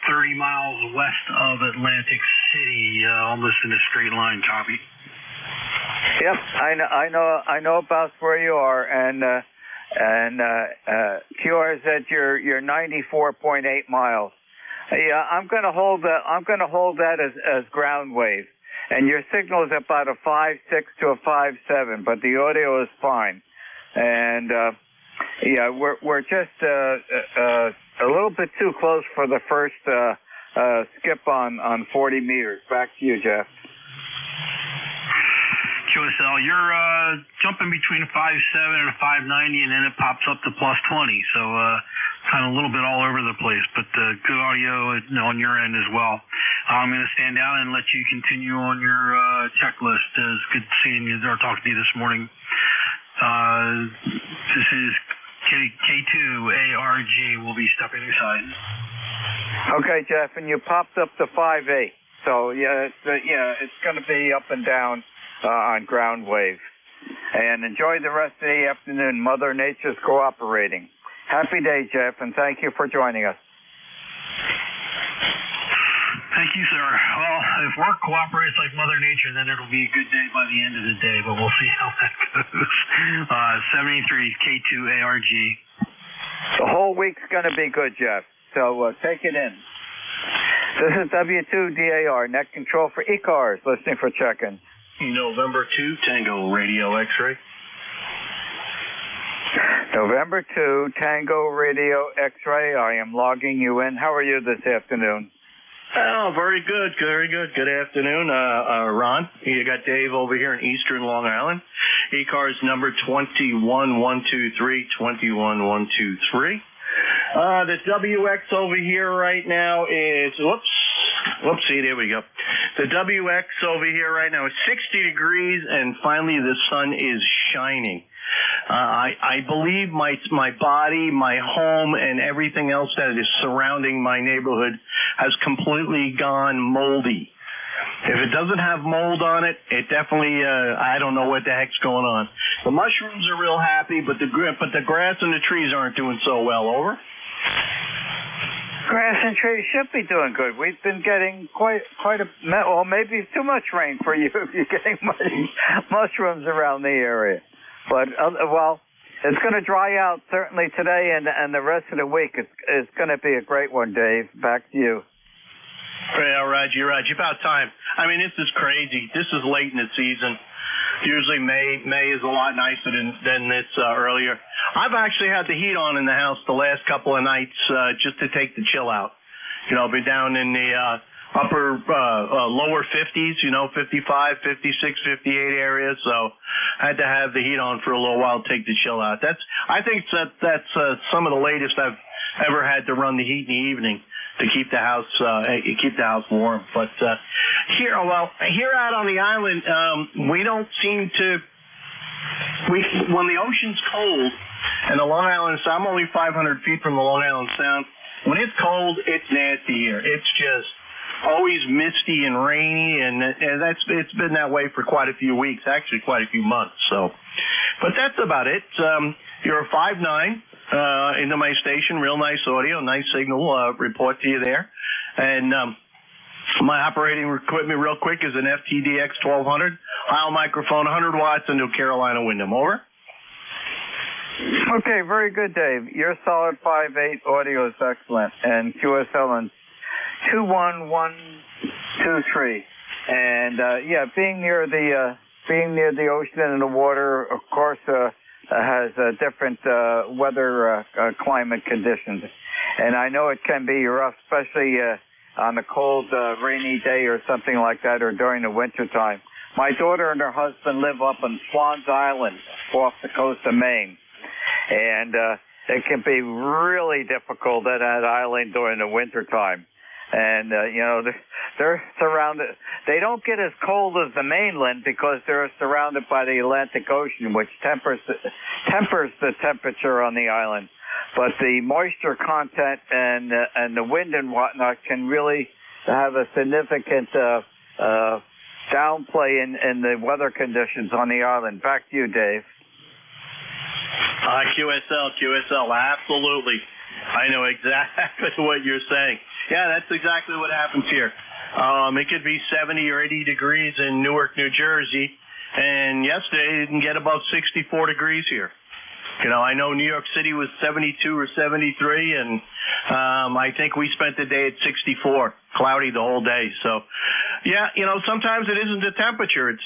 30 miles west of Atlantic City, almost in a straight line. Copy. Yep, I know about where you are, and And QRZ, you're 94.8 miles. Yeah, I'm going to hold that as ground wave. And your signal is about a 5.6 to a 5.7, but the audio is fine. And yeah, we're just a little bit too close for the first skip on 40 meters. Back to you, Jeff. QSL, you're jumping between a 5.7 and a 5.90, and then it pops up to plus 20. So kind of a little bit all over the place, but good audio on your end as well. I'm going to stand down and let you continue on your checklist. It's good seeing you or talking to you this morning. This is K2ARG. We'll be stepping aside. Okay, Jeff, and you popped up to 5.8. So yeah, it's going to be up and down on ground wave. And enjoy the rest of the afternoon. Mother Nature's cooperating. Happy day, Jeff, and thank you for joining us. Thank you, sir. Well, if work cooperates like Mother Nature, then it'll be a good day by the end of the day, but we'll see how that goes. 73 K2ARG. The whole week's going to be good, Jeff, so take it in. This is W2DAR, net control for ECARS, listening for check-in. November 2, Tango Radio X-ray. November 2, Tango Radio X-ray. I am logging you in. How are you this afternoon? Oh, very good, very good. Good afternoon, Ron. You got Dave over here in Eastern Long Island. ECARS number 21123, 21123. The WX over here right now is, whoopsie, there we go. The WX over here right now is 60 degrees, and finally the sun is shining. I believe my body, my home, and everything else that is surrounding my neighborhood has completely gone moldy. If it doesn't have mold on it, it definitely, I don't know what the heck's going on. The mushrooms are real happy, but the grass and the trees aren't doing so well. Over. Grass and trees should be doing good. We've been getting quite a, well, maybe too much rain for you if you're getting mushrooms around the area. But, well, it's going to dry out certainly today and the rest of the week. It's going to be a great one, Dave. Back to you. Yeah, Roger, about time. I mean, this is crazy. This is late in the season. Usually May is a lot nicer than this earlier. I've actually had the heat on in the house the last couple of nights just to take the chill out. You know, I've been down in the upper lower 50s, 55, 56, 58 areas. So I had to have the heat on for a little while to take the chill out. I think that's some of the latest I've ever had to run the heat in the evening to keep the house warm. But here out on the island, we don't seem to. When the ocean's cold and the Long Island Sound, I'm only 500 feet from the Long Island Sound. When it's cold, it's nasty here. It's just always misty and rainy, and it's been that way for quite a few weeks, actually quite a few months. So, but that's about it. You're a 5.9 into my station, real nice audio, nice signal. Report to you there, and my operating equipment, real quick, is an FTDX 1200 Heil microphone, 100 watts, into Carolina Windham. Over. Okay, very good, Dave. Your solid 5.8 audio is excellent, and QSL and 21123. And yeah, being near the ocean and the water, of course, has different weather climate conditions. And I know it can be rough, especially on a cold, rainy day or something like that, or during the winter time. My daughter and her husband live up on Swans Island off the coast of Maine. And it can be really difficult at that island during the winter time. And, they're surrounded. They don't get as cold as the mainland because they're surrounded by the Atlantic Ocean, which tempers the temperature on the island. But the moisture content and the wind and whatnot can really have a significant downplay in the weather conditions on the island. Back to you, Dave. QSL, absolutely. I know exactly what you're saying. Yeah, that's exactly what happens here. It could be 70 or 80 degrees in Newark, New Jersey, and yesterday it didn't get above 64 degrees here. You know, I know New York City was 72 or 73, and I think we spent the day at 64, cloudy the whole day. So, yeah, you know, sometimes it isn't the temperature; it's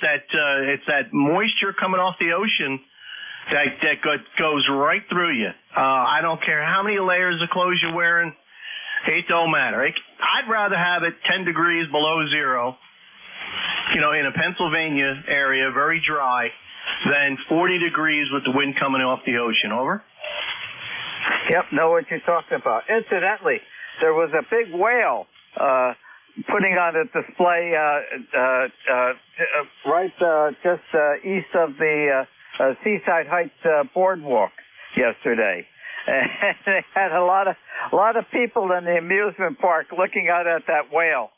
that moisture coming off the ocean that goes right through you. I don't care how many layers of clothes you're wearing; it don't matter. I'd rather have it 10 degrees below zero, you know, in a Pennsylvania area, very dry, than 40 degrees with the wind coming off the ocean. Over? Yep, know what you're talking about. Incidentally, there was a big whale putting on a display right just east of the Seaside Heights boardwalk yesterday. And they had a lot of people in the amusement park looking out at that whale.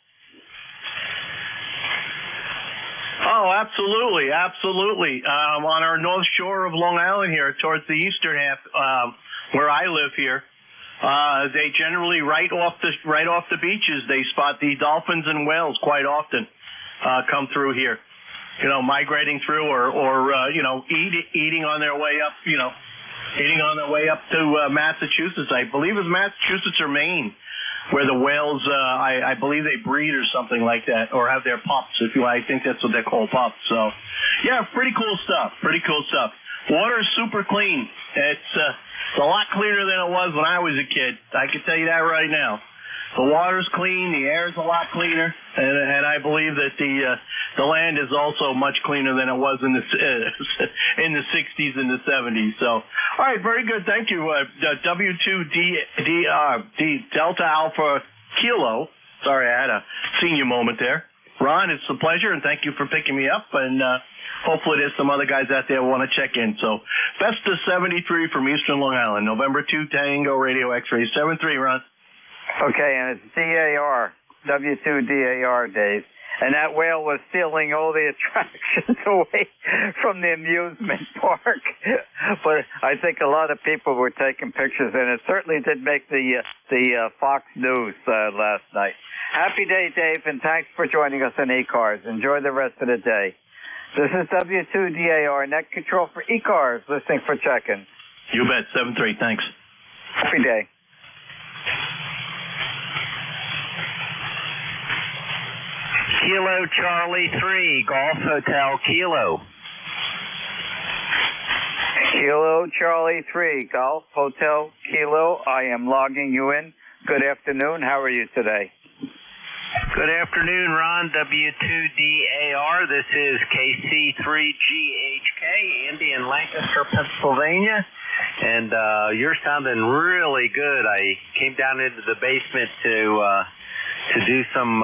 Oh, absolutely, absolutely. On our north shore of Long Island here, towards the eastern half, where I live here, they generally right off the beaches, they spot the dolphins and whales quite often come through here. You know, migrating through or you know, eating on their way up. You know, eating on their way up to Massachusetts. I believe it's Massachusetts or Maine, where the whales, I believe they breed or something like that, or have their pups. I think that's what they're called, pups. So, yeah, pretty cool stuff. Pretty cool stuff. Water is super clean. It's a lot cleaner than it was when I was a kid. I can tell you that right now. The water's clean, the air's a lot cleaner, and I believe that the land is also much cleaner than it was in the 60s and the 70s. So, all right, very good. Thank you. W2D Delta Alpha Kilo. Sorry, I had a senior moment there. Ron, it's a pleasure, and thank you for picking me up. And hopefully there's some other guys out there who want to check in. So, best of 73 from Eastern Long Island, November 2 Tango Radio X-Ray 73, Ron. Okay, and it's DAR, W2DAR, Dave. And that whale was stealing all the attractions away from the amusement park. But I think a lot of people were taking pictures, and it certainly did make the Fox News last night. Happy day, Dave, and thanks for joining us on ECARS. Enjoy the rest of the day. This is W2DAR, Net Control for ECARS, listening for check-in. You bet, 7-3, thanks. Happy day. Kilo Charlie 3, Golf Hotel Kilo. Kilo Charlie 3, Golf Hotel Kilo. I am logging you in. Good afternoon. How are you today? Good afternoon, Ron. W2DAR. This is KC3GHK, Andy in Lancaster, Pennsylvania. And you're sounding really good. I came down into the basement to do some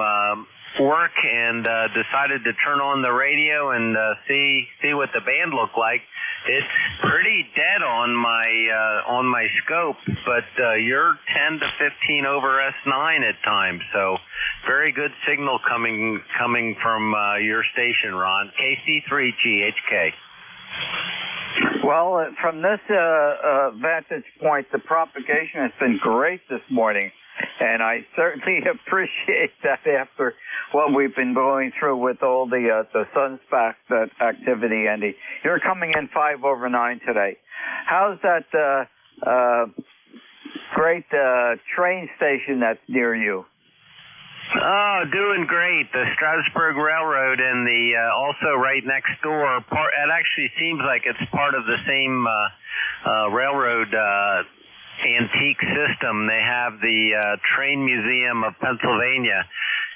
work and decided to turn on the radio and see what the band looked like. It's pretty dead on my scope, but you're 10 to 15 over S9 at times, so very good signal coming from your station, Ron. KC3GHK. Well, from this vantage point, the propagation has been great this morning. And I certainly appreciate that after what we've been going through with all the sunspots activity, Andy. You're coming in 5 over 9 today. How's that great train station that's near you? Oh, doing great. The Strasburg Railroad and the also right next door. It actually seems like it's part of the same railroad antique system. They have the Train Museum of Pennsylvania,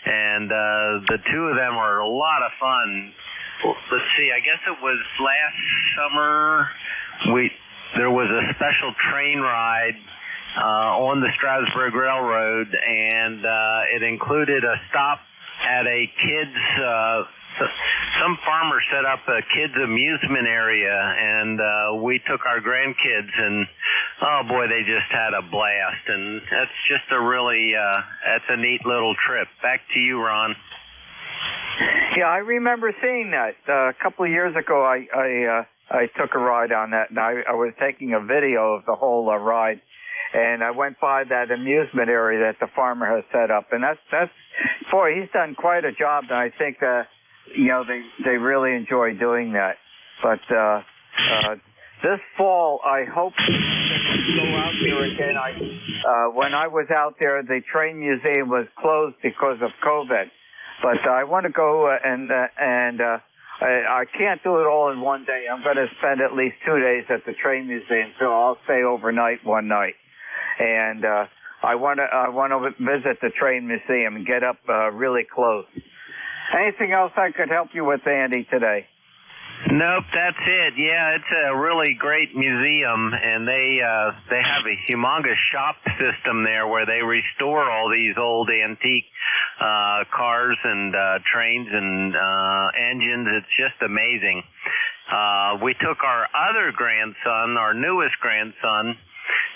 and the two of them are a lot of fun. Let's see, I guess it was last summer there was a special train ride on the Strasburg Railroad, and it included a stop at a kids some farmer set up a kids amusement area, and we took our grandkids, and oh boy, they just had a blast. And that's just that's a neat little trip. Back to you, Ron. Yeah, I remember seeing that a couple of years ago. I took a ride on that, and I was taking a video of the whole ride, and I went by that amusement area that the farmer has set up, and that's boy, he's done quite a job, and I think they really enjoy doing that. But this fall, I hope to go out there again. When I was out there, the train museum was closed because of COVID. But I want to go I can't do it all in one day. I'm going to spend at least 2 days at the train museum, so I'll stay overnight one night. And I want to visit the train museum and get up really close. Anything else I could help you with, Andy, today? Nope, that's it. Yeah, it's a really great museum, and they have a humongous shop system there where they restore all these old antique cars and trains and engines. It's just amazing. We took our other grandson, our newest grandson,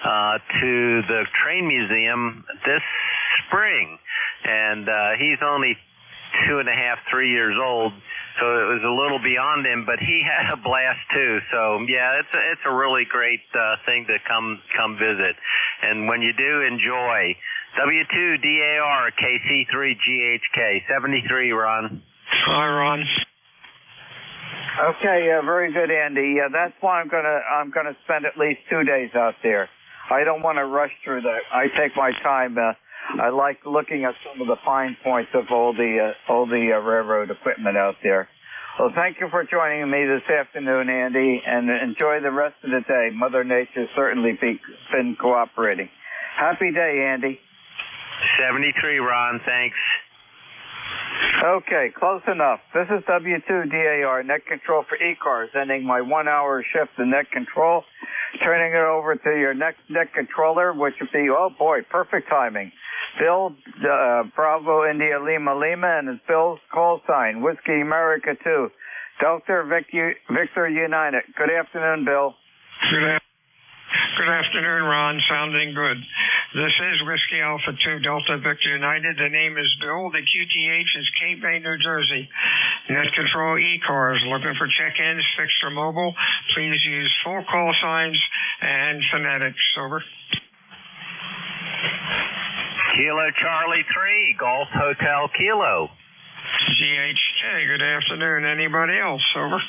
to the train museum this spring, and he's only 2.5, 3 years old. So it was a little beyond him, but he had a blast too. So yeah, it's a really great thing to come visit. And when you do, enjoy. W2DAR KC3GHK 73, Ron. Hi, Ron. Okay, very good, Andy. That's why I'm gonna spend at least 2 days out there. I don't want to rush through that. I take my time. I like looking at some of the fine points of all the railroad equipment out there. Well, thank you for joining me this afternoon, Andy, and enjoy the rest of the day. Mother Nature's certainly been cooperating. Happy day, Andy. 73, Ron. Thanks. Okay, close enough. This is W2DAR, net control for ECARS, ending my 1 hour shift in net control, turning it over to your next net controller, which would be, oh boy, perfect timing. Bill, Bravo, India, Lima, Lima, and Bill's call sign, Whiskey America 2, Delta, Victor United. Good afternoon, Bill. Good afternoon, Ron. Sounding good. This is Whiskey Alpha 2 Delta Victor United. The name is Bill. The QTH is Cape Bay, New Jersey. Net control ECARS. Looking for check-ins, fixed or mobile. Please use full call signs and phonetics. Over. Kilo Charlie 3, Golf Hotel Kilo. GHK. Good afternoon. Anybody else? Over.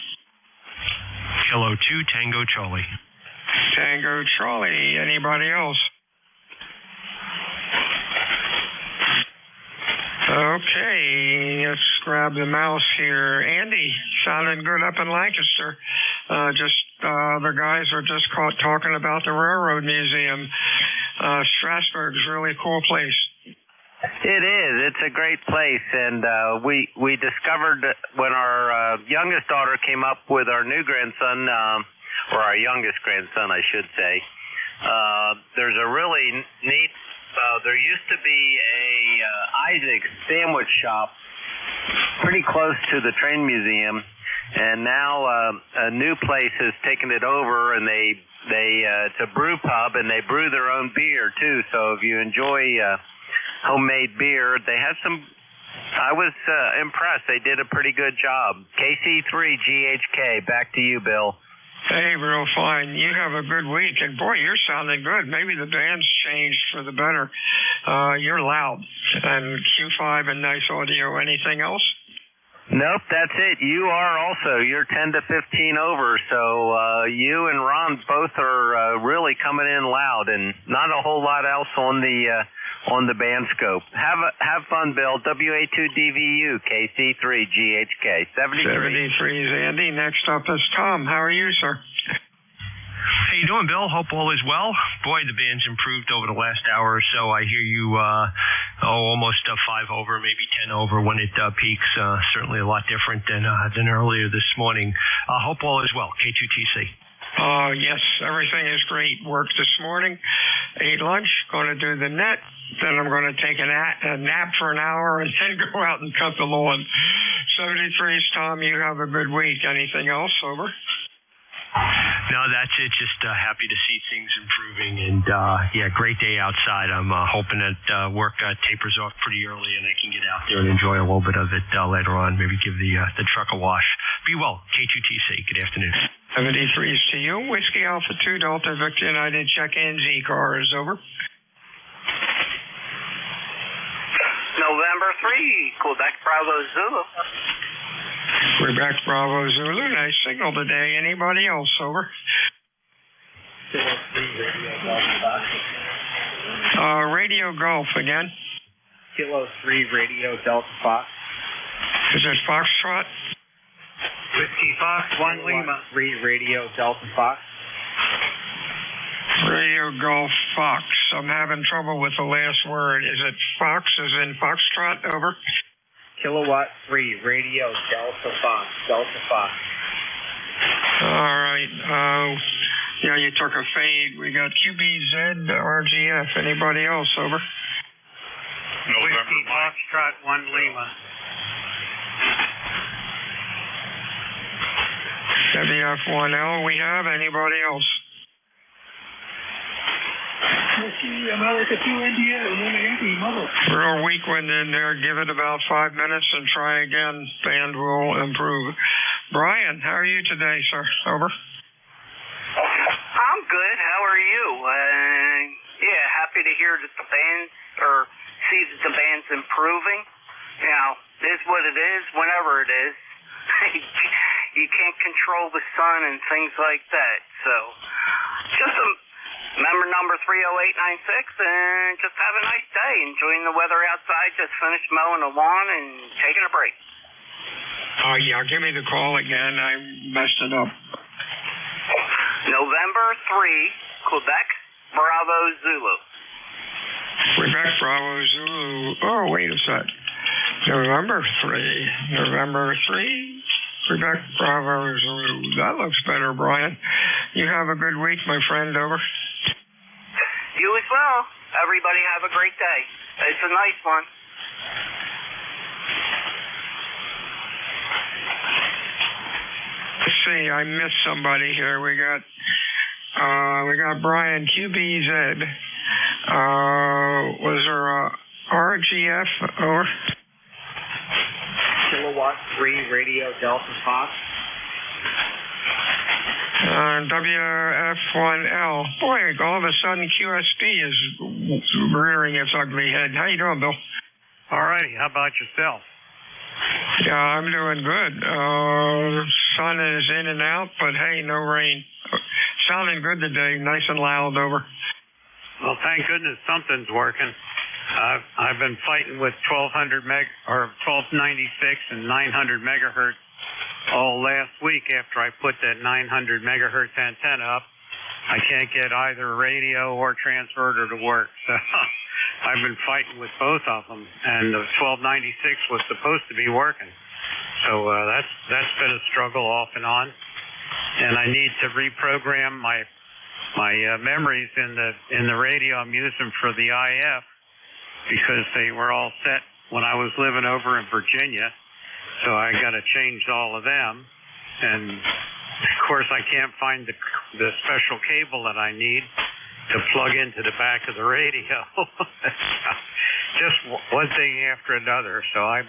Kilo 2, Tango Charlie. Tango Charlie. Anybody else? Okay, let's grab the mouse here. Andy, sounding good up in Lancaster. The guys are just talking about the Railroad Museum. Strasburg's a really cool place. It is. It's a great place, and we discovered when our youngest daughter came up with our new grandson, or our youngest grandson, I should say. There's a really neat. There used to be a Isaac's sandwich shop pretty close to the train museum, and now a new place has taken it over, and it's a brew pub, and they brew their own beer too. So if you enjoy homemade beer, they have some. I was impressed. They did a pretty good job. KC3GHK. Back to you, Bill. Hey, real fine. You have a good week, and boy, you're sounding good. Maybe the band's changed for the better. You're loud, and Q5 and nice audio. Anything else? Nope, that's it. You are also. You're 10 to 15 over, so you and Ron both are really coming in loud, and not a whole lot else on the band scope. Have fun, Bill. WA2DVU KC3GHK 73. 73 is Andy. Next up is Tom. How are you, sir? How you doing, Bill? Hope all is well. Boy, the band's improved over the last hour or so. I hear you almost 5 over, maybe 10 over when it peaks. Certainly a lot different than earlier this morning. Hope all is well. K2TC. Yes, everything is great. Worked this morning, ate lunch, going to do the net, then I'm going to take a nap for an hour and then go out and cut the lawn. 73's Tom, you have a good week. Anything else? Over? No, that's it. Just happy to see things improving, and great day outside. I'm hoping that work tapers off pretty early, and I can get out there and enjoy a little bit of it later on. Maybe give the truck a wash. Be well. K2TC. Good afternoon. 73's to you. Whiskey Alpha 2 Delta Victor United check-in ECARS. Over. November 3, Quebec Bravo Zulu. Quebec Bravo Zulu. Nice signal today. Anybody else? Over. Kilo 3 Radio Delta Fox. Radio Golf again. Kilo 3 Radio Delta Fox. Is it Foxtrot? Whiskey Fox 1 Lima 3 Radio Delta Fox. Radio Golf Fox. I'm having trouble with the last word. Is it Fox as in Foxtrot? Over. Kilowatt 3 Radio Delta Fox. Delta Fox. All right. Yeah, you took a fade. We got QBZ, RGF. Anybody else? Over. Whiskey Foxtrot 1 Lima. WF1L. We have anybody else? America 2 India, Yankee, mother. Real weak one in there. Give it about 5 minutes and try again. Band will improve. Brian, how are you today, sir? Over. I'm good. How are you? Yeah, happy to hear that the band's, or see that the band's improving. You know, it is what it is, whenever it is. You can't control the sun and things like that. So, just member number 30896, and just have a nice day. Enjoying the weather outside. Just finished mowing the lawn and taking a break. Oh, yeah, give me the call again. I messed it up. November 3, Quebec, Bravo, Zulu. Quebec, Bravo, Zulu. Oh, wait a sec. November 3, Quebec, Bravo, Zulu. That looks better, Brian. You have a good week, my friend. Over. You as well. Everybody have a great day. It's a nice one. Let's see, I missed somebody here. We got Brian QBZ. Was there a RGF? Over. Kilowatt 3 Radio Delta Fox. WF1L. Boy, all of a sudden QSB is rearing its ugly head. How you doing, Bill? All righty. How about yourself? Yeah, I'm doing good. Sun is in and out, but hey, no rain. Sounding good today, nice and loud. Over. Well, thank goodness something's working. I've been fighting with 1296 and 900 megahertz all last week after I put that 900 megahertz antenna up. I can't get either radio or transverter to work, so I've been fighting with both of them, and the 1296 was supposed to be working. So that's been a struggle off and on, and I need to reprogram my memories in the radio I'm using for the IF, because they were all set when I was living over in Virginia. So I got to change all of them, and of course I can't find the special cable that I need to plug into the back of the radio. Just one thing after another. So I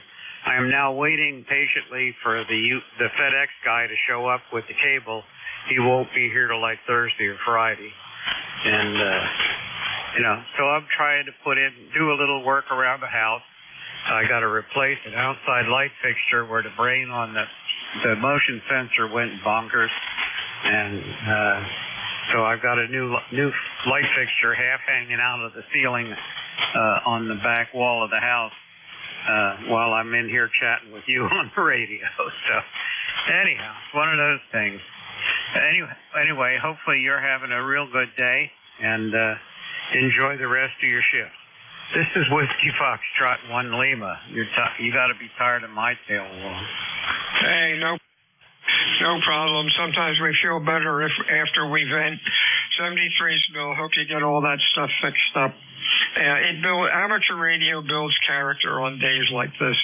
am now waiting patiently for the FedEx guy to show up with the cable. He won't be here till like Thursday or Friday, and so I'm trying to do a little work around the house. I got to replace an outside light fixture where the brain on the motion sensor went bonkers, and so I've got a new light fixture half hanging out of the ceiling on the back wall of the house while I'm in here chatting with you on the radio. So anyhow, it's one of those things. Anyway, hopefully you're having a real good day, and enjoy the rest of your shift. This is Whiskey Foxtrot 1 Lima. You got to be tired of my tail along. Hey, no problem. Sometimes we feel better after we vent. 73's Bill. Hope you get all that stuff fixed up. Amateur radio builds character on days like this.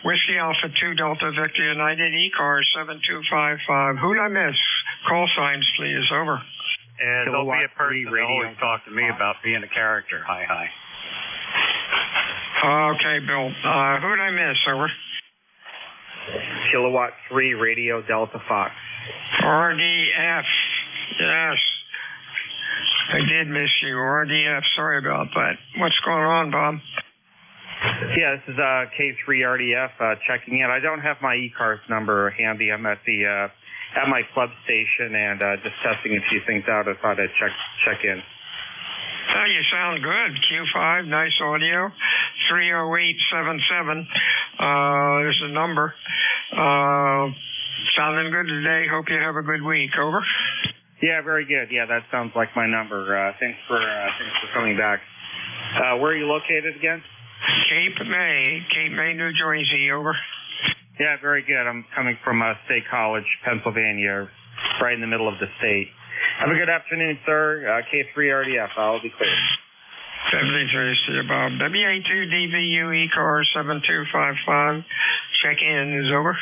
Whiskey Alpha 2 Delta Victor United ECARS 7255. Who'd I miss? Call signs, please. Over. And there'll be a person that always talk to me about being a character. Hi. Okay, Bill. Who'd I miss? Over. Kilowatt 3 Radio Delta Fox. RDF. Yes. I did miss you. RDF. Sorry about that. What's going on, Bob? Yeah, this is K3RDF checking in. I don't have my ECARS number handy. I'm at the at my club station and just testing a few things out. I thought I'd check in. Oh, you sound good. Q5, nice audio. 30877. There's the number. Sounding good today. Hope you have a good week. Over. Yeah, very good. Yeah, that sounds like my number. Thanks for coming back. Where are you located again? Cape May, New Jersey. Over. Yeah, very good. I'm coming from State College, Pennsylvania, right in the middle of the state. Have a good afternoon, sir. K3RDF, I'll be clear. 73 to you, Bob. WA2DVU ECARS 7255. Check-in is over.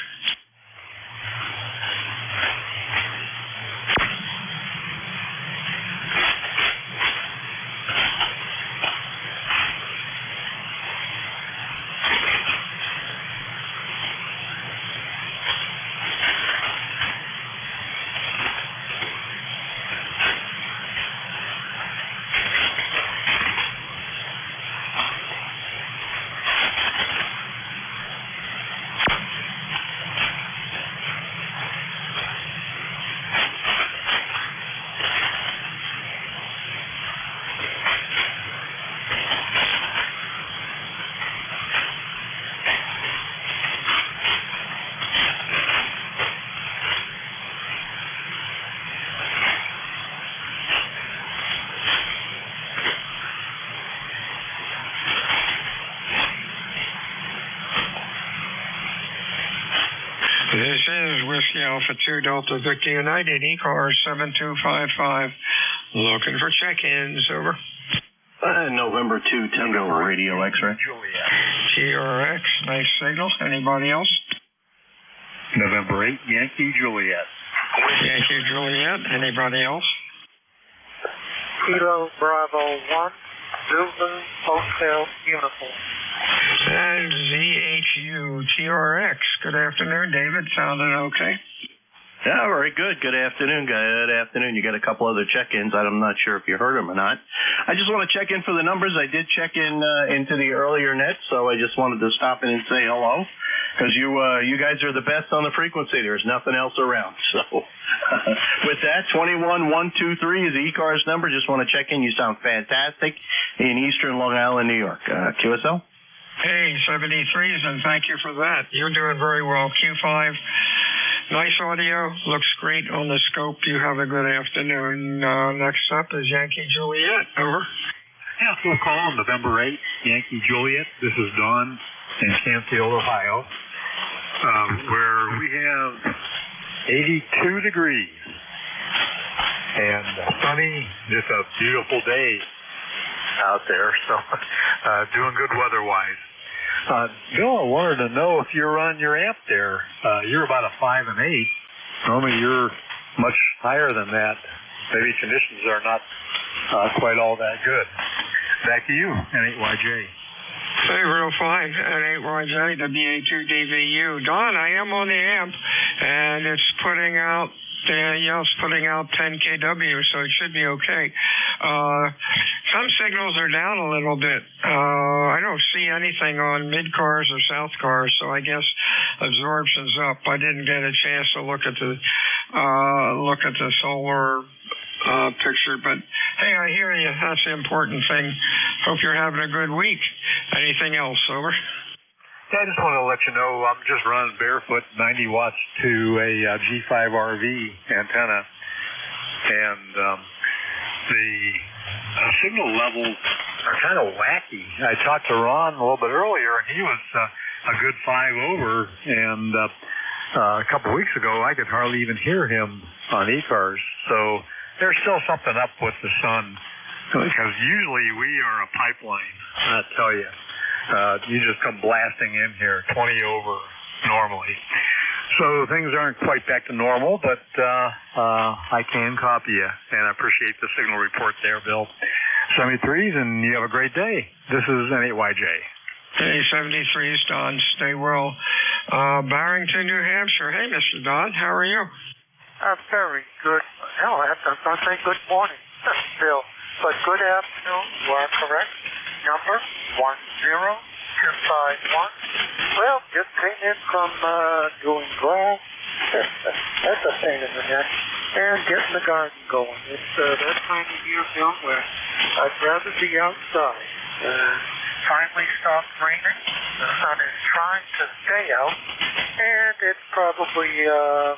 This is Whiskey Alpha 2 Delta Victor United, ECARS 7255. Looking for check-ins, over. November 2 Tango Radio X-ray. TRX, nice signal. Anybody else? November 8 Yankee Juliet. Yankee Juliet. Anybody else? Kilo Bravo 1, Zulu Hotel Uniform. And ZHU TRX. Good afternoon, David. Sounding okay? Yeah, very good. Good afternoon. Good afternoon. You got a couple other check-ins. I'm not sure if you heard them or not. I just want to check in for the numbers. I did check in into the earlier net, so I just wanted to stop in and say hello because you guys are the best on the frequency. There's nothing else around. So with that, 21123 is the ECARS number. Just want to check in. You sound fantastic in Eastern Long Island, New York. QSL? Hey, 73s, and thank you for that. You're doing very well. Q5, nice audio. Looks great on the scope. You have a good afternoon. Next up is Yankee Juliet. Over. Yeah, full call, November 8th, Yankee Juliet. This is Don in Canfield, Ohio, where we have 82 degrees and sunny, just a beautiful day out there, so doing good weather-wise. Bill, I wanted to know if you're on your amp there. You're about a 5 and 8. Normally you're much higher than that. Maybe conditions are not quite all that good. Back to you, N8YJ. Hey, real fine. N8YJ, WA2DVU. Don, I am on the amp, and it's putting out 10 kW, so it should be okay. Some signals are down a little bit. I don't see anything on mid-cars or south cars, so I guess absorption's up. I didn't get a chance to look at the solar picture, but hey, I hear you. That's the important thing. Hope you're having a good week. Anything else? Over. Yeah, I just want to let you know I'm just running barefoot 90 watts to a G5 RV antenna, and the signal levels are kind of wacky. I talked to Ron a little bit earlier, and he was a good 5 over, and a couple of weeks ago I could hardly even hear him on ECARS. So there's still something up with the sun, because usually we are a pipeline, I tell you. You just come blasting in here, 20 over normally. So things aren't quite back to normal, but I can copy you, and I appreciate the signal report there, Bill. 73s, and you have a great day. This is N8YJ. Hey, 73s, Don. Stay well. Barrington, New Hampshire. Hey, Mr. Don. How are you? I'm very good. Hell, I have to say good morning, Bill. But good afternoon. You are correct. Number 10251. Well, just came in from doing grass That's a pain in the neck. And getting the garden going. It's that time of year, Bill, where I'd rather be outside. Finally stopped raining. The sun is trying to stay out. And it's probably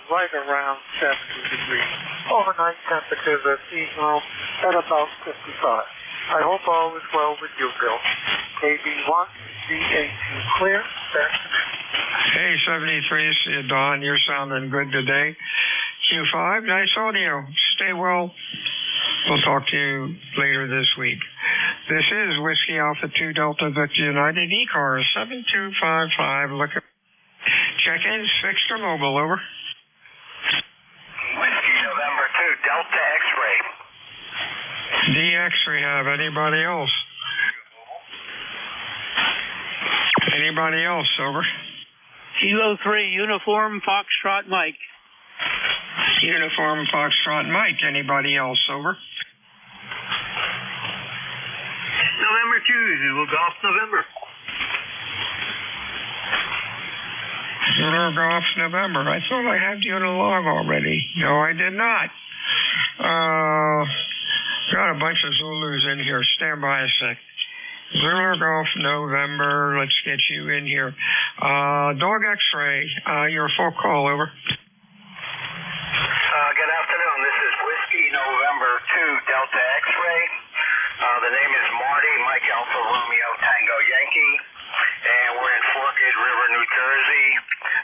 right around 70 degrees. Overnight temperatures are seasonal at about 55. I hope all is well with you, Bill. KB1, CA2 clear. Hey, 73, see you, Don. You're sounding good today. Q5, nice audio. Stay well. We'll talk to you later this week. This is Whiskey Alpha 2 Delta Victor United ECARS 7255. Look at check-ins, fixed or mobile, over. Whiskey November 2 Delta X-ray. DX we have. Anybody else? Anybody else, over? Kilo 3, Uniform Foxtrot Mike. Uniform Foxtrot Mike. Anybody else, over? November 2, Zulu Golf November. Zulu Golf November. I thought I had you in a log already. No, I did not. Got a bunch of Zulus in here. Stand by a sec. Zulu Golf November. Let's get you in here. Dog X-ray. Your full call, over. Good afternoon. This is Whiskey November 2 Delta X-ray. The name is Marty, Mike Alpha Romeo Tango Yankee, and we're in Forked River, New Jersey,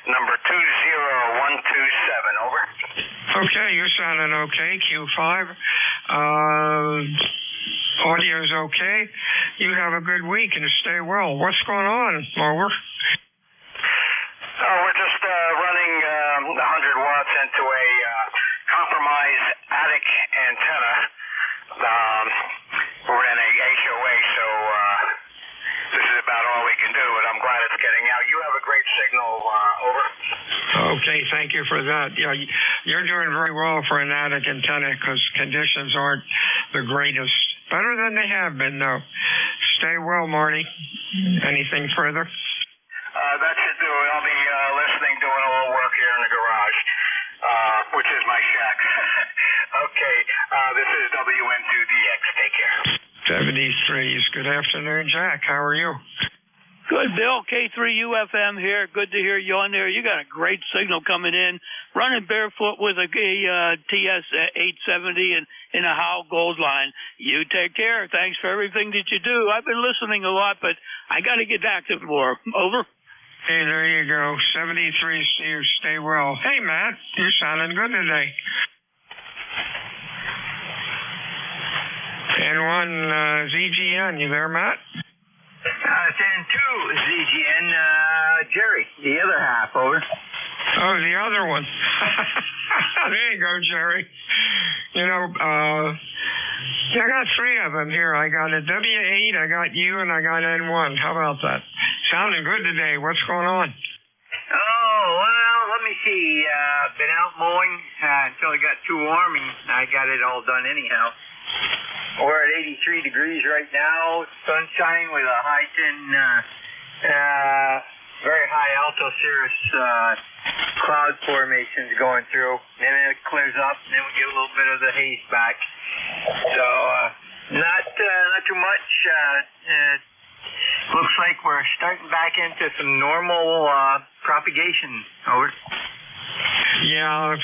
number 20127, over. Okay, you're sounding okay, Q5. Audio's okay. You have a good week and stay well. What's going on, over? We're just running 100 watts into a compromised attic antenna. We're in a HOA, so this is about all we can do, but I'm glad it's getting out. You have a great signal, over. Okay, thank you for that. Yeah, you're doing very well for an attic antenna because conditions aren't the greatest. Better than they have been, though. Stay well, Marty. Anything further? That should do it. I'll be listening, doing a little work here in the garage, which is my shack. Okay, this is WN2DX. Take care. 73s. Good afternoon, Jack. How are you? Good, Bill. K3UFM here. Good to hear you on there. You got a great signal coming in. Running barefoot with a TS 870 and in a Howe Gold line. You take care. Thanks for everything that you do. I've been listening a lot, but I got to get active more. Over. Hey, there you go. 73, Steve. Stay well. Hey, Matt. You're sounding good today. And one ZGN. You there, Matt? It's N2 ZGN, Jerry, the other half, over. Oh, the other one. There you go, Jerry. You know, I got three of them here. I got a W8, I got you, and I got N1. How about that? Sounding good today. What's going on? Oh, well, let me see. Been out mowing until it got too warm, and I got it all done anyhow. We're at 83 degrees right now, sunshine with a high 10, very high alto cirrus cloud formations going through. Then it clears up, and then we get a little bit of the haze back. So not too much. Looks like we're starting back into some normal propagation. Over. Yeah,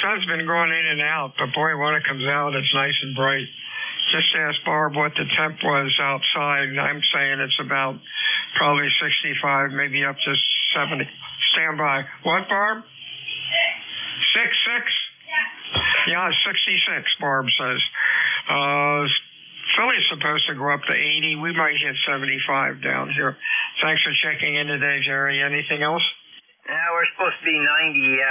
sun's been going in and out, but boy, when it comes out, it's nice and bright. Just ask Barb what the temp was outside. I'm saying it's about probably 65, maybe up to 70. Stand by. What, Barb? 66? Yeah, 66, Barb says. Philly's supposed to go up to 80. We might hit 75 down here. Thanks for checking in today, Jerry. Anything else? Yeah, we're supposed to be 90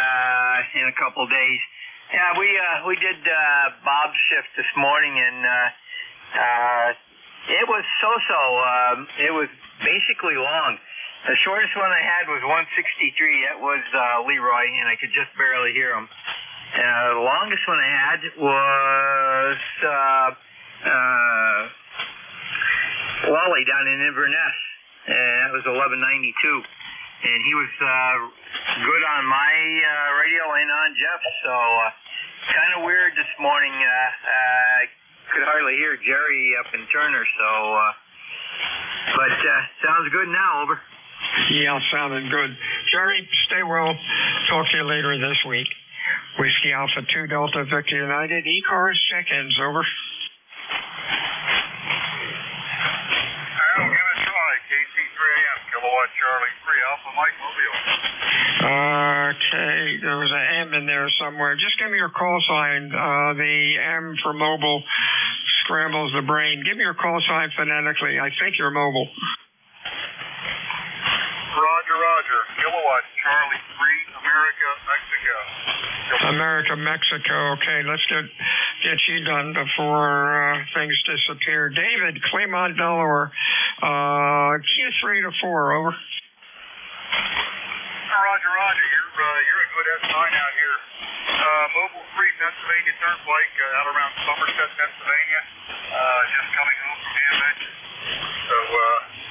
in a couple days. Yeah, we did Bob's shift this morning, and it was so-so. It was basically long. The shortest one I had was 163. That was Leroy, and I could just barely hear him. The longest one I had was Wally down in Inverness, and that was 1192. And he was Good on my radio and on Jeff's, so kind of weird this morning. I could hardly hear Jerry up in Turner, so but sounds good now. Over. Yeah, sounded good. Jerry, stay well. Talk to you later this week. Whiskey Alpha 2 Delta Victor United. ECARS check-ins. Over. I'll give it a try. KC3AM, Kilowatt Charlie 3 Alpha Mike Mobile. Okay, there was an M in there somewhere. Just give me your call sign. The M for mobile scrambles the brain. Give me your call sign phonetically. I think you're mobile. Roger. Kilowatt Charlie 3 America, Mexico. America, Mexico. Okay, let's get you done before things disappear. David, Claymont, Delaware. Q3 to 4. Over. Roger. You're a good S9 out here. Mobile Free, Pennsylvania Turnpike, out around Somerset, Pennsylvania. Just coming home from DMX. So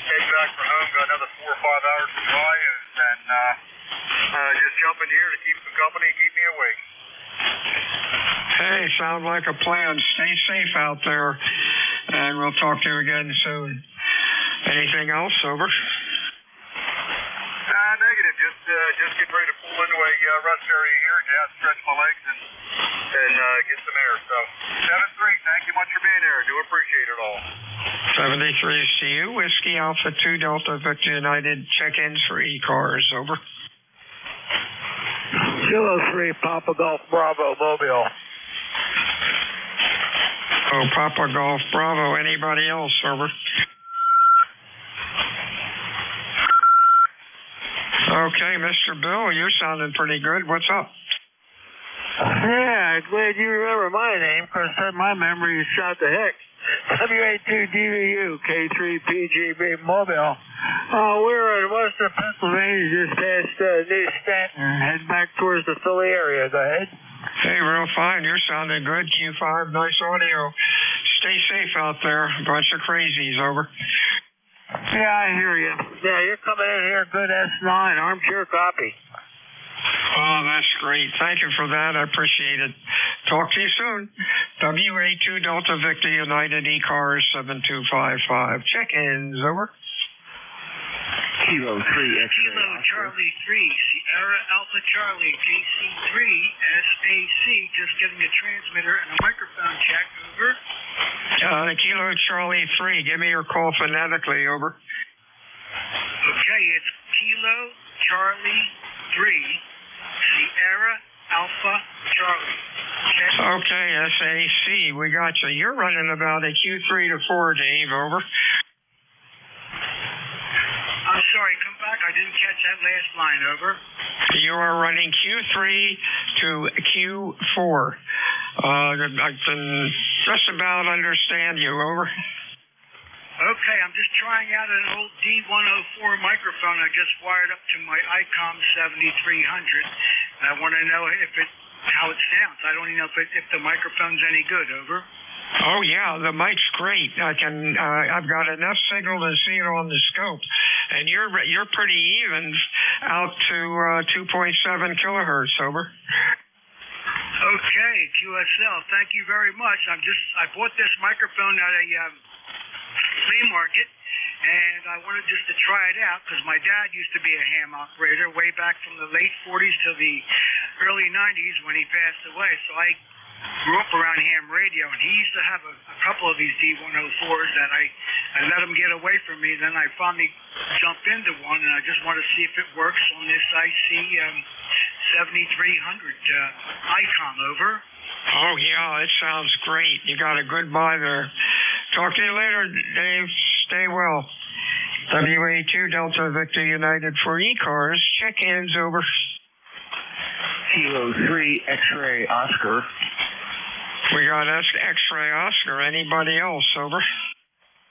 head back for home. Got another 4 or 5 hours to drive, and just jumping here to keep the company, keep me awake. Hey, sounds like a plan. Stay safe out there, and we'll talk to you again soon. Anything else? Over. Negative. Just getting ready to pull into a rest area here, just stretch my legs and get some air. So 7-3. Thank you much for being here. Do appreciate it all. 73 is to you. Whiskey Alpha 2 Delta Victor United. Check-ins for ECARS. Over. Kilo 3 Papa Golf Bravo Mobile. Oh, Papa Golf Bravo. Anybody else? Over. Okay, Mr. Bill, you're sounding pretty good. What's up? Yeah, glad you remember my name, because my memory is shot to heck. WA2DVU K3PGB Mobile. We're in western Pennsylvania, just past New Stanton, head back towards the Philly area. Go ahead. Hey, real fine. You're sounding good. Q5, nice audio. Stay safe out there. Bunch of crazies. Over. Yeah, I hear you. Yeah, you're coming in here, good S9, armchair copy. Oh, that's great. Thank you for that. I appreciate it. Talk to you soon. WA2 Delta Victor United ECARS 7255. Check-ins. Over. Kilo 3 X-ray. Kilo Charlie 3 Sierra Alpha Charlie KC3 SAC. Just getting a transmitter and a microphone check. Over. Kilo Charlie 3. Give me your call phonetically. Over. Okay, it's Kilo Charlie 3 Sierra Alpha Charlie. Okay, SAC. We got you. You're running about a Q3 to 4, Dave. Over. I'm sorry, come back. I didn't catch that last line. Over. You are running Q3 to Q4. I can just about understand you. Over. Okay, I'm just trying out an old D104 microphone I just wired up to my ICOM 7300. And I want to know how it sounds. I don't even know if the microphone's any good. Over. Oh yeah, the mic's great. I've got enough signal to see it on the scope, and you're pretty even out to 2.7 kilohertz. Over. Okay, QSL. Thank you very much. I bought this microphone at a flea market, and I wanted just to try it out because my dad used to be a ham operator way back from the late 40s to the early 90s when he passed away. So I grew up around ham radio, and he used to have a couple of these D104s that I let him get away from me. Then I finally jumped into one, and I just want to see if it works on this IC 7300 ICOM. Over. Oh yeah, it sounds great. You got a good buy there. Talk to you later, Dave. Stay well. WA2 Delta Victor United for ECARS. Check-ins. Over. Kilo 3 X-ray Oscar. We got X-ray Oscar. Anybody else? Over.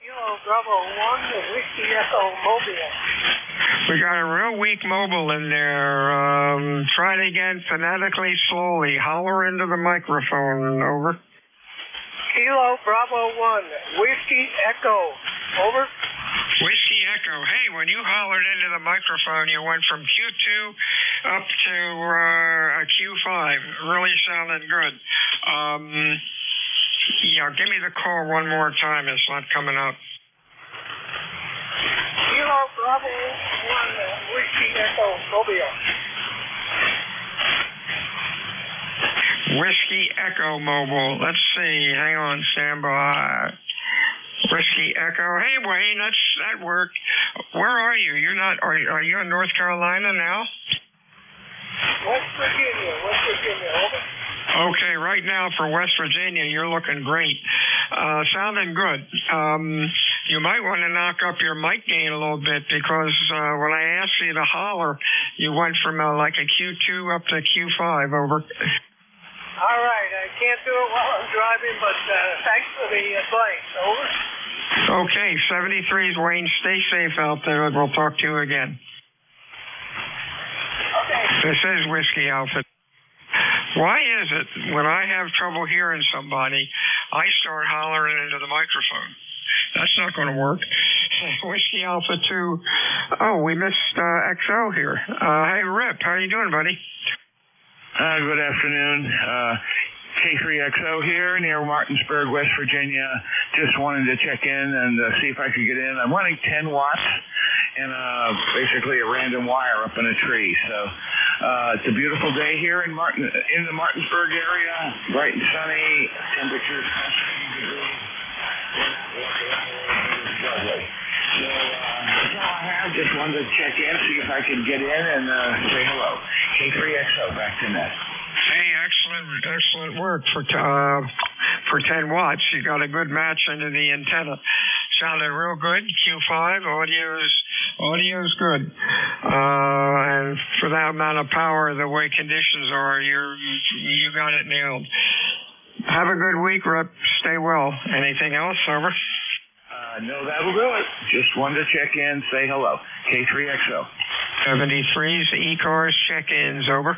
Kilo Bravo 1 Whiskey Echo Mobile. We got a real weak mobile in there. Try it again phonetically, slowly. Holler into the microphone. Over. Kilo Bravo 1 Whiskey Echo. Over. Whiskey Echo. Hey, when you hollered into the microphone, you went from Q2 up to a Q5. Really sounding good. Yeah, give me the call one more time. It's not coming up. Kilo Bravo 1 Whiskey Echo Mobile. Whiskey Echo Mobile. Let's see. Hang on, stand by. Whiskey Echo. Hey, Wayne, that worked. Where are you? You're not. Are you in North Carolina now? West Virginia, over. Okay, right now for West Virginia, you're looking great. Sounding good. You might want to knock up your mic gain a little bit because when I asked you to holler, you went from like a Q2 up to Q5 over. All right, I can't do it while I'm driving, but thanks for the advice. Over. Okay, 73's Wayne. Stay safe out there, and we'll talk to you again. Okay. This is Whiskey Alpha. Why is it when I have trouble hearing somebody, I start hollering into the microphone? That's not going to work. Whiskey Alpha 2. Oh, we missed XO here. Hey, Rip, how you doing, buddy? Good afternoon. K3XO here near Martinsburg, West Virginia. Just wanted to check in and see if I could get in. I'm running 10 watts and basically a random wire up in a tree. So it's a beautiful day here in the Martinsburg area. Bright and sunny. Temperatures 50 degrees. Lovely. So that's all I have. Just wanted to check in, see if I could get in and say hello. K3XO, back to net. Hey, excellent work for 10 watts. You got a good match into the antenna. Sounded real good. Q5 audio's good. And for that amount of power, the way conditions are, you got it nailed. Have a good week, Rip. Stay well. Anything else? Over. No, that'll do it. Just wanted to check in, say hello. K3XO. 73's ECARS check-ins. Over.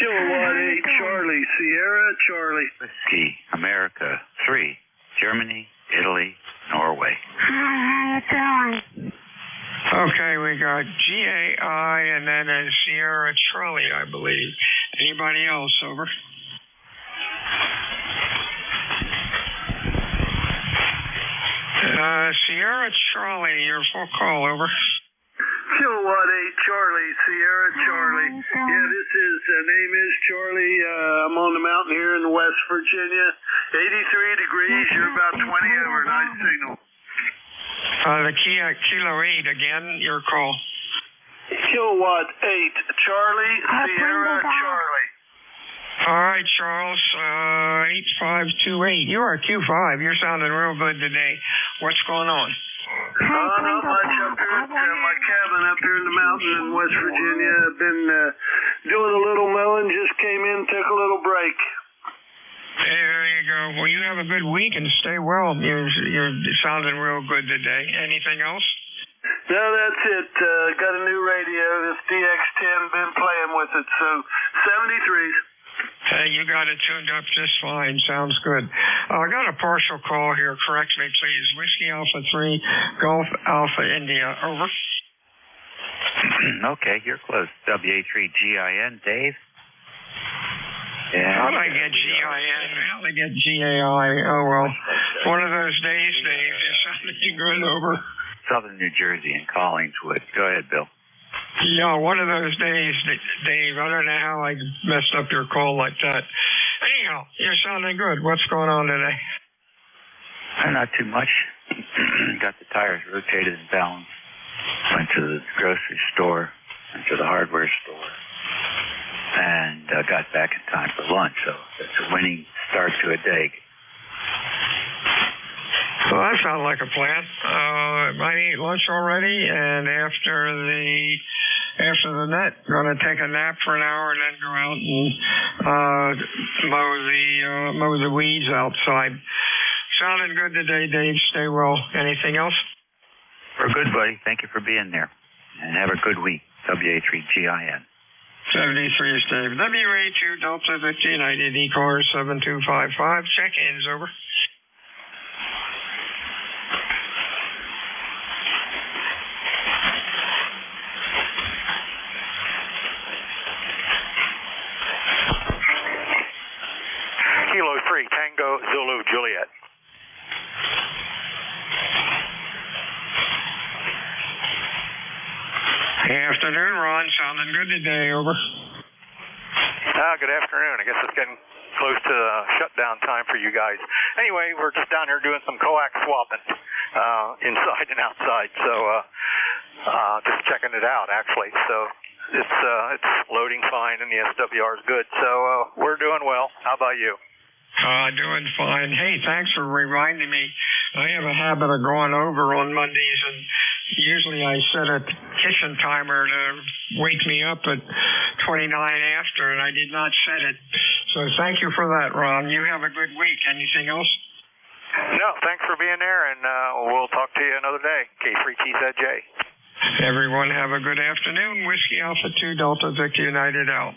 Kilowatt 8 Charlie, Sierra Charlie. Whiskey, America 3, Germany, Italy, Norway. Hi, how you doing? Okay, we got GAI and then a Sierra Charlie, I believe. Anybody else? Over. Sierra Charlie, your full call. Over. Kilowatt 8 Charlie, Sierra Charlie. Yeah, this is, name is Charlie. I'm on the mountain here in West Virginia. 83 degrees, you're about 20 over. Nice signal. The Kilo 8 again, your call. Kilowatt 8 Charlie, Sierra Charlie. All right, Charles, 8528. You are Q5. You're sounding real good today. What's going on? Not much up here at my cabin up here in the mountain in West Virginia. I've been doing a little mowing, just came in, took a little break. There you go. Well, you have a good week and stay well. You're sounding real good today. Anything else? No, that's it. Got a new radio, this DX10, been playing with it, so 73s. Hey, you got it tuned up just fine. Sounds good. I got a partial call here. Correct me, please. Whiskey Alpha 3, Golf Alpha India. Over. Okay, you're close. WA3GIN, Dave. How'd I get GIN? How'd I get GAI? Oh, well. One of those days, Dave. You're sounding good. Over. Southern New Jersey and Collingswood. Go ahead, Bill. Yeah, one of those days, Dave. I don't know how I messed up your call like that. Anyhow, you're sounding good. What's going on today? Not too much. Got the tires rotated and balanced. Went to the grocery store, went to the hardware store, and got back in time for lunch. So it's a winning start to a day. Well, that sounds like a plan. I ate lunch already, and after the net, gonna take a nap for an hour and then go out and mow the weeds outside. Sounding good today, Dave. Stay well. Anything else? We're good, buddy. Thank you for being there, and have a good week. WA3GIN. 73 is Dave. WA2 Delta 1590 ECARS 7255. Check-ins. Over. afternoon, Ron. Sounding good today. Over. Good afternoon. I guess it's getting close to shutdown time for you guys. Anyway, we're just down here doing some coax swapping inside and outside. So just checking it out, actually. So it's loading fine, and the SWR is good. So we're doing well. How about you? Doing fine. Hey, thanks for reminding me. I have a habit of going over on Mondays, and usually I set a kitchen timer to wake me up at 29 after, and I did not set it. So thank you for that, Ron. You have a good week. Anything else? No, thanks for being there, and we'll talk to you another day. K3TZJ. Everyone have a good afternoon. Whiskey Alpha 2 Delta Victor United out.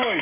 boy.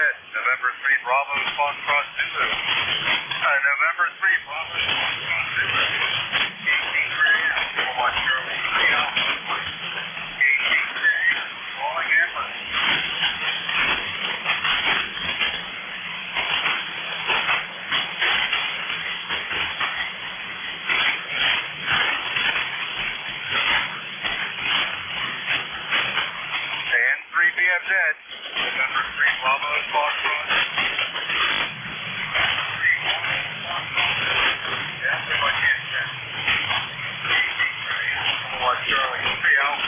Dead. November 3 Bravo Foxtrot Zulu. November 3 Bravo Foxtrot Zulu. 18 watch Charlie 3 Alpha. 18 calling ambulance. And 3 BFZ. November 3 Bravo Foxtrot. Watch Charlie 3 Alpha.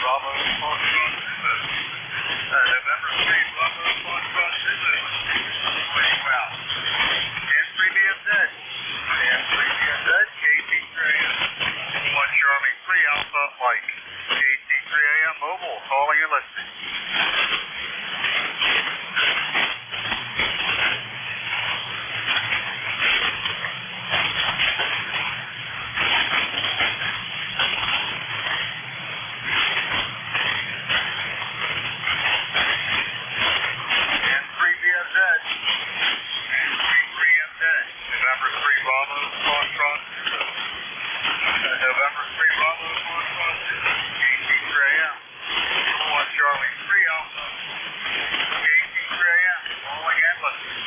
Bravo, Foxtrot, Zulu. November 3, Bravo, Foxtrot, Zulu. Waiting well. 10-3 BFZ. 10-3 BFZ, KT3AM. 1 Charlie 3 Alpha Mike. KT3AM Mobile, calling and listening. November 3 Bravo, Foxtrot, November 3 Bravo, Foxtrot, KT3AM. 1 Charlie 3 Alpha, KT3AM, calling and listening.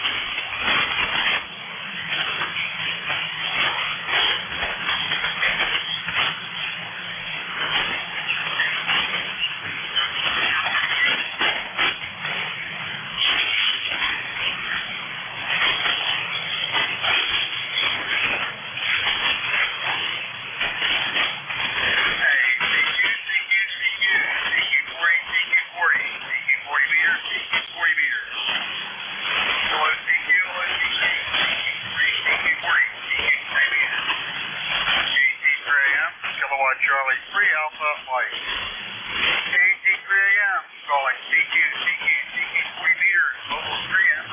Charlie 3 Alpha Mike. KT3AM calling CQ 40 meters, mobile 3M.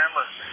and listening.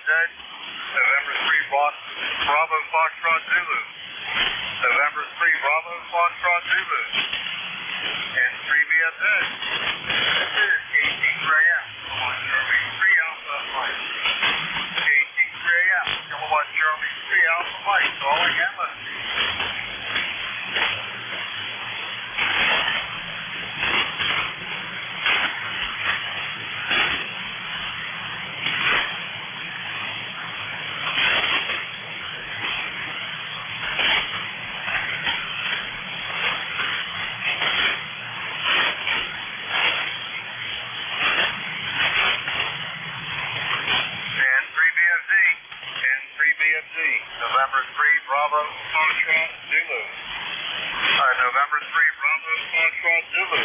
November 3 Bravo Foxtrot Zulu. November 3 Bravo Foxtrot Zulu. And 3BFZ. This is KT3AM. 3 Alpha Mike. KT3AM. Kilowatt Charlie 3 Alpha Mike. Calling and listening. November 3 Bravo Foxtrot Zulu. November 3 Bravo Foxtrot Zulu.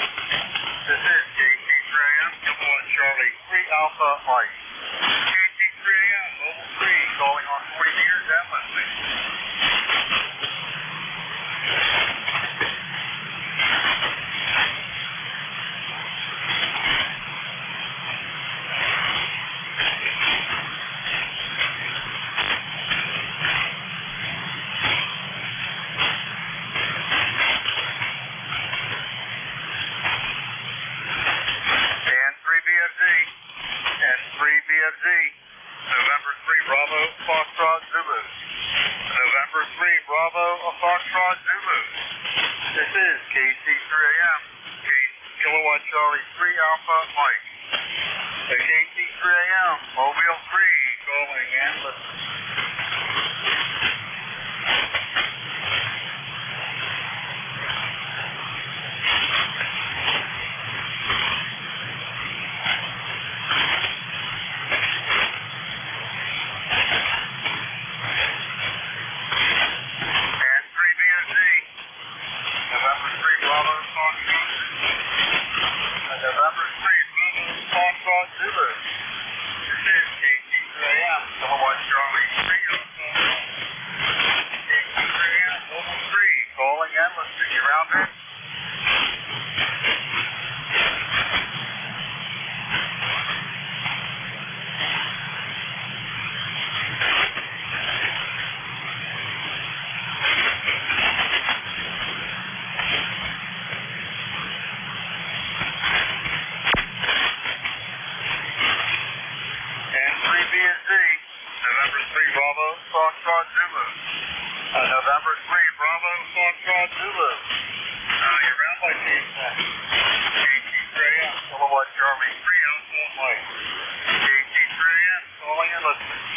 This is KT3AM, Kilowatt Charlie 3 Alpha Mike. KT3AM, Mobile 3, calling on 40 meters and listening. BFZ, November 3 Bravo Foxtrot Zulu. November 3 Bravo Foxtrot Zulu. This is KT3AM, Kilowatt Charlie 3 Alpha Mike. The KT3AM, Mobile 3, calling and listening. November 3 Foxtrot Zulu. This is KT3AM, Kilowatt Charlie 3 Alpha. KT3AM, Mobile 3, calling and listening. You around there? November 3 Bravo Foxtrot Zulu. November 3 Bravo Foxtrot Zulu. You're around by team. KT3AM, Kilowatt Charlie 3 Alpha Mike. KT3AM, calling and listening.